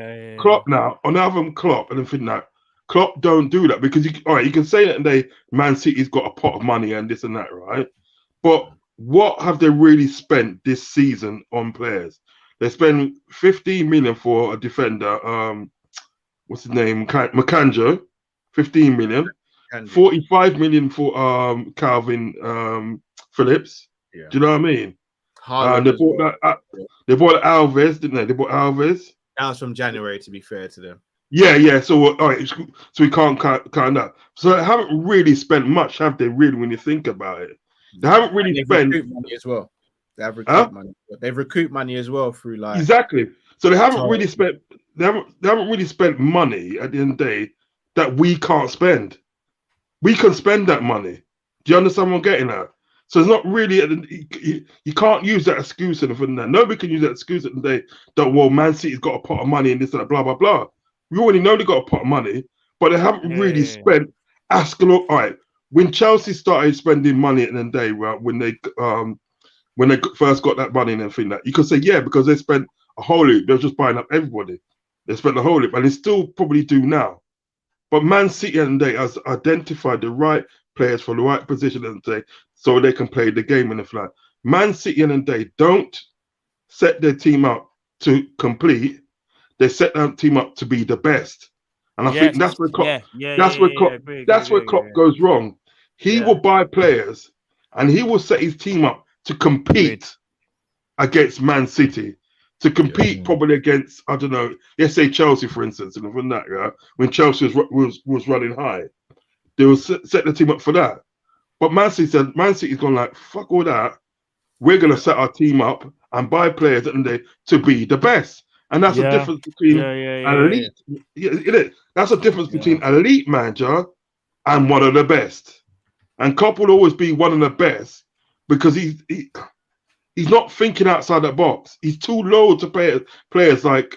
Klopp now, on the other Klopp and everything that. Klopp don't do that because you can say that and Man City's got a pot of money and this and that, right? But what have they really spent this season on players? They spent 15 million for a defender. What's his name? Makanjo, 15 million. 45 million for Calvin Phillips. Yeah. Do you know what I mean? They bought Alves, didn't they? They bought Alves. That was from January, to be fair to them. Yeah. So all right, so we can't count that. So they haven't really spent much, have they? Really, when you think about it, they haven't really spent money as well. They have recouped money. They've recouped money as well through like exactly. So they haven't really spent. They haven't really spent money at the end of the day that we can't spend. We can spend that money. Do you understand what I'm getting at? So it's not really. You can't use that excuse and that. Nobody can use that excuse at the day that Man City's got a pot of money and this and that, blah blah blah. We already know they got a pot of money, but they haven't really spent. All right, when Chelsea started spending money at the end of the day, right, when they when they first got that money and everything. That you could say, yeah, because they spent a whole heap. They were just buying up everybody. They spent a whole heap, and they still probably do now. But Man City and they has identified the right players for the right position and day, so they can play the game in the flat. Man City and they don't set their team up to complete. They set their team up to be the best. And I think that's where Klopp goes wrong. He will buy players and he will set his team up to compete against Man City, to compete probably against, I don't know, let's say Chelsea, for instance, and from that, when Chelsea was running high, they will set the team up for that. But Man City's gone like, fuck all that. We're going to set our team up and buy players to be the best. And that's the difference between elite. That's the difference between elite manager and one of the best. And Klopp will always be one of the best because he's not thinking outside the box. He's too low to players like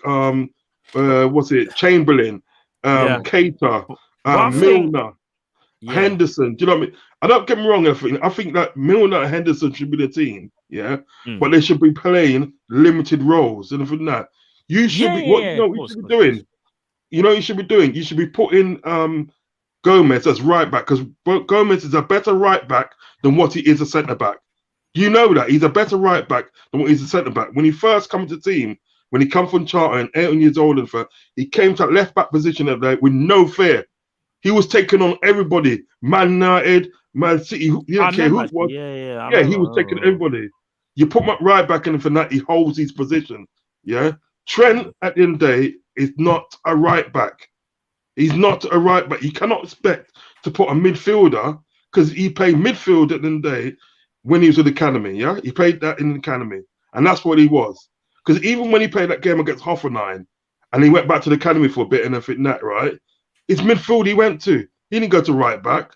Chamberlain, Keita, Milner, Henderson. Do you know what I mean? I don't get me wrong. I think that Milner and Henderson should be the team, but they should be playing limited roles. And from that, you should be what you should be doing. You know what you should be doing? You should be putting Gomez as right back because Gomez is a better right back than what he is a centre back. You know that he's a better right back than what he's a centre back. When he first come to the team, when he come from Charlton, 18 years old and he came to left back position with no fear. He was taking on everybody. Man United, Man City. He didn't care who it was. He was taking everybody. You put him up right back and for that he holds his position. Trent at the end of the day is not a right back. He's not a right back. You cannot expect to put a midfielder because he played midfield at the end of the day when he was in the academy. He played that in the academy, and that's what he was. Because even when he played that game against Hoffenheim, and he went back to the academy for a bit and everything that it's midfield he went to. He didn't go to right back.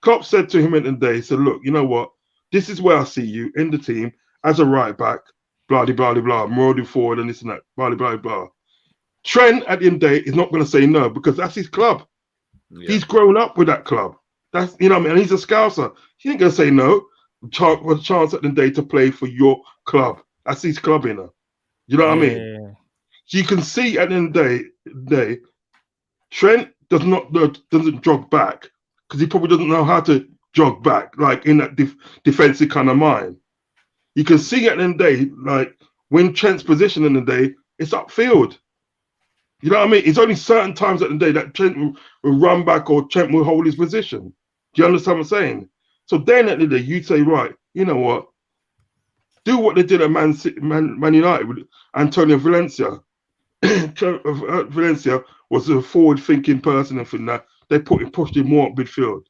Klopp said to him at the end of the day, he said, look, you know what? This is where I see you in the team as a right back. Blah, blah, blah, blah. I'm rolling forward and this and that. Blah, blah, blah. Trent at the end of the day is not going to say no because that's his club. He's grown up with that club. That's what I mean. And he's a Scouser. He ain't going to say no. Chance at the end of the day to play for your club. That's his club, You know what I mean? So you can see at the end of the day, Trent doesn't jog back because he probably doesn't know how to jog back, like in that defensive kind of mind. You can see at the end of the day, like when Trent's position in the day, it's upfield. You know what I mean? It's only certain times at the day that Trent will run back or Trent will hold his position. Do you understand what I'm saying? So then at the day, you say, right, you know what? Do what they did at Man United with Antonio Valencia. Valencia was a forward-thinking person and for that. They pushed him more up midfield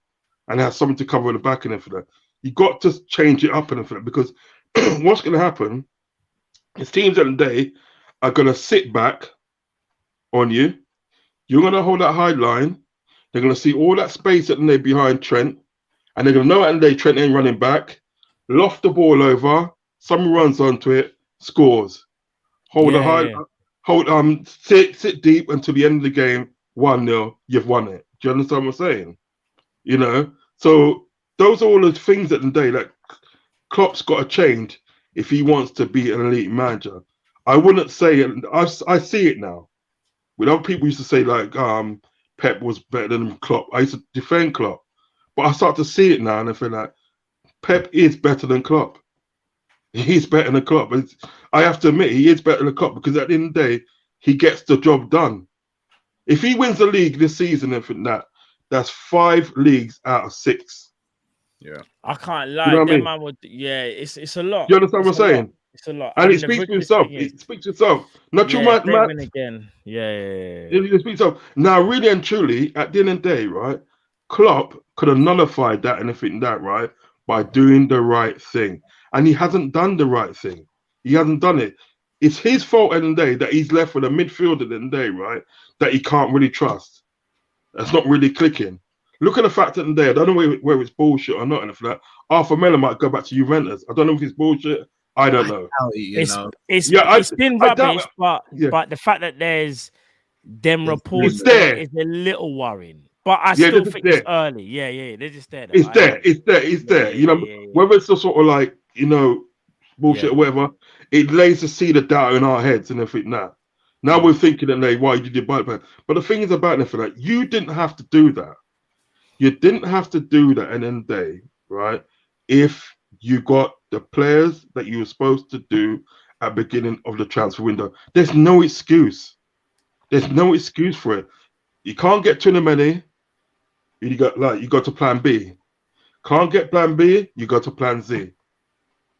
and has something to cover in the back and everything. You got to change it up and everything because what's going to happen is teams at the day are going to sit back on you. You're going to hold that high line. They're going to see all that space at the day behind Trent, and they're going to know at the day Trent ain't running back. Loft the ball over. Someone runs onto it, scores. Sit deep until the end of the game. 1-0. You've won it. Do you understand what I'm saying? You know. So those are all the things at the day that Klopp's got to change if he wants to be an elite manager. I wouldn't say, and I see it now. With other people used to say like Pep was better than Klopp. I used to defend Klopp, but I start to see it now, and I feel like Pep is better than Klopp. He's better than Klopp. I have to admit he is better than Klopp because at the end of the day he gets the job done. If he wins the league this season, that's 5 leagues out of 6. I can't lie. You know what I mean? Man would, it's a lot. You understand what I'm saying? It's a lot. And he speaks for himself. He speaks for himself. Not too much, man. Again. Yeah. He speaks for himself. Now, really and truly, at the end of the day, right, Klopp could have nullified that and everything that, right, by doing the right thing. And he hasn't done the right thing. He hasn't done it. It's his fault at the end of the day that he's left with a midfield at the end of the day, right, that he can't really trust. That's not really clicking. Look at the fact that today, I don't know whether it's bullshit or not, and for that, Arthur Miller might go back to Juventus. I don't know if it's bullshit. I don't know. It's been rubbish, but the fact that there's them reports is a little worrying. But I still think it's early. Yeah, they're just there. It's there. You know, whether it's the sort of like, you know, bullshit or whatever, it lays the seed of doubt in our heads and everything now. Now we're thinking that why you did buy. But the thing is about it for that, you didn't have to do that. You didn't have to do that at the end of the day, right? If you got the players that you were supposed to do at the beginning of the transfer window. There's no excuse. There's no excuse for it. You can't get too many. You got to plan B. Can't get plan B, you go to plan Z.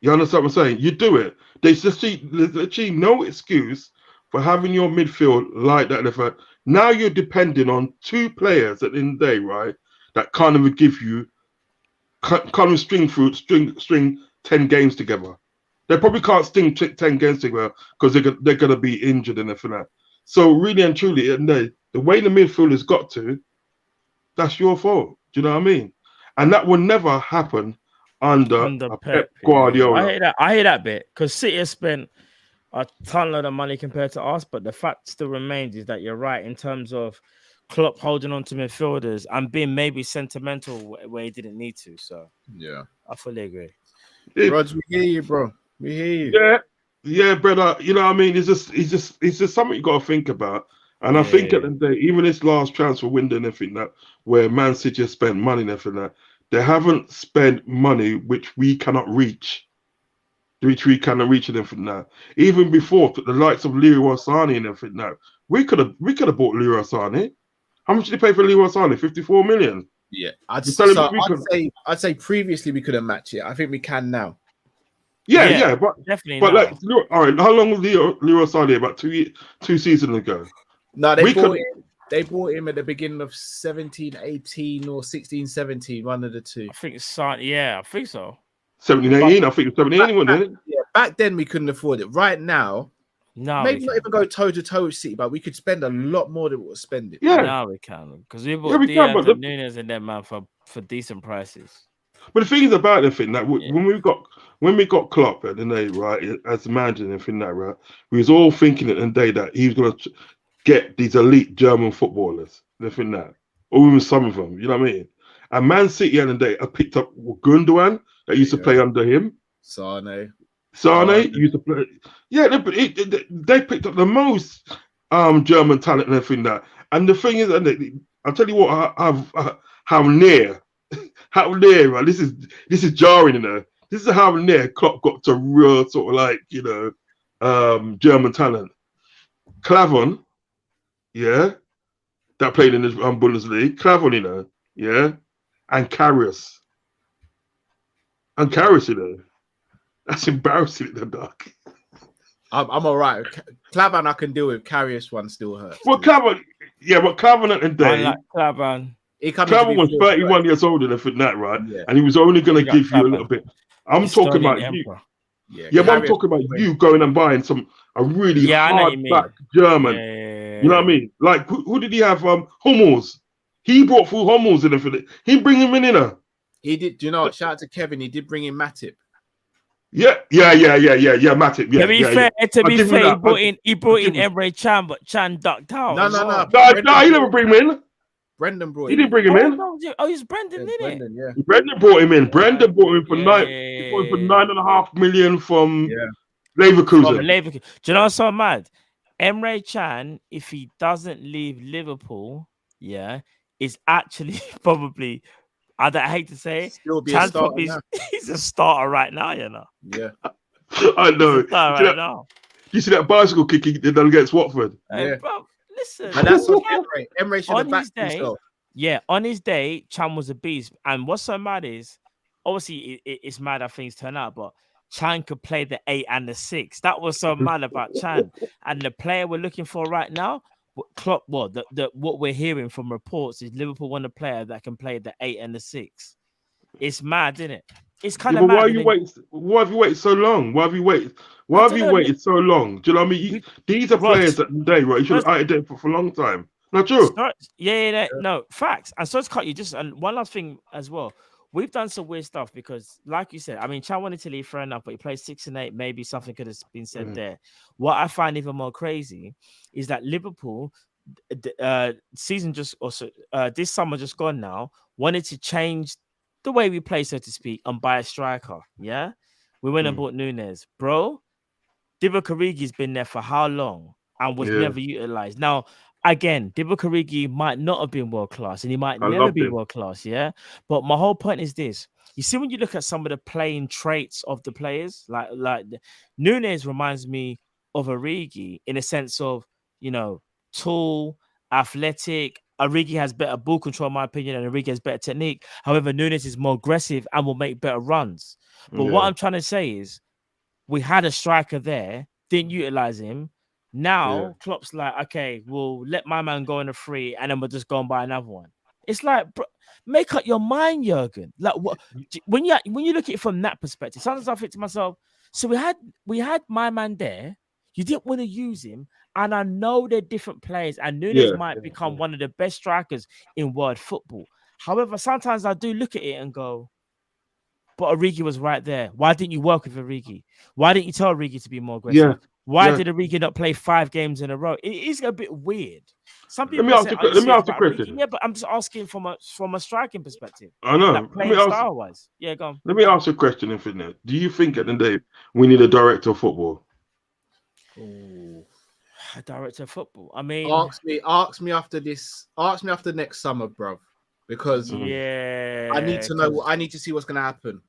You understand what I'm saying? You do it. There's literally no excuse for having your midfield like that. Now you're depending on two players at the end of the day, right? That kind of give you string 10 games together. They probably can't string 10 games together because they're gonna be injured and everything like that. So really and truly, the way the midfield has got to, that's your fault. Do you know what I mean? And that will never happen under Pep Guardiola. I hear that bit because City has spent a ton of money compared to us, but the fact still remains is that you're right in terms of Klopp holding on to midfielders and being maybe sentimental where he didn't need to. So yeah, I fully agree. Rog, we hear you, bro. We hear you. Yeah, brother. You know what I mean? It's just something you got to think about. And I think at the end of the day, even this last transfer window and everything that where Man City has spent money and everything that they haven't spent money which we cannot reach. Which we cannot reach and everything now. Even before the likes of Leroy Sané and everything now, we could have bought Leroy Sané. How much did they pay for Leroy Sané? 54 million. Yeah, I'd say previously we couldn't match it. I think we can now. Yeah, but definitely. But like, all right, how long was Leroy Sané? About two seasons ago. No, they bought him at the beginning of 17, 18 or 16, 17, one of the two. I think I think so. 17, 18, I think it's 17, 18, wasn't it? Yeah, back then we couldn't afford it. Right now, maybe not even go toe to toe with City, but we could spend a lot more than we're spending. Yeah, now we can because we bought Diaz and Nunes and them man for decent prices. But the thing is about the thing that when we got Klopp at the day, right, as the manager and everything that, right, we was all thinking at the day that he was going to get these elite German footballers, everything that, or even some of them, you know what I mean? And Man City at the day have picked up Gundogan that used to play under him. Sane used to play. Yeah, they picked up the most German talent and everything that. And the thing is, I'll tell you what, how near, right? This is jarring, you know. This is how near Klopp got to real sort of like, you know, German talent. Clavon, that played in the Bundesliga. Clavon, you know, and Karius. And Karius, you know, that's embarrassing in the dark. I'm all right. Clavon I can deal with. Karius one still hurts. Well, Clavon, but Clavon at the day. Clavon. Clavon was 31 years old and that, right? Yeah. And he was only going to give you a little bit. I'm talking about you. But I'm talking about you going and buying a really hard back German. You know what I mean? Like who did he have? Hummels. He brought through Hummels and everything. He bring him in there. He did. Do you know what? Shout out to Kevin. He did bring in Matip. Yeah, Matip. Yeah, to be fair, he brought in Emre Can, but Can ducked out. No, he never bring him in. Brendan brought him. He didn't bring him in. Oh, he's Brendan, didn't it? Yeah. Brendan brought him in. Brendan brought him for $9.5 million from Leverkusen. Do you know what's so mad? Emre Can, if he doesn't leave Liverpool, is actually probably. I hate to say it. He's a starter right now, you know. Yeah, I know. You see that bicycle kick he did against Watford? Hey, bro, listen. And that's on Emre. Emre should have backed himself. Yeah, on his day, Chan was a beast. And what's so mad is, obviously, it's mad how things turn out, but Chan could play the 8 and the 6. That was so mad about Chan. And the player we're looking for right now, Klopp, what we're hearing from reports is Liverpool want a player that can play the 8 and the 6. It's mad, isn't it? It's kind of mad. Why have you waited so long? Why have you waited so long? Do you know what I mean? These are players that day, right? You should have acted there for a long time. Not true. No, facts. And so it's cut you just and one last thing as well. We've done some weird stuff because, like you said, I mean, Chan wanted to leave fair enough, but he played 6 and 8. Maybe something could have been said there. What I find even more crazy is that Liverpool, season just also this summer just gone now, wanted to change the way we play, so to speak, and buy a striker. Yeah, We went and bought Nunes, bro. Divock Origi's been there for how long and was never utilized. Now, again, Divock Origi might not have been world class, and he might never be world class. Yeah, but my whole point is this: you see, when you look at some of the playing traits of the players, like Nunes reminds me of Origi in a sense of, you know, tall, athletic. Origi has better ball control, in my opinion, and Origi has better technique. However, Nunes is more aggressive and will make better runs. But what I'm trying to say is, we had a striker there, didn't utilize him. Now Klopp's like, okay, we'll let my man go in a free, and then we'll just go and buy another one. It's like, bro, make up your mind, Jurgen. Like, what when you look at it from that perspective, sometimes I think to myself, so we had my man there. You didn't want to use him, and I know they're different players, and Nunes might become one of the best strikers in world football. However, sometimes I do look at it and go, but Origi was right there. Why didn't you work with Origi? Why didn't you tell Origi to be more aggressive? Why did Origi not play 5 games in a row? It is a bit weird. Some people let me ask you a question. Yeah, but I'm just asking from a striking perspective. I know. Like playing style wise. Yeah, go on. Let me ask you a question, Infinite. Do you think at the end of the day we need a director of football? Ooh, a director of football. I mean, ask me after next summer, bro. Because I need to know. I need to see what's going to happen.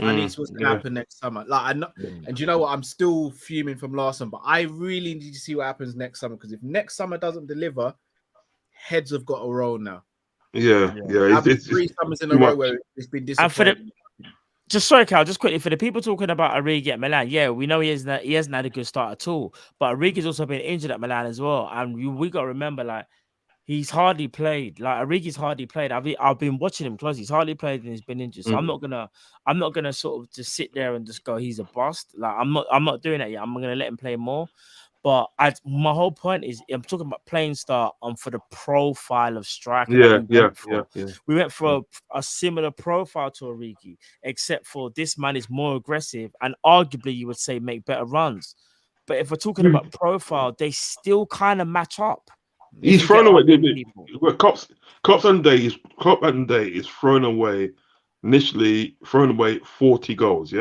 I need to see what's going to happen next summer. Like, I know, and do you know what? I'm still fuming from last summer, but I really need to see what happens next summer. Because if next summer doesn't deliver, heads have got a roll now. It's 3 summers in a row where it's been disappointing. Just sorry, Cal, just quickly, for the people talking about Origi at Milan, we know he hasn't had a good start at all. But Origi's also been injured at Milan as well, and we got to remember, like, he's hardly played. Like, Origi's hardly played. I've been watching him closely. He's hardly played and he's been injured. So I'm not gonna sort of just sit there and just go, he's a bust. Like, I'm not doing that yet. I'm gonna let him play more. But my whole point is, I'm talking about playing style for the profile of striker. We went for a similar profile to Origi, except for this man is more aggressive and arguably you would say make better runs. But if we're talking about profile, they still kind of match up. He's thrown away. Klopp and Day is initially thrown away 40 goals,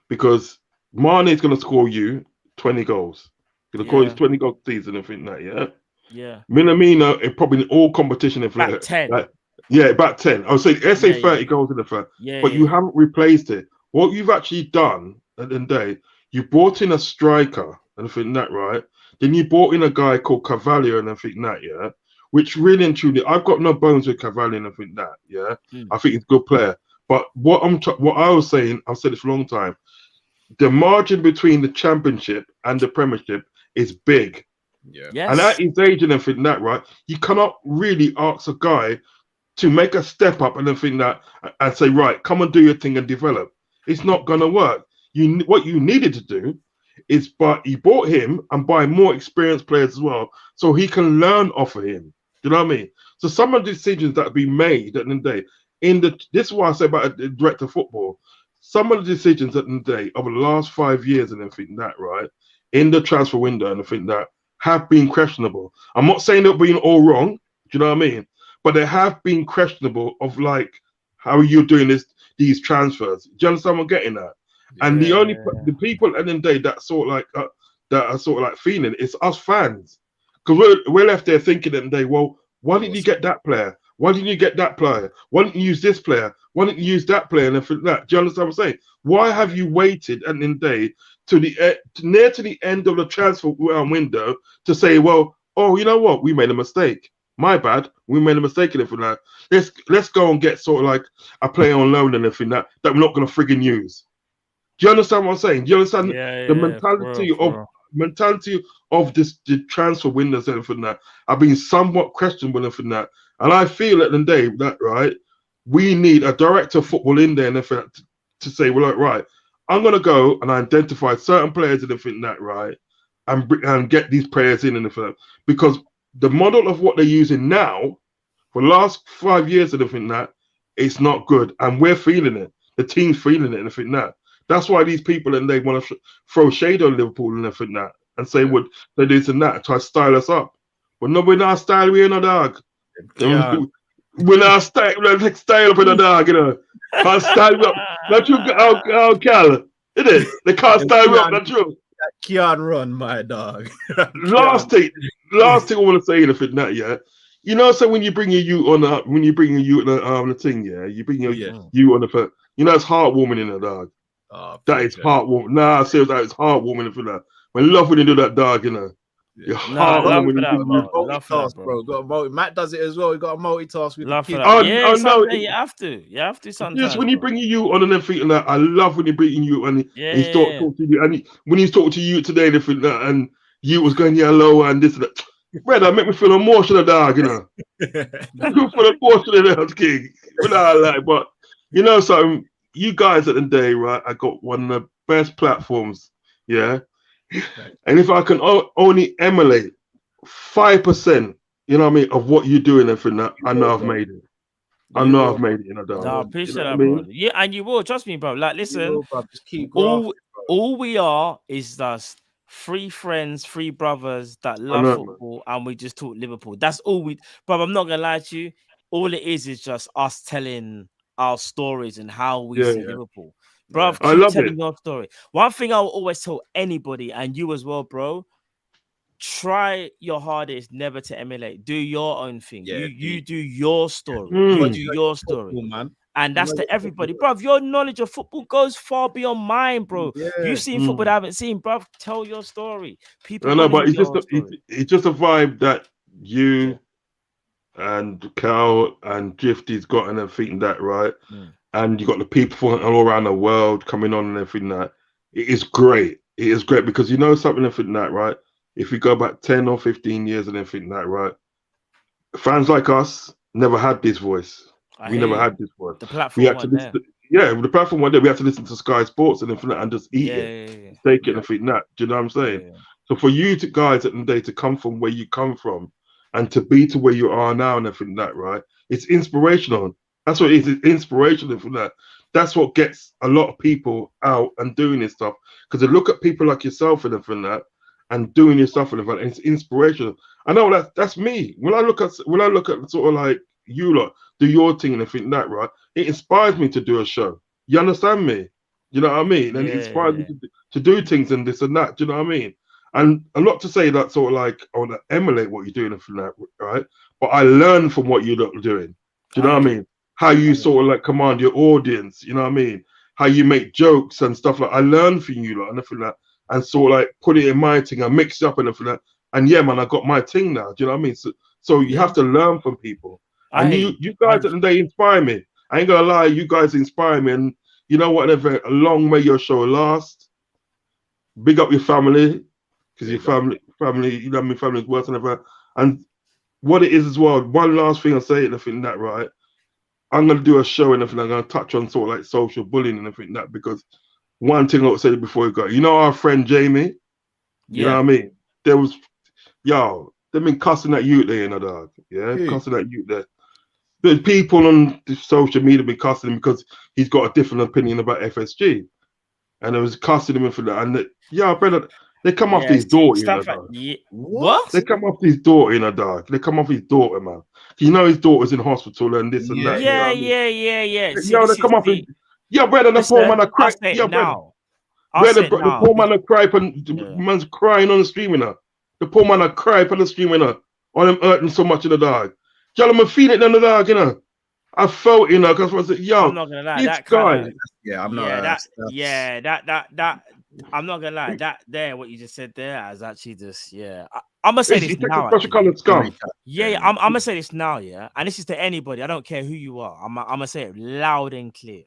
because Mane is going to score you 20 goals. He's going to score his 20 goal season and think that, Minamino, probably in all competition, about 10. About 10. I would say, let's say 30 goals in the first. But you haven't replaced it. What you've actually done at the end of the day, you brought in a striker and think that, right? Then you brought in a guy called Cavalier and I think that, which really and truly, I've got no bones with Cavalier and I think that, I think he's a good player. But what I was saying, I've said this for a long time, the margin between the Championship and the Premiership is big. And at his age and everything that, right, you cannot really ask a guy to make a step up and everything that and say, right, come and do your thing and develop. It's not going to work. What you needed to do is you bought him and buy more experienced players as well, so he can learn off of him. Do you know what I mean? So some of the decisions that have been made at the end of the day, this is what I say about the director of football. Some of the decisions at the end of the day over the last 5 years and everything that, right, in the transfer window and everything that have been questionable. I'm not saying they're being all wrong. Do you know what I mean? But they have been questionable of like how are you doing these transfers. Do you understand what I'm getting at? And the people at the end of the day that are sort of like feeling it's us fans, because we're left there thinking at the end of the day, well, why didn't you get that player? Why didn't you get that player? Why didn't you use this player? Why didn't you use that player? And everything that. Do you understand what I'm saying? Why have you waited at the end of the day to near to the end of the transfer window to say, well, oh, you know what, we made a mistake. My bad. We made a mistake in everything that. Let's go and get sort of like a player on loan and everything that we're not going to frigging use. Do you understand what I'm saying? Do you understand the mentality of the transfer windows and everything that have been somewhat questionable and everything that? And I feel at the end of the day that, right, we need a director of football in there and everything to say, well, like, right, I'm going to go and identify certain players and everything that, right, and get these players in and everything, because the model of what they're using now for the last 5 years and everything that, it's not good, and we're feeling it. The team's feeling it and everything that. That's why these people and they want to throw shade on Liverpool and everything that, and say what they do this and that, try to style us up. But no, we're not style. We're no dog. We're not style up in a dog, you know. Can't stand up. Not true, Cal. Isn't it? They can't stand up. Not true. Can't run, my dog. Last thing I want to say in that, yeah. You know, so when you bring your youth on the thing, yeah, you bring your you on the you know, it's heartwarming in a dog. Oh, that is heartwarming. Nah, seriously, that is heartwarming for that. I love when you do that, dog. You know, your heartwarming when you do that. Multitask, bro. Got Matt does it as well. You got a multitask with the kids. Yeah, sometimes you have to. You have to sometimes. Just when you bring you on and everything and that, I love when you bring you and he's talking to you, and when he's talking to you today and everything that, and you was going yellow and this and that. Brother, make me feel emotional, dog. You know, you feel emotional, dog, king. But you know something. You guys at the day, right? I got one of the best platforms, yeah. And if I can only emulate 5%, you know what I mean, of what you're doing, and for that, I know I've made it. I know I've made it. You know, I appreciate that, bro. Yeah, and you will trust me, bro. Like, listen, just keep all we are is just 3 friends, 3 brothers that love football, and we just talk Liverpool. That's all we, bro. I'm not gonna lie to you. All it is just us telling our stories and how we see Liverpool, bro. Keep telling your story. One thing I will always tell anybody, and you as well, bro. Try your hardest never to emulate. Do your own thing. You do your story. You do your story, man. And that's to everybody, bro. Your knowledge of football goes far beyond mine, bro. You've seen football that I haven't seen, bro. Tell your story. People, I know, but it's just a vibe that you and Cal and Drifty's got and everything that, right? And you got the people from all around the world coming on and everything that. It is great. It is great because you know something and everything that, right? If we go back 10 or 15 years and everything like that, right? Fans like us never had this voice. We never had this voice. The platform we had to listen the platform one day we had to listen to Sky Sports and everything and just eat it, take it and everything that. Do you know what I'm saying? So for you guys at the day to come from where you come from and to be to where you are now and everything that, right? It's inspirational. That's what it is. It's inspirational for that. That's what gets a lot of people out and doing this stuff because they look at people like yourself and everything that. And doing your stuff and it's inspirational. I know that's me. When I look at sort of like you lot do your thing and everything that, right? It inspires me to do a show. You understand me? You know what I mean? And it inspires me to do things and this and that. Do you know what I mean? And a lot to say that sort of like I want to emulate what you're doing and that, right? But I learn from what you lot are doing. Do you know what I mean? How you sort of like command your audience. You know what I mean? How you make jokes and stuff like I learn from you lot and everything like. And sort of like put it in my thing and mix it up and everything. And yeah, man, I got my thing now. Do you know what I mean? So you have to learn from people. And you guys at the day inspire me. I ain't gonna lie, you guys inspire me. And you know what? A long may your show last. Big up your family, because your family, you know what I mean, family is worse than ever. And what it is as well, one last thing I'll say, and everything that, right? I'm gonna do a show and everything. I'm gonna touch on sort of like social bullying and everything that because one thing I said before we go, you know our friend Jamie? You know what I mean? There was, they've been cussing at you there, you know, dog. Yeah, cussing at you there. The people on the social media been cussing him because he's got a different opinion about FSG. And they was cussing him for that. And brother, they come off his daughter, you know, dog. What? They come off his daughter, you know, dog. They come off his daughter, man. You know his daughter's in hospital and this and that. Yeah. See, they come off his... brother, the poor man are crying. The poor man are crying and the man's crying on the stream, you know. The poor man are crying on the stream, you know. On him hurting so much in the dog. Y'all, I'm feeling it in the dog, you know. I felt, you know, because I said, I'm not gonna lie, that guy. I'm not gonna lie, that there, what you just said there, is actually just, I'm gonna say this now. I'm gonna say this now, and this is to anybody. I don't care who you are. I'm gonna say it loud and clear.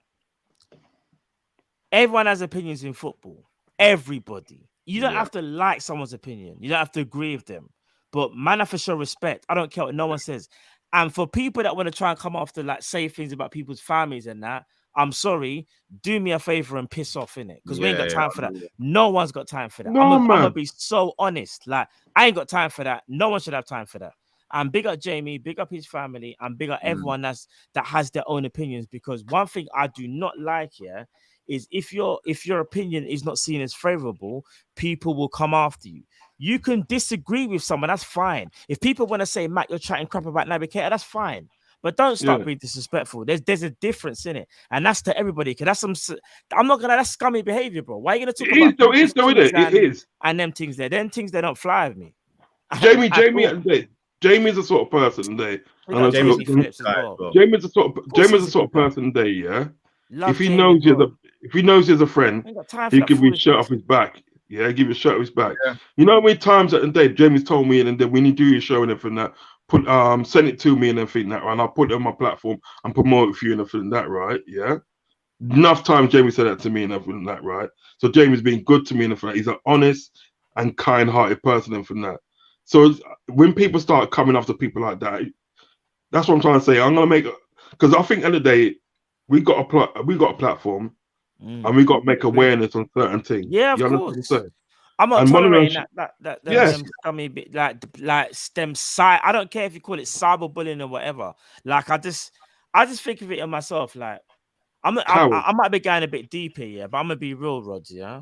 Everyone has opinions in football. Everybody. You don't have to like someone's opinion. You don't have to agree with them. But man, I for show respect. I don't care what no one says. And for people that want to try and come after, like, say things about people's families and that, I'm sorry, do me a favor and piss off, innit? Because we ain't got time for that. No one's got time for that. I'm gonna be so honest. Like, I ain't got time for that. No one should have time for that. And big up Jamie, big up his family, and big up everyone that has their own opinions. Because one thing I do not like is if your opinion is not seen as favorable, people will come after you. You can disagree with someone, that's fine. If people want to say, Matt, you're chatting crap about Naby Keita, that's fine. But don't start being disrespectful. There's a difference in it, and that's to everybody. Cause that's I'm not gonna. That's scummy behavior, bro. Why are you gonna talk about it is. And them things there? Them things they don't fly with me. Jamie's the sort of person Jamie's the sort of person if he knows you're a friend, he can be shirt off his back. Yeah, give you a shirt off his back. Yeah. You know how many times at the day Jamie's told me, and then when you do your show and everything that, send it to me and everything that, and I'll put it on my platform and promote it for you and everything that, right? Yeah. Enough times Jamie said that to me and everything that, right? So Jamie's been good to me and everything that. He's an honest and kind-hearted person and everything that. So when people start coming after people like that, that's what I'm trying to say. I'm gonna make, because I think at the end of the day, we got a platform, and we got to make awareness on certain things. Yeah, of course. I'm not tolerating that them scummy bit, like STEM side. I don't care if you call it cyberbullying or whatever. Like I just think of it in myself. Like I might be going a bit deeper, yeah, but I'm gonna be real, Rods, yeah.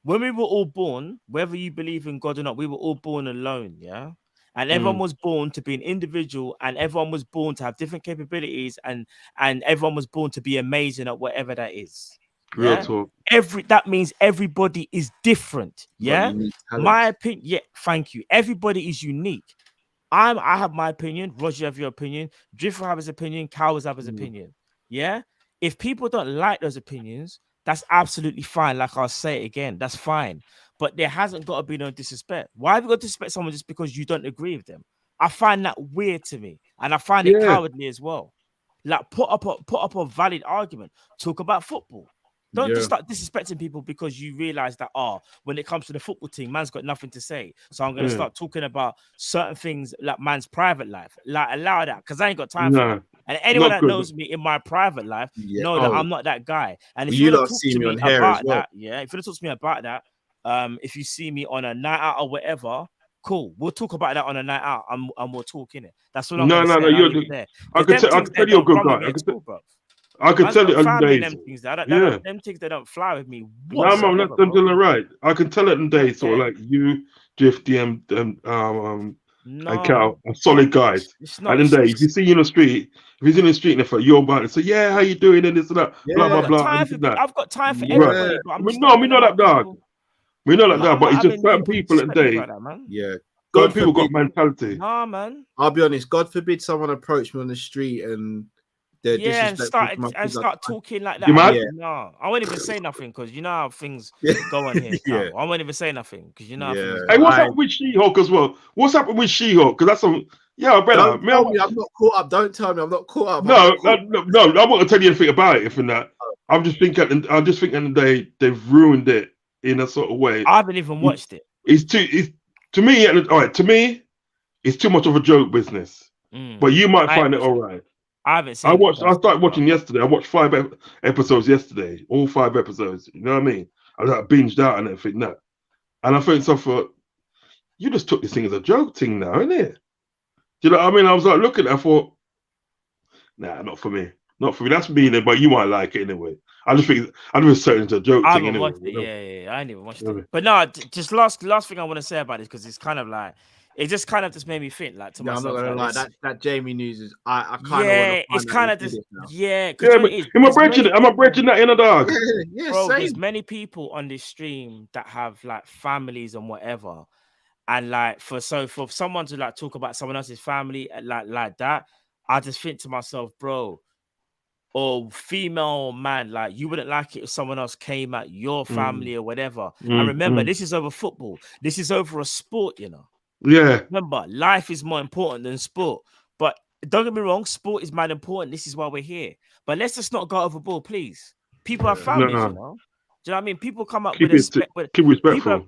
When we were all born, whether you believe in God or not, we were all born alone, yeah? And everyone was born to be an individual, and everyone was born to have different capabilities, and everyone was born to be amazing at whatever that is. Real talk. That means everybody is different, yeah? My opinion, yeah, thank you. Everybody is unique. I have my opinion, Roger have your opinion, Drift will have his opinion, Cows have his opinion, yeah? If people don't like those opinions, that's absolutely fine. Like I'll say it again, that's fine. But there hasn't got to be no disrespect. Why have you got to disrespect someone just because you don't agree with them? I find that weird to me, and I find it cowardly as well. Like put up a valid argument. Talk about football. Don't just start disrespecting people because you realize that when it comes to the football team, man's got nothing to say. So I'm gonna start talking about certain things like man's private life. Like allow that, because I ain't got time for that. And anyone that knows me in my private life know that I'm not that guy. And if you want to talk to me about that, if you want to talk to me about that, if you see me on a night out or whatever, cool. We'll talk about that on a night out, and we'll talk in it. That's what I'm going to say. I can tell you're a good guy. I can tell you them things that them things that don't fly with me. No, man, that's them doing it right. I can tell it in days, sort of like you, Jiff, DM, and Cal are solid guys. At the end of the day, if you see you in the street, if he's in the street and you're about to say, yeah, how you doing, and this and that, blah blah blah. I've got time for everybody. We know that, dog. We know that, dog. But it's just certain people at the day. Certain people got mentality. Nah, man. I'll be honest. God forbid someone approach me on the street and and start talking like that. No, I won't even say nothing because you know how things go on here. I won't even say nothing because you know. Hey, what's happened with She-Hulk as well? What's happened with She-Hulk? Because that's some. Yeah, brother. I'm not caught up. Don't tell me I'm not caught up. No, I won't tell you anything about it. If in that, I'm just thinking they've ruined it in a sort of way. I haven't even watched it. To me, it's too much of a joke business. But you might find it all right. I haven't seen I started watching yesterday. I watched 5 episodes yesterday. All 5 episodes. You know what I mean? I binged out and everything that. And I thought, you just took this thing as a joke thing now, innit? Do you know what I mean? I was like looking at it, I thought, nah, not for me. Not for me. That's me, but you might like it anyway. I just think it's a joke thing anyway. I ain't even watched it. But no, just last thing I want to say about it, because it's kind of like, it just kind of just made me think like to myself. I'm not gonna lie, that Jamie news is I kind of it's kind of just am I breaking that in a dog? Bro, there's many people on this stream that have like families and whatever, and like for someone to like talk about someone else's family like that, I just think to myself, bro, or female or man, like you wouldn't like it if someone else came at your family or whatever. And remember, this is over football. This is over a sport, you know. Yeah. Remember, life is more important than sport. But don't get me wrong, sport is mad important. This is why we're here. But let's just not go overboard, please. People have families, you know. Do you know what I mean? People come up keep respectful.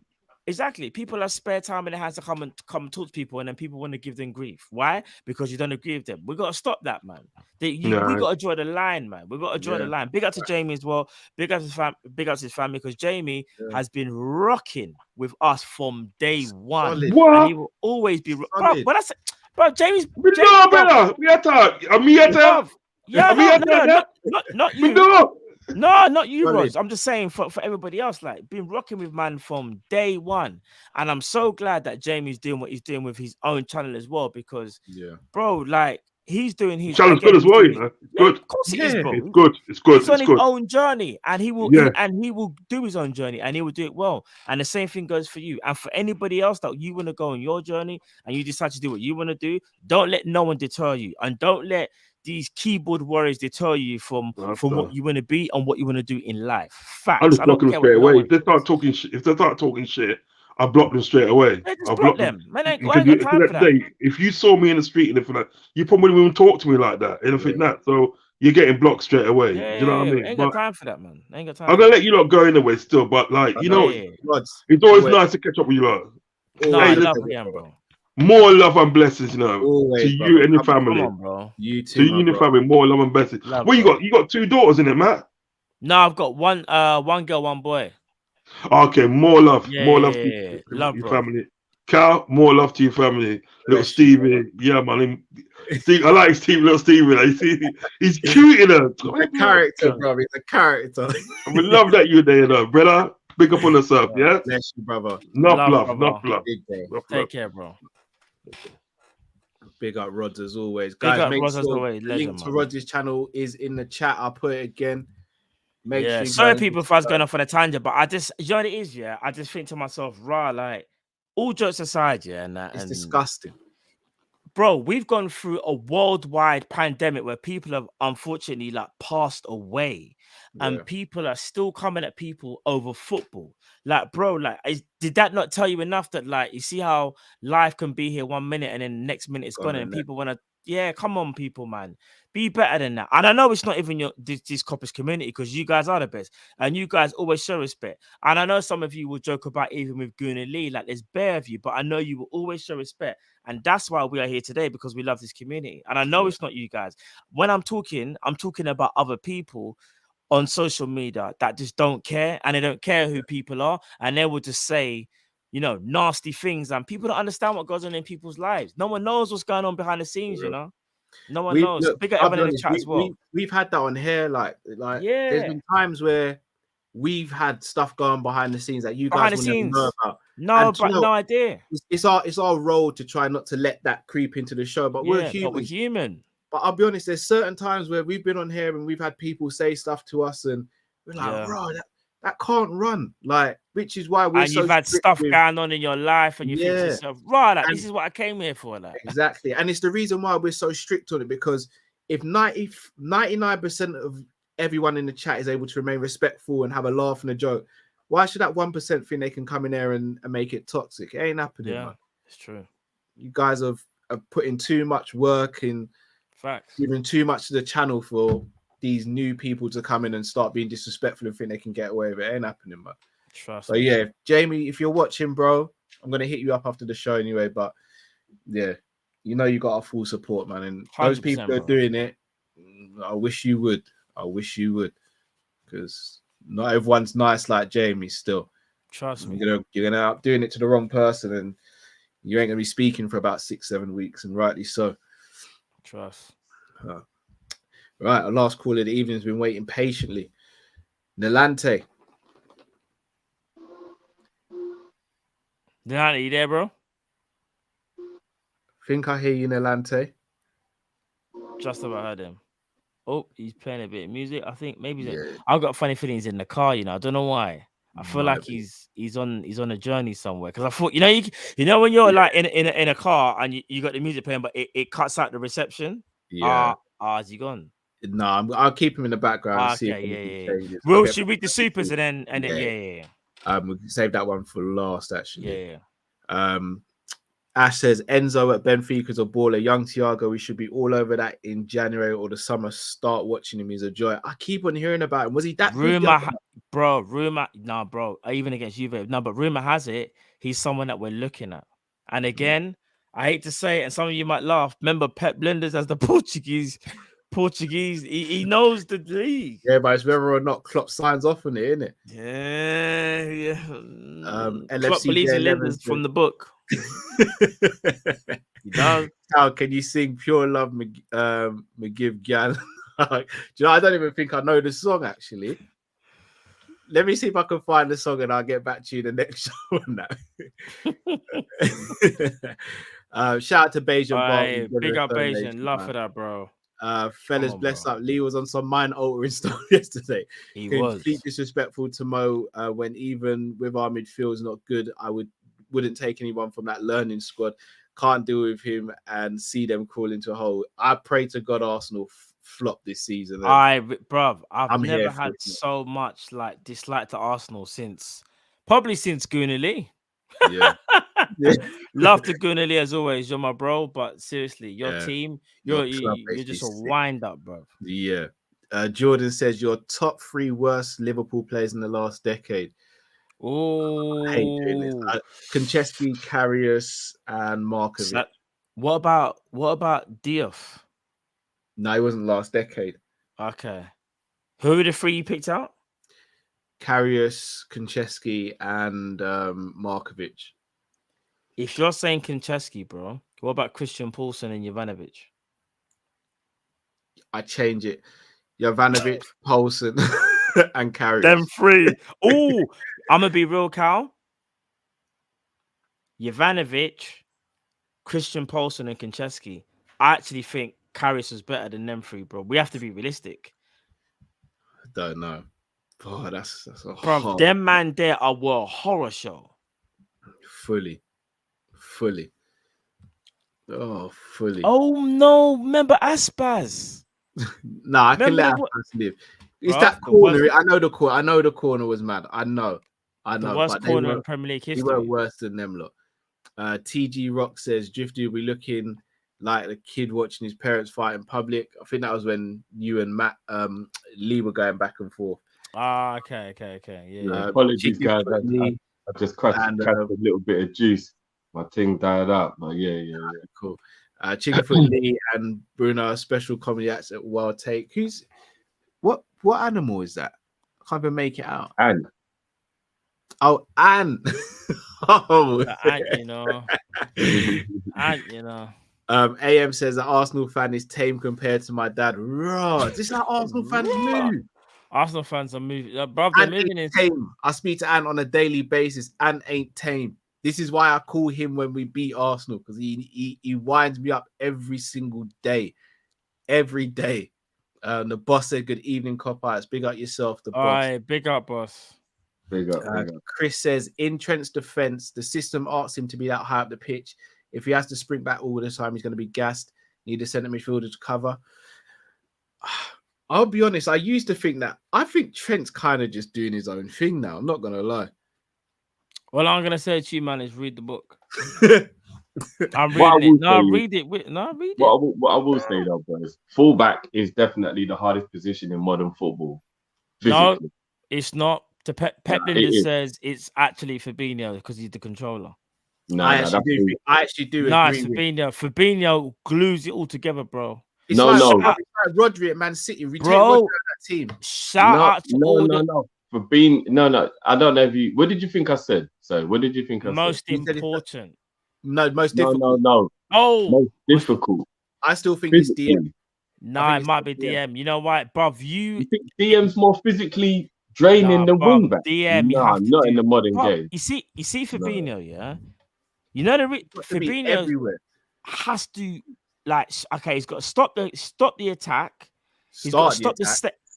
Exactly. People have spare time in their hands to come and talk to people, and then people want to give them grief. Why? Because you don't agree with them. We got to stop that, man. We got to draw the line, man. We got to draw the line. Big up to Jamie as well. Big up to his family, because Jamie has been rocking with us from day one. What? And he will always be. Bro, Jamie's. No, brother. We are talking. Not you. No, not you, Roz. I'm just saying for everybody else, like, been rocking with man from day one. And I'm so glad that Jamie's doing what he's doing with his own channel as well, because, bro, like, he's doing his. Challenge good as well, you know. Good. Of course, it is, bro. It's good. It's good. He's on It's his good. own journey, and he will do his own journey, and he will do it well. And the same thing goes for you. And for anybody else that you want to go on your journey and you decide to do what you want to do, don't let no one deter you, and don't let these keyboard warriors deter you from what you want to be and what you want to do in life. Facts. I'm just blocking them straight away. No If they start talking shit, I block them straight away. I block them. Man, I ain't got time for that. If you saw me in the street and anything like, you probably wouldn't talk to me like that. Anything that. So you're getting blocked straight away. Do you know what I mean? I ain't got time for that, man. I ain't got time. I'm gonna let you lot go anyway still, but like it's always nice to catch up with you lot. No, I love him, bro. More love and blessings, you know, to you and your family. Come on, bro. You too. To you and your family, more love and blessings. You got? You got 2 daughters in it, Matt? No, I've got one girl, one boy. Okay, more love. More love to your family. Cal, more love to your family. Little Stevie, yeah, man. Steve, I like Steve, little Stevie. Like, see, he's cute, you know. A character, bro. He's a character. We love that you there, you know, brother. Big up on yourself, yeah. Bless you, brother. Enough love. Take care, bro. Big up Rods as always, Big guys. up Make Rods as sure always. the link to Rods' channel is in the chat. I'll put it again. Make sure. Sorry, people, if I was going off on a tangent, but I just, you know what it is, yeah. I just think to myself, like, all jokes aside, yeah, and that, it's disgusting. Bro, we've gone through a worldwide pandemic where people have unfortunately like passed away, and people are still coming at people over football. Like, bro, like, did that not tell you enough that, like, you see how life can be here 1 minute and then the next minute it's gone, and people want to, come on, people, man, be better than that. And I know it's not even this Kopish community, because you guys are the best and you guys always show respect. And I know some of you will joke about even with Goon and Lee, like, there's bare of you, but I know you will always show respect. And that's why we are here today, because we love this community. And I know it's not you guys. When I'm talking about other people on social media that just don't care, and they don't care who people are, and they will just say, you know, nasty things, and people don't understand what goes on in people's lives. No one knows what's going on behind the scenes, you know. No one knows. Look, Bigger everyone in the chat as well. We've had that on here, like there's been times where we've had stuff going behind the scenes that you guys will never know about. No, but no idea. It's our role to try not to let that creep into the show, but we're human. But I'll be honest, there's certain times where we've been on here and we've had people say stuff to us, and we're like, bro, that can't run. Like, which is why you've had stuff going on in your life, and you think to yourself, right, like, this is what I came here for. Like. Exactly. And it's the reason why we're so strict on it, because if 99% of everyone in the chat is able to remain respectful and have a laugh and a joke, why should that 1% think they can come in there and make it toxic? It ain't happening, man. It's true. You guys have put in too much work in giving too much to the channel for these new people to come in and start being disrespectful and think they can get away with it. It ain't happening, man. Trust me. Yeah, Jamie, if you're watching, bro, I'm gonna hit you up after the show anyway. But yeah, you know you got our full support, man. And those people who are doing it, I wish you would. Because not everyone's nice like Jamie still. Trust me. You're gonna end up doing it to the wrong person, and you ain't gonna be speaking for about 6-7 weeks, and rightly so. Trust. Right, our last call of the evening has been waiting patiently. Nalante. Nalante, you there, bro? Think I hear you, Nalante. Just about heard him. Oh, he's playing a bit of music. I think maybe I've got funny feelings in the car. You know, I don't know why. I feel like he's on a journey somewhere, because I thought, you know when you're like in a car and you got the music playing, but it cuts out the reception. Is he gone? No, I'll keep him in the background. Okay, Will, should we read the supers and then we can save that one for last, actually. Ash says Enzo at Benfica's a baller. Young Thiago, we should be all over that in January or the summer. Start watching him. He's a joy. I keep on hearing about him. Was he that rumor? Bro. Even against Juve. No, but rumor has it he's someone that we're looking at. And again, I hate to say it, and some of you might laugh. Remember Pep Blinders as the Portuguese. He knows the league. Yeah, but it's whether or not Klopp signs off on it, isn't it? Yeah. Klopp believes in lenders from the book. He does. How can you sing Pure Love McGive Gal? Do you know, I don't even think I know the song, actually. Let me see if I can find the song and I'll get back to you the next show on that. Shout out to Bejan Aye, Bar. big up Bejan. Love for that, bro. Fellas, on, bless bro. up. Lee was on some mind altering stuff yesterday. He Complete was. disrespectful to Mo when even with our midfield is not good. I wouldn't take anyone from that learning squad. Can't deal with him and see them crawl into a hole. I pray to God Arsenal flop this season. Bruv, I've never here for had it. so much like dislike to Arsenal since Gunnar Lee. Yeah. Love to Gunnar Lee as always. You're my bro, but seriously, your Yeah. team, Your you're club just a makes me sick. wind up, bro. Yeah. Jordan says your top 3 worst Liverpool players in the last decade. Oh, I hate doing this. Konchesky, Karius, and Markovic. What about Diouf? No, he wasn't last decade. Okay. Who are the 3 you picked out? Karius, Konchesky, and Markovic. If you're saying Konchesky, bro, what about Christian Poulsen and Jovanovic? I change it. Jovanovic, Poulsen, and Karius. Them 3. Oh, I'm gonna be real, Cal. Jovanovic, Christian Poulsen, and Konchesky. I actually think Karius is better than them 3, bro. We have to be realistic. I don't know. Oh, that's a bro. Them man there were a horror show. Fully. Oh, fully. Oh no! Remember Aspas? Nah, I can let Aspas live. It's bro, that corner. I know the corner. I know the corner was mad. I know. The worst corner in Premier League history. They were worse than them lot. TG Rock says Drifty will be looking like a kid watching his parents fight in public. I think that was when you and Matt Lee were going back and forth. Okay. Yeah. Apologies, guys. I just cracked a little bit of juice. My thing died out, but yeah. Cool. Chickenfoot Lee and Bruno, special comedy acts at Wild Take. What animal is that? I can't even make it out. Anne. Oh, Anne. Oh, Anne, you know. AM says that Arsenal fan is tame compared to my dad. Raw. This is how Arsenal fans move. Arsenal fans are moving. Bro, they're moving in. Tame. I speak to Ant on a daily basis. Ant ain't tame. This is why I call him when we beat Arsenal, because he winds me up every single day. Every day. The boss said, good evening, Kop-ish. Big up yourself, the boss. Aye, big up, boss. Big up. Chris says, in Trent's defense, the system asks him to be that high up the pitch. If he has to sprint back all the time, he's going to be gassed. Need a centre midfielder to cover. I'll be honest, I used to think that. I think Trent's kind of just doing his own thing now. I'm not going to lie. All I'm going to say to you, man, is read the book. I'm reading it. No, read it. Read it. What I will say, though, boys, fullback is definitely the hardest position in modern football. Physically. No, it's not. Pep Linders says it's actually Fabinho because he's the controller. I actually do. No, it's Fabinho. Fabinho glues it all together, bro. It's like Rodri at Man City. Bro, that team. Shout out to all No. No. I don't know if you. What did you think I said? So, what did you think I said? Most important. No, most difficult. No. Oh, most difficult. I still think it's DM. No, it might be DM. You know what, bruv? You think DM's more physically draining the wing back? DM, not in the modern game. You see Fabinho, yeah. You know Fabinho has to he's got to stop the attack. He's got to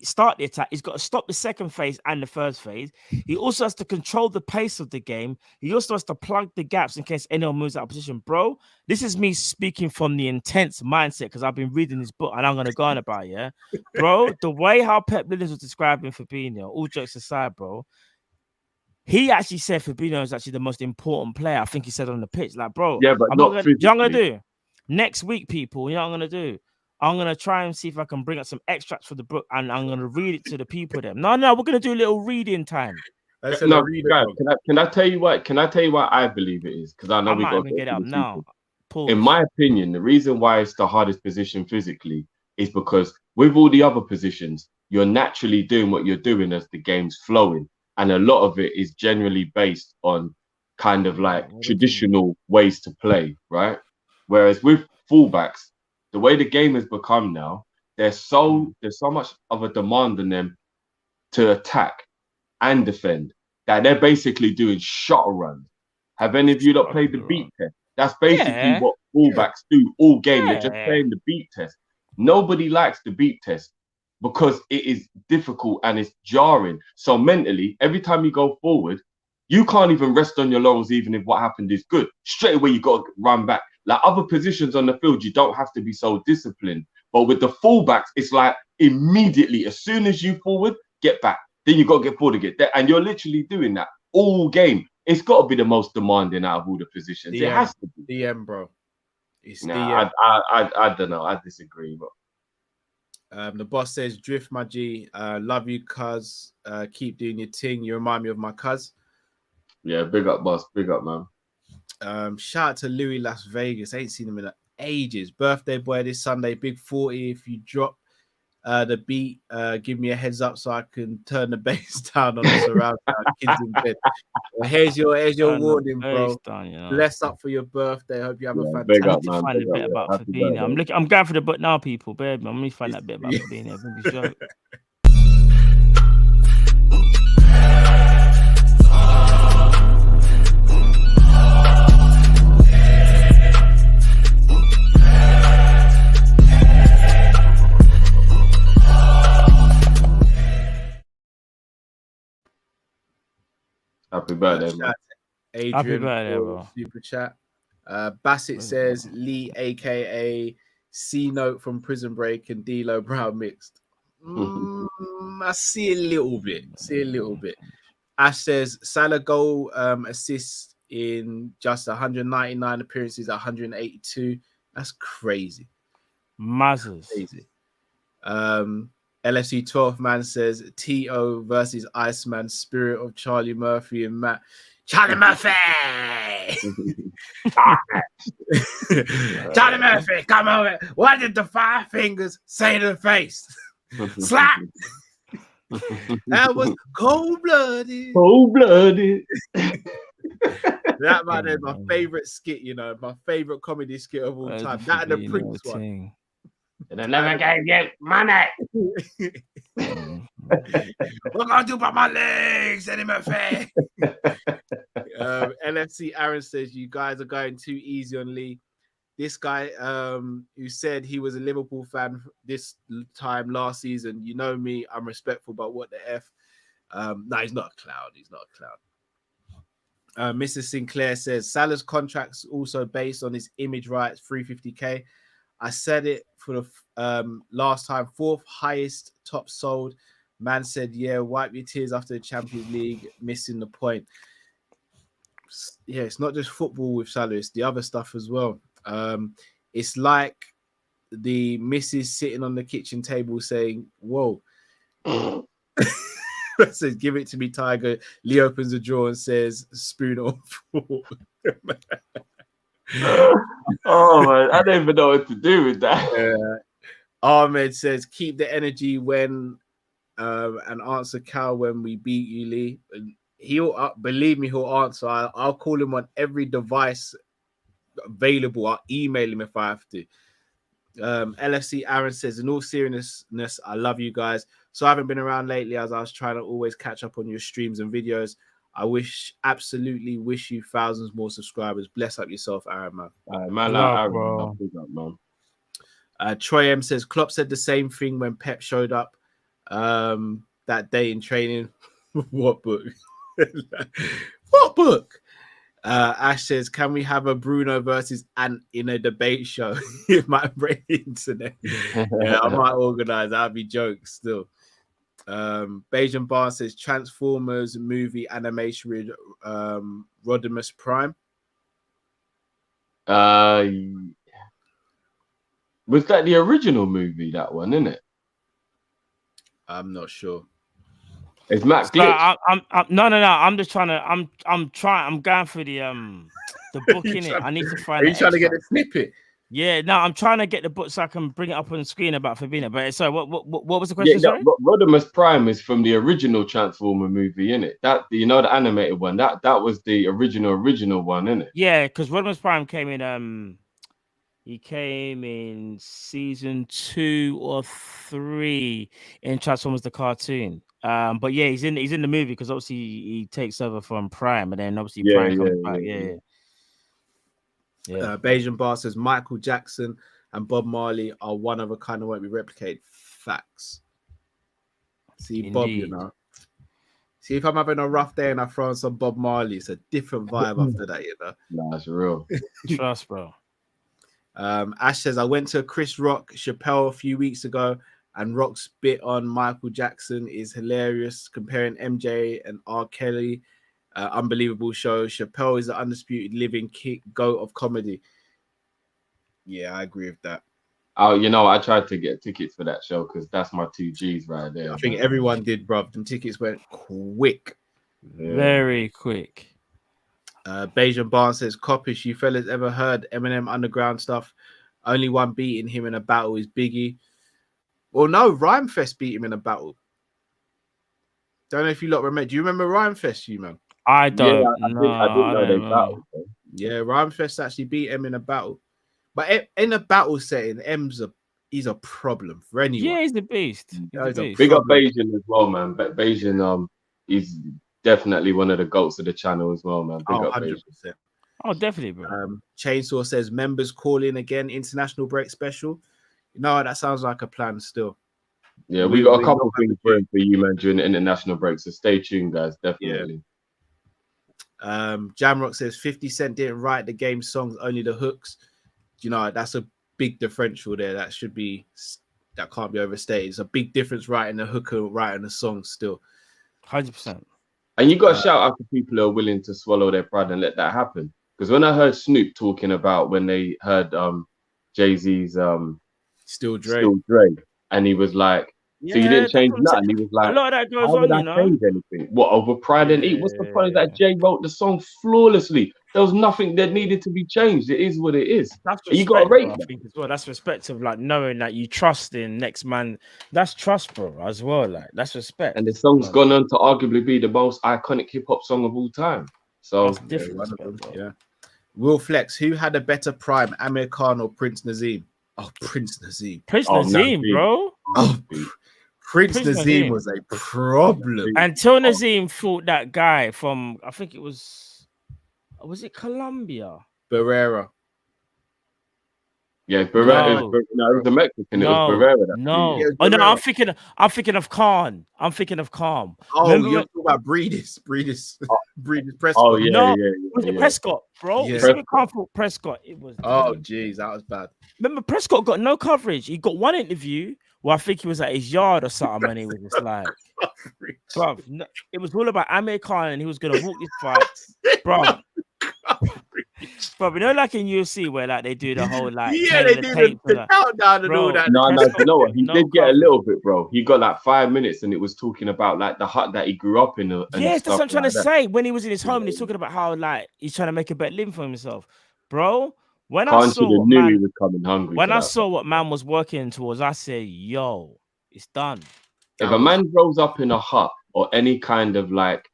start the attack. He's got to stop the second phase and the first phase. He also has to control the pace of the game. He also has to plug the gaps in case anyone moves out of position. Bro, this is me speaking from the intense mindset because I've been reading this book and I'm going to go on about it, yeah? Bro, the way how Pep Linders was describing Fabinho, all jokes aside, bro, he actually said Fabinho is actually the most important player. I think he said on the pitch. Like, bro, yeah, but you know what I'm going to do? Next week, people, you know what I'm going to do? I'm going to try and see if I can bring up some extracts for the book and I'm going to read it to the people then. No, we're going to do a little reading time. No, guys, can I tell you what? Can I tell you what I believe it is? Because I know we got to get up now. In my opinion, the reason why it's the hardest position physically is because with all the other positions, you're naturally doing what you're doing as the game's flowing. And a lot of it is generally based on kind of like traditional ways to play, right? Whereas with fullbacks, the way the game has become now, there's so much of a demand on them to attack and defend that they're basically doing shot runs. Have any of you not played the beat test? That's basically what fullbacks do all game. They're just playing the beat test. Nobody likes the beat test because it is difficult and it's jarring. So mentally, every time you go forward, you can't even rest on your laurels even if what happened is good. Straight away, you got to run back. Like other positions on the field, you don't have to be so disciplined. But with the fullbacks, it's like immediately, as soon as you forward, get back. Then you got to get forward again. And you're literally doing that all game. It's got to be the most demanding out of all the positions. DM, it has to be. DM, bro. It's nah, DM. I don't know. I disagree, but the boss says, Drift, my G. Love you, cuz. Keep doing your thing. You remind me of my cuz. Yeah, big up, boss. Big up, man. Shout out to Louis Las Vegas. Ain't seen him in ages. Birthday boy this Sunday. Big 40. If you drop the beat, give me a heads up so I can turn the bass down on the surround sound. Kids in bed. Well, here's your warning, bro. Bless up for your birthday. Hope you have a fantastic. I need to find a bit about Fabinho. I'm going for the book now, people. Babe, I'm going to find that bit about Fabinho. Happy birthday, man. Adrian, happy birthday, bro. Super chat. Bassett says Lee, aka C Note from Prison Break and D'Lo Brown mixed. I see a little bit. Ash says Salah goal assist in just 199 appearances, 182. That's crazy. Mazzers. Crazy. LFC 12 man says T.O. versus Iceman, spirit of Charlie Murphy and Matt. Charlie Murphy! Charlie Murphy, come over. What did the 5 fingers say to the face? Slap! That was cold-blooded. Cold-blooded. That man is my favorite skit, my favorite comedy skit of all time. That and the Prince one. And I never gave you money. What gonna do about my legs, Eddie Murphy? LFC Aaron says you guys are going too easy on Lee. This guy who said he was a Liverpool fan this time last season. You know me, I'm respectful, but what the F? No, he's not a clown. He's not a clown. Mrs. Sinclair says Salah's contract's also based on his image rights, 350k. I said it for the last time, 4th highest top sold. Man said, yeah, wipe your tears after the Champions League, missing the point. Yeah, it's not just football with Salah, it's the other stuff as well. It's like the missus sitting on the kitchen table saying, whoa. Says, give it to me, Tiger. Lee opens the drawer and says, spoon or fork. Oh man, I don't even know what to do with that. Ahmed says, keep the energy when and answer Cal when we beat you, Lee. And he'll believe me, he'll answer. I'll call him on every device available. I'll email him if I have to. LFC Aaron says, in all seriousness, I love you guys. So I haven't been around lately as I was trying to always catch up on your streams and videos. I absolutely wish you thousands more subscribers. Bless up yourself, Aaron, man. Troy M says Klopp said the same thing when Pep showed up that day in training. What book? What book? Ash says, can we have a Bruno versus Ant in a debate show? If my brain internet. Yeah, I might organize. That'd be jokes still. Bajan Barnes says Transformers movie animation with Rodimus Prime. Was that the original movie? That one, isn't it? I'm not sure. It's Matt Glitch. No. I'm just trying to. I'm going for the book in it. I need to find. Are you trying to get a snippet? Yeah, no, I'm trying to get the book so I can bring it up on the screen about Fabinho. But sorry, what was the question? Yeah, Rodimus Prime is from the original Transformer movie, innit? That the animated one. That was the original one, innit? Yeah, because Rodimus Prime came in. He came in season 2 or 3 in Transformers the cartoon. But yeah, he's in the movie because obviously he takes over from Prime, and then obviously Prime comes back. Yeah. Bayesian Bar says Michael Jackson and Bob Marley are one of a kind that won't be replicated. Facts. See, Indeed. Bob, you know. See, if I'm having a rough day and I throw on some Bob Marley, it's a different vibe after that, you know. Nah, it's real. Trust, bro. Ash says, I went to Chris Rock Chappelle a few weeks ago, and Rock's bit on Michael Jackson is hilarious, comparing MJ and R. Kelly. Unbelievable show. Chappelle is the undisputed living goat of comedy. Yeah, I agree with that. Oh, you know, I tried to get tickets for that show because that's my 2 Gs right there. I think everyone did, bruv. Them tickets went quick. Yeah. Very quick. Bayesian Barnes says, Kopish, you fellas ever heard Eminem Underground stuff? Only one beating him in a battle is Biggie. Well, no, Rhymefest beat him in a battle. Don't know if you lot remember. Do you remember Rhymefest, you man? I don't. I didn't know they battled. Yeah, Rhymefest actually beat him in a battle. But in a battle setting, he's a problem for anyone. Yeah, he's the beast. Big up Bayesian as well, man. But Bayesian, he's definitely one of the goats of the channel as well, man. Big up 100%. Bayesian. Oh, definitely, bro. Chainsaw says members call in again, international break special. You know, that sounds like a plan still. Yeah, we got a couple of things for you, man, during the international break. So stay tuned, guys. Definitely. Yeah. Jamrock says 50 Cent didn't write the game songs, only the hooks. You know, that's a big differential there. That can't be overstated. It's a big difference writing the hook and writing the song still. 100%. And you got to shout out to people who are willing to swallow their pride and let that happen. Because when I heard Snoop talking about when they heard Jay-Z's Still Dre, and he was like, so you didn't change nothing. He was like, a lot of that goes how on, would I you know. change anything? What, over pride and eat? What's the point that Jay wrote the song flawlessly? There was nothing that needed to be changed. It is what it is. That's you got to rate bro, I that. think as well. That's respect of like knowing that you trust in next man. That's trust, bro, as well. Like that's respect. And the song's gone on to arguably be the most iconic hip hop song of all time. So that's different. Yeah. Will Flex, who had a better prime, Amir Khan or Prince Nazim? Oh, Prince Nazim. Nazim, bro. Oh, Prince Nazim was a problem. Until Nazim fought that guy from, I think it was it Colombia? Barrera. Yeah, Barrera. No, it was a Mexican. It was Barrera. No, I'm thinking of Khan. I'm thinking of Khan. Oh, you're talking about Breedis Prescott. Oh yeah, was it Prescott, bro? Yeah. Prescott. Khan fought Prescott. It was. Oh, jeez, that was bad. Remember, Prescott got no coverage. He got one interview. Well, I think he was at his yard or something, and he was just like, bro, it was all about Amir Khan, and he was gonna walk this fight, bro. Bro, you know, like in UFC where like they do the whole like they do the countdown and all that. No, you know what? He did get a little bit, bro. He got like 5 minutes, and it was talking about like the hut that he grew up in. Yes, that's what I'm trying to say. When he was in his home, and he's talking about how like he's trying to make a better living for himself, bro. When I saw what man, he was coming hungry. When I saw what man was working towards, I said, "Yo, it's done." If a man grows up in a hut or any kind of like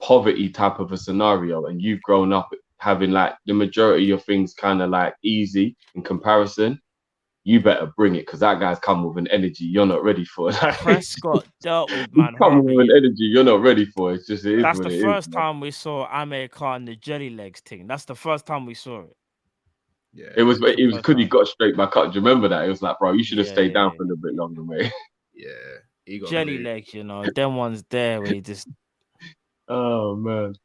poverty type of a scenario, and you've grown up having like the majority of your things kind of like easy in comparison, you better bring it because that guy's come with an energy you're not ready for. Prescott dealt with man. Come with an energy you're not ready for. It's just that's the first time we saw Amir Khan the jelly legs thing. That's the first time we saw it. Yeah, it was because he got straight back up. Do you remember that? It was like, bro, you should have stayed down for a little bit longer, mate. Yeah, he got jelly legs, you know. Them ones there where he just. Oh man.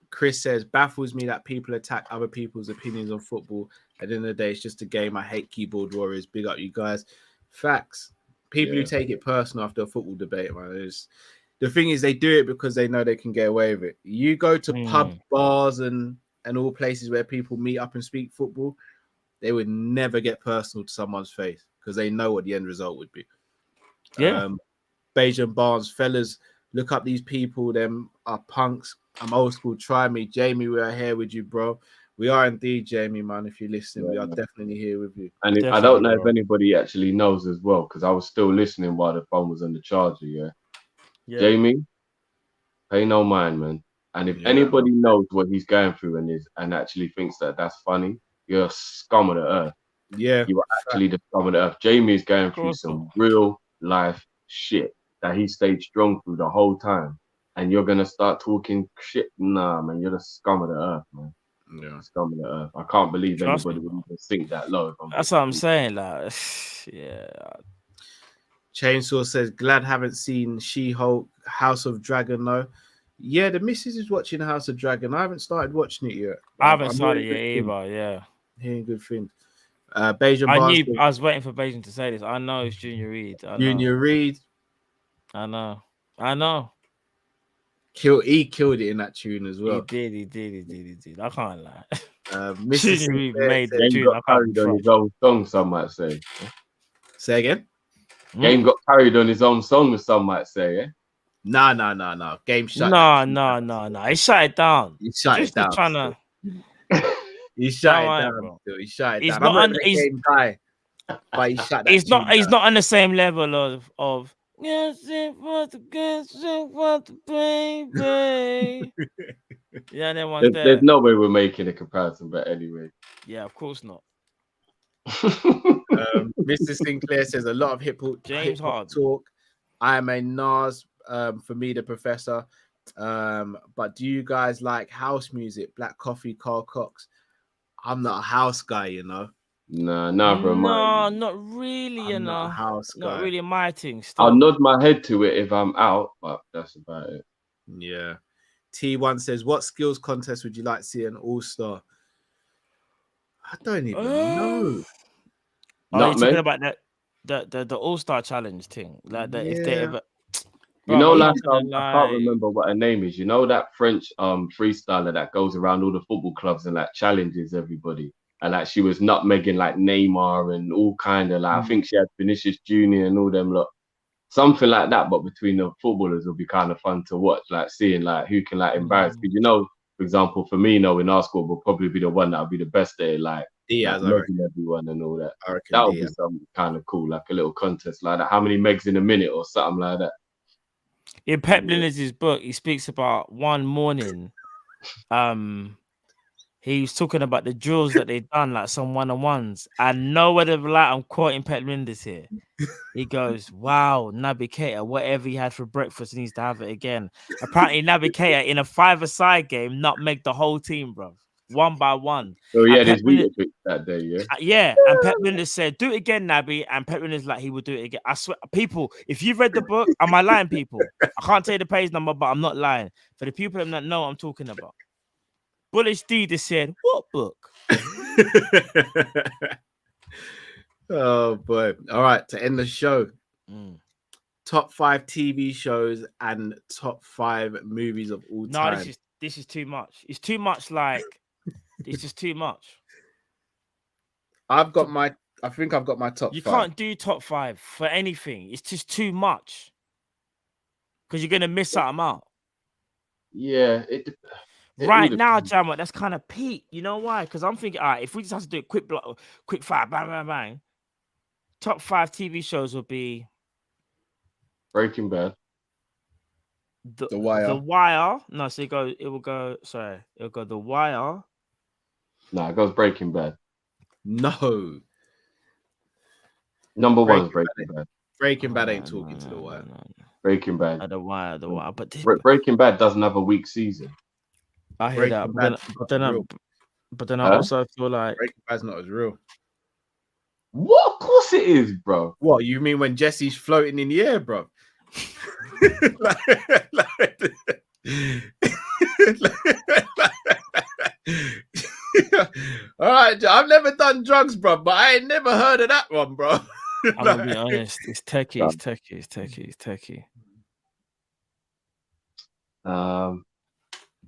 Chris says, baffles me that people attack other people's opinions on football. At the end of the day, it's just a game. I hate keyboard warriors. Big up, you guys. Facts. People who take it personal after a football debate, man. The thing is, they do it because they know they can get away with it. You go to pub, bars, and all places where people meet up and speak football, they would never get personal to someone's face because they know what the end result would be. Yeah. Bayesian Barnes, fellas, look up these people. Them are punks. I'm old school. Try me. Jamie, we are here with you, bro. We are indeed, Jamie, man. If you're listening, we are definitely here with you. And I don't know if anybody actually knows as well, because I was still listening while the phone was on the charger, yeah. Jamie, pay no mind, man. And if anybody knows what he's going through and actually thinks that that's funny, you're a scum of the earth. Yeah. You are actually the scum of the earth. Jamie is going through some real life shit that he stayed strong through the whole time. And you're going to start talking shit? Nah, man, you're the scum of the earth, man. Yeah, scum of the earth. I can't believe Trust anybody me, would even sink that low. That's what I'm saying. Like, yeah. Chainsaw says, glad haven't seen She-Hulk, House of Dragon though. Yeah, the missus is watching House of Dragon. I haven't started watching it yet. I haven't I'm started hearing yet good either. Yeah. Hearing good things. Bajan I knew Basket, I was waiting for Bajan to say this. I know it's Junior Reid. Junior Reid. I know. He killed it in that tune as well. He did. I can't lie. Mr. Junior Reid Sinclair made the Game tune. got I can't carried be on front. his own song, some might say. Say again? Game got carried on his own song, some might say, eh? No. Game shut. No. He shut it down. He shut it down. Trying to. He shut it down. Bro. He shut it He's down. not I'm on. not a game guy, but he shut that. He's not. tune He's down. not on the same level of. Yes, it was the baby. Yeah, that one there. There's no way we're making a comparison, but anyway. Yeah, of course not. Mr. Sinclair says a lot of hip hop talk. I am a Nas, for me, the professor. But do you guys like house music? Black Coffee, Carl Cox. I'm not a house guy, you know. Nah, bro. No, not really. I'm not a house guy. Not really my thing. I'll nod my head to it if I'm out, but that's about it. Yeah. T1 says, what skills contest would you like to see an all-star? I don't even know. You're talking about the all-star challenge thing. Like that if they ever You know, like I can't remember what her name is. You know that French freestyler that goes around all the football clubs and like challenges everybody. And like she was nutmegging like Neymar and all kind of like I think she had Vinicius Jr. and all them lot. Something like that, but between the footballers would be kind of fun to watch, like seeing like who can like embarrass. Because you know, for example, Firmino in our squad will probably be the one that will be the best there, like megging everyone and all that. That would be something kind of cool, like a little contest like that. How many megs in a minute or something like that? In Pep Lina's book, he speaks about one morning. He was talking about the drills that they'd done, like some one-on-ones. And no whether like I'm quoting Pep Linders here. He goes, wow, Naby Keita, whatever he had for breakfast needs to have it again. Apparently, Naby Keita in a 5-a-side game nutmegged the whole team, bro. One by one. Oh, yeah, there's video clips that day, yeah. Yeah, and Pep Linders said, do it again, Naby. And Pep Linders like, he would do it again. I swear, people, if you've read the book, am I lying, people? I can't tell you the page number, but I'm not lying. For the people that know what I'm talking about. Bullish D just said, what book? Oh boy. All right, to end the show. Top 5 TV shows and top 5 movies of all time. No, this is too much. It's too much like it's just too much. I think I've got my top 5. You can't do top 5 for anything. It's just too much. Because you're gonna miss something out. Yeah, right now, Jammer, that's kind of peak. You know why? Because I'm thinking, all right, if we just have to do a quick fire, bang, bang, bang. Top 5 TV shows would be Breaking Bad. The Wire. The Wire. No, so it will go The Wire. No, it goes Breaking Bad. No. Number 1 is Breaking Bad. Breaking Bad ain't talking to The Wire. Breaking Bad. The Wire. But Breaking Bad doesn't have a weak season. I hear that, but then I also feel like Breaking Bad's not as real. What? Of course it is, bro. What you mean when Jesse's floating in the air, bro? All right, I've never done drugs, bro, but I ain't never heard of that one, bro. I'm gonna be honest, it's techie.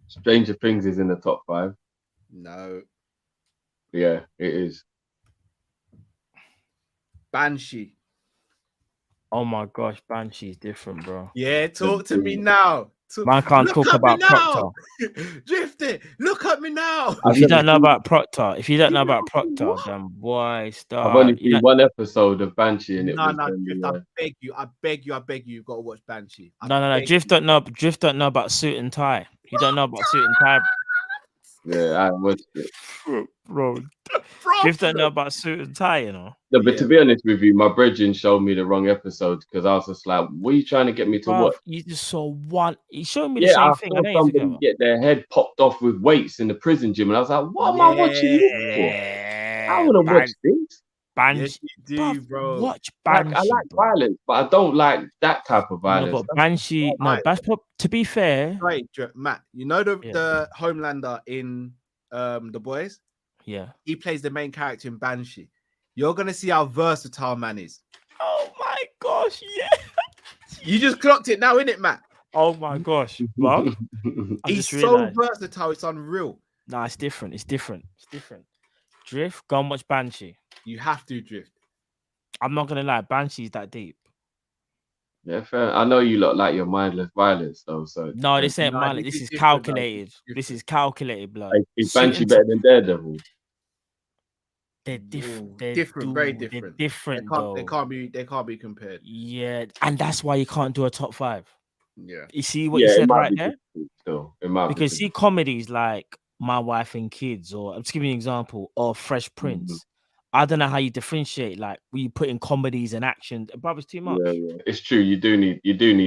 Stranger Things is in the top 5. No. Yeah, it is. Banshee. Oh my gosh, Banshee's different, bro. Yeah, talk to me now. Man can't talk about Proctor. Drifted, look at me now. If you don't know about Proctor, then boy, start. I've only seen one episode of Banshee, and I beg you, you've got to watch Banshee. No. Drift don't know about Suit and Tie. You don't know about Suit and Tie. Yeah, I watched it. Bro. Drift don't know about suit and tie, you know. No, but to be honest with you, my brethren showed me the wrong episode because I was just like, what are you trying to get me to Bruv, watch? you just saw one. He showed me the Yeah, same I thing. saw I know you're talking somebody about. get their head popped off with weights in the prison gym, and I was like, what am I watching this for? I want to watch this. Banshee. Yes, you do, bro. Watch Like, Banshee. I like violence, but I don't like that type of violence. No, but Banshee. No, to be fair. Right, Matt. You know the Homelander in The Boys? Yeah. He plays the main character in Banshee. You're gonna see how versatile man is. Oh my gosh, yeah. You just clocked it now, innit, Matt? Oh my gosh, bro. He's so versatile, it's unreal. Nah, it's different. It's different. Drift, go and watch Banshee. You have to, Drift. I'm not gonna lie, Banshee's that deep. Yeah, fair. I know you lot like your mindless violence, though. So no, this ain't mindless. This is calculated. This is calculated, blood. Is Banshee better than Daredevil? They're different. Very different. They're different. They can't be compared. Yeah, and that's why you can't do a top 5. Yeah. You see what you said right there? Still, it might because see comedies like My Wife and Kids, or I'm just giving you an example, or Fresh Prince. I don't know how you differentiate, like when you put in comedies and action, but it's too much. Yeah, it's true. You do need.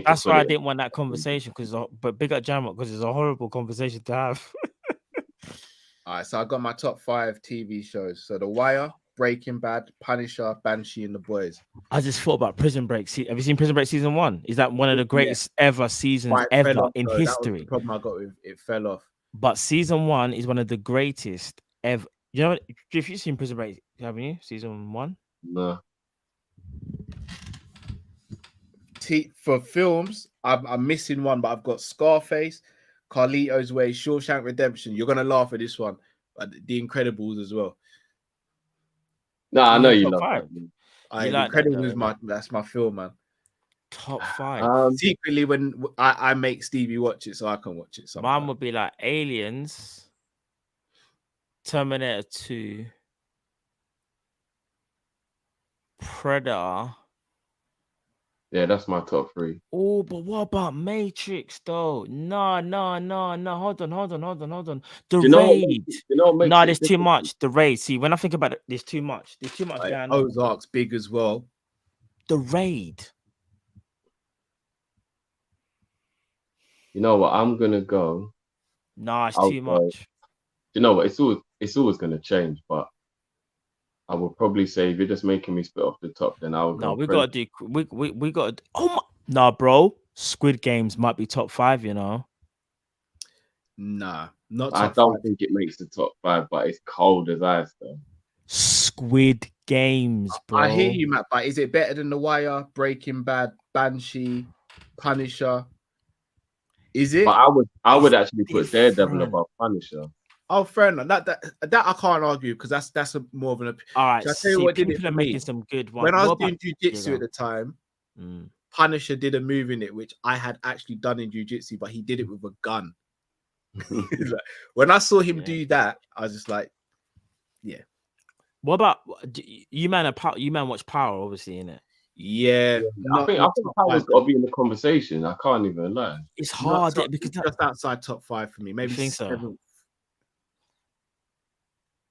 That's why I didn't want that conversation but big up Jamrock because it's a horrible conversation to have. All right, so I got my top 5 TV shows. So The Wire, Breaking Bad, Punisher, Banshee, and The Boys. I just thought about Prison Break. Have you seen Prison Break season 1? Is that one of the greatest ever seasons ever in history? That was the problem I got with it. Fell off. But season 1 is one of the greatest ever. You know what? If you've seen Prison Break, haven't you? Season 1? No. For films, I'm missing one, but I've got Scarface, Carlito's Way, Shawshank Redemption. You're gonna laugh at this one, but The Incredibles as well. No, I know you love The Incredibles that's my film, man. Top 5. Secretly, when I make Stevie watch it, so I can watch it. Mine would be like Aliens, Terminator 2, Predator. Yeah, that's my top 3. Oh, but what about Matrix though? No. Hold on. The Raid. No, there's too much. The Raid. See, when I think about it, there's too much. There's too much. Like, Ozark's big as well. The Raid. You know what? I'm gonna go. Nah, it's too much. You know what? It's always gonna change, but I would probably say if you're just making me spit off the top, then I would go. No, we gotta do. We gotta. Oh my! Nah, bro. Squid Games might be top 5. You know. Nah, not. I don't think it makes the top 5, but it's cold as ice, though. Squid Games, bro. I hear you, Matt. But is it better than The Wire, Breaking Bad, Banshee, Punisher? Is it? But I would actually put Daredevil above Punisher. Oh, fair enough. That I can't argue because that's a more of an. All right. I tell you what did it for me. Making some good ones. When I was doing jiu-jitsu at the time, Punisher did a move in it which I had actually done in jiu-jitsu, but he did it with a gun. When I saw him do that, I was just like, yeah. What about you, man? You man watch Power, obviously, innit? Yeah, I think Power's got to be in the conversation. I can't even lie. It's hard because just outside top 5 for me. Maybe think 7th. so.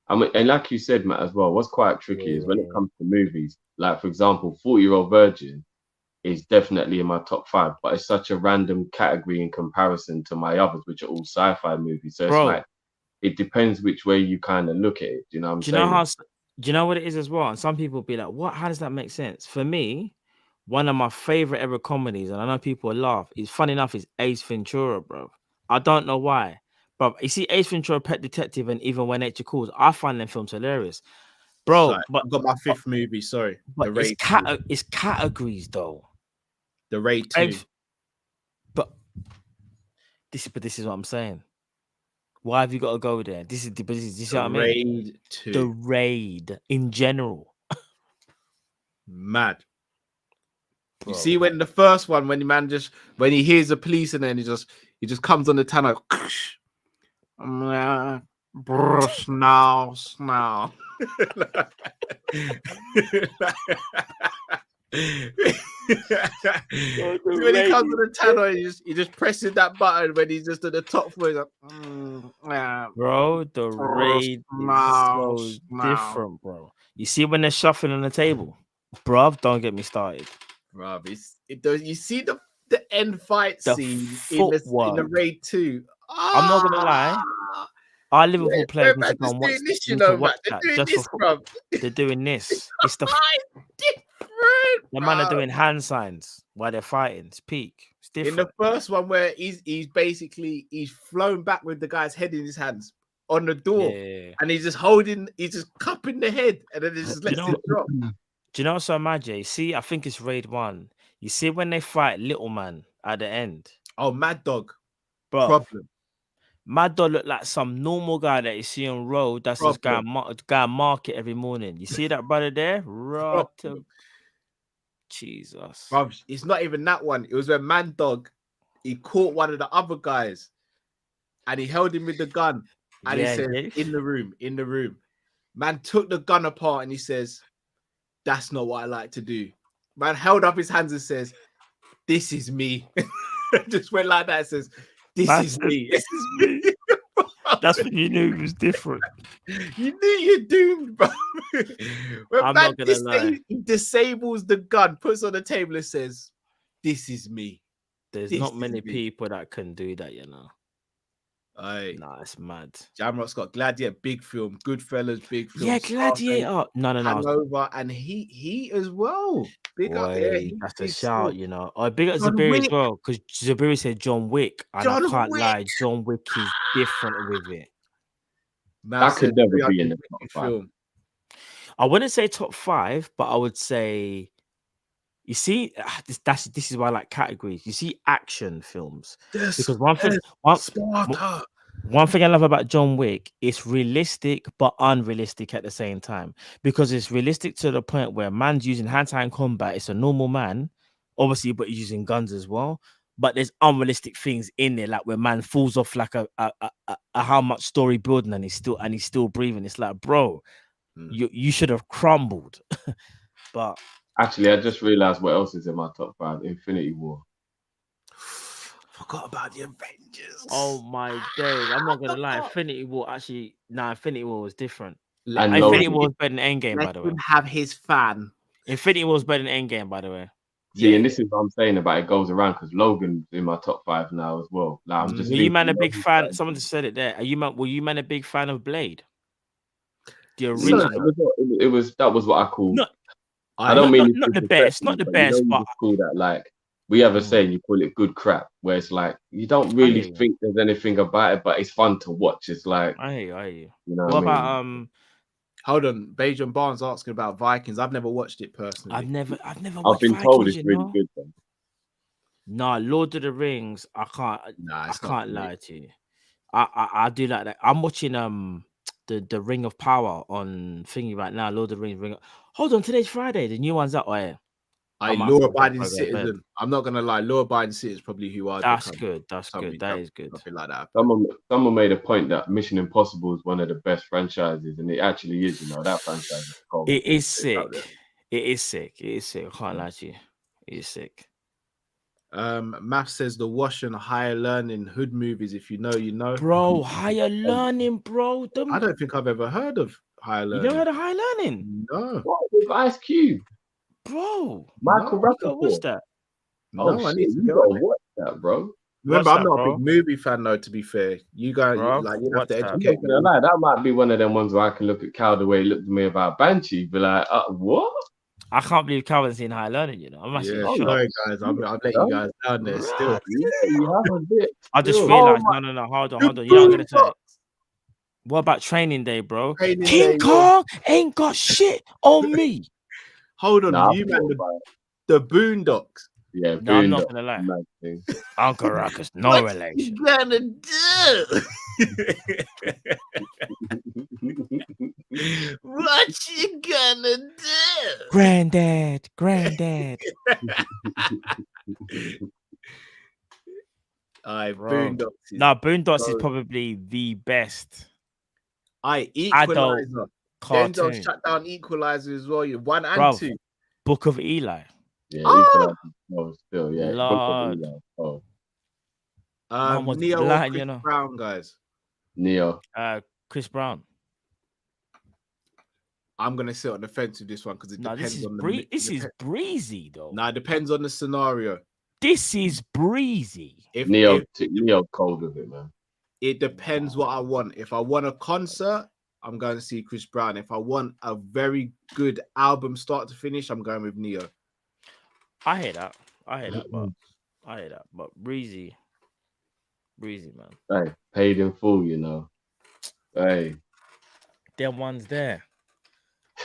I mean, and like you said, Matt, as well, what's quite tricky is when it comes to movies. Like, for example, 40-Year-Old Virgin is definitely in my top 5, but it's such a random category in comparison to my others, which are all sci-fi movies. So it's like it depends which way you kind of look at it. Do you know what I'm saying? Do you know what it is as well? And some people be like, "What? How does that make sense?" For me, one of my favorite ever comedies, and I know people laugh. Is funny enough, is Ace Ventura, bro. I don't know why. Bro, you see Ace Ventura, Pet Detective, and Even When Nature Calls, I find them films hilarious. Bro, Sorry, but I've got my 5th movie, sorry. But it's categories, though. The Raid 2. But this is what I'm saying. Why have you got to go there? This is what I mean? Raid 2. The Raid, in general. Mad. Bro. You see when the first one, when the man when he hears the police and then he just comes on the tunnel. Snow. When he comes to the tunnel, he just presses that button when he's just at the top floor. He's like, Bro, the raid is so different, bro. You see when they're shuffling on the table, bruv, don't get me started. Bruv, you see the end fight scene in the raid 2. I'm not gonna lie. Our Liverpool players need to go and watch this, you need to know, watch man. that just for bruv. They're doing this. It's the different. The man are doing hand signs while they're fighting. It's peak. It's different. In the first one where he's flown back with the guy's head in his hands on the door, and he's just cupping the head, and then he just lets it drop. Do you know what's so mad, Jay? See, I think it's raid 1. You see when they fight Little Man at the end. Oh, Mad Dog, bro. Problem. Mad Dog look like some normal guy that you see on road. That's this guy market every morning. You see that brother there? Jesus. Bro, it's not even that one. It was when Mad Dog, he caught one of the other guys and he held him with the gun. And he said, in the room. Man took the gun apart and he says, that's not what I like to do. Man held up his hands and says, this is me. Just went like that. Says, this is me. This is me. That's when you knew it was different. You knew you're doomed, bro. When I'm man not gonna lie. He disables the gun, puts on the table and says, this is me. There's not many people that can do that, you know. Nah, it's mad. Jamrock's got Gladiator, big film. Goodfellas, big film. Yeah, Gladiator. No. Hangover, and he as well. Big up, that's a shout, you know. Big up Zabiri as well, because Zabiri said John Wick, and I can't lie, John Wick is different with it. That could never be in the top 5. I wouldn't say top 5, but I would say, you see, this is why I like categories. You see, action films, because one thing I love about John Wick, it's realistic but unrealistic at the same time, because it's realistic to the point where man's using hand-to-hand combat. It's a normal man, obviously, but he's using guns as well. But there's unrealistic things in there, like where man falls off like a how much story building, and he's still breathing. It's like, bro, you should have crumbled. But actually, I just realized what else is in my top 5: Infinity War. Forgot about the Avengers. Oh my days! I'm not gonna lie. Infinity War Infinity War was different. And Infinity War was better than Endgame, by the way. Have his fan. Infinity War was better than Endgame, by the way. See, and this is what I'm saying about it goes around, because Logan's in my top 5 now as well. Like, I'm just. Were you man a big fan? Someone just said it there. Were you man a big fan of Blade? The original. That was what I call. I don't mean not the best, but call that, like, we have a saying, you call it good crap, where it's like you don't really think there's anything about it, but it's fun to watch. It's like, I hear you. You know what about Hold on, Bajan Barnes asking about Vikings. I've never watched it personally. I've never watched I've been Vikings, told it's really good. Then. No, Lord of the Rings. I can't lie to you. I do like that. I'm watching the Ring of Power on thingy right now. Lord of the Rings. Hold on, today's Friday. The new one's up. Law-abiding citizen. I'm not gonna lie. Law-abiding citizen is probably who I. That's good. That's good. That is good. Something like that. Someone made a point that Mission Impossible is one of the best franchises, and it actually is. You know, that franchise is cool. It is sick. It is sick. I can't lie to you. It is sick. Math says the Wash and Higher Learning hood movies. If you know, you know. Bro, Higher Learning, bro. I don't think I've ever heard of Higher Learning. You never heard of Higher Learning? No. What, with Ice Cube? Bro, Michael Rappaport. What's that? No, I need to go watch that, bro. Remember, I'm not a big movie fan, though. To be fair, you guys, you have to educate me. That might be one of them ones where I can look at Cal the way he looked at me about Banshee, be like, what? I can't believe Calvin's seen Higher Learning. You know, I'm actually sorry, guys. I'll let you guys down there still. I just realized. No. Hold on. You know what I'm gonna say. What about Training Day, bro? King Kong ain't got shit on me. Hold on, you man, the Boondocks. Yeah, no, I'm not gonna lie. Uncle Ruckus, no relation. What you gonna do? What you gonna do? Granddad. Boondocks. Boondocks is probably the best. Equalizer. Cartoon. Denzel shut down Equalizer as well. 1 and 2. Book of Eli. Yeah, Equalizer. No, still, yeah. Lord. Neo or Chris Brown, guys. Neo. Chris Brown. I'm gonna sit on the fence with this one because it depends this is on the. This is breezy though. Nah, it depends on the scenario. This is breezy. Neo cold with it, man. It depends what I want. If I want a concert, I'm going to see Chris Brown. If I want a very good album start to finish, I'm going with Neo. I hear that. But breezy, man. Hey, paid in full, you know. Hey, them ones there.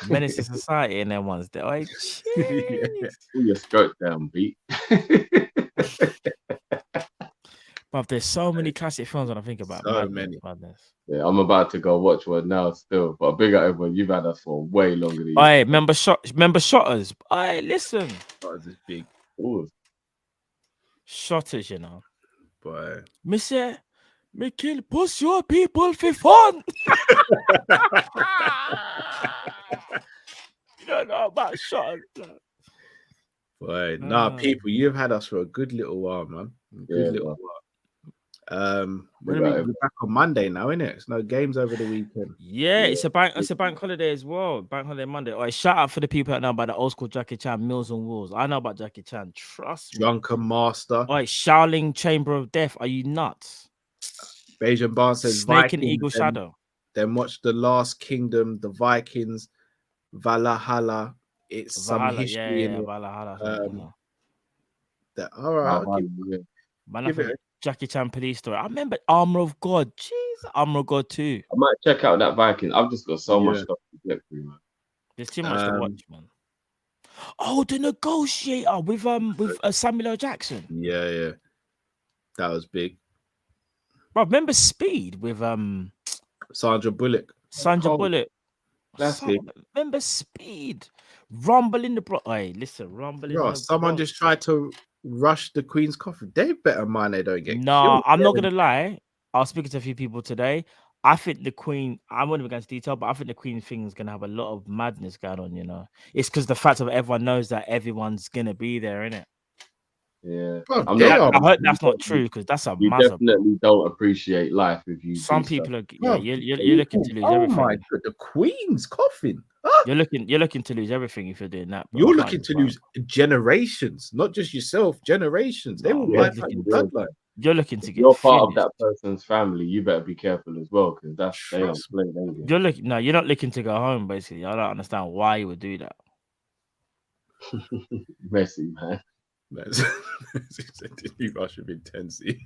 Menace to Society and them ones there. Hey, pull your skirt down, beat. But there's so many classic films when I think about madness. Yeah, I'm about to go watch one now still. But big up everyone. You've had us for way longer than you. Hey, remember Shotters? Hey, listen. Shotters is big. Ooh. Shotters, you know. Boy. Me say, me kill push your people for fun. You don't know about Shotters. Boy, people, you've had us for a good little while, man. Good little while. We're back on Monday now, innit? It's no games over the weekend. Yeah, it's a bank holiday as well. Bank holiday Monday. All right, shout out for the people that know about the old school Jackie Chan, Mills and Wolves. I know about Jackie Chan. Trust me. Drunken Master. All right, Shaolin Chamber of Death. Are you nuts? Beijing Barnes says Snake Vikings, and Eagle Shadow. Then watch The Last Kingdom, The Vikings, Valhalla. It's Valhalla, some history in it. Valhalla. All right. Man, I think Jackie Chan police story. I remember Armor of God. Jeez, Armor of God 2. I might check out that Viking. I've just got so much stuff to get through, man. There's too much to watch, man. Oh, The Negotiator with Samuel L. Jackson. Yeah. That was big. Bro, remember Speed with Sandra Bullock. That's big. Remember Speed? Rumble in the Hey, listen, Rumble in the someone just tried to rush the Queen's coffin. They better mind they don't get killed. I'm not gonna lie. I was speaking to a few people today. I think the Queen, I won't even go into detail, but I think the Queen thing is gonna have a lot of madness going on, you know. It's because the fact of everyone knows that everyone's gonna be there, innit? Yeah. I hope that's not true because that's a massive. Definitely don't appreciate life if you. Some people are. Yeah, you're looking to lose everything. Oh my God, the Queen's coffin. You're looking to lose everything if you're doing that. You're looking to lose generations, not just yourself. Generations. They will wipe out your bloodline. You're looking to get. You're part of that person's family. You better be careful as well because that's they don't play. You're looking. No, you're not looking to go home. Basically, I don't understand why you would do that. Messy, man. You rush with intensity.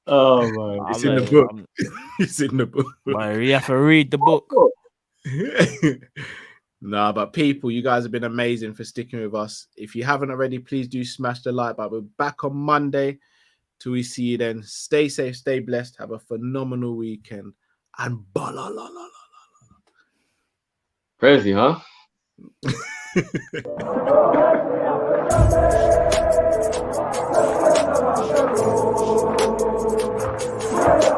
Oh man, it's in the book. It's in the book. You have to read the book. Nah, but people, you guys have been amazing for sticking with us. If you haven't already, please do smash the like button. We're back on Monday. Till we see you then. Stay safe, stay blessed. Have a phenomenal weekend. And crazy, huh?